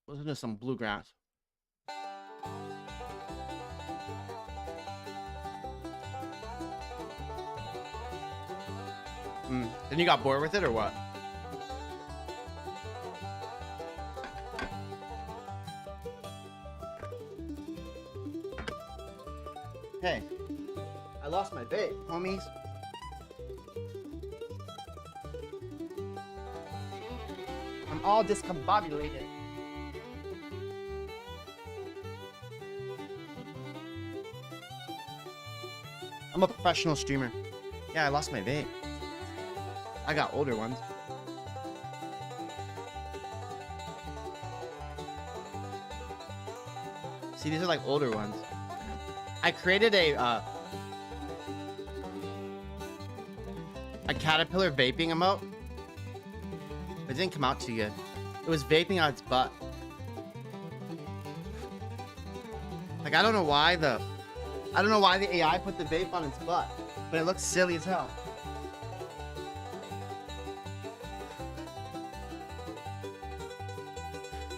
Listen to some bluegrass. Then you got bored with it or what? Hey, I lost my vape, homies. I'm all discombobulated. I'm a professional streamer. Yeah, I lost my vape. I got older ones. See, these are like older ones. I created a caterpillar vaping emote. It didn't come out too good. It was vaping out its butt. Like I don't know why the AI put the vape on its butt, but it looks silly as hell.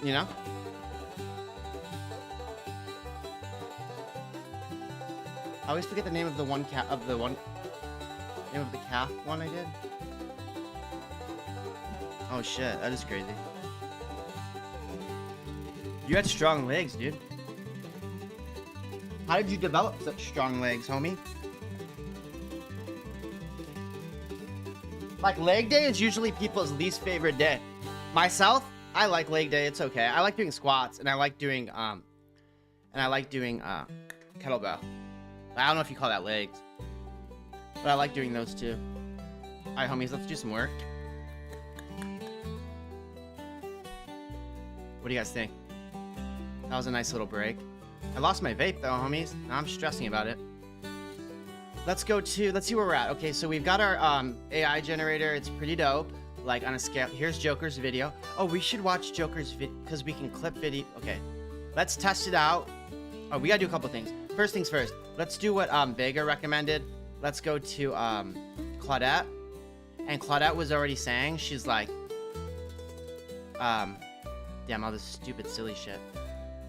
You know? I always forget the name of the one cat name of the calf one I did. Oh shit, that is crazy. You had strong legs, dude. How did you develop such strong legs, homie? Like leg day is usually people's least favorite day. Myself, I like leg day, it's okay. I like doing squats and I like doing kettlebell. I don't know if you call that legs, but I like doing those too. Alright, homies, let's do some work. What do you guys think? That was a nice little break. I lost my vape though, homies. Now I'm stressing about it. Let's see where we're at. Okay, so we've got our AI generator. It's pretty dope. Like on a scale. Here's Joker's video. Oh, we should watch Joker's video because we can clip video. Okay, let's test it out. Oh, we gotta do a couple things. First things first. Let's do what Vega recommended. Let's go to Claudette. And Claudette was already saying, she's like, damn, all this stupid, silly shit.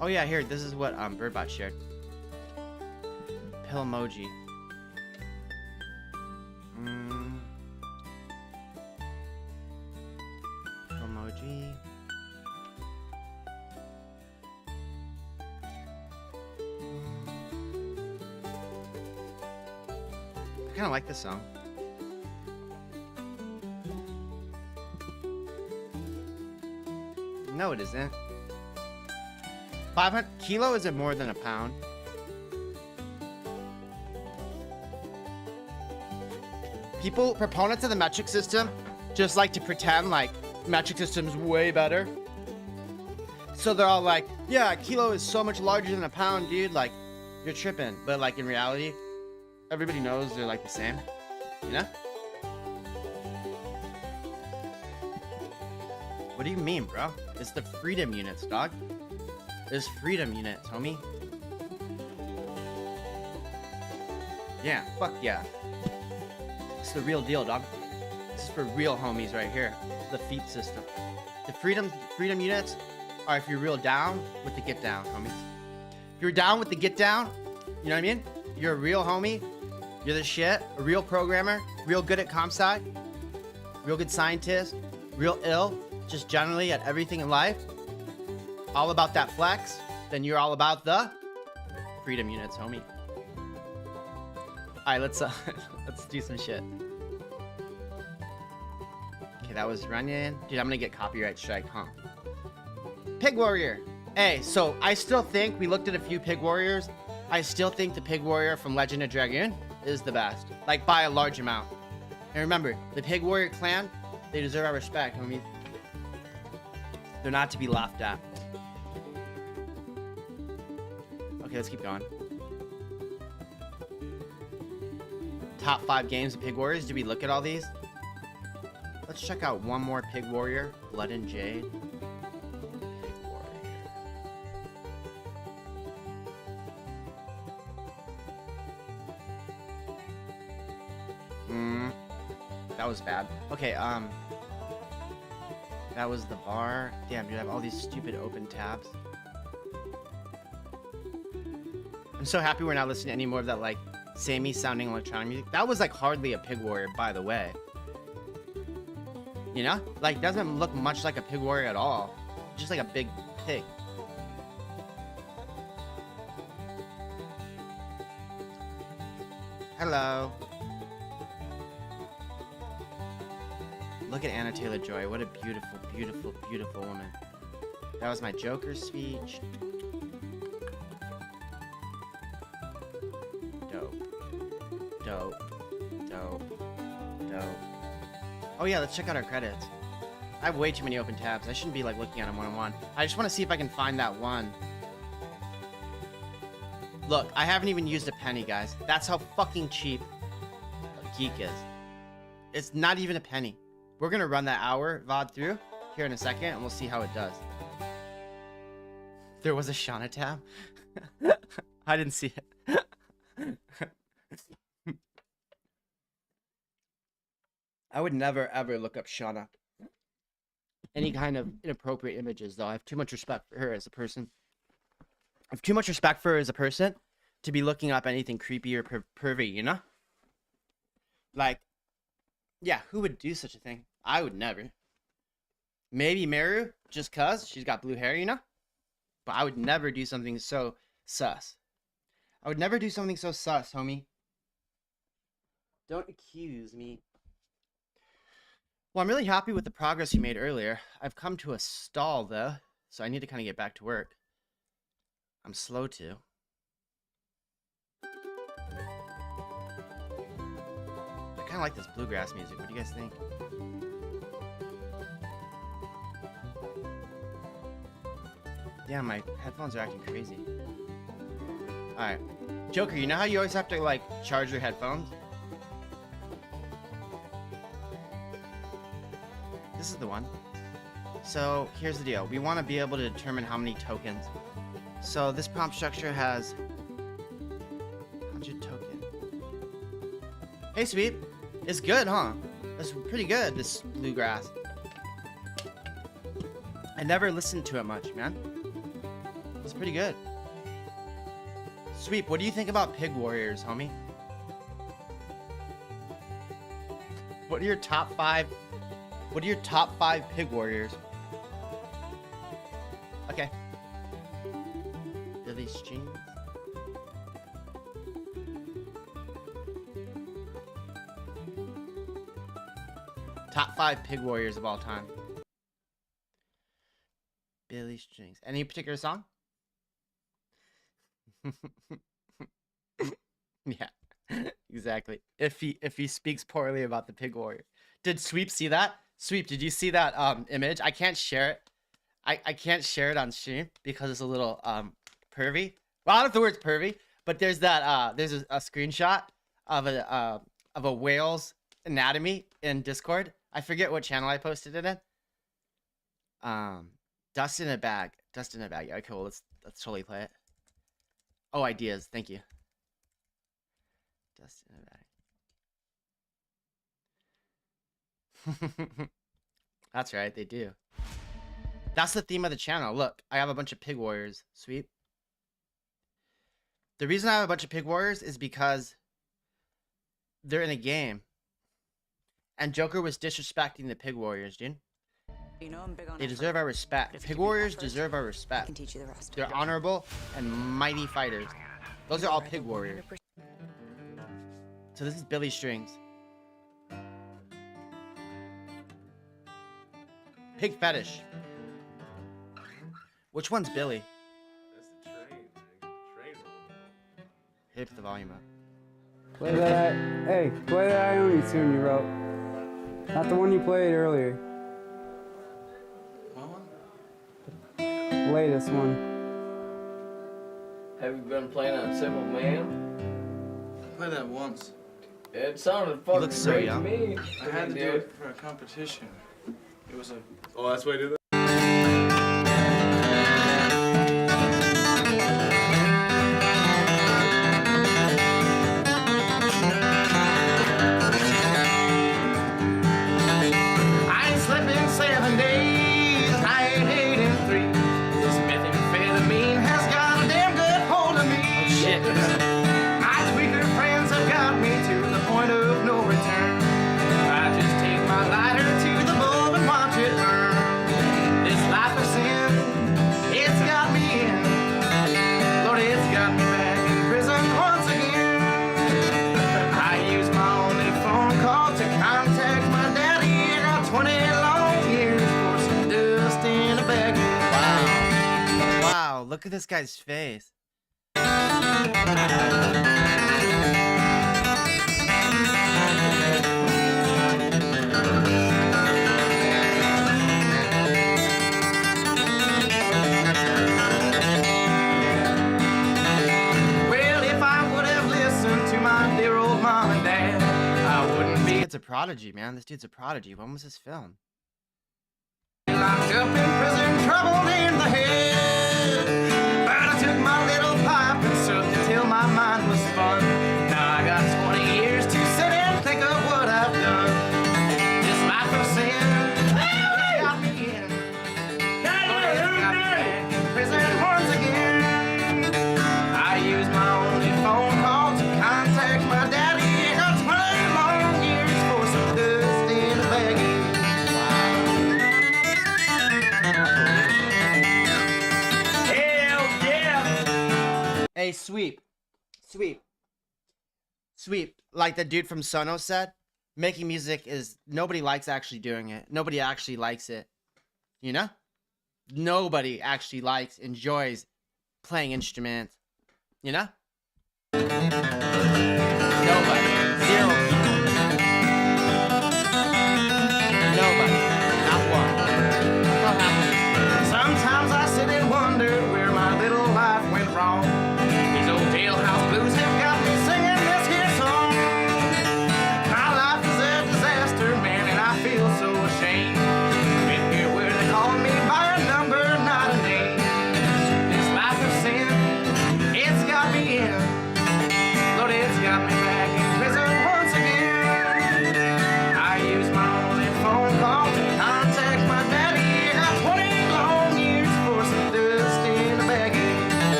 Oh yeah, here, this is what Birdbot shared. Pill emoji. Pill emoji. I kind of like this song. No, it isn't. 500 kilo isn't more than a pound. People, proponents of the metric system, just like to pretend like metric system's way better. So they're all like, yeah, a kilo is so much larger than a pound, dude. Like, you're tripping. But like in reality, everybody knows they're like the same. You know? What do you mean, bro? It's the freedom units, dog. There's freedom units, homie. Yeah, fuck yeah. It's the real deal, dog. This is for real homies right here. The feet system. The freedom units are if you're real down with the get down, homies. If you're down with the get down, you know what I mean? You're a real homie. You're the shit. A real programmer. Real good at comp sci. Real good scientist. Real ill. Just generally at everything in life. All about that flex. Then you're all about the freedom units, homie. Alright, let's do some shit. Okay, that was running. Dude, I'm gonna get copyright strike, huh? Pig Warrior. Hey, so I still think, we looked at a few Pig Warriors. I still think the Pig Warrior from Legend of Dragoon is the best. Like, by a large amount. And remember, the Pig Warrior clan, they deserve our respect, homies. They're not to be laughed at. Okay, let's keep going. Top 5 games of Pig Warriors. Did we look at all these? Let's check out one more Pig Warrior. Blood and Jade. Pig Warrior. That was bad. Okay, that was the bar. Damn, dude, I have all these stupid open tabs. I'm so happy we're not listening to any more of that, like, samey sounding electronic music. That was, like, hardly a Pig Warrior, by the way. You know? Like, doesn't look much like a Pig Warrior at all. Just like a big pig. Hello. Look at Anna Taylor-Joy. What a beautiful, beautiful, beautiful woman. That was my Joker speech. Dope. Dope. Dope. Dope. Oh yeah, let's check out our credits. I have way too many open tabs. I shouldn't be like looking at them one-on-one. I just want to see if I can find that one. Look, I haven't even used a penny, guys. That's how fucking cheap a Geek is. It's not even a penny. We're gonna run that hour VOD through here in a second, and we'll see how it does. There was a Shauna tab? I didn't see it. I would never, ever look up Shauna. Any kind of inappropriate images, though. I have too much respect for her as a person. I have too much respect for her as a person to be looking up anything creepy or pervy, you know? Like, yeah, who would do such a thing? I would never. Maybe Meru, just cause she's got blue hair, you know? But I would never do something so sus. I would never do something so sus, homie. Don't accuse me. Well, I'm really happy with the progress you made earlier. I've come to a stall, though, so I need to kind of get back to work. I'm slow, too. I kind kind of like this bluegrass music. What do you guys think? Yeah, my headphones are acting crazy. Alright. Joker, you know how you always have to, like, charge your headphones? This is the one. So, here's the deal. We want to be able to determine how many tokens. So, this prompt structure has 100 tokens. Hey, Sweep. It's good, huh? It's pretty good, this bluegrass. I never listened to it much, man. It's pretty good. Sweep, what do you think about Pig Warriors, homie? What are your top 5? What are your top 5 Pig Warriors? Okay. Billy Streams. Top 5 Pig Warriors of all time. Billy Strings. Any particular song? Yeah, exactly. If he speaks poorly about the Pig Warrior. Did Sweep see that? Sweep, did you see that image? I can't share it. I can't share it on stream because it's a little pervy. Well, I don't know if the word's pervy, but there's that there's a screenshot of a whale's anatomy in Discord. I forget what channel I posted it in. Dust in a bag. Dust in a bag. Yeah, cool. Let's totally play it. Oh, ideas. Thank you. Dust in a bag. That's right, they do. That's the theme of the channel. Look, I have a bunch of Pig Warriors. Sweet. The reason I have a bunch of Pig Warriors is because they're in a game. And Joker was disrespecting the Pig Warriors, dude. You know I'm big on They deserve our respect. Pig Warriors deserve our respect. I can teach you the rest. They're honorable and mighty fighters. Those are all Pig Warriors. So this is Billy Strings. Pig Fetish. Which one's Billy? That's the train, man. Train rolling. Hit the volume up. Play that. Hey, play that Ione tune you wrote. Not the one you played earlier. What one? Latest one. Have you been playing on Simple Man? I played that once. It sounded fucking so great young. to me. I had to do it for a competition. It was a. Oh, that's why I did that? I ain't slept in 7 days, I ain't ate in 3. This methamphetamine has got a damn good hold of me. Oh shit. My tweaker friends have got me to the point of no return. I just take my lighter to the bulb and watch it burn. This life of sin, it's got me in. Lord, it's got me back in prison once again. I use my only phone call to contact my daddy. I got 20 long years for some dust in a bag. Wow. Wow, look at this guy's face. Well, if I would have listened to my dear old mom and dad, I wouldn't be It's a prodigy, man. This dude's a prodigy. When was this film? locked up in prison, troubled in the head. But I took my little pipe and sucked it till my mind was spun. Now I got 20 years to sit and think of what I've done. This life of sin, it got me in. But it got me back in prison once again. I used my only phone call to contact my daddy. I got 20 long years for some dust in a baggie. Hell yeah! Hey, Sweep. Sweep. Sweep. Like the dude from Sonos said, making music is, nobody likes actually doing it. Nobody actually likes it. You know? Nobody actually enjoys playing instruments. You know? Nobody. Zero people.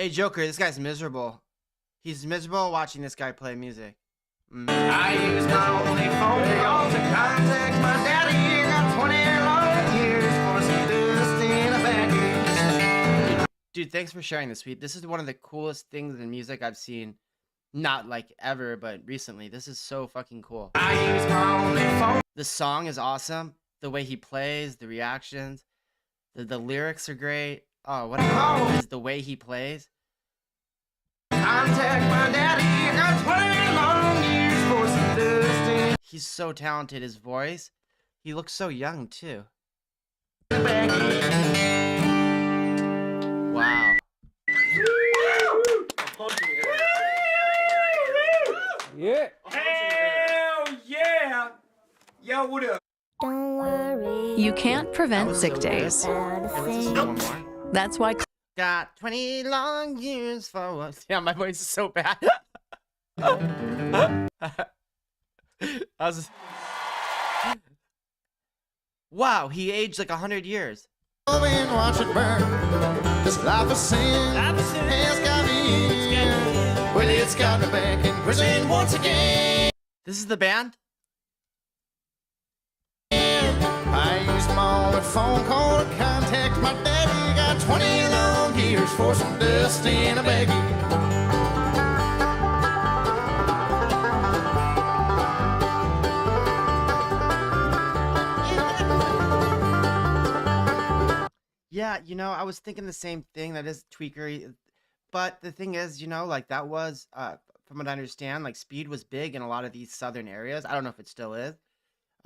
Hey, Joker, this guy's miserable. He's miserable watching this guy play music. I use my only phone call to contact my daddy. He got 20 long years for some dust in a bag. Dude, thanks for sharing this tweet. This is one of the coolest things in music I've seen. Not like ever, but recently. This is so fucking cool. I use my only phone. The song is awesome. The way he plays, the reactions, the lyrics are great. Oh, what is the way he plays? Contact my daddy. He got 20 long years for some dust in He's so talented. His voice. He looks so young too. a bag. Wow. Yeah. Hell yeah! Yo, what up? Don't worry. You can't prevent sick days. That's why. Got 20 long years for what? Yeah, my voice is so bad. Wow, he aged like 100 years. And watch it burn. This life of sin has got me in. Well, it's got me back in prison once again. This is the band? I used my only phone call to contact my daddy. Got 20 long years for some dust in a baggie. Yeah, you know, I was thinking the same thing. That is tweakery. But the thing is, you know, like that was, from what I understand, like speed was big in a lot of these southern areas. I don't know if it still is.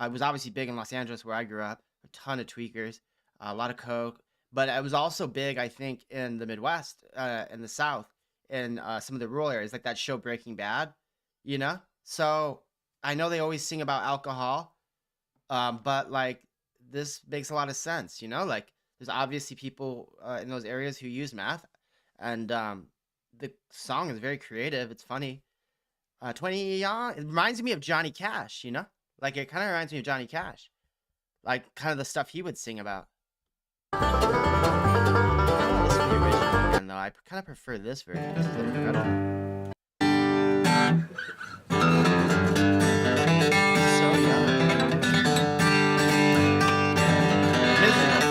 It was obviously big in Los Angeles where I grew up. A ton of tweakers, a lot of coke. But it was also big, I think, in the Midwest, in the South, in some of the rural areas, like that show Breaking Bad, you know? So I know they always sing about alcohol, but like this makes a lot of sense, you know? Like there's obviously people in those areas who use meth, and the song is very creative. It's funny. 20 young, it reminds me of Johnny Cash, you know? Like it kind of reminds me of Johnny Cash. Like kind of the stuff he would sing about. Listen to the original again, though. I kind of prefer this version. This is incredible. So young. Miserable.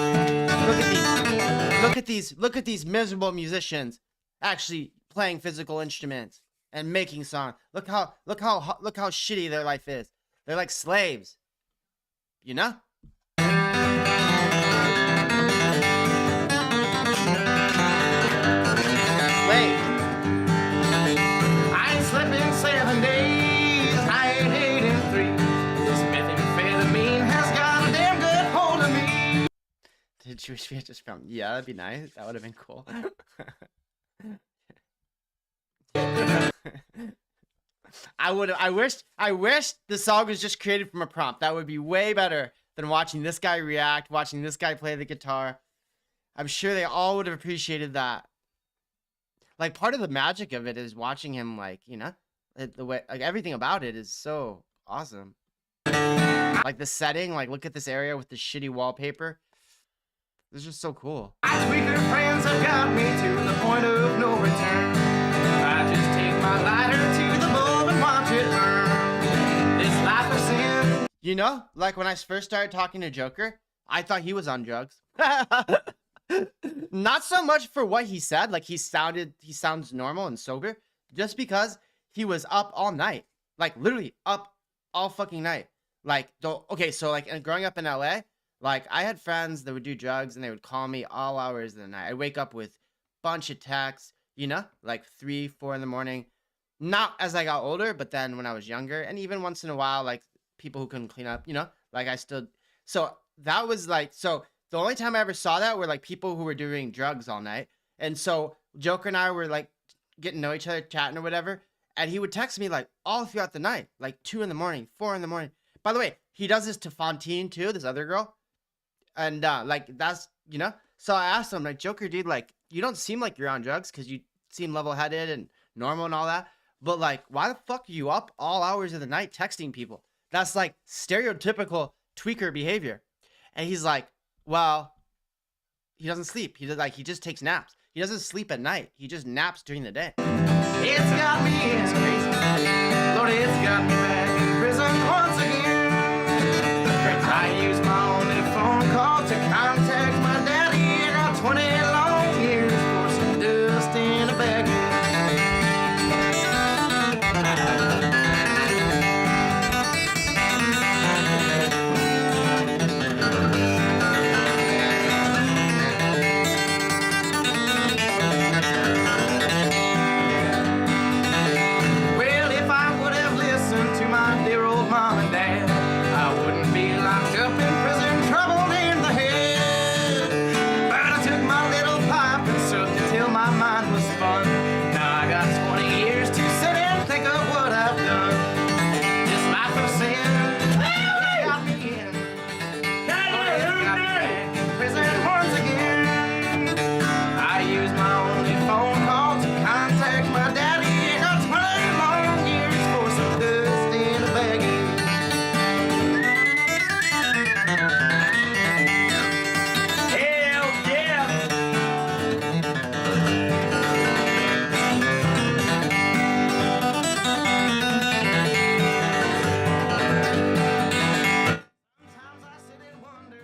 Look at these miserable musicians actually playing physical instruments and making songs. Look how shitty their life is. They're like slaves. You know? I ain't slept in 7 days. I ain't ate in 3. This methamphetamine has got a damn good hold of me. Did you wish we had just from? Yeah, that'd be nice. That would have been cool. I wish the song was just created from a prompt. That would be way better than watching this guy react, watching this guy play the guitar. I'm sure they all would have appreciated that. Like part of the magic of it is watching him, like, you know, the way, like everything about it is so awesome. Like the setting, like look at this area with the shitty wallpaper. This is just so cool. My tweaker friends have got me to the point of no return. I just take my lighter to the bulb and watch it burn. This life of sin. You know, like when I first started talking to Joker, I thought he was on drugs. Not so much for what he said, like he sounds normal and sober, just because he was up all night, like literally up all fucking night. Like, okay, so like growing up in LA, like I had friends that would do drugs and they would call me all hours of the night. I'd wake up with a bunch of texts, you know, like 3, 4 in the morning. Not as I got older, but then when I was younger, and even once in a while, like people who couldn't clean up, you know, like I still, so that was like, so the only time I ever saw that were like people who were doing drugs all night. And so Joker and I were like getting to know each other, chatting or whatever. And he would text me like all throughout the night, like 2 in the morning, 4 in the morning. By the way, he does this to Fontaine too, this other girl. And like that's, you know, so I asked him like, Joker, dude, like you don't seem like you're on drugs because you seem level-headed and normal and all that. But like, why the fuck are you up all hours of the night texting people? That's like stereotypical tweaker behavior. And he's like, well, he doesn't sleep. He just takes naps. He doesn't sleep at night. He just naps during the day. It's got me, it's crazy. Lord, it's got me back in prison once again. I use my only phone call to contact my daddy. I got 20 long years for some dust in a bag. Well, if I would have listened to my dear old mom and dad, I wouldn't be locked up in prison, troubled in the head. But I took my little pipe and sucked it till my mind was spun. Now I got 20 years to sit and think of what I've done. This life of sin, it got me in. But it's got me back in prison once again. I use my only phone call to contact my daddy. I got 20 long years for some dust in a baggie. Hell yeah!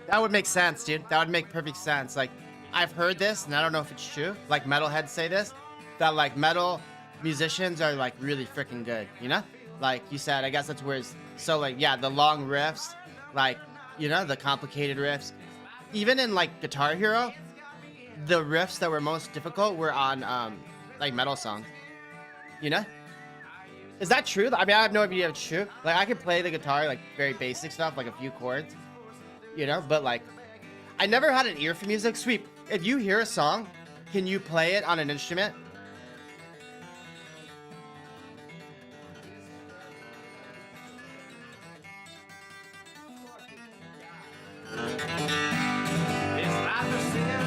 That would make sense, dude. That would make perfect sense. Like, I've heard this, and I don't know if it's true. Like, metalheads say this, that, like, metal musicians are, like, really freaking good, you know? Like you said, I guess that's where it's... So, like, yeah, the long riffs, like, you know, the complicated riffs. Even in, like, Guitar Hero, the riffs that were most difficult were on, like, metal songs. You know? Is that true? I mean, I have no idea if it's true. Like, I can play the guitar, like, very basic stuff, like a few chords. You know, but like, I never had an ear for music. Sweep, if you hear a song, can you play it on an instrument? This life of sin,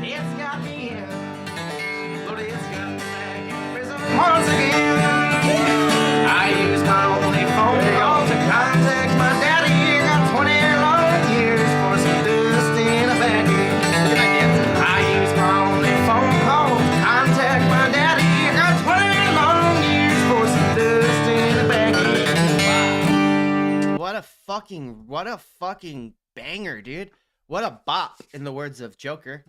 it's got me in. Lord, it's got me back in prison once again. I use my only phone call to contact my daddy. I got 20 long years for some dust in a baggie. I use my only phone call to contact my daddy. I got 20 long years for some dust in a baggie. What a fucking banger, dude. What a bop, in the words of Joker.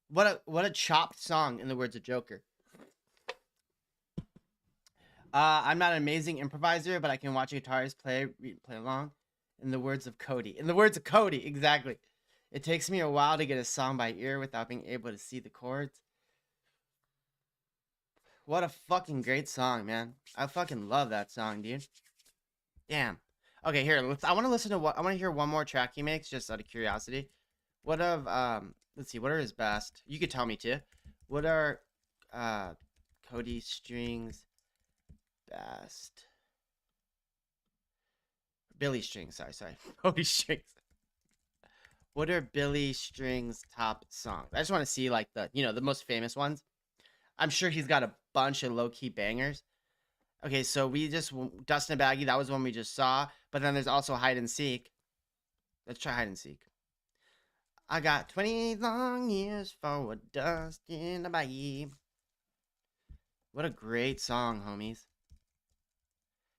What a chopped song, in the words of Joker. I'm not an amazing improviser, but I can watch a guitarist play along. In the words of Cody. In the words of Cody, exactly. It takes me a while to get a song by ear without being able to see the chords. What a fucking great song, man. I fucking love that song, dude. Damn. Okay, here. I want to listen to I want to hear one more track he makes, just out of curiosity. What of let's see. What are his best? You could tell me too. What are Cody Strings' best? Billy Strings. Sorry. Cody Strings. What are Billy Strings' top songs? I just want to see like the most famous ones. I'm sure he's got a bunch of low-key bangers. Okay, so we just Dust in a Baggie. That was one we just saw. But then there's also Hide and Seek. Let's try Hide and Seek. I got 20 long years for a dust in a baggie. What a great song, homies.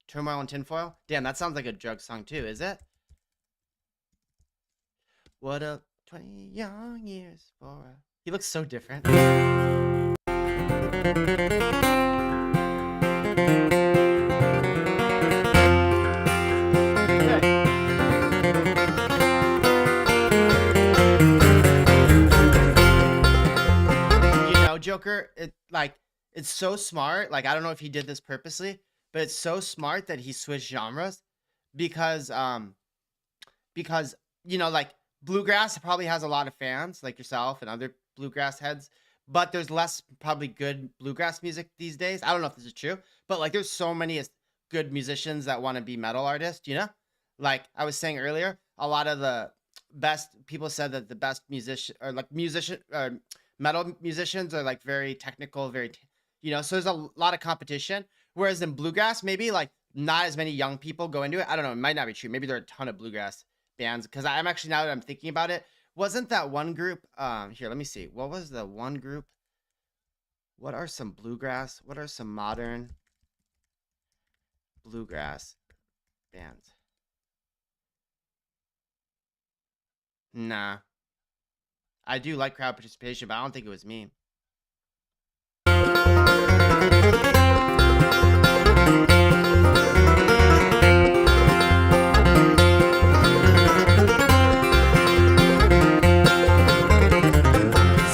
Turmoil and Tinfoil? Damn, that sounds like a drug song too, is it? What a 20 young years for a... He looks so different. Joker, it's so smart. Like, I don't know if he did this purposely, but it's so smart that he switched genres because like bluegrass probably has a lot of fans like yourself and other bluegrass heads, but there's less probably good bluegrass music these days. I don't know if this is true, but like there's so many good musicians that want to be metal artists, you know? Like I was saying earlier, a lot of the best people said that the best metal musicians are like very technical, so there's a lot of competition. Whereas in bluegrass, maybe like not as many young people go into it. I don't know. It might not be true. Maybe there are a ton of bluegrass bands because I'm actually, now that I'm thinking about it, Wasn't that one group? Here, let me see. What was the one group? What are some bluegrass? What are some modern bluegrass bands? Nah. I do like crowd participation, but I don't think it was me.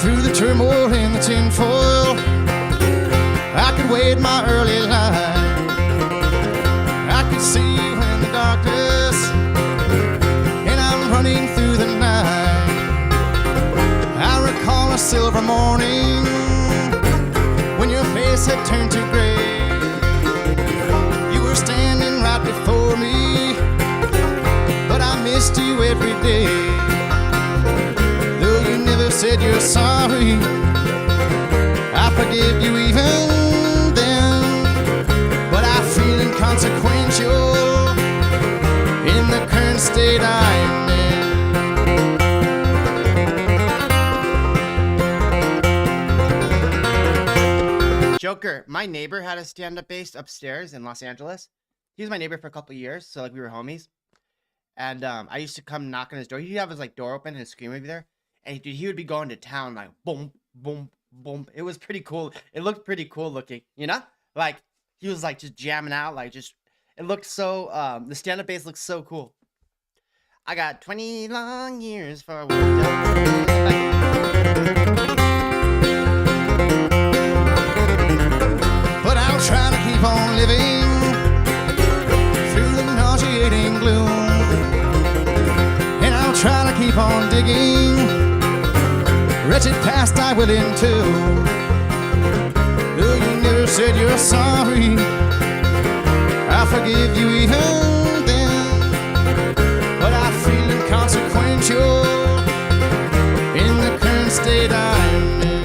Through the turmoil in the tinfoil, I could wade my early line. I could see you in the darkness, and I'm running through the night. I recall a silver morning when your face had turned to gray. You were standing right before me, but I missed you every day. Though you never said you're sorry, I forgive you even then. But I feel inconsequential in the current state I'm in. Joker, my neighbor had a stand-up bass upstairs in Los Angeles. He was my neighbor for a couple years, so like we were homies. And I used to come knock on his door. He'd have his like door open and scream over there. And dude, he would be going to town like boom, boom, boom. It was pretty cool. It looked pretty cool looking, you know? Like he was like just jamming out, like just it looked so the stand-up bass looks so cool. I got 20 long years for a But I'll try to keep on living through the nauseating gloom. And I'll try to keep on digging wretched past I will into. Though you never said you're sorry, I forgive you even then. But I feel inconsequential in the current state I'm in.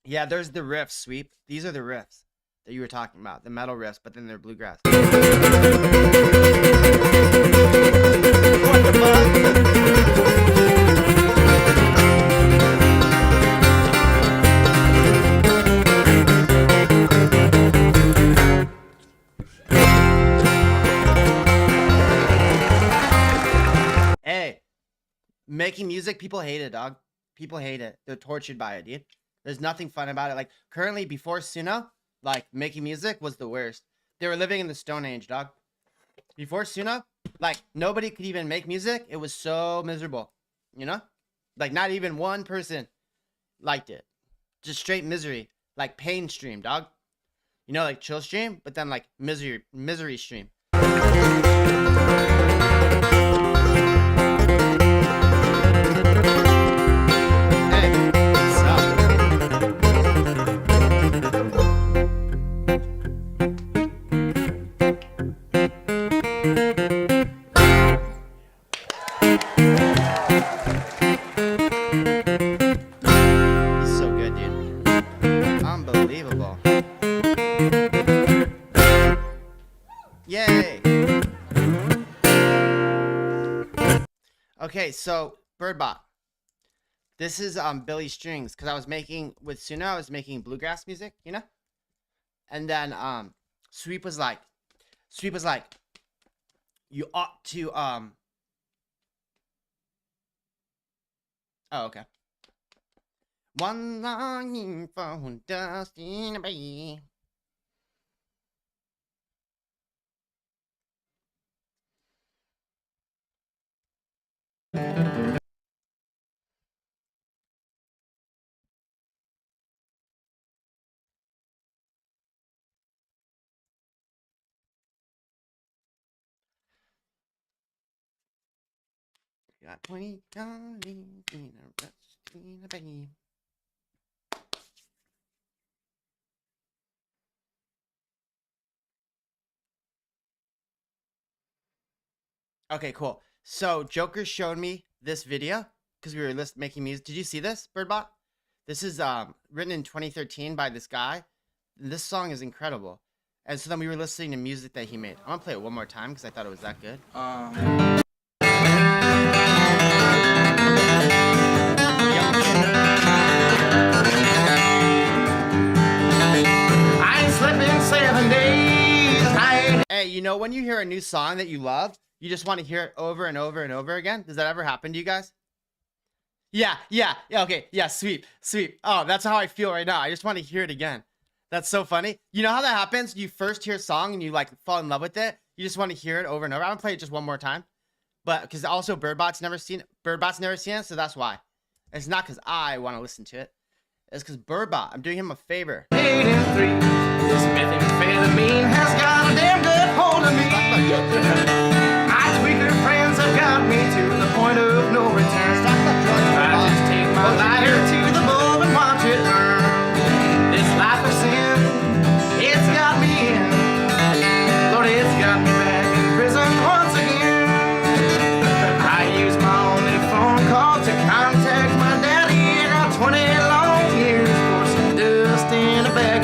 Yeah, there's the riffs, Sweep. These are the riffs that you were talking about, the metal riffs, but then they're bluegrass. What the fuck? Hey, making music, people hate it, dog. People hate it. They're tortured by it, dude. There's nothing fun about it. Like, currently, before Suno, like, making music was the worst. They were living in the Stone Age, dog. Before Suno, like, nobody could even make music. It was so miserable, you know? Like, not even one person liked it. Just straight misery. Like pain stream, dog. You know, like chill stream, but then like misery stream. Yay! Okay, so Birdbot. This is Billy Strings, because I was making with Suna, I was making bluegrass music, you know? And then Sweep was like, you ought to oh, okay. One longing for dust in a bay. Got 20 darlings in a rust in a bay. Okay, cool. So Joker showed me this video because we were making music. Did you see this, Birdbot? This is written in 2013 by this guy. This song is incredible. And so then we were listening to music that he made. I'm gonna play it one more time because I thought it was that good. I ain't slept in 7 days. Hey, you know when you hear a new song that you love, you just want to hear it over and over and over again? Does that ever happen to you guys? Yeah, okay, yeah, sweep. Oh, that's how I feel right now. I just want to hear it again. That's so funny. You know how that happens? You first hear a song and you like fall in love with it. You just want to hear it over and over. I'm gonna play it just one more time. But because also Birdbot's never seen it, so that's why. It's not because I want to listen to it. It's because Birdbot, I'm doing him a favor. 8 and 3, this methamphetamine has got a damn good hold of me. My tweaker friends have got me to the point of no return. I just take my lighter to the bulb and watch it burn. This life of sin, it's got me in. Lord, it's got me back in prison once again. I use my only phone call to contact my daddy. I got 20 long years for some dust in a bag.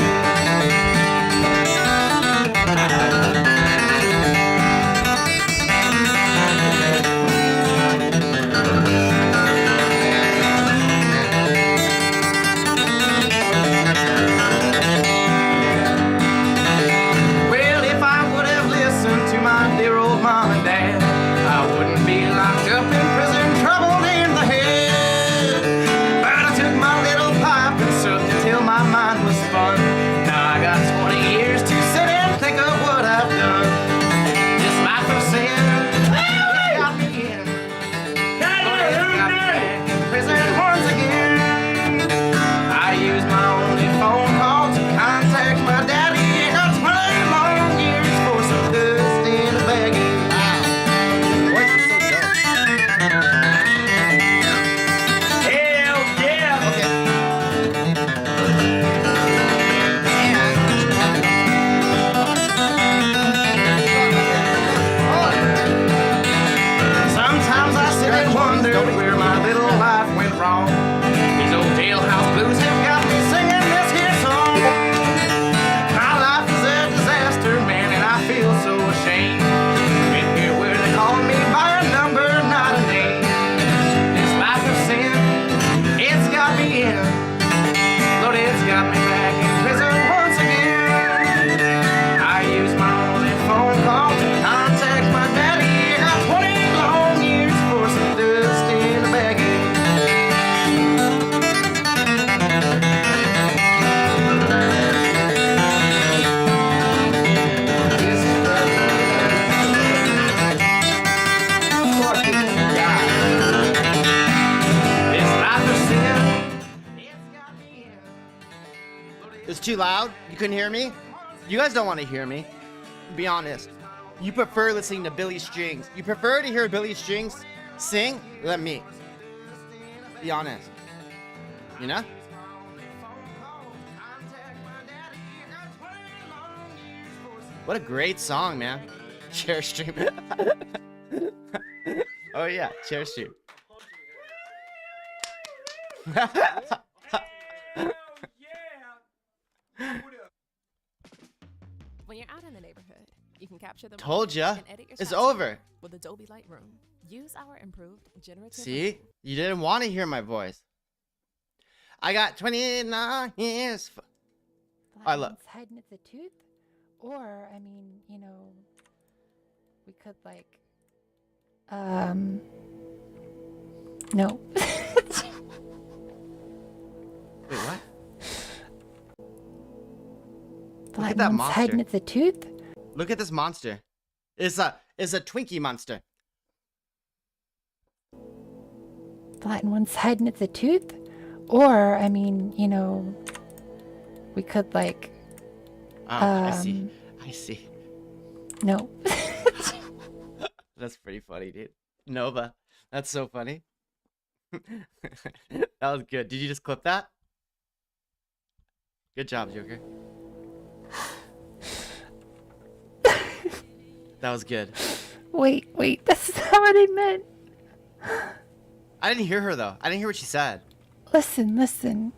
too loud? You couldn't hear me? You guys don't want to hear me. Be honest. You prefer listening to Billy Strings. You prefer to hear Billy Strings sing than me. Be honest. You know? What a great song, man. Chair stream. Oh yeah, chair stream. When you're out in the neighborhood, you can capture the Told ya. and edit your It's shot over. with Adobe Lightroom. Use our improved generative. See? You didn't want to hear my voice. I got 29 years. I love. It's hiding at the tooth, or I mean, you know, we could like, no. Wait, what? Look at that monster. Hiding at the tooth. Look at this monster. It's a Twinkie monster. The Latin one's hiding at the tooth, or I mean, you know, we could like. Oh, I see. I see. No. That's pretty funny, dude. Nova. That's so funny. That was good. Did you just clip that? Good job, Joker. That was good. Wait, that's not what I meant. I didn't hear her though. I didn't hear what she said. Listen.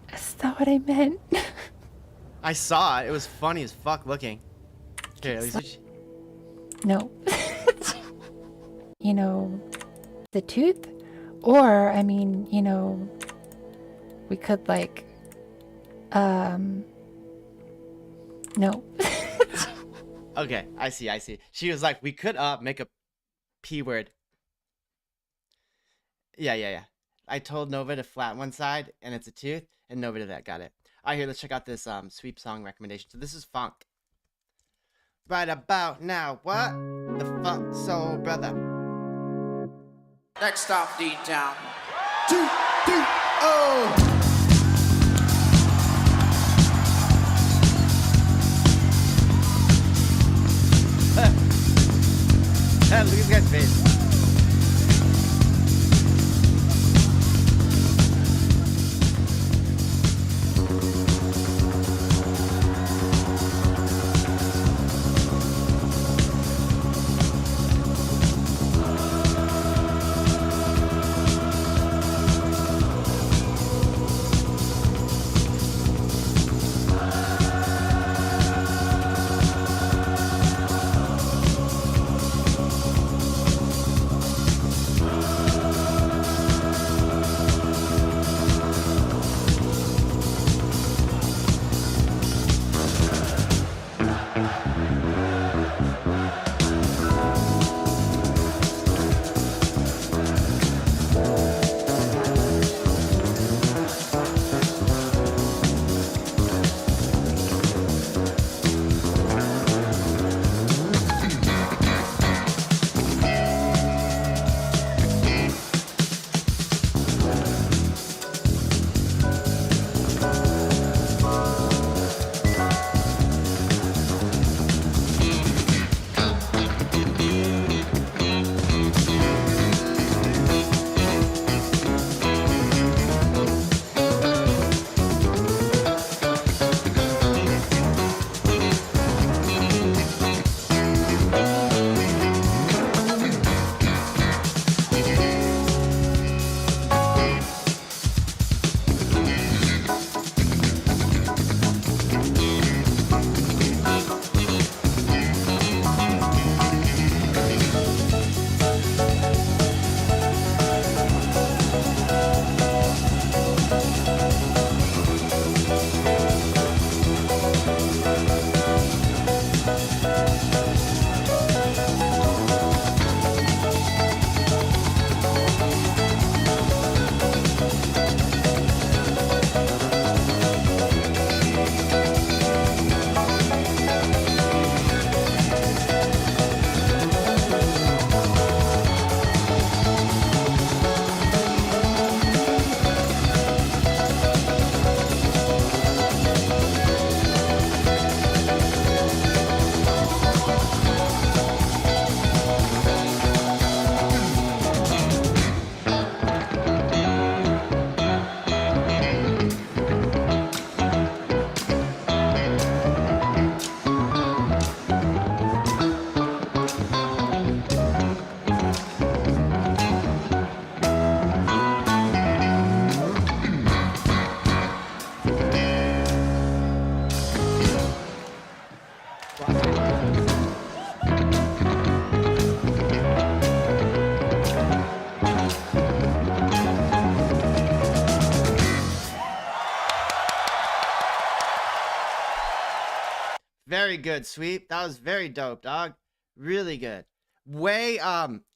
That's not what I meant. I saw it. It was funny as fuck looking. Okay, at least what she... No. You know, the tooth, or I mean, you know, we could like, no. Okay, I see. She was like, we could make a P word. Yeah. I told Nova to flat one side, and it's a tooth, and Nova did that. Got it. All right, here, let's check out this sweep song recommendation. So this is funk. Right about now, what? The funk soul brother. Next stop, D-Town. 2, 3, oh! Look at this guy's face. very good, Sweep. That was very dope, dog. Really good. Way,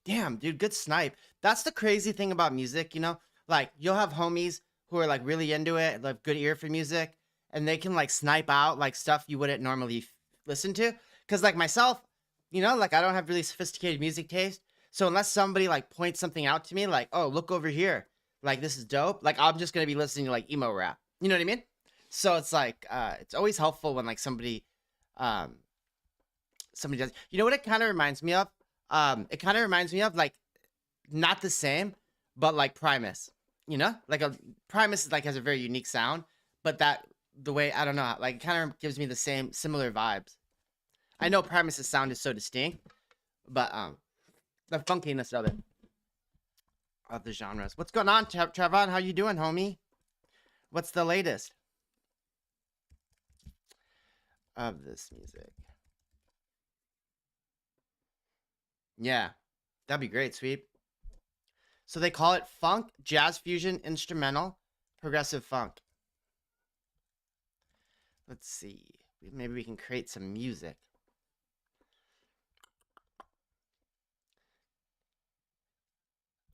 damn, dude, good snipe. That's the crazy thing about music, you know? Like, you'll have homies who are, like, really into it, like, good ear for music, and they can, like, snipe out, like, stuff you wouldn't normally listen to. Because, like, myself, you know, like, I don't have really sophisticated music taste. So unless somebody, like, points something out to me, like, oh, look over here. Like, this is dope. Like, I'm just going to be listening to, like, emo rap. You know what I mean? So it's, like, it's always helpful when, like, somebody does. You know what it kind of reminds me of? It kind of reminds me of, like, not the same, but, like, Primus. You know? Like, Primus, is, like, has a very unique sound. But the way, I don't know, like, it kind of gives me the similar vibes. I know Primus's sound is so distinct, but, the funkiness of it. Of the genres. What's going on, Trevon? How you doing, homie? What's the latest of this music? Yeah, that'd be great, Sweep. So they call it funk, jazz fusion, instrumental, progressive funk. Let's see. Maybe we can create some music.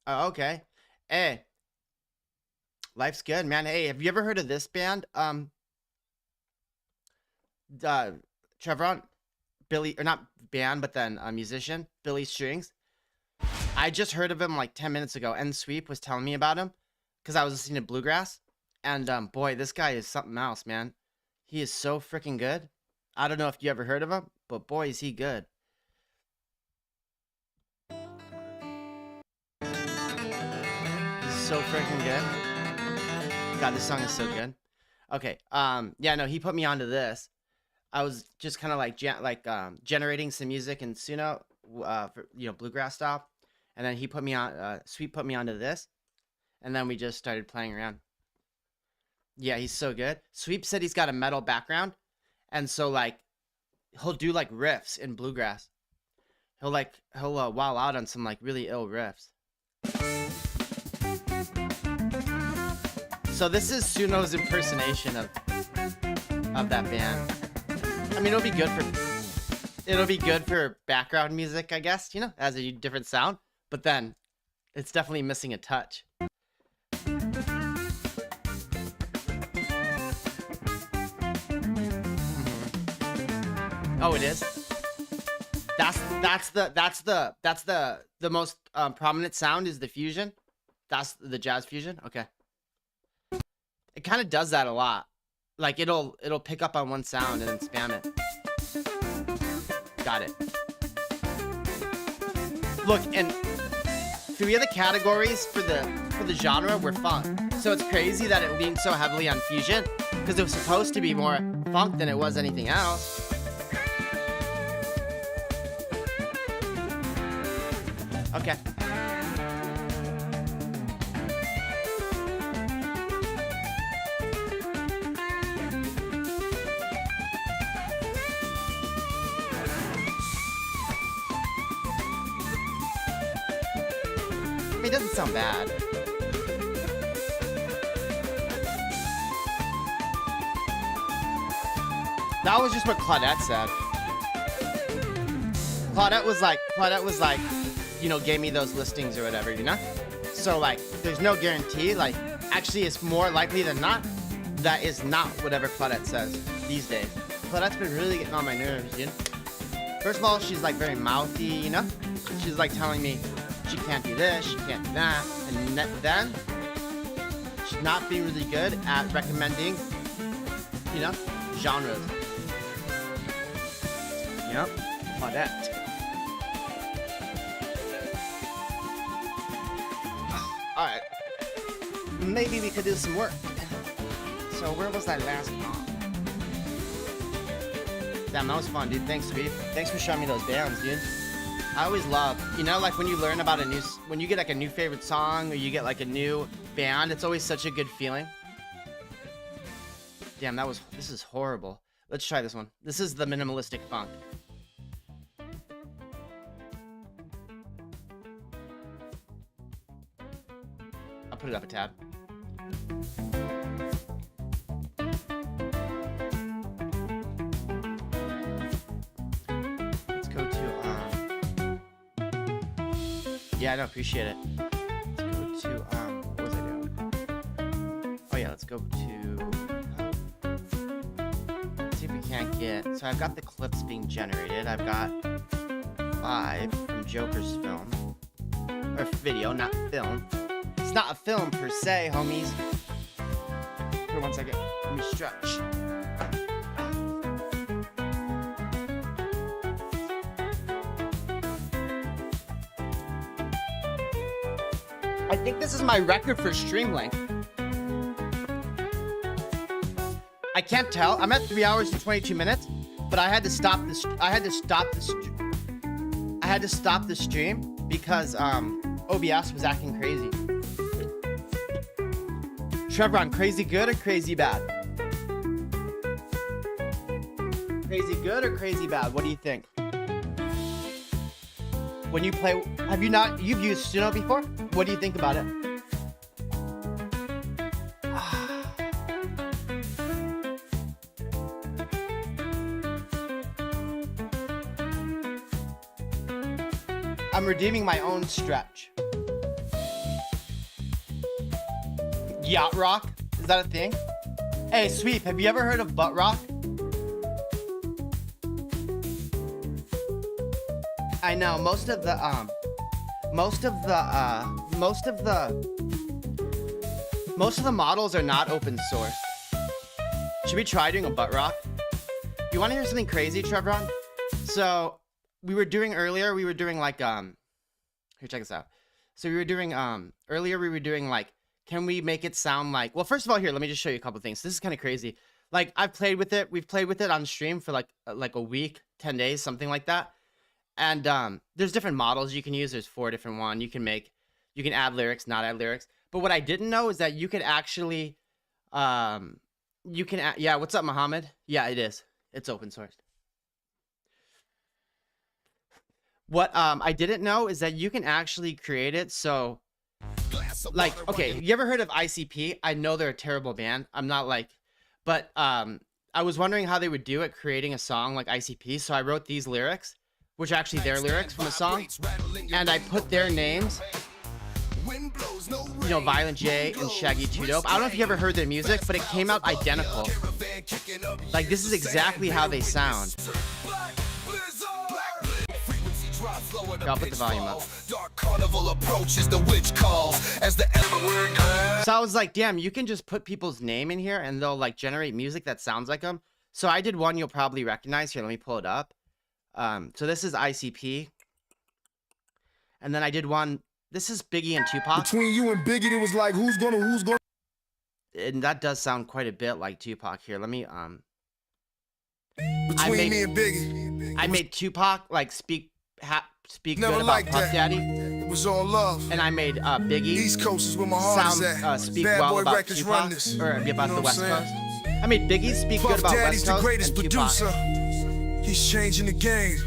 Oh, okay. Hey, life's good, man. Hey, have you ever heard of this band? Trevor, Billy, or not band, but then a musician, Billy Strings. I just heard of him like 10 minutes ago, and Sweep was telling me about him because I was listening to Bluegrass. And boy, this guy is something else, man. He is so freaking good. I don't know if you ever heard of him, but boy, is he good. So freaking good. God, this song is so good. Okay. Yeah, no, he put me onto this. I was just kind of like generating some music in Suno, for, you know, bluegrass style, and then he put me on. Sweet put me onto this, and then we just started playing around. Yeah, he's so good. Sweep said he's got a metal background, and so like he'll do like riffs in bluegrass. He'll wow out on some like really ill riffs. So this is Suno's impersonation of that band. I mean, it'll be good for background music, I guess, you know, as a different sound, but then it's definitely missing a touch. Oh, it is. That's the most prominent sound is the fusion. That's the jazz fusion. Okay. It kind of does that a lot. Like it'll pick up on one sound and then spam it. Got it. Look, and 3 of the categories for the genre were funk. So it's crazy that it leaned so heavily on fusion because it was supposed to be more funk than it was anything else. Okay. It doesn't sound bad. That was just what Claudette said. Claudette was like, you know, gave me those listings or whatever, you know? So like, there's no guarantee. Like, actually, it's more likely than not that is not whatever Claudette says these days. Claudette's been really getting on my nerves, you know? First of all, she's like very mouthy, you know? She's like telling me she can't do this, she can't do that. And then she's not being really good at recommending, you know, genres. Yep, Claudette. Alright. Maybe we could do some work. So where was that last one? Damn, that was fun, dude. Thanks, Sweet. Thanks for showing me those bands, dude. I always love, you know, like when you learn about when you get like a new favorite song or you get like a new band, it's always such a good feeling. Damn, this is horrible. Let's try this one. This is the minimalistic funk. I'll put it up a tab. Yeah, I know, appreciate it. Let's go to what was I doing? Oh yeah, let's go to. Let's see if we can't get. So I've got the clips being generated. I've got 5 from Joker's film or video, not film. It's not a film per se, homies. Here, 1 second. Let me stretch. I think this is my record for stream length. I can't tell. I'm at 3 hours and 22 minutes, but I had to stop this. I had to stop the stream because OBS was acting crazy. Trevron, crazy good or crazy bad? Crazy good or crazy bad? What do you think? When you play, you've used Suno before? What do you think about it? I'm redeeming my own stretch. Yacht rock? Is that a thing? Hey, Sweep, have you ever heard of butt rock? I know most of the models are not open source. Should we try doing a butt rock? You want to hear something crazy, Trevron? So we were doing like here, check this out. So we were doing earlier we were doing like, can we make it sound like, well, first of all, here, let me just show you a couple things. This is kind of crazy. Like I've played with it. We've played with it on stream for like a week, 10 days, something like that. And there's different models you can use. There's 4 different ones. You can add lyrics, not add lyrics. But what I didn't know is that you could actually, yeah, what's up, Muhammad? Yeah, it is. It's open source. What I didn't know is that you can actually create it. So, like, okay, you ever heard of ICP? I know they're a terrible band. I'm not like, but I was wondering how they would do it, creating a song like ICP. So I wrote these lyrics, which are actually their lyrics from a song, and I put their names, you know, Violent J and Shaggy 2 Dope. I don't know if you ever heard their music, but it came out identical. Like, this is exactly how they sound. Here, I'll put the volume up. So I was like, damn, you can just put people's name in here and they'll like generate music that sounds like them. So I did one you'll probably recognize. Here, let me pull it up. So this is ICP. And then I did one. This is Biggie and Tupac. Between you and Biggie, it was like, who's gonna? And that does sound quite a bit like Tupac. Here, let me Between me and Biggie, I made Tupac like speak good about like Puff that. Daddy. It was all love. And I made Biggie. East Coast is where my heart is at. Speak Bad well Boy about Records Tupac, run this. or about You know the what West I'm Coast. I made Biggie speak Puff good about Daddy's West Coast the greatest and Tupac. producer. He's changing the game.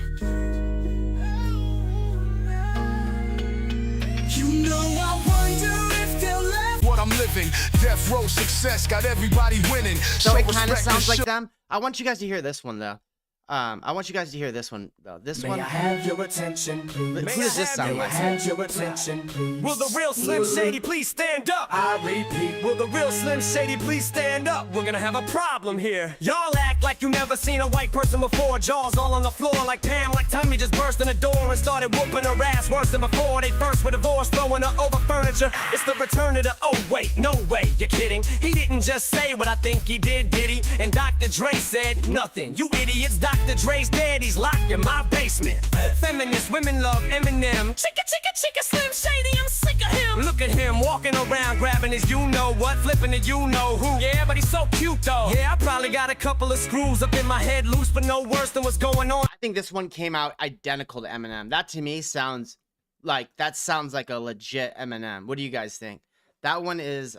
You know I wonder if they'll laugh. What I'm living, death row success got everybody winning. So it kind of sounds like them. I want you guys to hear this one though. I want you guys to hear this one though. This one. May I have your attention, please? Who does this sound like? May I have your attention, please? Will the real Slim Shady please stand up? I repeat, will the real Slim Shady please stand up? We're gonna have a problem here. Y'all act like you never seen a white person before. Jaws all on the floor like Pam, like Tommy just burst in the door and started whooping her ass worse than before. They first were divorced, throwing her over furniture. It's the return of the, oh wait, no way, you're kidding. He didn't just say what I think he did he? And Dr. Dre said nothing. You idiots, Dr. Dre's dead, he's locked in my basement. Feminist women love Eminem. Chicka, chicka, chicka, Slim Shady, I'm sick of him. Look at him walking around grabbing his you-know-what, flipping it you-know-who. Yeah, but he's so cute though. Yeah, I probably got a couple of screws up in my head loose, but no worse than what's going on. I think this one came out identical to Eminem. That to me sounds like a legit Eminem. What do you guys think? That one is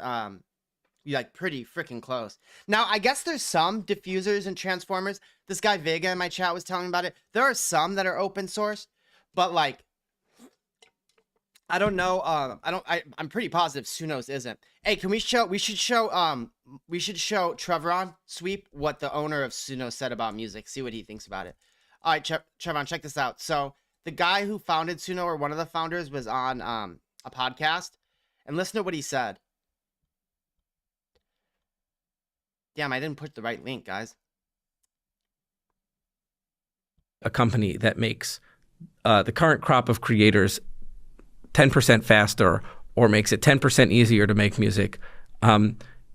like pretty freaking close. Now, I guess there's some diffusers and transformers. This guy Vega in my chat was telling me about it. There are some that are open source, but like, I don't know. I'm pretty positive Suno's isn't. Hey, can we should show Trevron Sweep what the owner of Suno said about music. See what he thinks about it. All right, Trevron, check this out. So the guy who founded Suno, or one of the founders, was on a podcast, and listen to what he said. Damn, I didn't put the right link, guys. A company that makes the current crop of creators 10% faster or makes it 10% easier to make music.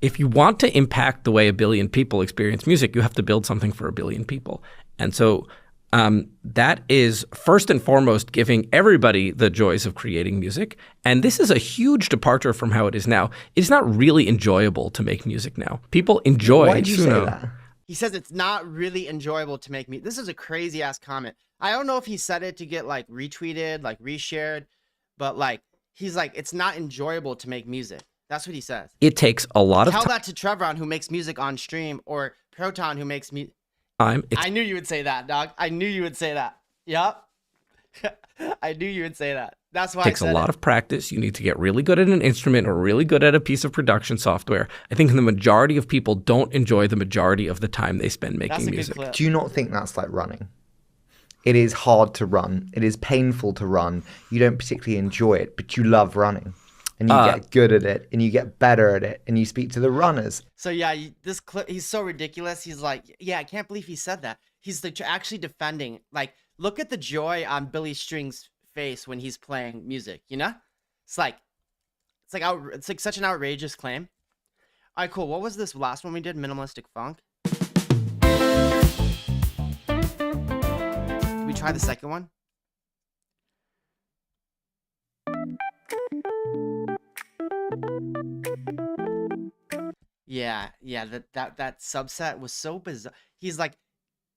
If you want to impact the way 1 billion people experience music, you have to build something for 1 billion people. And so that is first and foremost giving everybody the joys of creating music. And this is a huge departure from how it is now. It's not really enjoyable to make music now. People enjoy Why did you say Suno. that? He says it's not really enjoyable to make music. This is a crazy ass comment. I don't know if he said it to get like retweeted, like reshared, but like he's like, it's not enjoyable to make music. That's what he says. It takes a lot of Tell that to Trevron, who makes music on stream, or Proton, who makes music. time. I knew you would say that, dog. I knew you would say that. Yup. I knew you would say that. That's why It takes I a said lot of practice. You need to get really good at an instrument or really good at a piece of production software. I think the majority of people don't enjoy the majority of the time they spend making music. Do you not think that's like running? It is hard to run. It is painful to run. You don't particularly enjoy it, but you love running. And you get good at it, and you get better at it, and you speak to the runners. So yeah, this clip, he's so ridiculous. He's like, yeah, I can't believe he said that. He's like actually defending. Like, look at the joy on Billy String's face when he's playing music. You know, it's like such an outrageous claim. All right, cool. What was this last one we did? Minimalistic funk. Did we try the second one? Yeah, that subset was so bizarre. He's like,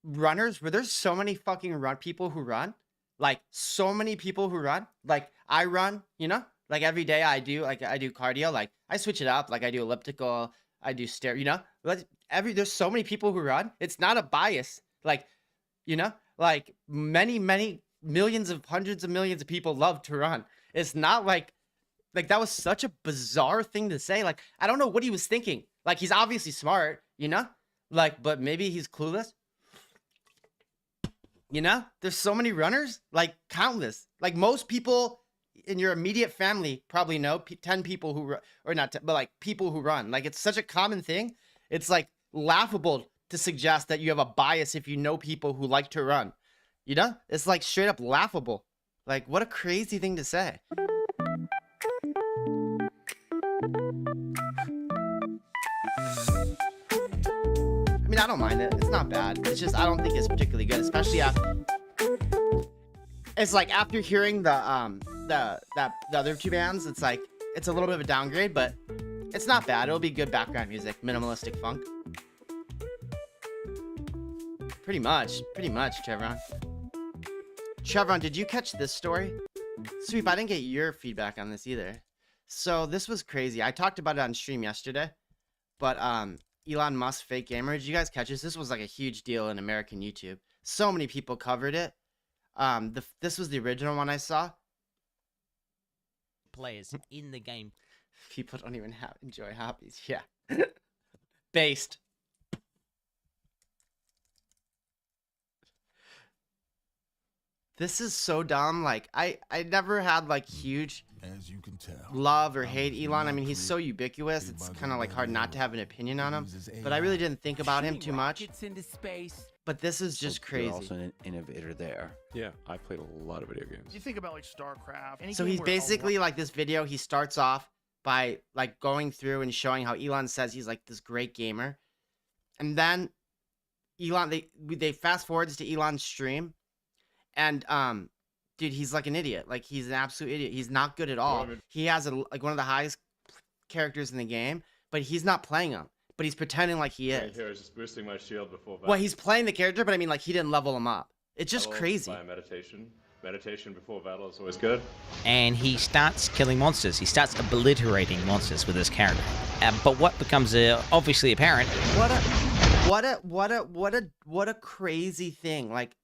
runners, were there so many fucking people who run? Like, so many people who run? Like, I run, you know? Like, every day I do cardio. Like, I switch it up. Like, I do elliptical, I do stair, you know? There's so many people who run. It's not a bias. Like, you know? Like, many millions of hundreds of millions of people love to run. It's not like that was such a bizarre thing to say. Like, I don't know what he was thinking. Like, he's obviously smart, you know? Like, but maybe he's clueless. You know? There's so many runners, like countless. Like, most people in your immediate family probably know 10 people who run, or not 10, but like people who run. Like, it's such a common thing. It's like laughable to suggest that you have a bias if you know people who like to run. You know? It's like straight up laughable. Like, what a crazy thing to say. I mean, I don't mind it. It's not bad. It's just I don't think it's particularly good, especially after. It's like after hearing the other two bands, it's like it's a little bit of a downgrade, but it's not bad. It'll be good background music, minimalistic funk. Pretty much, Chevron. Chevron, did you catch this story? Sweep, I didn't get your feedback on this either. So this was crazy. I talked about it on stream yesterday, but Elon Musk fake gamer. Did you guys catch this? This was like a huge deal in American YouTube. So many people covered it. This was the original one I saw. Players in the game. People don't even enjoy hobbies. Yeah. Based. This is so dumb. Like, I never had like huge love or hate Elon. I mean, he's so ubiquitous. It's kind of like hard not to have an opinion on him. But I really didn't think about him too much. But this is just crazy. You're also an innovator there. Yeah, I played a lot of video games. You think about like StarCraft. So he's basically like this video. He starts off by like going through and showing how Elon says he's like this great gamer, and then Elon they fast forwards to Elon's stream, and dude, he's like an idiot. Like, he's an absolute idiot. He's not good at all. He has like one of the highest characters in the game, but he's not playing him. But he's pretending like he is. Right here, I was just boosting my shield before battle. Well, he's playing the character, but I mean, like, he didn't level him up. It's just crazy. By meditation. Meditation before battle is always good. And he starts killing monsters. He starts obliterating monsters with his character. But what becomes obviously apparent? What a crazy thing. Like,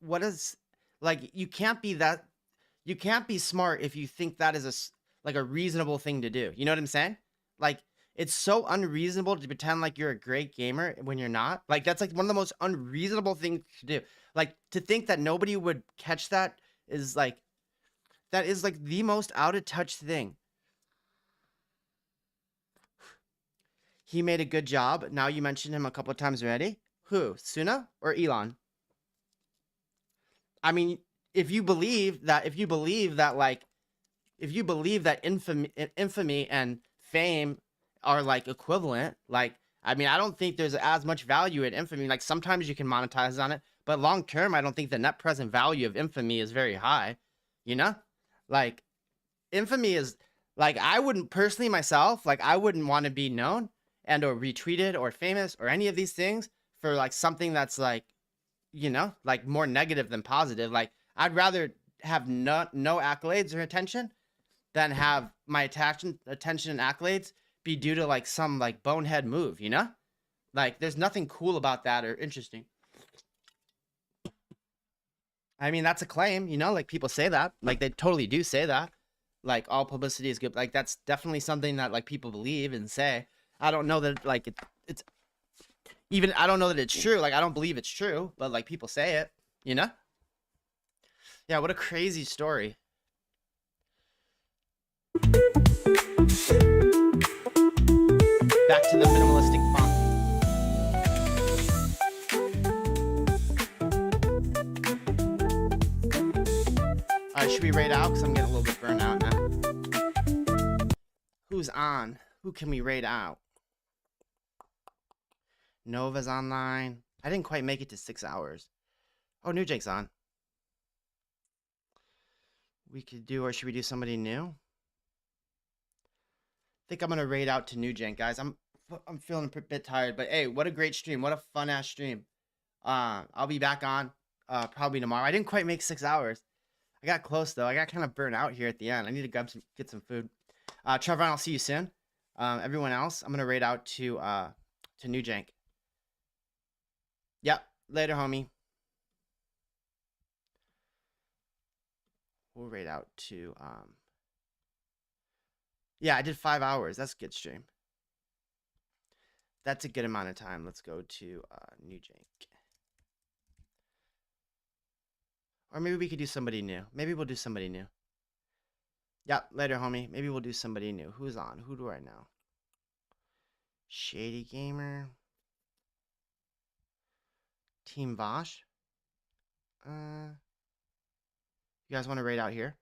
you can't be smart if you think that is a reasonable thing to do. You know what I'm saying? Like, it's so unreasonable to pretend like you're a great gamer when you're not. Like, that's like one of the most unreasonable things to do. Like, to think that nobody would catch that is like, that is like the most out of touch thing. He made a good job. Now you mentioned him a couple of times already. Who? Suna or Elon? I mean, if you believe that infamy and fame are like equivalent, like, I mean, I don't think there's as much value in infamy. Like, sometimes you can monetize on it, but long term, I don't think the net present value of infamy is very high. You know, like, infamy is like, I wouldn't personally myself, like, I wouldn't want to be known and or retweeted or famous or any of these things for like something that's like, you know, like more negative than positive. Like, I'd rather have no accolades or attention than have my attention and accolades be due to like some like bonehead move, you know? Like, there's nothing cool about that or interesting. I mean, that's a claim, you know, like people say that, like they totally do say that. Like, all publicity is good. Like, that's definitely something that like people believe and say. I don't know that like it's even, I don't know that it's true. Like, I don't believe it's true, but like people say it, you know? Yeah, what a crazy story. Back to the minimalistic font. All right, should we raid out? Because I'm getting a little bit burnt out now. Who's on? Who can we raid out? Nova's online. I didn't quite make it to 6 hours. Oh, New Jake's on. We could do, or should we do somebody new? I think I'm gonna raid out to New Jank, guys. I'm feeling a bit tired, but hey, what a great stream! What a fun ass stream. I'll be back on probably tomorrow. I didn't quite make 6 hours. I got close though. I got kind of burnt out here at the end. I need to get some food. Trevor, I'll see you soon. Everyone else, I'm gonna raid out to New Jank. Yep. Later, homie. We'll raid out to yeah, I did 5 hours. That's a good stream. That's a good amount of time. Let's go to New Jank. Or maybe we could do somebody new. Maybe we'll do somebody new. Yep, later, homie. Maybe we'll do somebody new. Who's on? Who do I know? Shady Gamer. Team Vosh. You guys want to raid out here?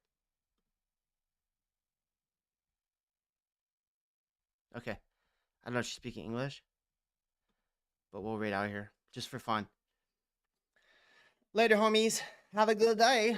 Okay. I don't know if she's speaking English, but we'll raid out here just for fun. Later, homies. Have a good day.